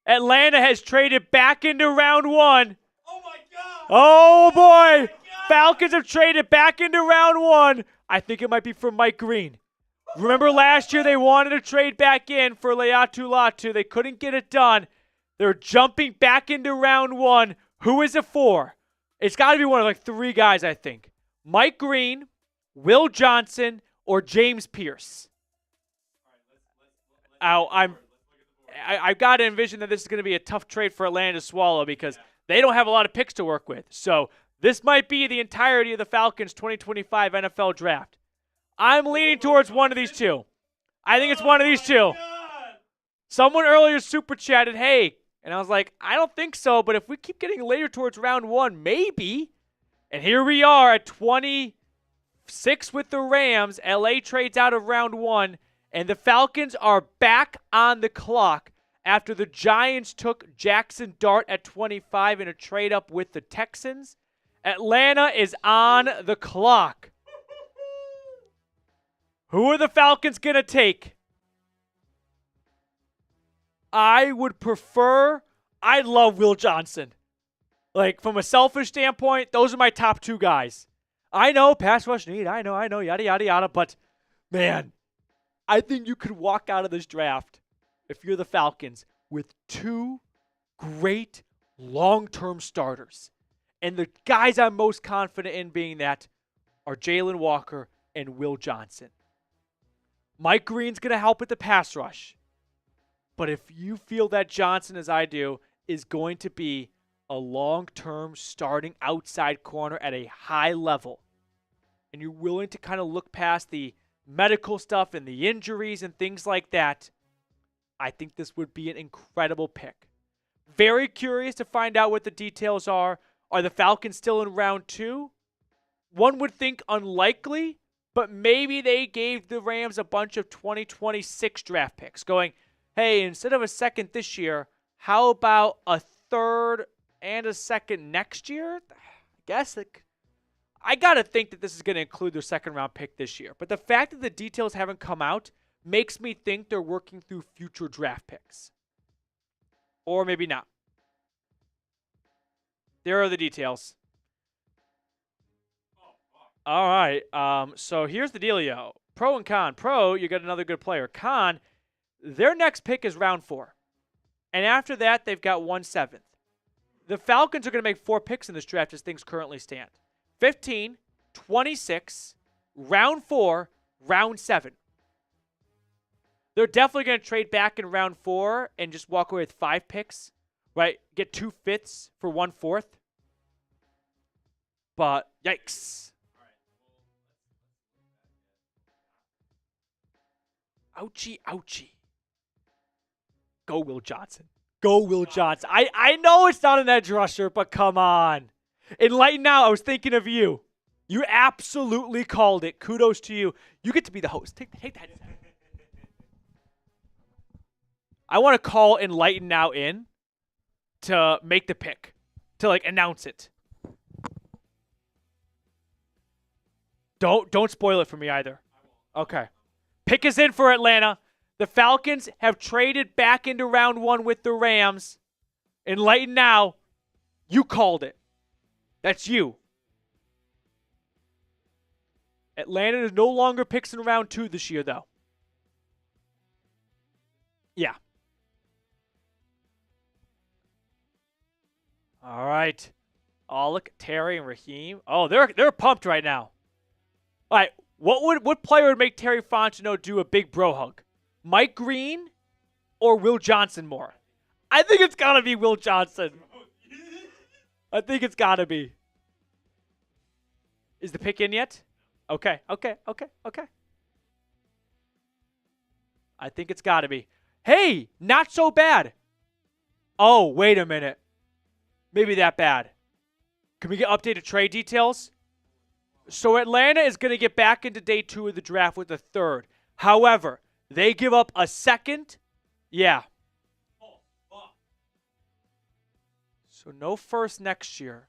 Atlanta has traded back into round 1. Oh, my God. Oh, boy. Falcons have traded back into round 1. I think it might be for Mike Green. Remember last year they wanted to trade back in for Leatu Latu. They couldn't get it done. They're jumping back into round 1. Who is it for? It's got to be one of 3 guys, I think. Mike Green, Will Johnson, or James Pearce. I've got to envision that this is going to be a tough trade for Atlanta to swallow because they don't have a lot of picks to work with. So this might be the entirety of the Falcons 2025 NFL draft. I'm leaning towards one of these two. I think it's one of these two. Someone earlier super chatted, hey, and I was like, I don't think so, but if we keep getting later towards round 1, maybe. And here we are at 26 with the Rams. LA trades out of round 1. And the Falcons are back on the clock after the Giants took Jackson Dart at 25 in a trade-up with the Texans. Atlanta is on the clock. Who are the Falcons going to take? I love Will Johnson. From a selfish standpoint, those are my top 2 guys. I know, pass rush need, I know, yada, yada, yada, but, man, I think you could walk out of this draft, if you're the Falcons, with 2 great long-term starters. And the guys I'm most confident in being that are Jalen Walker and Will Johnson. Mike Green's going to help with the pass rush. But if you feel that Johnson, as I do, is going to be a long-term starting outside corner at a high level, and you're willing to kind of look past the medical stuff and the injuries and things like that, I think this would be an incredible pick. Very curious to find out what the details are. Are the Falcons still in round 2? One would think unlikely, but maybe they gave the Rams a bunch of 2026 draft picks going, hey, instead of a second this year, how about a third and a second next year? I guess I got to think that this is going to include their second-round pick this year. But the fact that the details haven't come out makes me think they're working through future draft picks. Or maybe not. There are the details. All right. So here's the dealio. Pro and con. Pro, you got another good player. Con, their next pick is round 4. And after that, they've got 1/7. The Falcons are going to make 4 picks in this draft as things currently stand. 15, 26, round 4, round 7. They're definitely going to trade back in round 4 and just walk away with 5 picks, right? Get 2 fifths for 1/4. But, yikes. Ouchie, ouchie. Go Will Johnson. Go Will Johnson. I know it's not an edge rusher, but come on. Enlighten now, I was thinking of you. You absolutely called it. Kudos to you. You get to be the host. Take that. I want to call Enlighten now in to make the pick. to like announce it. Don't spoil it for me either. Okay. Pick is in for Atlanta. The Falcons have traded back into round 1 with the Rams. Enlighten now. You called it. That's you. Atlanta is no longer picks in round 2 this year, though. Yeah. All right. Oh, look, Terry and Raheem. Oh, they're pumped right now. All right. What player would make Terry Fontenot do a big bro hug? Mike Green or Will Johnson more? I think it's got to be Will Johnson. I think it's got to be. Is the pick in yet? Okay. I think it's got to be. Hey, not so bad. Oh, wait a minute. Maybe that bad. Can we get updated trade details? So Atlanta is going to get back into day 2 of the draft with a 3rd. However, they give up a 2nd. Yeah. So no 1st next year.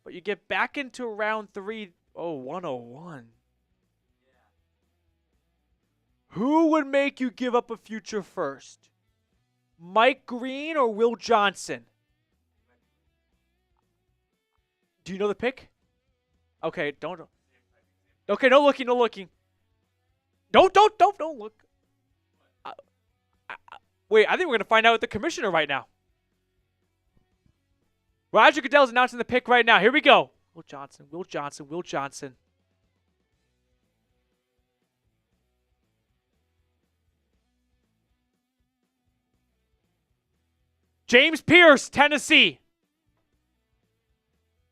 But you get back into round 3. Oh, 101. Who would make you give up a future 1st? Mike Green or Will Johnson? Do you know the pick? Okay, don't. Okay, no looking. Don't look. Wait, I think we're going to find out with the commissioner right now. Roger Goodell's announcing the pick right now. Here we go. Will Johnson. James Pearce, Tennessee.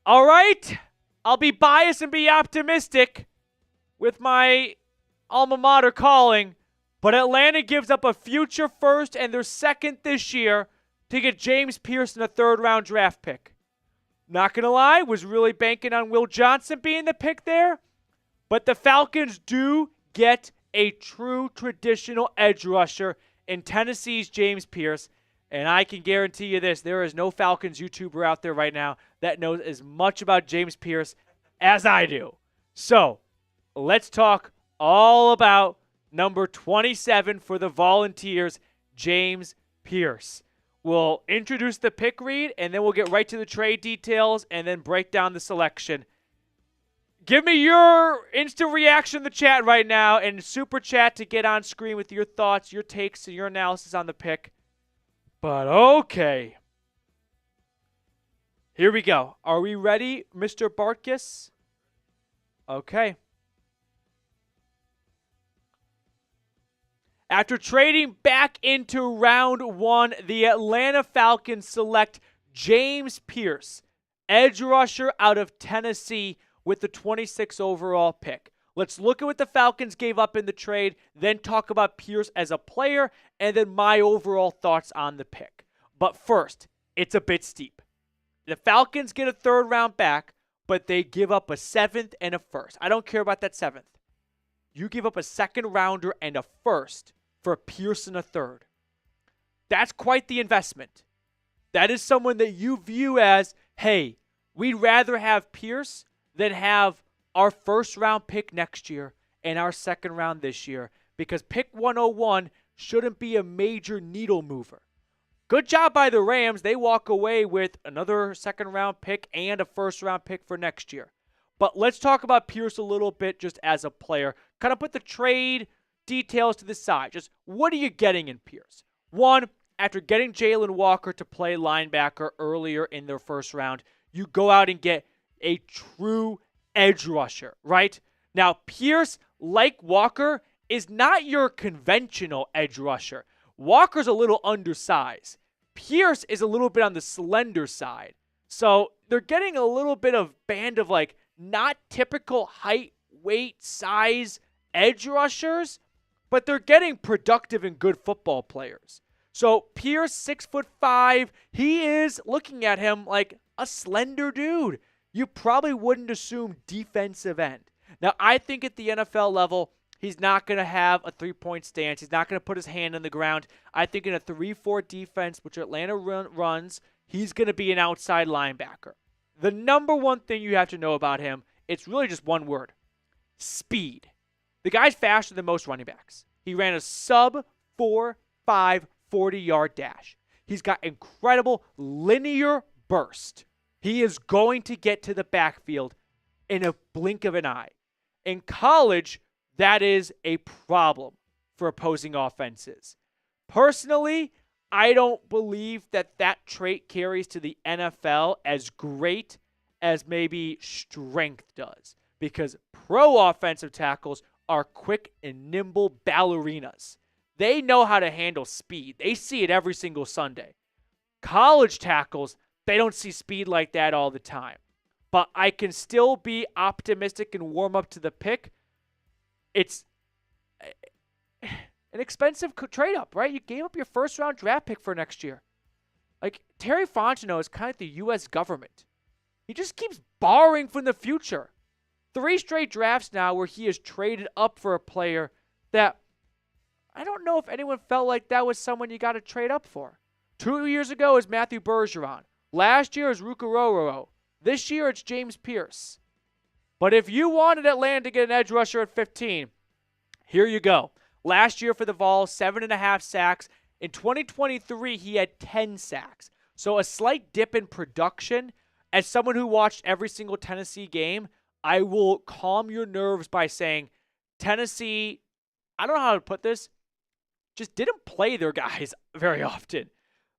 All right. I'll be biased and be optimistic with my alma mater calling, but Atlanta gives up a future 1st and their 2nd this year to get James Pearce in a 3rd-round draft pick. Not going to lie, was really banking on Will Johnson being the pick there, but the Falcons do get a true traditional edge rusher in Tennessee's James Pearce. And I can guarantee you this, there is no Falcons YouTuber out there right now that knows as much about James Pearce as I do. So, let's talk all about number 27 for the Volunteers, James Pearce. We'll introduce the pick read, and then we'll get right to the trade details and then break down the selection. Give me your instant reaction in the chat right now and super chat to get on screen with your thoughts, your takes, and your analysis on the pick. But okay. Here we go. Are we ready, Mr. Bartkus? Okay. After trading back into round 1, the Atlanta Falcons select James Pearce, edge rusher out of Tennessee with the 26th overall pick. Let's look at what the Falcons gave up in the trade, then talk about Pearce as a player, and then my overall thoughts on the pick. But first, it's a bit steep. The Falcons get a 3rd round back, but they give up a 7th and a 1st. I don't care about that 7th. You give up a 2nd rounder and a 1st for Pearce and a 3rd. That's quite the investment. That is someone that you view as, hey, we'd rather have Pearce than have our 1st round pick next year and our 2nd round this year, because pick 101 shouldn't be a major needle mover. Good job by the Rams. They walk away with another 2nd round pick and a 1st round pick for next year. But let's talk about Pearce a little bit just as a player. Kind of put the trade details to the side. Just what are you getting in Pearce? One, after getting Jalen Walker to play linebacker earlier in their 1st round, you go out and get a true edge rusher, right? Now, Pearce, like Walker, is not your conventional edge rusher. Walker's a little undersized. Pearce is a little bit on the slender side. So they're getting a little bit of band of like not typical height, weight, size edge rushers, but they're getting productive and good football players. So Pearce, 6'5", he is, looking at him like a slender dude. You probably wouldn't assume defensive end. Now, I think at the NFL level, he's not going to have a three-point stance. He's not going to put his hand on the ground. I think in a 3-4 defense, which Atlanta runs, he's going to be an outside linebacker. The number one thing you have to know about him, it's really just one word: speed. The guy's faster than most running backs. He ran a sub 4.5 40-yard dash. He's got incredible linear burst. He is going to get to the backfield in a blink of an eye. In college, that is a problem for opposing offenses. Personally, I don't believe that that trait carries to the NFL as great as maybe strength does, because pro offensive tackles are quick and nimble ballerinas. They know how to handle speed. They see it every single Sunday. College tackles, they don't see speed like that all the time. But I can still be optimistic and warm up to the pick. It's an expensive trade-up, right? You gave up your first-round draft pick for next year. Like, Terry Fontenot is kind of the U.S. government. He just keeps borrowing from the future. 3 straight drafts now where he has traded up for a player that I don't know if anyone felt like that was someone you got to trade up for. 2 years ago is Matthew Bergeron. Last year is Rukarororo. This year it's James Pearce. But if you wanted Atlanta to get an edge rusher at 15, here you go. Last year for the Vols, 7.5 sacks. In 2023, he had 10 sacks. So a slight dip in production. As someone who watched every single Tennessee game, I will calm your nerves by saying Tennessee, I don't know how to put this, just didn't play their guys very often.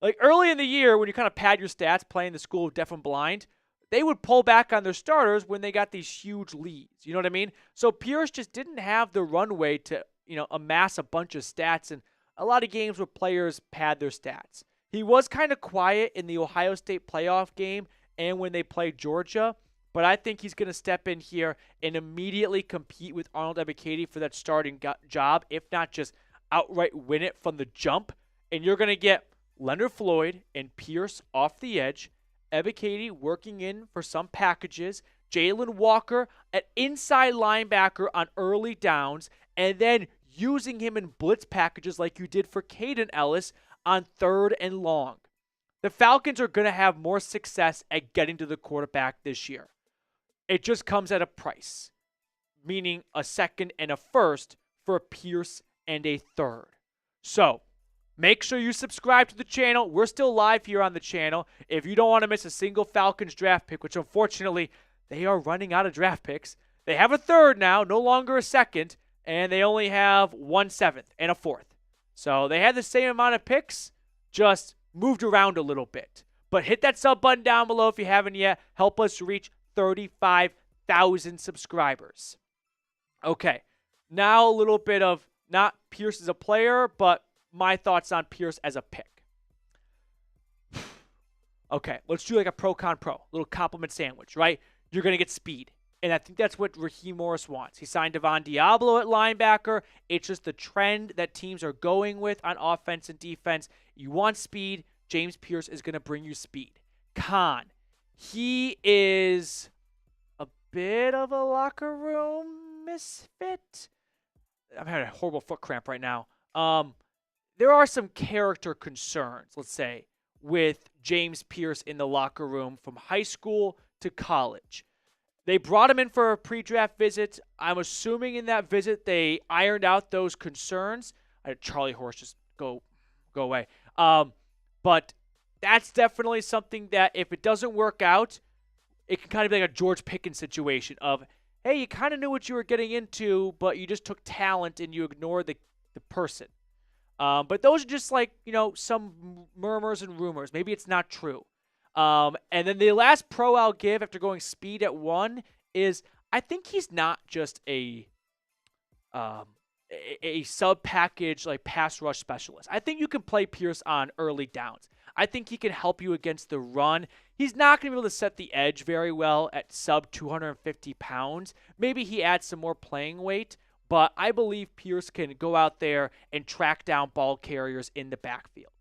Like early in the year, when you kind of pad your stats playing the school of deaf and blind, they would pull back on their starters when they got these huge leads. You know what I mean? So Pearce just didn't have the runway to, amass a bunch of stats, and a lot of games where players pad their stats. He was kind of quiet in the Ohio State playoff game and when they played Georgia, but I think he's going to step in here and immediately compete with Arnold Ebiketie for that starting job, if not just outright win it from the jump. And you're going to get Leonard Floyd and Pearce off the edge, Ebiketie working in for some packages, Jalen Walker at inside linebacker on early downs, and then using him in blitz packages like you did for Caden Ellis on 3rd and long. The Falcons are going to have more success at getting to the quarterback this year. It just comes at a price, meaning a 2nd and a 1st for a Pearce and a 3rd. So, make sure you subscribe to the channel. We're still live here on the channel. If you don't want to miss a single Falcons draft pick, which unfortunately, they are running out of draft picks. They have a 3rd now, no longer a 2nd, and they only have 1 7th and a 4th. So they had the same amount of picks, just moved around a little bit. But hit that sub button down below if you haven't yet. Help us reach 35,000 subscribers. Okay, now a little bit of not Pearce as a player, but my thoughts on Pearce as a pick. Okay, let's do like a pro-con-pro, little compliment sandwich, right? You're going to get speed. And I think that's what Raheem Morris wants. He signed Devon Diablo at linebacker. It's just the trend that teams are going with on offense and defense. You want speed. James Pearce is going to bring you speed. Con, he is a bit of a locker room misfit. I'm having a horrible foot cramp right now. There are some character concerns, let's say, with James Pearce in the locker room from high school to college. They brought him in for a pre-draft visit. I'm assuming in that visit they ironed out those concerns. Charlie Horse just go away. But that's definitely something that if it doesn't work out, it can kind of be like a George Pickens situation of, hey, you kind of knew what you were getting into, but you just took talent and you ignored the person. But those are just like, some murmurs and rumors. Maybe it's not true. And then the last pro I'll give after going speed at 1 is I think he's not just a sub-package like pass rush specialist. I think you can play Pearce on early downs. I think he can help you against the run. He's not going to be able to set the edge very well at sub 250 pounds. Maybe he adds some more playing weight, but I believe Pearce can go out there and track down ball carriers in the backfield.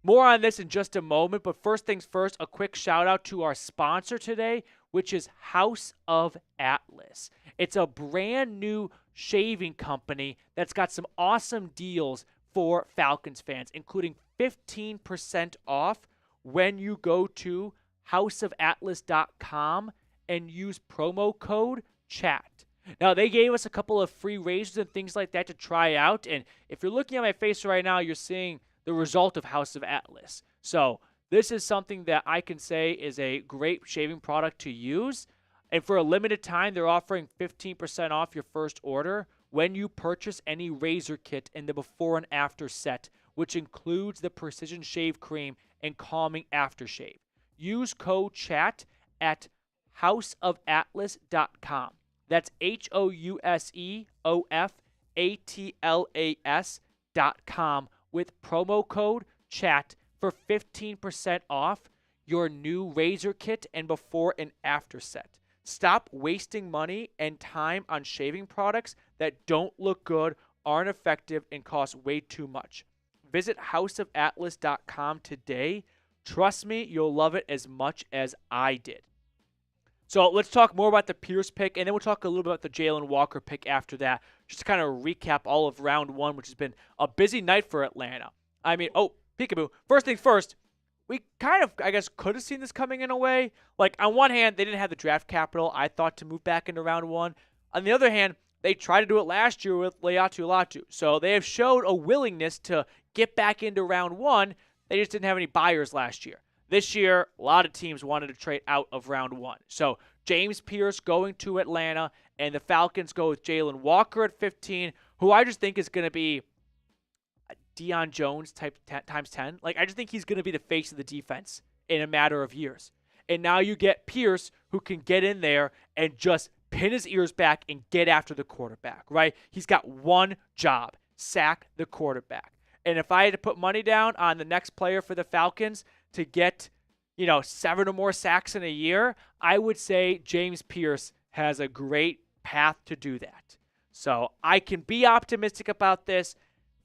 More on this in just a moment, but first things first, a quick shout out to our sponsor today, which is House of Atlas. It's a brand new shaving company that's got some awesome deals for Falcons fans, including 15% off when you go to houseofatlas.com and use promo code CHAT. Now, they gave us a couple of free razors and things like that to try out. And if you're looking at my face right now, you're seeing the result of House of Atlas. So this is something that I can say is a great shaving product to use. And for a limited time, they're offering 15% off your first order when you purchase any razor kit in the before and after set, which includes the Precision Shave Cream and Calming Aftershave. Use code CHAT at houseofatlas.com. That's houseofatlas.com with promo code CHAT for 15% off your new razor kit and before and after set. Stop wasting money and time on shaving products that don't look good, aren't effective, and cost way too much. Visit houseofatlas.com today. Trust me, you'll love it as much as I did. So let's talk more about the Pearce pick, and then we'll talk a little bit about the Jalen Walker pick after that, just to kind of recap all of round one, which has been a busy night for Atlanta. I mean, peekaboo. First things first, we kind of, I guess, could have seen this coming in a way. Like, on one hand, they didn't have the draft capital, I thought, to move back into round one. On the other hand, they tried to do it last year with Laiatu Latu. So they have showed a willingness to get back into round one. They just didn't have any buyers last year. This year, a lot of teams wanted to trade out of round one. So James Pearce going to Atlanta, and the Falcons go with Jalen Walker at 15, who I just think is going to be a Deion Jones type times 10. Like, I just think he's going to be the face of the defense in a matter of years. And now you get Pearce, who can get in there and just pin his ears back and get after the quarterback, right? He's got one job: sack the quarterback. And if I had to put money down on the next player for the Falcons to get, 7 or more sacks in a year, I would say James Pearce has a great path to do that. So I can be optimistic about this.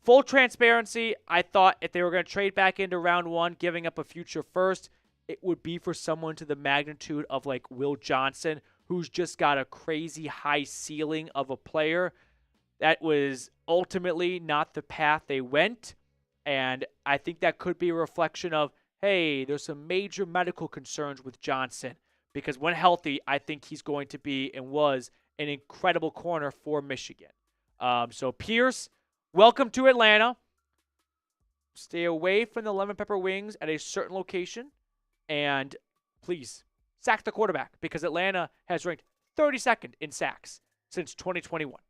Full transparency, I thought if they were going to trade back into round one, giving up a future first, it would be for someone to the magnitude of like Will Johnson, who's just got a crazy high ceiling of a player. That was ultimately not the path they went. And I think that could be a reflection of, hey, there's some major medical concerns with Johnson, because when healthy, I think he's going to be and was an incredible corner for Michigan. So Pearce, welcome to Atlanta. Stay away from the lemon pepper wings at a certain location, and please sack the quarterback, because Atlanta has ranked 32nd in sacks since 2021.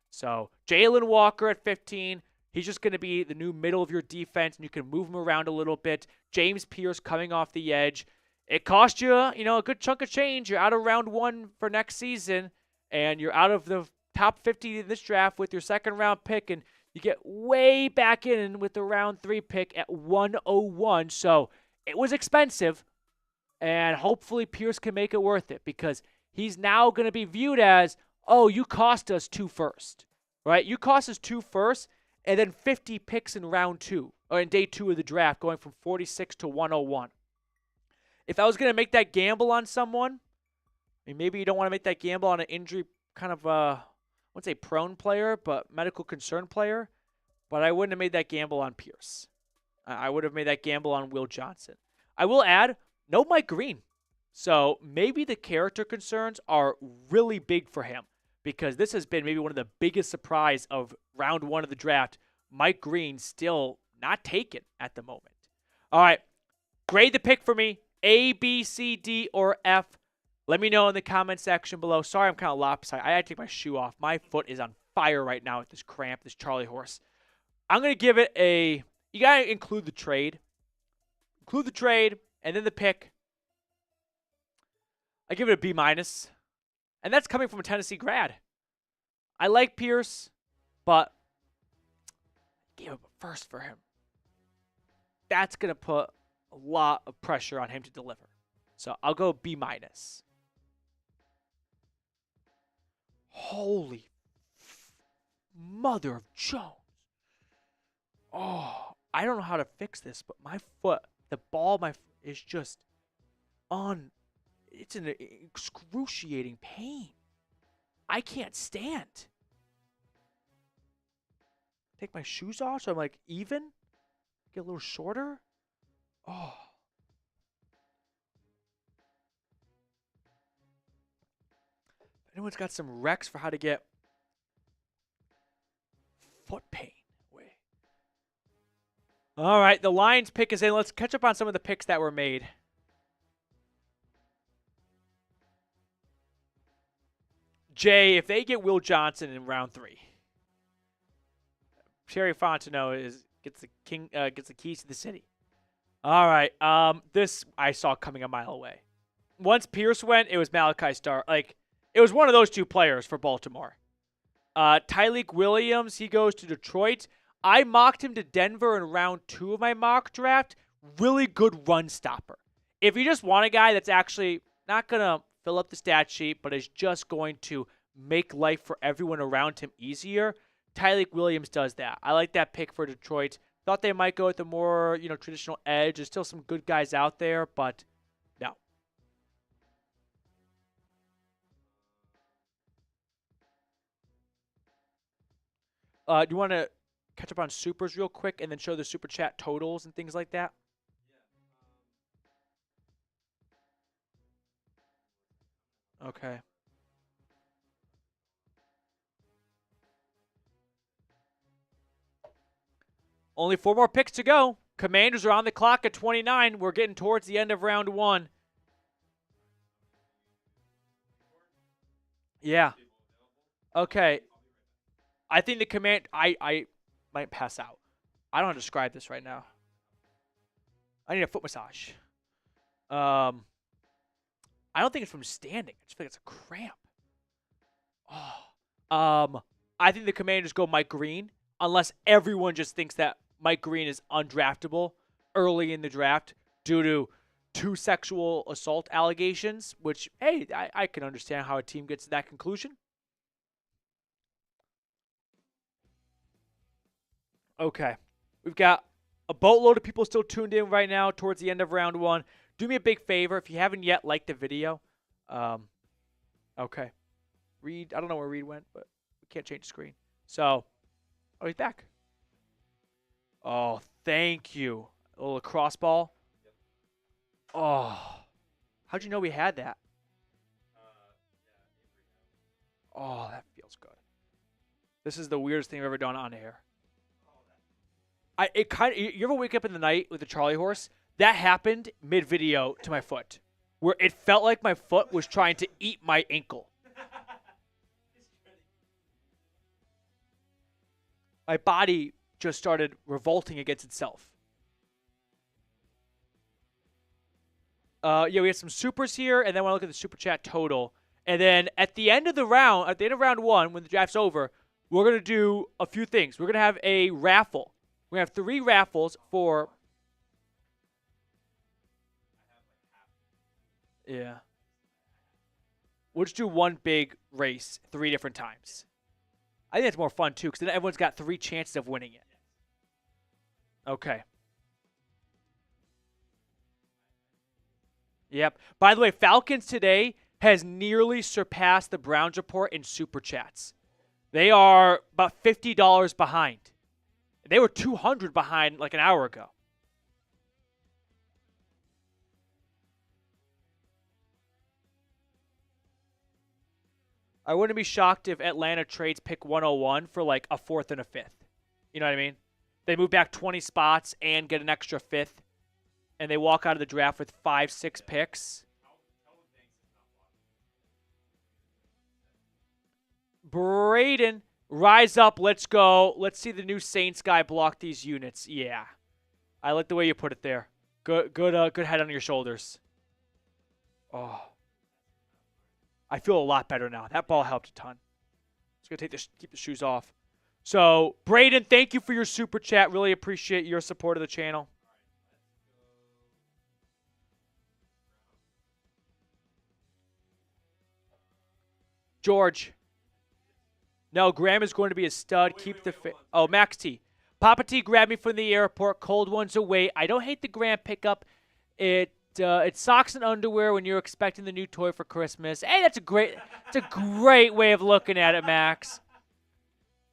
So Jalen Walker at 15. He's just going to be the new middle of your defense, and you can move him around a little bit. James Pearce coming off the edge. It cost you, a good chunk of change. You're out of round one for next season, and you're out of the top 50 in this draft with your second-round pick, and you get way back in with the round 3 pick at 101. So it was expensive, and hopefully Pearce can make it worth it, because he's now going to be viewed as, oh, you cost us 2 first, right? You cost us 2 first, and then 50 picks in round 2, or in day 2 of the draft, going from 46 to 101. If I was going to make that gamble on someone, maybe you don't want to make that gamble on an injury kind of, I wouldn't say prone player, but medical concern player, but I wouldn't have made that gamble on Pearce. I would have made that gamble on Will Johnson. I will add, no Mike Green. So maybe the character concerns are really big for him, because this has been maybe one of the biggest surprise of round 1 of the draft. Mike Green still not taken at the moment. All right, grade the pick for me. A, B, C, D, or F. Let me know in the comment section below. Sorry, I'm kind of lopsided. I had to take my shoe off. My foot is on fire right now with this cramp, this Charlie horse. I'm going to give it a, you got to include the trade. Include the trade, and then the pick. I give it a B-. And that's coming from a Tennessee grad. I like Pearce, but I gave up a first for him. That's going to put a lot of pressure on him to deliver. So I'll go B-. Holy mother of Jones. Oh, I don't know how to fix this, but my foot, the ball of my foot is just it's an excruciating pain. I can't stand. Take my shoes off so I'm like even. Get a little shorter. Oh, Anyone's got some recs for how to get foot pain away? All right, the Lions pick is in. Let's catch up on some of the picks that were made. Jay, if they get Will Johnson in round 3, Terry Fontenot gets the keys to the city. All right, this I saw coming a mile away. Once Pearce went, it was Malachi Starr. Like, it was one of those two players for Baltimore. Tyleek Williams, he goes to Detroit. I mocked him to Denver in round 2 of my mock draft. Really good run stopper. If you just want a guy that's actually not going to fill up the stat sheet, but is just going to make life for everyone around him easier, Tyleek Williams does that. I like that pick for Detroit. Thought they might go with a more, traditional edge. There's still some good guys out there, but no. Do you want to catch up on supers real quick and then show the super chat totals and things like that? Okay. Only 4 more picks to go. Commanders are on the clock at 29. We're getting towards the end of round 1. Yeah. Okay. I think the I might pass out. I don't know how to describe this right now. I need a foot massage. I don't think it's from standing. I just think it's a cramp. I think the Commanders go Mike Green, unless everyone just thinks that Mike Green is undraftable early in the draft due to 2 sexual assault allegations, which, hey, I can understand how a team gets to that conclusion. Okay. We've got a boatload of people still tuned in right now towards the end of round 1. Do me a big favor. If you haven't yet liked the video, okay. Reed, I don't know where Reed went, but we can't change the screen. So, oh, he's back. Oh, thank you. A little lacrosse ball. Oh, how'd you know we had that? Oh, that feels good. This is the weirdest thing I've ever done on air. You ever wake up in the night with a Charlie horse? That happened mid-video to my foot, where it felt like my foot was trying to eat my ankle. My body just started revolting against itself. We have some supers here, and then I want to look at the super chat total. And then at the end of round 1, when the draft's over, we're going to do a few things. We're going to have a raffle. We're going to have 3 raffles for... Yeah. We'll just do one big race 3 different times. I think it's more fun, too, because then everyone's got 3 chances of winning it. Okay. Yep. By the way, Falcons Today has nearly surpassed the Browns report in super chats. They are about $50 behind. They were $200 behind like an hour ago. I wouldn't be shocked if Atlanta trades pick 101 for like a 4th and a 5th. You know what I mean? They move back 20 spots and get an extra 5th, and they walk out of the draft with 5-6 picks. Braden, rise up. Let's go. Let's see the new Saints guy block these units. Yeah. I like the way you put it there. Good head on your shoulders. Oh. I feel a lot better now. That ball helped a ton. Just going to keep the shoes off. So, Braden, thank you for your super chat. Really appreciate your support of the channel. George. No, Graham is going to be a stud. Keep the fit. Oh, Max T. Papa T grabbed me from the airport. Cold ones away. I don't hate the Graham pickup. It's socks and underwear when you're expecting the new toy for Christmas. Hey, it's a great way of looking at it, Max.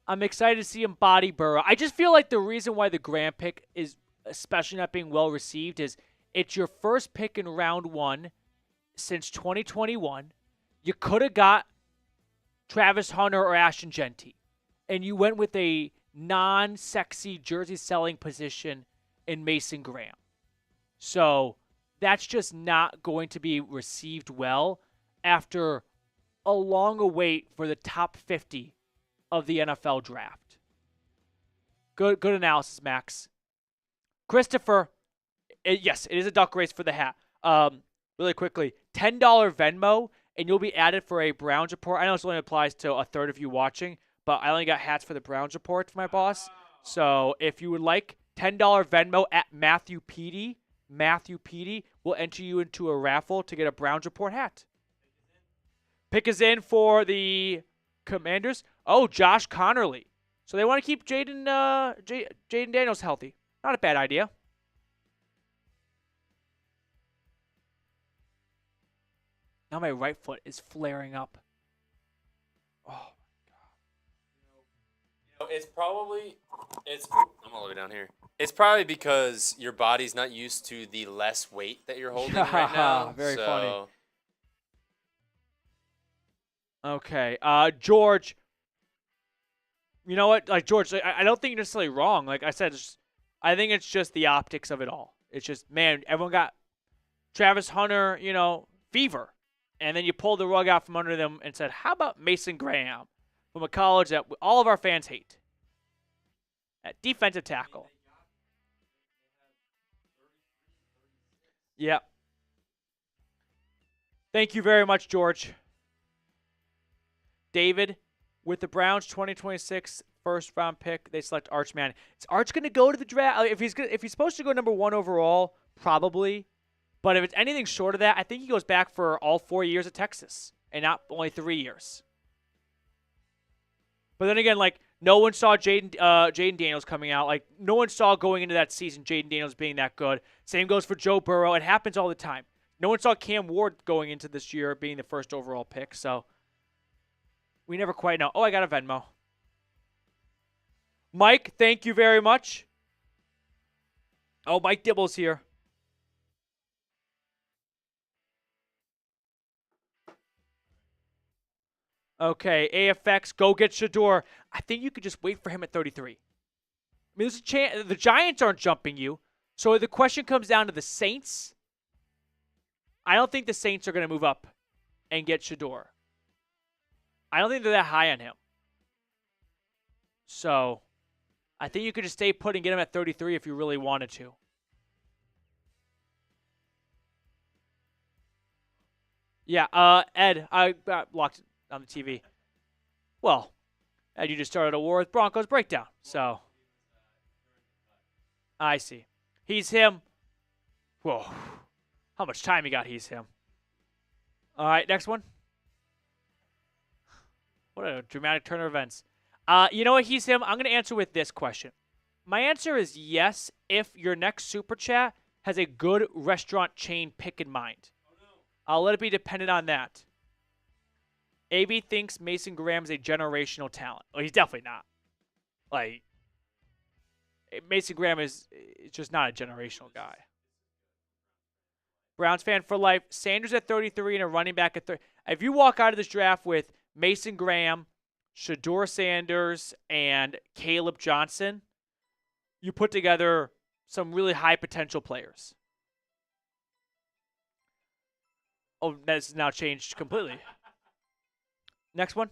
I'm excited to see him body Burrow. I just feel like the reason why the Graham pick is especially not being well received is it's your first pick in round 1 since 2021. You could have got Travis Hunter or Ashton Genty, and you went with a non-sexy jersey selling position in Mason Graham. So that's just not going to be received well after a long wait for the top 50 of the NFL draft. Good analysis, Max. Christopher, yes, it is a duck race for the hat. Really quickly, $10 Venmo, and you'll be added for a Browns report. I know this only applies to a third of you watching, but I only got hats for the Browns report for my boss. So if you would like, $10 Venmo at Matthew Petey will enter you into a raffle to get a Browns report hat. Pick is in for the Commanders. Oh, Josh Connerly. So they want to keep Jaden Daniels healthy. Not a bad idea. Now my right foot is flaring up. Oh, my God. It's I'm all the way down here. It's probably because your body's not used to the less weight that you're holding right now. Very funny. Okay. George. You know what? Like, George, I don't think you're necessarily wrong. Like I said, I think it's just the optics of it all. It's just, man, everyone got Travis Hunter, fever. And then you pulled the rug out from under them and said, how about Mason Graham from a college that all of our fans hate? At defensive tackle. Yep. Thank you very much, George. David, with the Browns 2026 first-round pick, they select Arch Manning. Is Arch going to go to the draft? If he's supposed to go number 1 overall, probably. But if it's anything short of that, I think he goes back for all 4 years at Texas and not only 3 years. But then again, like, no one saw Jaden Daniels coming out. Like, no one saw going into that season Jaden Daniels being that good. Same goes for Joe Burrow. It happens all the time. No one saw Cam Ward going into this year being the first overall pick. So we never quite know. Oh, I got a Venmo. Mike, thank you very much. Oh, Mike Dibble's here. Okay, AFX, go get Shador. I think you could just wait for him at 33. I mean, there's a chance. The Giants aren't jumping you. So the question comes down to the Saints. I don't think the Saints are going to move up and get Shador. I don't think they're that high on him. So I think you could just stay put and get him at 33 if you really wanted to. Yeah, Ed, I got locked on the TV. Well, Ed, you just started a war with Broncos breakdown. So I see. He's him. Whoa. How much time you got? He's him. All right, next one. What a dramatic turn of events. You know what? He's him. I'm going to answer with this question. My answer is yes if your next super chat has a good restaurant chain pick in mind. I'll let it be dependent on that. AB thinks Mason Graham is a generational talent. Well, he's definitely not. Like, Mason Graham is just not a generational guy. Browns fan for life. Sanders at 33 and a running back at 30. If you walk out of this draft with Mason Graham, Shador Sanders, and Caleb Johnson, you put together some really high potential players. Oh, that's now changed completely. Next one.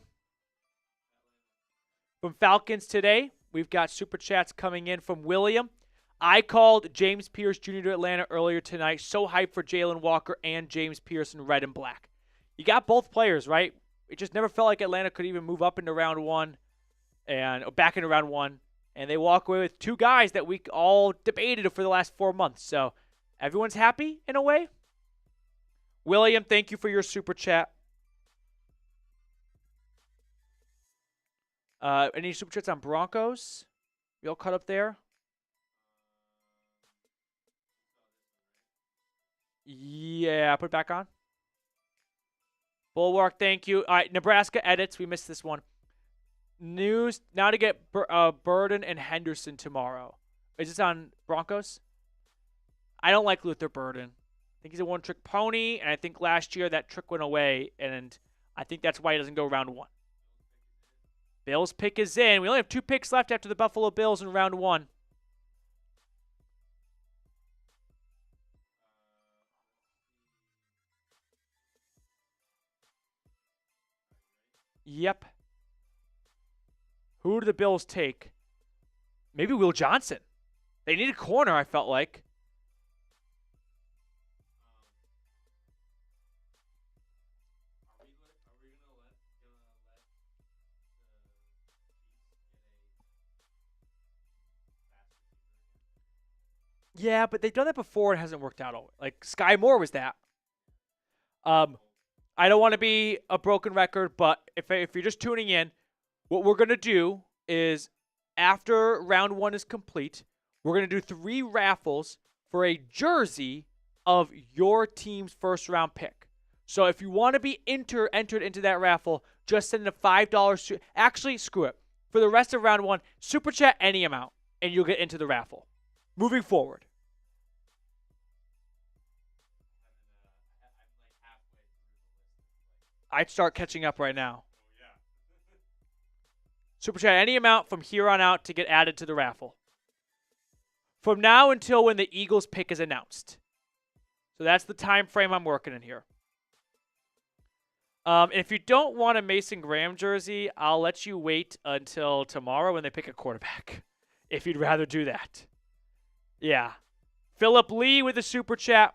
From Falcons Today, we've got super chats coming in from William. I called James Pearce Jr. to Atlanta earlier tonight. So hyped for Jalen Walker and James Pearce in red and black. You got both players, right? It just never felt like Atlanta could even move up into round one and back into round one. And they walk away with two guys that we all debated for the last 4 months. So everyone's happy in a way. William, thank you for your super chat. Any super chats on Broncos? You all caught up there? Yeah, put it back on. Bulwark, thank you. All right, Nebraska edits. We missed this one. News now to get Burden and Henderson tomorrow. Is this on Broncos? I don't like Luther Burden. I think he's a one-trick pony, and I think last year that trick went away, and I think that's why he doesn't go round one. Bills pick is in. We only have 2 picks left after the Buffalo Bills in round 1. Yep. Who do the Bills take? Maybe Will Johnson. They need a corner, I felt like. Yeah, but they've done that before and it hasn't worked out. Like, Sky Moore was that. I don't want to be a broken record, but if you're just tuning in, what we're going to do is after round 1 is complete, we're going to do 3 raffles for a jersey of your team's first round pick. So if you want to be entered into that raffle, just send in a $5. Actually, screw it. For the rest of round 1, super chat any amount, and you'll get into the raffle. Moving forward. I'd start catching up right now. Super chat any amount from here on out to get added to the raffle. From now until when the Eagles pick is announced. So that's the time frame I'm working in here. If you don't want a Mason Graham jersey, I'll let you wait until tomorrow when they pick a quarterback. If you'd rather do that. Yeah. Philip Lee with a super chat.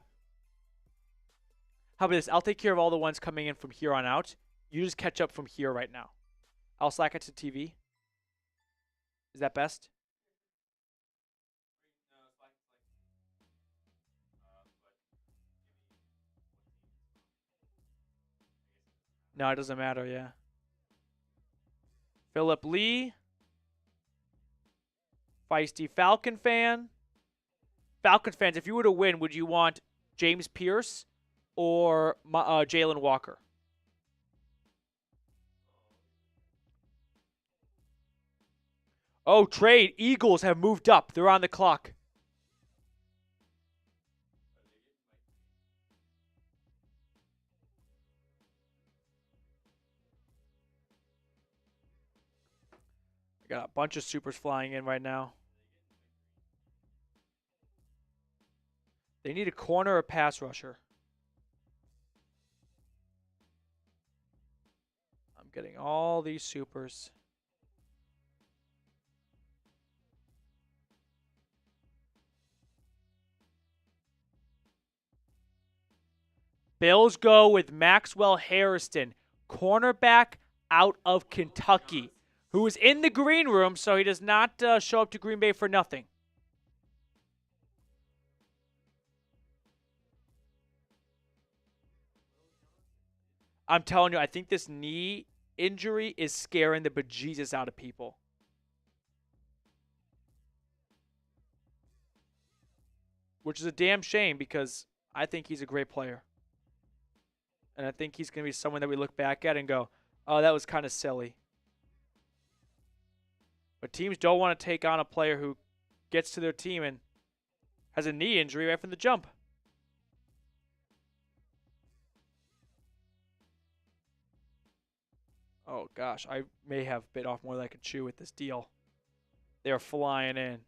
How about this? I'll take care of all the ones coming in from here on out. You just catch up from here right now. I'll slack it to TV. Is that best? No, it doesn't matter, yeah. Philip Lee. Feisty Falcon fan. Falcons fans, if you were to win, would you want James Pearce or Jalen Walker? Oh, trade. Eagles have moved up. They're on the clock. I got a bunch of supers flying in right now. They need a corner or pass rusher. I'm getting all these supers. Bills go with Maxwell Harrison, cornerback out of Kentucky, who is in the green room, so he does not show up to Green Bay for nothing. I'm telling you, I think this knee injury is scaring the bejesus out of people. Which is a damn shame because I think he's a great player. And I think he's going to be someone that we look back at and go, oh, that was kind of silly. But teams don't want to take on a player who gets to their team and has a knee injury right from the jump. Oh, gosh, I may have bit off more than I could chew with this deal. They're flying in.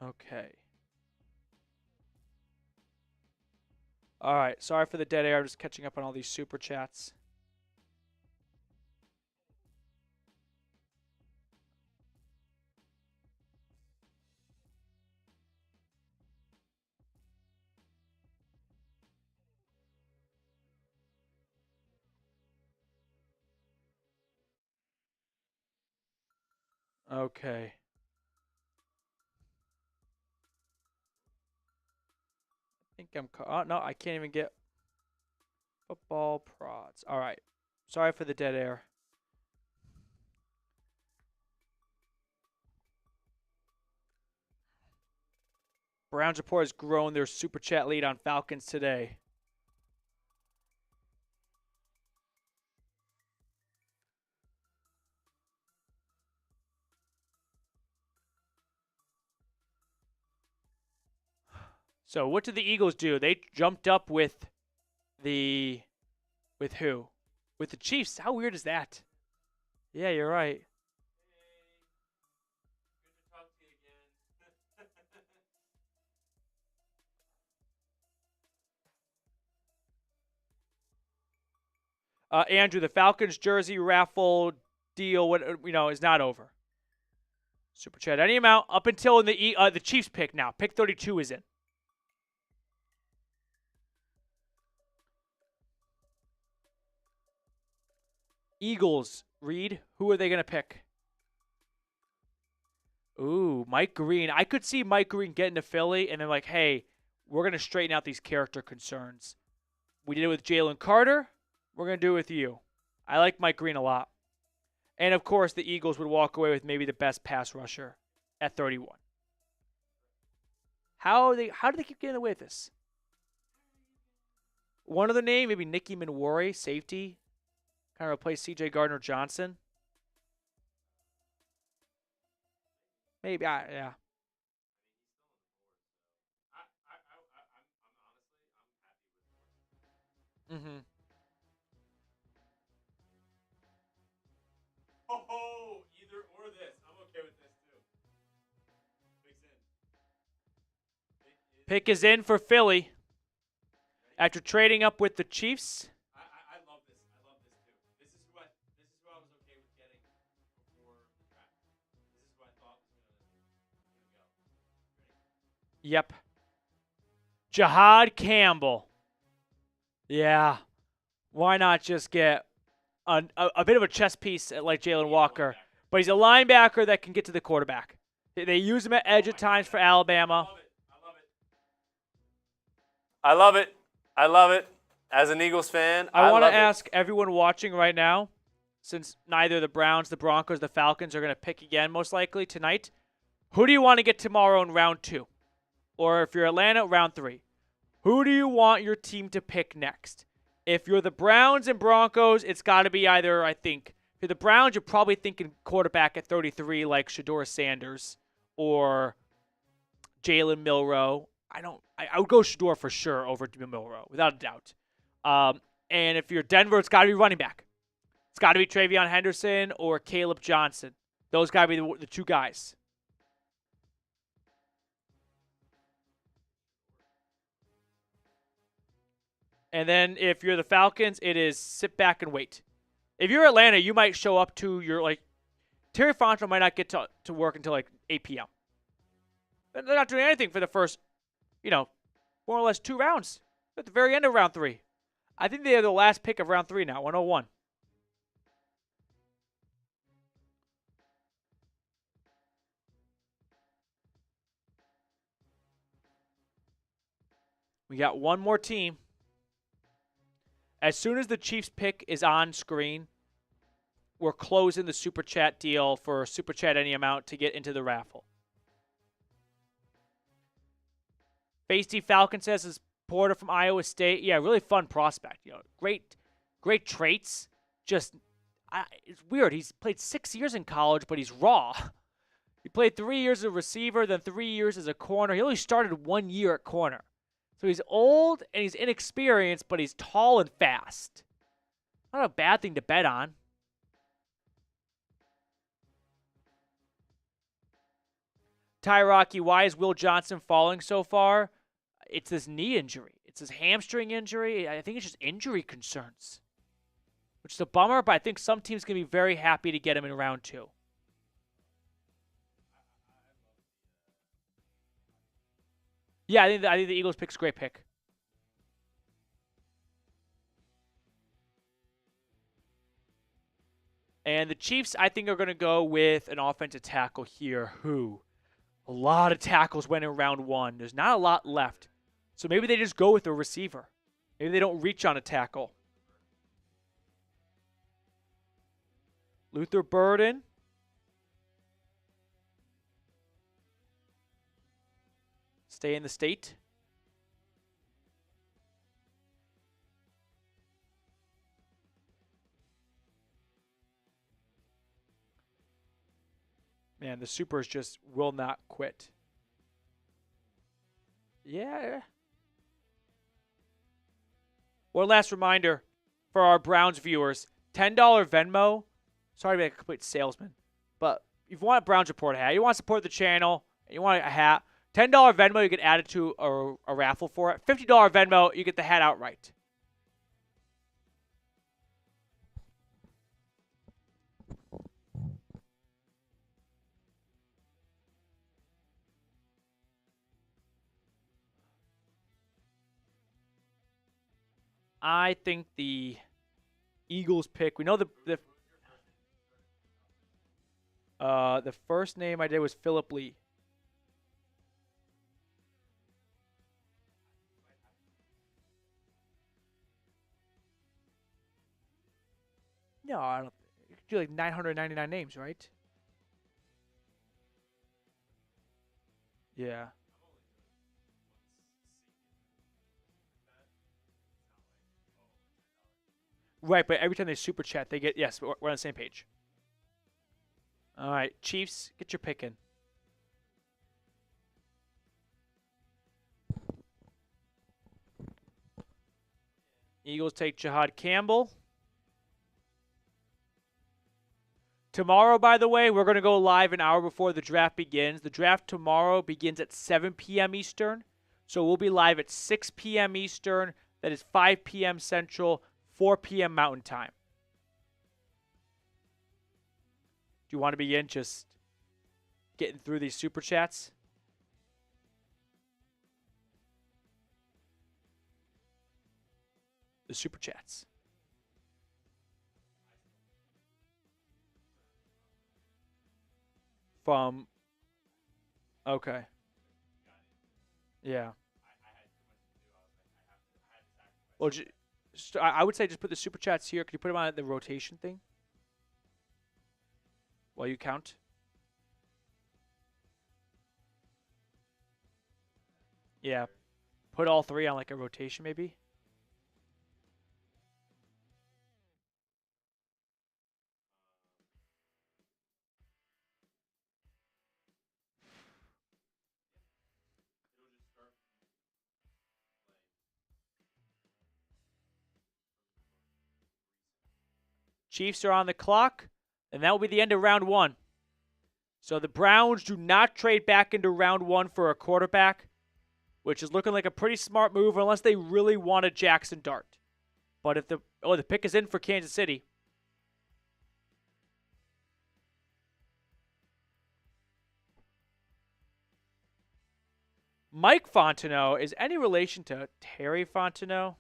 Okay. All right, sorry for the dead air. I'm just catching up on all these super chats. Okay. I think I'm... Oh, no, I can't even get football prods. All right. Sorry for the dead air. Browns Report has grown their super chat lead on Falcons Today. So what did the Eagles do? They jumped up with who? With the Chiefs. How weird is that? Yeah, you're right. Good to talk to you again. Andrew, the Falcons jersey raffle deal, is not over. Super chat, any amount up until the Chiefs pick now. Pick 32 is in. Eagles, Reed, who are they going to pick? Ooh, Mike Green. I could see Mike Green getting to Philly, and they're like, hey, we're going to straighten out these character concerns. We did it with Jalen Carter. We're going to do it with you. I like Mike Green a lot. And, of course, the Eagles would walk away with maybe the best pass rusher at 31. How do they keep getting away with this? One other name, maybe Nicky Manwari, safety. Kind of replace C.J. Gardner-Johnson. Maybe, yeah. I'm happy with Mm-hmm. Oh, either or this. I'm okay with this too. Pick's in. Pick is in for Philly. After trading up with the Chiefs. I love this. I love this too. This is who I was okay with getting before the draft. This is who I thought was gonna go. Ready? Yep. Jahad Campbell. Yeah. Why not just get a bit of a chess piece like Jalen Walker? But he's a linebacker that can get to the quarterback. They use him at edge at times for Alabama. I love it. I love it. As an Eagles fan, I want to love it. ask everyone watching right now, since neither the Browns, the Broncos, the Falcons are going to pick again most likely tonight, who do you want to get tomorrow in round 2? Or if you're Atlanta, round 3. Who do you want your team to pick next? If you're the Browns and Broncos, it's got to be either, I think, if you're the Browns, you're probably thinking quarterback at 33 like Shedeur Sanders or Jalen Milroe. I would go Shedeur for sure over Milroe, without a doubt. And if you're Denver, it's got to be running back. It's got to be Travion Henderson or Caleb Johnson. Those got to be the two guys. And then if you're the Falcons, it is sit back and wait. If you're Atlanta, you might show up to your, Terry Fontenot might not get to work until 8 p.m. They're not doing anything for the first, more or less 2 rounds. At the very end of round 3. I think they are the last pick of round 3 now, 101. We got one more team. As soon as the Chiefs pick is on screen, we're closing the Super Chat deal for Super Chat any amount to get into the raffle. Feisty Falcon says is Porter from Iowa State. Yeah, really fun prospect. Great traits. Just, it's weird. He's played 6 years in college, but he's raw. He played 3 years as a receiver, then 3 years as a corner. He only started 1 year at corner. So he's old and he's inexperienced, but he's tall and fast. Not a bad thing to bet on. Tyraki, why is Will Johnson falling so far? It's this knee injury. It's his hamstring injury. I think it's just injury concerns, which is a bummer, but I think some teams can be very happy to get him in round 2. Yeah, I think the Eagles pick's a great pick. And the Chiefs, I think, are going to go with an offensive tackle here who a lot of tackles went in round 1. There's not a lot left. So maybe they just go with a receiver. Maybe they don't reach on a tackle. Luther Burden. Stay in the state. Man, the Supers just will not quit. Yeah. One last reminder for our Browns viewers, $10 Venmo. Sorry to be a complete salesman, but if you want a Browns Report hat, you want to support the channel, and you want a hat, $10 Venmo, you can add it to a raffle for it. $50 Venmo, you get the hat outright. I think the Eagles pick. We know the first name I did was Philip Lee. No, I don't. You could do like 999 names, right? Yeah. Right, but every time they super chat, they get yes. We're on the same page. All right, Chiefs, get your pick in. Eagles take Jahad Campbell. Tomorrow, by the way, we're going to go live an hour before the draft begins. The draft tomorrow begins at 7 p.m. Eastern. So we'll be live at 6 p.m. Eastern. That is 5 p.m. Central, 4 p.m. Mountain Time. Do you want to begin just getting through these super chats? The super chats. From, okay. Yeah. Well, I would say just put the super chats here. Could you put them on the rotation thing? While you count? Yeah. Put all three on like a rotation maybe. Chiefs are on the clock, and that will be the end of round one. So the Browns do not trade back into round one for a quarterback, which is looking like a pretty smart move unless they really want a Jackson Dart. But if the pick is in for Kansas City. Mike Fontenot is any relation to Terry Fontenot?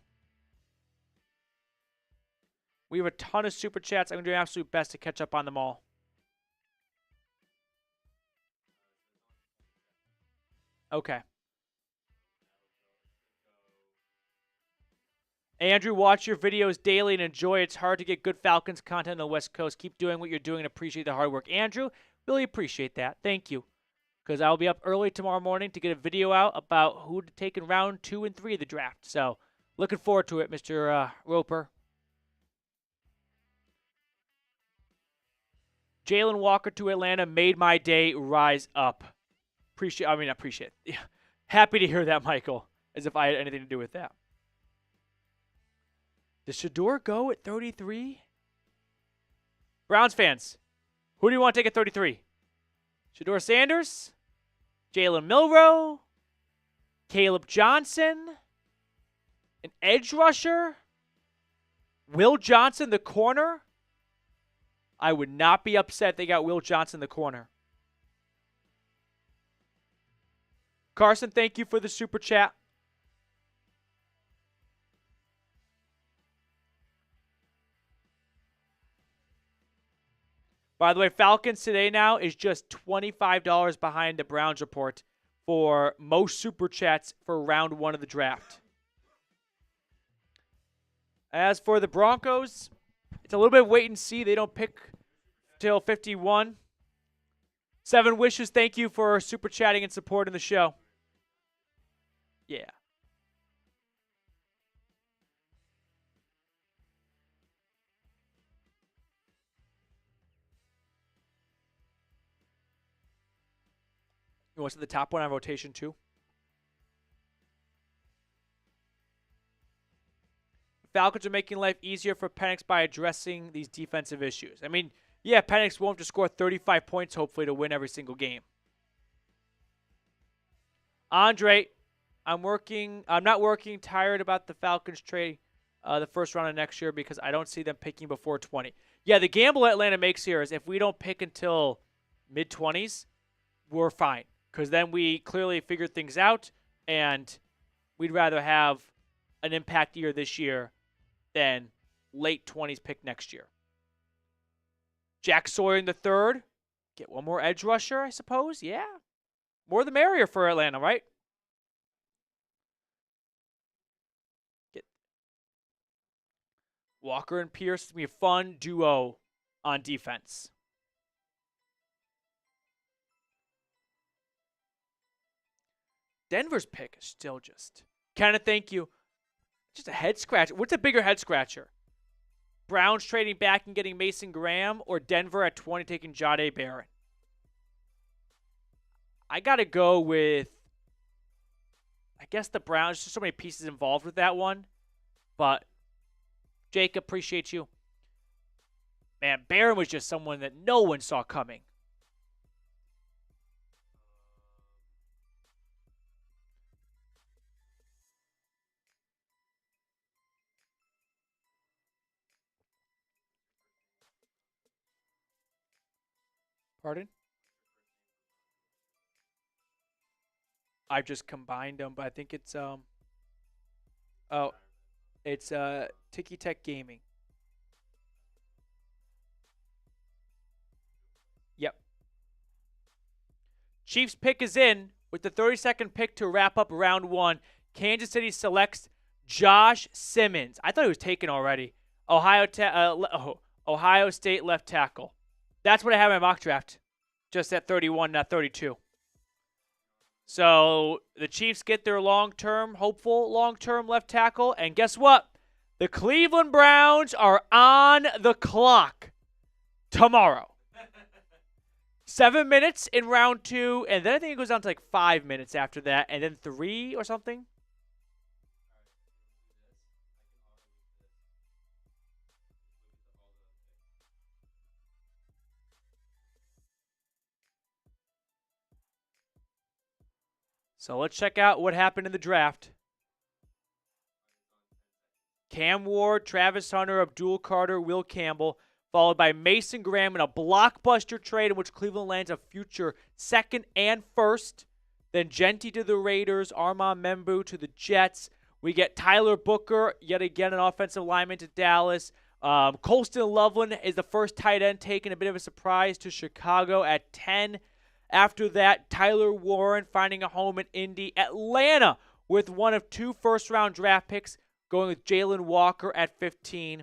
We have a ton of super chats. I'm going to do my absolute best to catch up on them all. Okay. Andrew, watch your videos daily and enjoy. It's hard to get good Falcons content on the West Coast. Keep doing what you're doing and appreciate the hard work. Andrew, really appreciate that. Thank you. Because I'll be up early tomorrow morning to get a video out about who to take in round 2 and 3 of the draft. So, looking forward to it, Mr. Roper. Jalen Walker to Atlanta made my day. Rise up. Appreciate it. Happy to hear that, Michael, as if I had anything to do with that. Does Shador go at 33? Browns fans, who do you want to take at 33? Shador Sanders? Jalen Milroe? Caleb Johnson? An edge rusher? Will Johnson, the corner? I would not be upset if they got Will Johnson, the corner. Carson, thank you for the super chat. By the way, Falcons Today now is just $25 behind the Browns report for most super chats for round 1 of the draft. As for the Broncos, it's a little bit of wait and see. They don't pick till 51. 7 Wishes, thank you for super chatting and supporting the show. Yeah. You want to the top one on rotation 2? Falcons are making life easier for Penix by addressing these defensive issues. I mean, yeah, Penix won't have to score 35 points, hopefully, to win every single game. Andre, I'm not working, tired about the Falcons trade the first round of next year because I don't see them picking before 20. Yeah, the gamble Atlanta makes here is if we don't pick until mid-20s, we're fine. Because then we clearly figured things out, and we'd rather have an impact year this year than late 20s pick next year. Jack Sawyer in the third. Get one more edge rusher, I suppose. Yeah. More the merrier for Atlanta, right? Get Walker and Pearce to be a fun duo on defense. Denver's pick is still just... Kenneth, thank you. Just a head scratcher. What's a bigger head scratcher? Browns trading back and getting Mason Graham, or Denver at 20 taking Jahdae Barron? I got to go with, I guess, the Browns. There's just so many pieces involved with that one. But, Jake, appreciate you. Man, Barron was just someone that no one saw coming. Pardon? I've just combined them, but I think it's it's Tiki Tech Gaming. Yep. Chiefs pick is in with the 32nd pick to wrap up round 1. Kansas City selects Josh Simmons. I thought he was taken already. Ohio State left tackle. That's what I have in my mock draft. Just at 31, not 32. So the Chiefs get their hopeful long-term left tackle. And guess what? The Cleveland Browns are on the clock tomorrow. 7 minutes in round 2. And then I think it goes down to like 5 minutes after that. And then 3 or something. So let's check out what happened in the draft. Cam Ward, Travis Hunter, Abdul Carter, Will Campbell, followed by Mason Graham in a blockbuster trade in which Cleveland lands a future 2nd and 1st. Then Genti to the Raiders, Armand Membu to the Jets. We get Tyler Booker, yet again an offensive lineman to Dallas. Colston Loveland is the first tight end taken, a bit of a surprise to Chicago at 10. After that, Tyler Warren finding a home in Indy. Atlanta with one of 2 first-round draft picks, going with Jalen Walker at 15.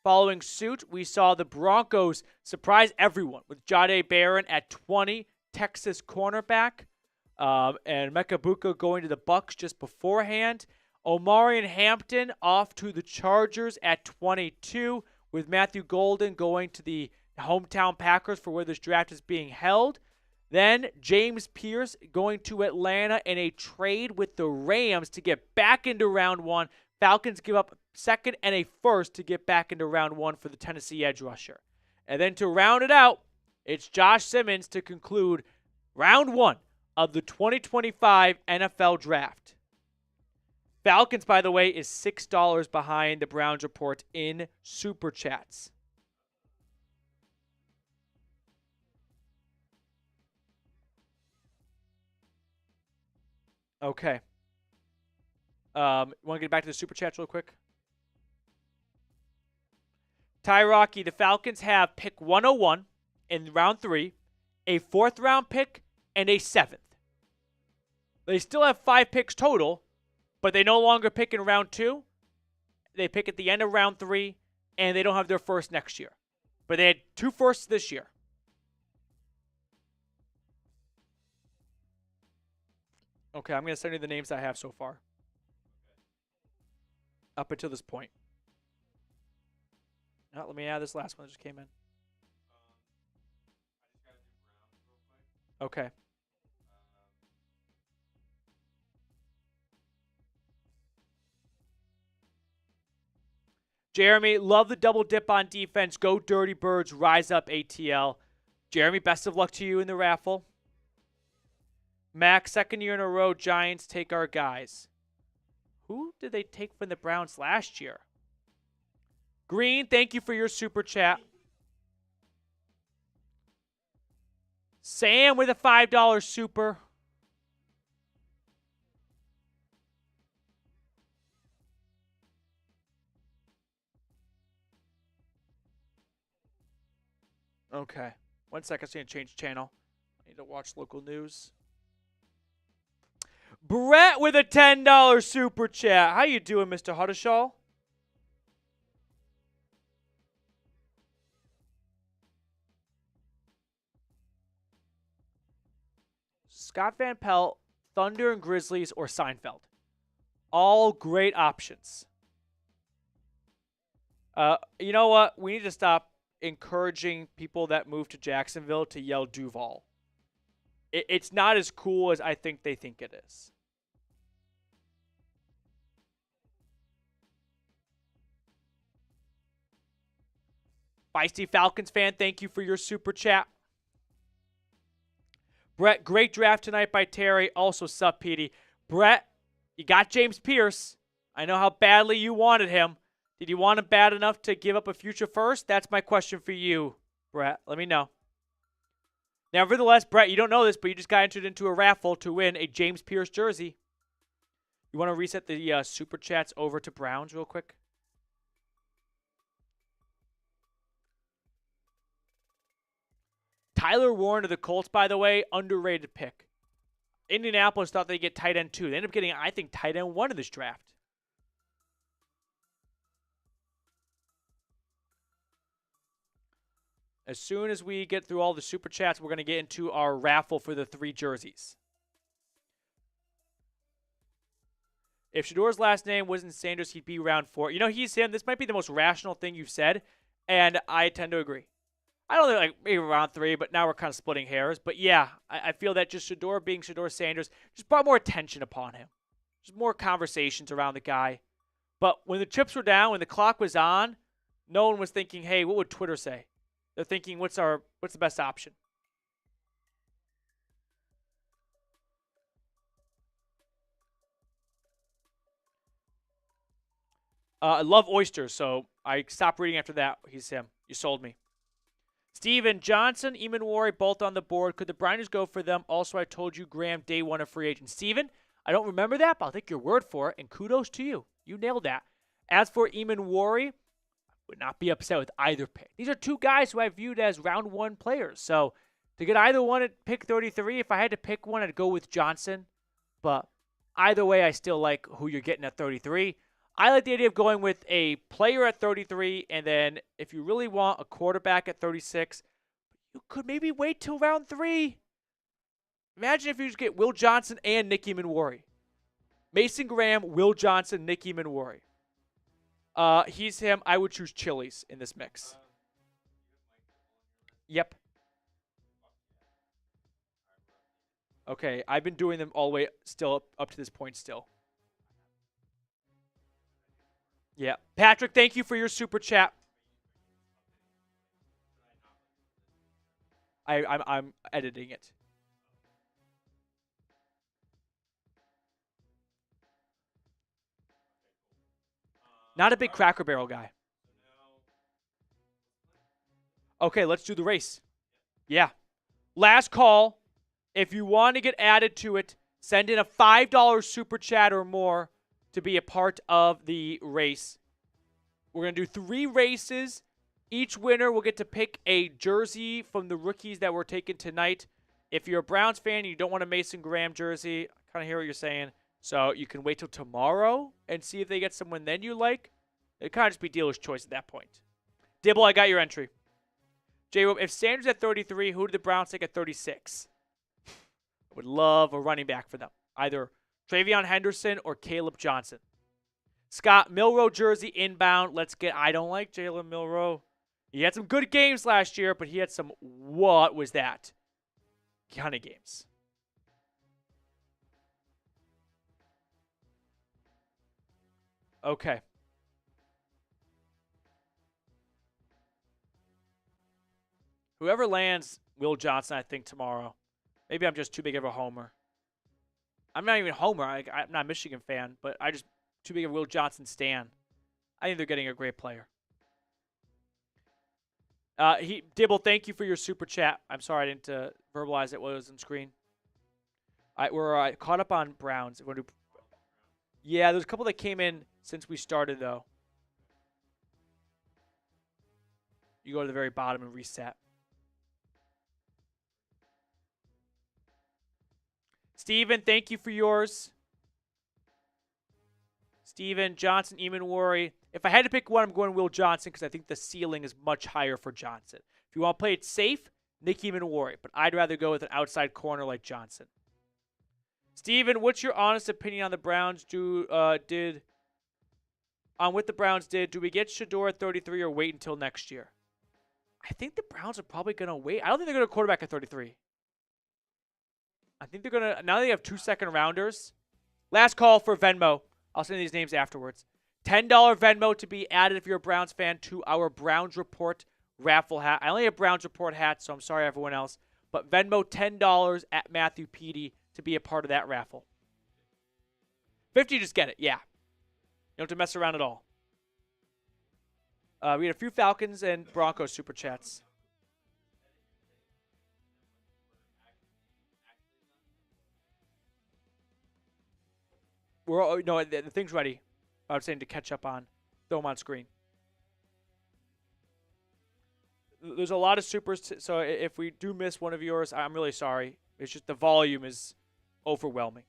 Following suit, we saw the Broncos surprise everyone with Jahdae Barron at 20, Texas cornerback, and Mekabuka going to the Bucs just beforehand. Omarion Hampton off to the Chargers at 22, with Matthew Golden going to the hometown Packers for where this draft is being held. Then James Pearce going to Atlanta in a trade with the Rams to get back into round 1. Falcons give up 2nd and a 1st to get back into round 1 for the Tennessee edge rusher. And then to round it out, it's Josh Simmons to conclude round 1 of the 2025 NFL Draft. Falcons, by the way, is $6 behind the Browns report in Super Chats. Okay. Want to get back to the Super Chats real quick? Ty Rocky, the Falcons have pick 101 in round 3, a 4th-round pick, and a 7th. They still have 5 picks total, but they no longer pick in round 2. They pick at the end of round 3, and they don't have their first next year. But they had 2 firsts this year. Okay, I'm going to send you the names I have so far. Up until this point. Now, let me add this last one that just came in. Okay. Jeremy, love the double dip on defense. Go Dirty Birds. Rise up ATL. Jeremy, best of luck to you in the raffle. Max, second year in a row, Giants take our guys. Who did they take from the Browns last year? Green, thank you for your super chat. Sam with a $5 super. Okay. 1 second, I'm going to change channel. I need to watch local news. Brett with a $10 super chat. How you doing, Mr. Huddishall? Scott Van Pelt, Thunder and Grizzlies, or Seinfeld. All great options. You know what? We need to stop encouraging people that move to Jacksonville to yell Duval. It's not as cool as I think they think it is. Feisty Falcons fan, thank you for your super chat. Brett, great draft tonight by Terry. Also, sup, Petey. Brett, you got James Pearce. I know how badly you wanted him. Did you want him bad enough to give up a future first? That's my question for you, Brett. Let me know. Nevertheless, Brett, you don't know this, but you just got entered into a raffle to win a James Pearce jersey. You want to reset the super chats over to Browns real quick? Tyler Warren to the Colts, by the way, underrated pick. Indianapolis thought they'd get tight end 2. They ended up getting, I think, tight end 1 in this draft. As soon as we get through all the super chats, we're going to get into our raffle for the 3 jerseys. If Shador's last name wasn't Sanders, he'd be round 4. You know, he's him. This might be the most rational thing you've said, and I tend to agree. I don't think like maybe round 3, but now we're kind of splitting hairs. But yeah, I feel that just Shador being Shador Sanders just brought more attention upon him. Just more conversations around the guy. But when the chips were down, when the clock was on, no one was thinking, hey, what would Twitter say? They're thinking, what's the best option? I love oysters, so I stopped reading after that. He's him. You sold me. Steven Johnson, Eamon Wari, both on the board. Could the Browns go for them? Also, I told you Graham, day 1 of free agent. Steven, I don't remember that, but I'll take your word for it, and kudos to you. You nailed that. As for Eamon Wari, would not be upset with either pick. These are 2 guys who I viewed as round 1 players. So to get either one at pick 33, if I had to pick one, I'd go with Johnson. But either way, I still like who you're getting at 33. I like the idea of going with a player at 33, and then if you really want a quarterback at 36, you could maybe wait till round 3. Imagine if you just get Will Johnson and Nick Eamon-Wari. Mason Graham, Will Johnson, Nick Eamon-Wari. He's him. I would choose Chili's in this mix. Yep. Okay, I've been doing them all the way still up to this point still. Yeah. Patrick, thank you for your super chat. I'm editing it. Not a big Cracker Barrel guy. Okay, let's do the race. Yeah. Last call. If you want to get added to it, send in a $5 super chat or more to be a part of the race. We're going to do 3 races. Each winner will get to pick a jersey from the rookies that were taken tonight. If you're a Browns fan and you don't want a Mason Graham jersey, I kind of hear what you're saying. So you can wait till tomorrow and see if they get someone then you like. It kind of just be dealer's choice at that point. Dibble, I got your entry. J-Rob, if Sanders at 33, who did the Browns take at 36? I would love a running back for them. Either Travion Henderson or Caleb Johnson. Scott, Milroe jersey inbound. I don't like Jalen Milroe. He had some good games last year, but he had some, what was that? Kind of games. Okay. Whoever lands Will Johnson, I think, tomorrow. Maybe I'm just too big of a homer. I'm not even a homer. I'm not a Michigan fan, but I just too big of a Will Johnson stan. I think they're getting a great player. Dibble, thank you for your super chat. I'm sorry I didn't verbalize it while it was on screen. All right, we're caught up on Browns. Yeah, there's a couple that came in since we started, though. You go to the very bottom and reset. Steven, thank you for yours. Steven, Johnson, Eamon, if I had to pick one, I'm going Will Johnson because I think the ceiling is much higher for Johnson. If you want to play it safe, Nick Eamon, but I'd rather go with an outside corner like Johnson. Steven, what's your honest opinion on the Browns? What the Browns did? Do we get Shador at 33 or wait until next year? I think the Browns are probably going to wait. I don't think they're going to quarterback at 33. I think they're going to, now they have 2 second-rounders. Last call for Venmo. I'll send these names afterwards. $10 Venmo to be added if you're a Browns fan to our Browns Report raffle hat. I only have Browns Report hats, so I'm sorry everyone else. But Venmo $10 at Matthew Petey to be a part of that raffle. 50, just get it. Yeah. You don't have to mess around at all. We had a few Falcons and Broncos super chats. The thing's ready. I was saying to catch up on. Throw them on screen. There's a lot of supers, so if we do miss one of yours, I'm really sorry. It's just the volume is overwhelming.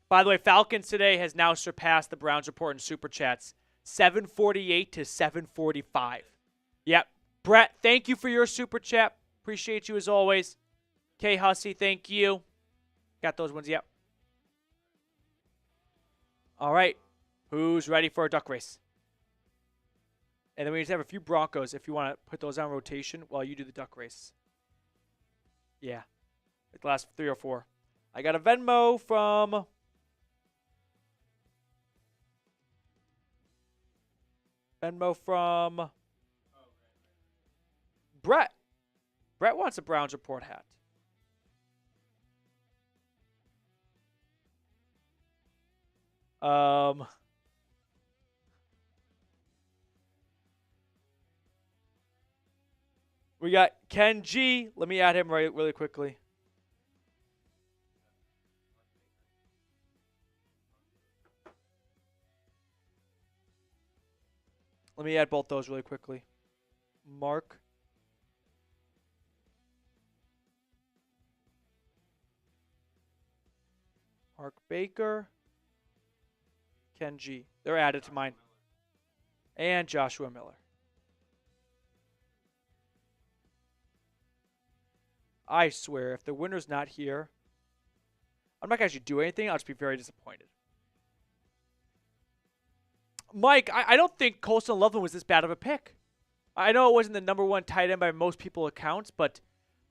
By the way, Falcons Today has now surpassed the Browns Report in super chats. 748 to 745. Yep. Brett, thank you for your super chat. Appreciate you as always. K. Hussey, thank you. Got those ones, yep. All right. Who's ready for a duck race? And then we just have a few Broncos if you want to put those on rotation while you do the duck race. Yeah. Like the last 3 or 4. I got a Venmo from Brett. Brett wants a Browns Report hat. We got Ken G. Let me add him really quickly. Let me add both those really quickly. Mark Baker. Ken G. They're added to mine. And Joshua Miller. I swear, if the winner's not here, I'm not going to actually do anything. I'll just be very disappointed. Mike, I don't think Colston Loveland was this bad of a pick. I know it wasn't the number 1 tight end by most people's accounts, but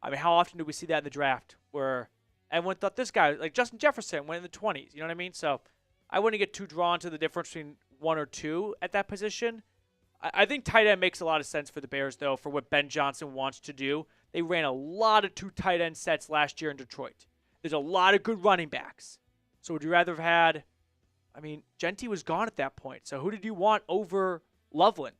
I mean, how often do we see that in the draft where everyone thought this guy, like Justin Jefferson, went in the 20s? You know what I mean? So I wouldn't get too drawn to the difference between 1 or 2 at that position. I think tight end makes a lot of sense for the Bears, though, for what Ben Johnson wants to do. They ran a lot of 2 tight end sets last year in Detroit. There's a lot of good running backs. So would you rather have had, I mean, Genty was gone at that point. So who did you want over Loveland?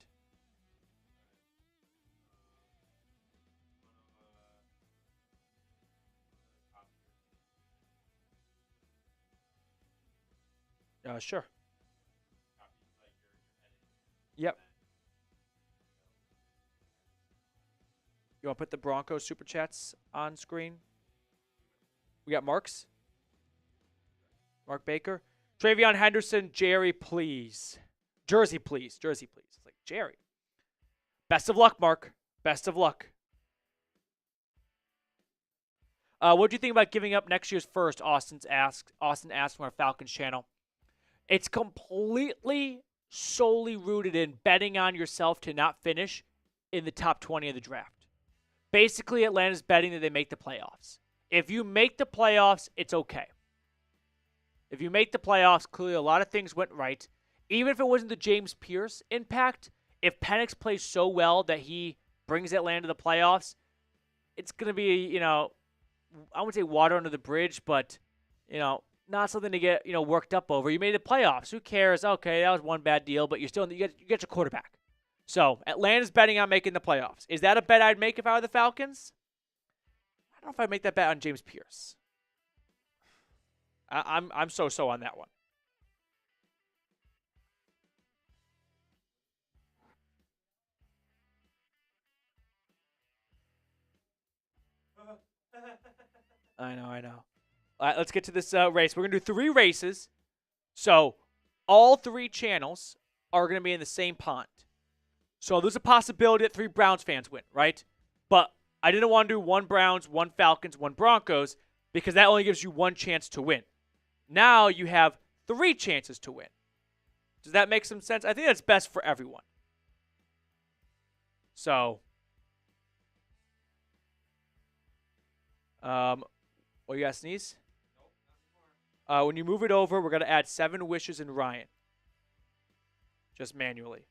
Sure. Yep. You want to put the Broncos super chats on screen? We got Marks. Mark Baker. Travion Henderson, Jerry, please. Jersey, please. Jersey, please. It's like, Jerry. Best of luck, Mark. Best of luck. What do you think about giving up next year's first? Austin asked from our Falcons channel. It's completely solely rooted in betting on yourself to not finish in the top 20 of the draft. Basically, Atlanta's betting that they make the playoffs. If you make the playoffs, it's okay. If you make the playoffs, clearly a lot of things went right. Even if it wasn't the James Pearce impact, if Penix plays so well that he brings Atlanta to the playoffs, it's going to be, I wouldn't say water under the bridge, but, not something to get, worked up over. You made the playoffs. Who cares? Okay, that was one bad deal, but you get your quarterback. So Atlanta's betting on making the playoffs. Is that a bet I'd make if I were the Falcons? I don't know if I'd make that bet on James Pearce. I'm so on that one. I know. All right, let's get to this race. We're going to do 3 races. So all 3 channels are going to be in the same pond. So there's a possibility that 3 Browns fans win, right? But I didn't want to do 1 Browns, 1 Falcons, 1 Broncos because that only gives you 1 chance to win. Now you have 3 chances to win. Does that make some sense? I think that's best for everyone. So, what you got, sneeze? Nope, not anymore. When you move it over, we're going to add 7 wishes in Ryan. Just manually.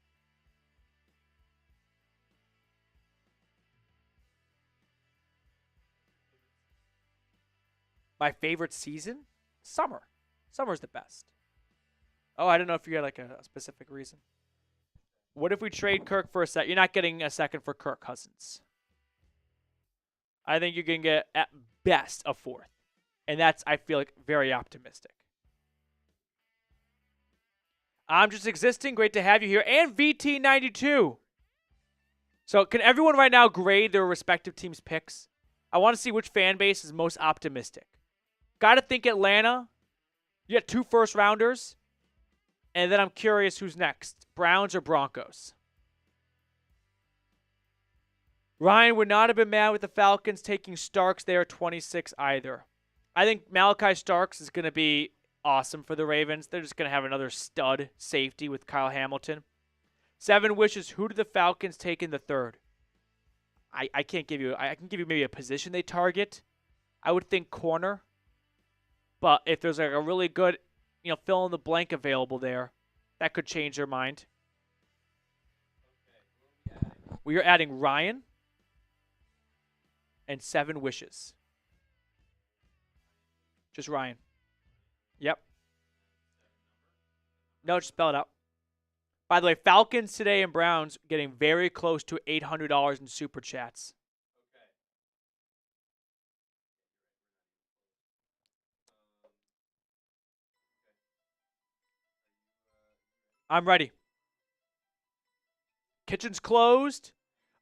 My favorite season? Summer. Summer's the best. Oh, I don't know if you had like a specific reason. What if we trade Kirk for a second? You're not getting a second for Kirk Cousins. I think you can get at best a 4th. And that's, I feel like, very optimistic. I'm just existing. Great to have you here. And VT92. So can everyone right now grade their respective teams' picks? I want to see which fan base is most optimistic. Got to think Atlanta. You got 2 first-rounders. And then I'm curious who's next, Browns or Broncos. Ryan would not have been mad with the Falcons taking Starks there at 26 either. I think Malachi Starks is going to be awesome for the Ravens. They're just going to have another stud safety with Kyle Hamilton. 7 wishes, who do the Falcons take in the 3rd? I can't give you, I can give you maybe a position they target. I would think corner. But if there's like a really good, fill in the blank available there, that could change their mind. Okay, We are adding Ryan and 7 wishes. Just Ryan. Yep. No, just spell it out. By the way, Falcons Today and Browns getting very close to $800 in super chats. okay. I'm ready. Kitchen's closed.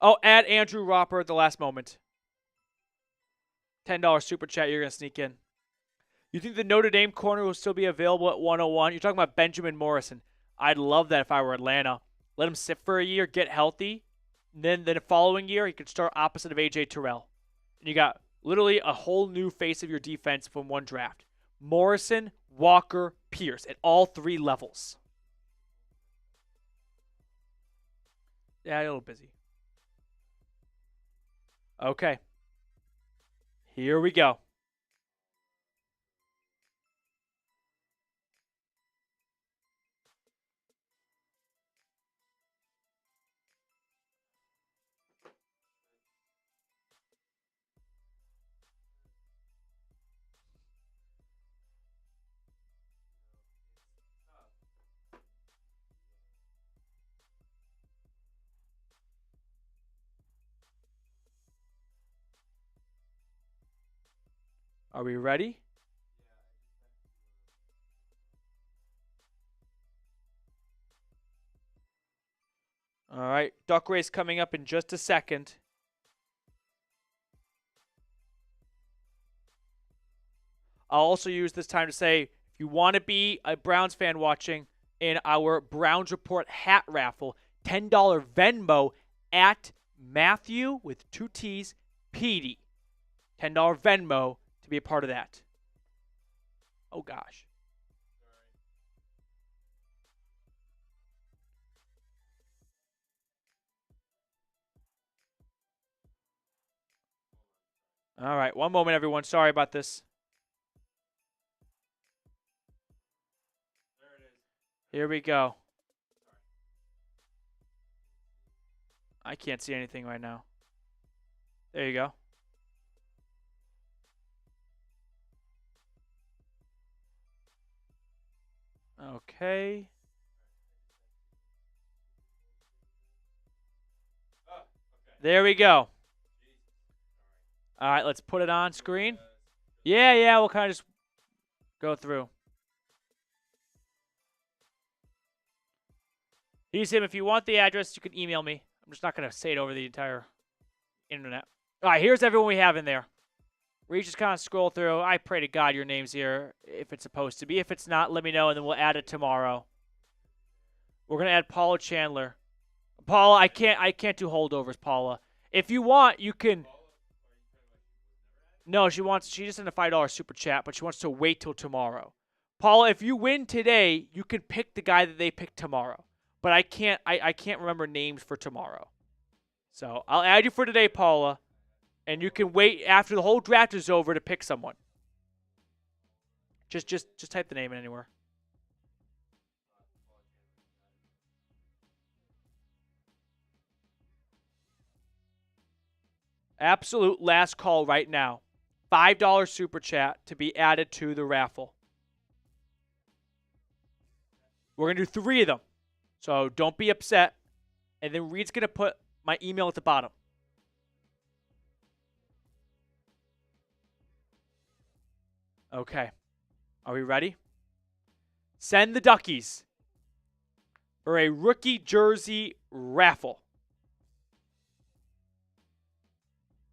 Oh, add Andrew Roper at the last moment. $10 super chat you're going to sneak in. You think the Notre Dame corner will still be available at 101? You're talking about Benjamin Morrison. I'd love that if I were Atlanta. Let him sit for a year, get healthy. And then the following year, he could start opposite of A.J. Terrell. And you got literally a whole new face of your defense from 1 draft. Morrison, Walker, Pearce at all 3 levels. Yeah, a little busy. Okay. Here we go. Are we ready? All right, duck race coming up in just a second. I'll also use this time to say, if you want to be a Browns fan watching in our Browns Report hat raffle, $10 Venmo at Matthew with 2 T's, Petey. $10 Venmo to be a part of that. Oh, gosh. All right, one moment, everyone. Sorry about this. There it is. Here we go. I can't see anything right now. There you go. Okay. There we go. All right, let's put it on screen. Yeah, we'll kind of just go through. He's him. If you want the address, you can email me. I'm just not going to say it over the entire internet. All right, here's everyone we have in there. We just kind of scroll through. I pray to God your name's here if it's supposed to be. If it's not, let me know, and then we'll add it tomorrow. We're going to add Paula Chandler. Paula, I can't do holdovers, Paula. If you want, you can. No, she just sent a $5 super chat, but she wants to wait till tomorrow. Paula, if you win today, you can pick the guy that they pick tomorrow. But I can't remember names for tomorrow. So I'll add you for today, Paula, and you can wait after the whole draft is over to pick someone. Just type the name in anywhere. Absolute last call right now. $5 super chat to be added to the raffle. We're going to do 3 of them. So don't be upset. And then Reed's going to put my email at the bottom. Okay. Are we ready? Send the Duckies for a rookie jersey raffle.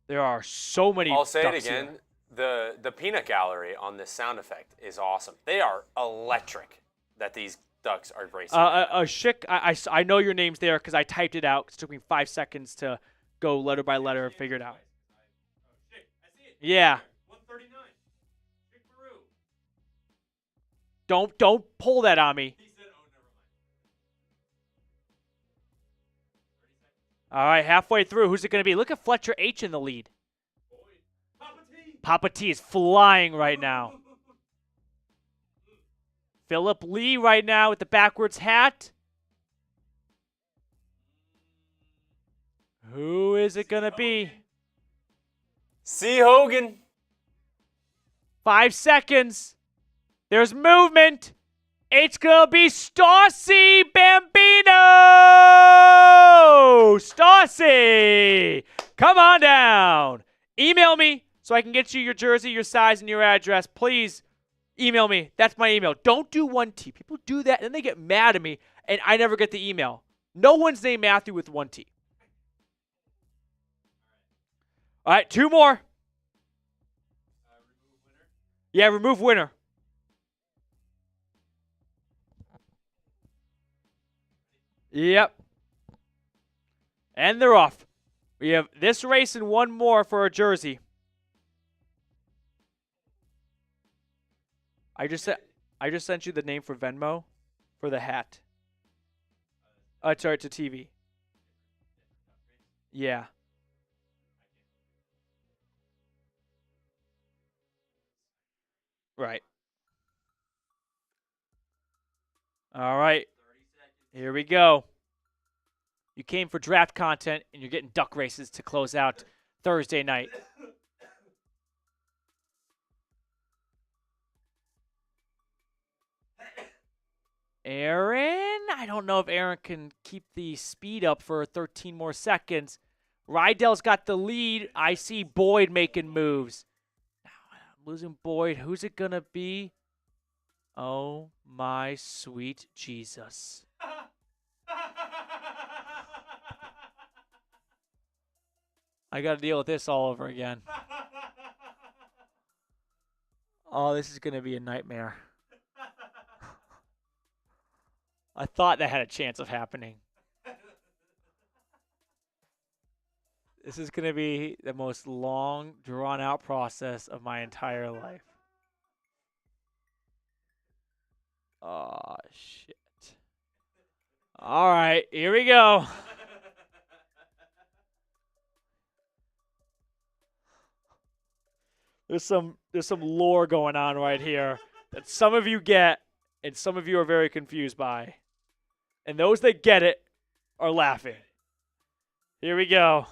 There are so many. I'll say it Ducks again. here. The peanut gallery on this sound effect is awesome. They are electric that these ducks are racing. Schick, I know your name's there because I typed it out. It took me 5 seconds to go letter by letter and figure it out. Yeah. 139. Chick Peru. Don't pull that on me. He said, oh, never mind. All right, halfway through. Who's it going to be? Look at Fletcher H in the lead. Papa T. Papa T is flying right now. Philip Lee right now with the backwards hat. Who is it going to be? C. Hogan. 5 seconds. There's movement. It's going to be Stassi Bambino. Stassi, come on down. Email me so I can get you your jersey, your size, and your address. Please email me. That's my email. Don't do 1T. People do that, and then they get mad at me, and I never get the email. No one's named Matthew with 1T. All right, 2 more. Remove winner. Yeah, remove winner. Yep. And they're off. We have this race and 1 more for a jersey. I just sent you the name for Venmo for the hat. Sorry, it's a TV. Yeah. Right. All right. Here we go. You came for draft content, and you're getting duck races to close out Thursday night. Aaron? I don't know if Aaron can keep the speed up for 13 more seconds. Rydell's got the lead. I see Boyd making moves. I'm losing Boyd. Who's it going to be? Oh, my sweet Jesus. I got to deal with this all over again. Oh, this is going to be a nightmare. I thought that had a chance of happening. This is going to be the most long, drawn-out process of my entire life. Oh, shit. All right, here we go. There's some lore going on right here that some of you get and some of you are very confused by. And those that get it are laughing. Here we go.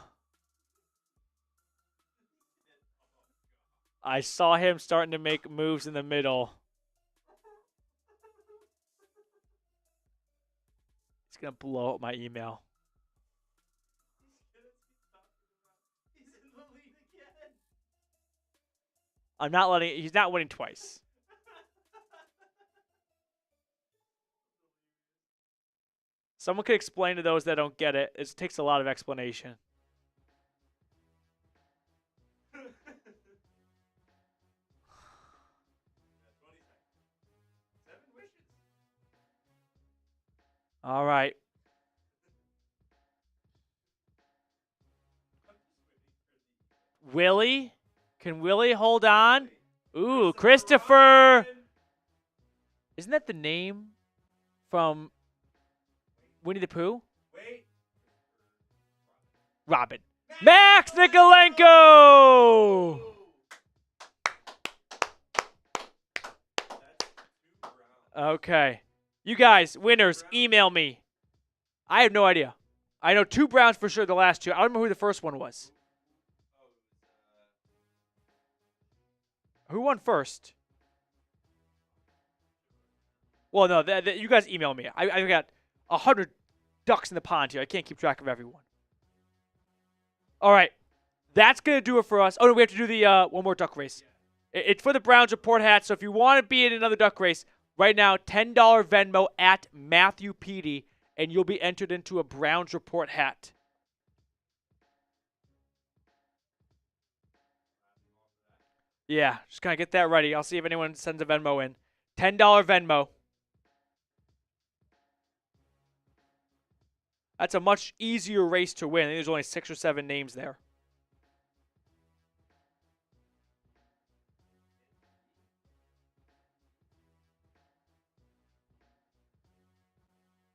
I saw him starting to make moves in the middle. going to blow up my email. He's in the lead again. I'm not letting. He's not winning twice. Someone could explain to those that don't get it. It takes a lot of explanation. All right. Willie? Can Willie hold on? Ooh, Christopher. Isn't that the name from Winnie the Pooh? Wait. Robin. Max Nikolenko! Okay. You guys, winners, email me. I have no idea. I know 2 Browns for sure, the last 2. I don't remember who the first one was. Who won first? Well, no, you guys email me. I got 100 ducks in the pond here. I can't keep track of everyone. All right. That's going to do it for us. Oh, no, we have to do the one more duck race. It's for the Browns report hat, so if you want to be in another duck race, right now, $10 Venmo at Matthew Petey, and you'll be entered into a Browns report hat. Yeah, just kind of get that ready. I'll see if anyone sends a Venmo in. $10 Venmo. That's a much easier race to win. I think there's only 6 or 7 names there.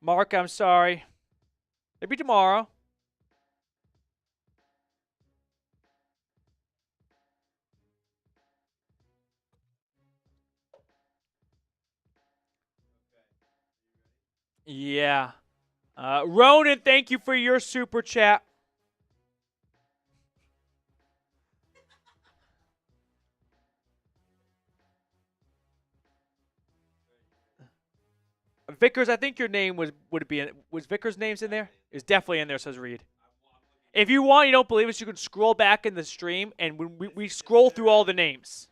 Mark, I'm sorry. Maybe tomorrow. Yeah. Ronan, thank you for your super chat. Vickers, I think your name was Vickers' names in there? It's definitely in there, says Reed. If you want, you don't believe us, you can scroll back in the stream, and when we scroll through all the names.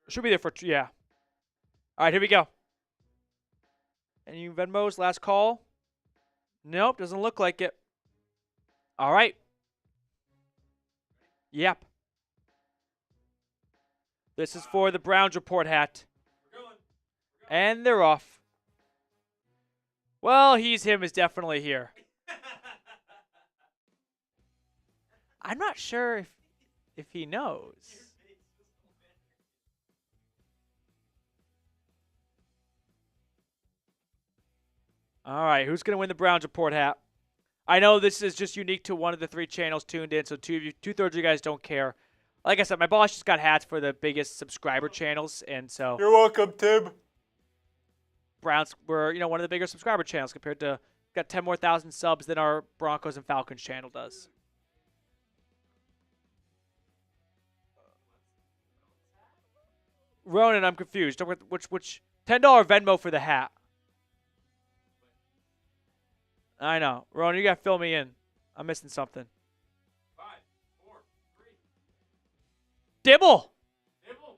Should be there for, yeah. All right, here we go. Any Venmos, last call? Nope, doesn't look like it. All right. Yep. This is for the Browns report hat. And they're off. Well, he's him is definitely here. I'm not sure if he knows. All right, who's going to win the Browns report hat? I know this is just unique to one of the 3 channels tuned in, so 2/3 of you guys don't care. Like I said, my boss just got hats for the biggest subscriber channels, and so You're welcome, Tim. Browns were, one of the bigger subscriber channels compared to got 10 more thousand subs than our Broncos and Falcons channel does. Ronan, I'm confused. Which $10 Venmo for the hat? I know. Ronan, you got to fill me in. I'm missing something. 5, 4, 3. Dibble.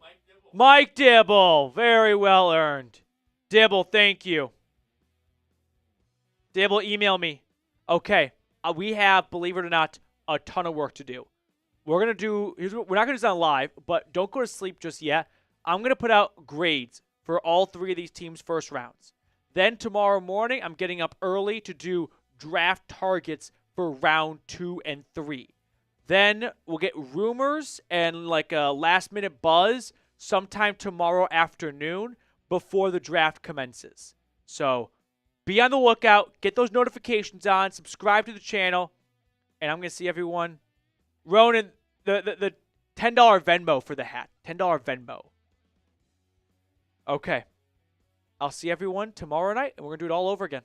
Mike Dibble. Mike Dibble. Very well earned. Dibble, thank you. Dibble, email me. Okay. We have, believe it or not, a ton of work to do. We're not going to do this on live, but don't go to sleep just yet. I'm going to put out grades for all 3 of these teams' first rounds. Then tomorrow morning, I'm getting up early to do draft targets for round 2 and 3. Then we'll get rumors and like a last-minute buzz sometime tomorrow afternoon before the draft commences. So be on the lookout. Get those notifications on. Subscribe to the channel. And I'm going to see everyone. Ronan, the $10 Venmo for the hat. $10 Venmo. Okay. I'll see everyone tomorrow night, and we're going to do it all over again.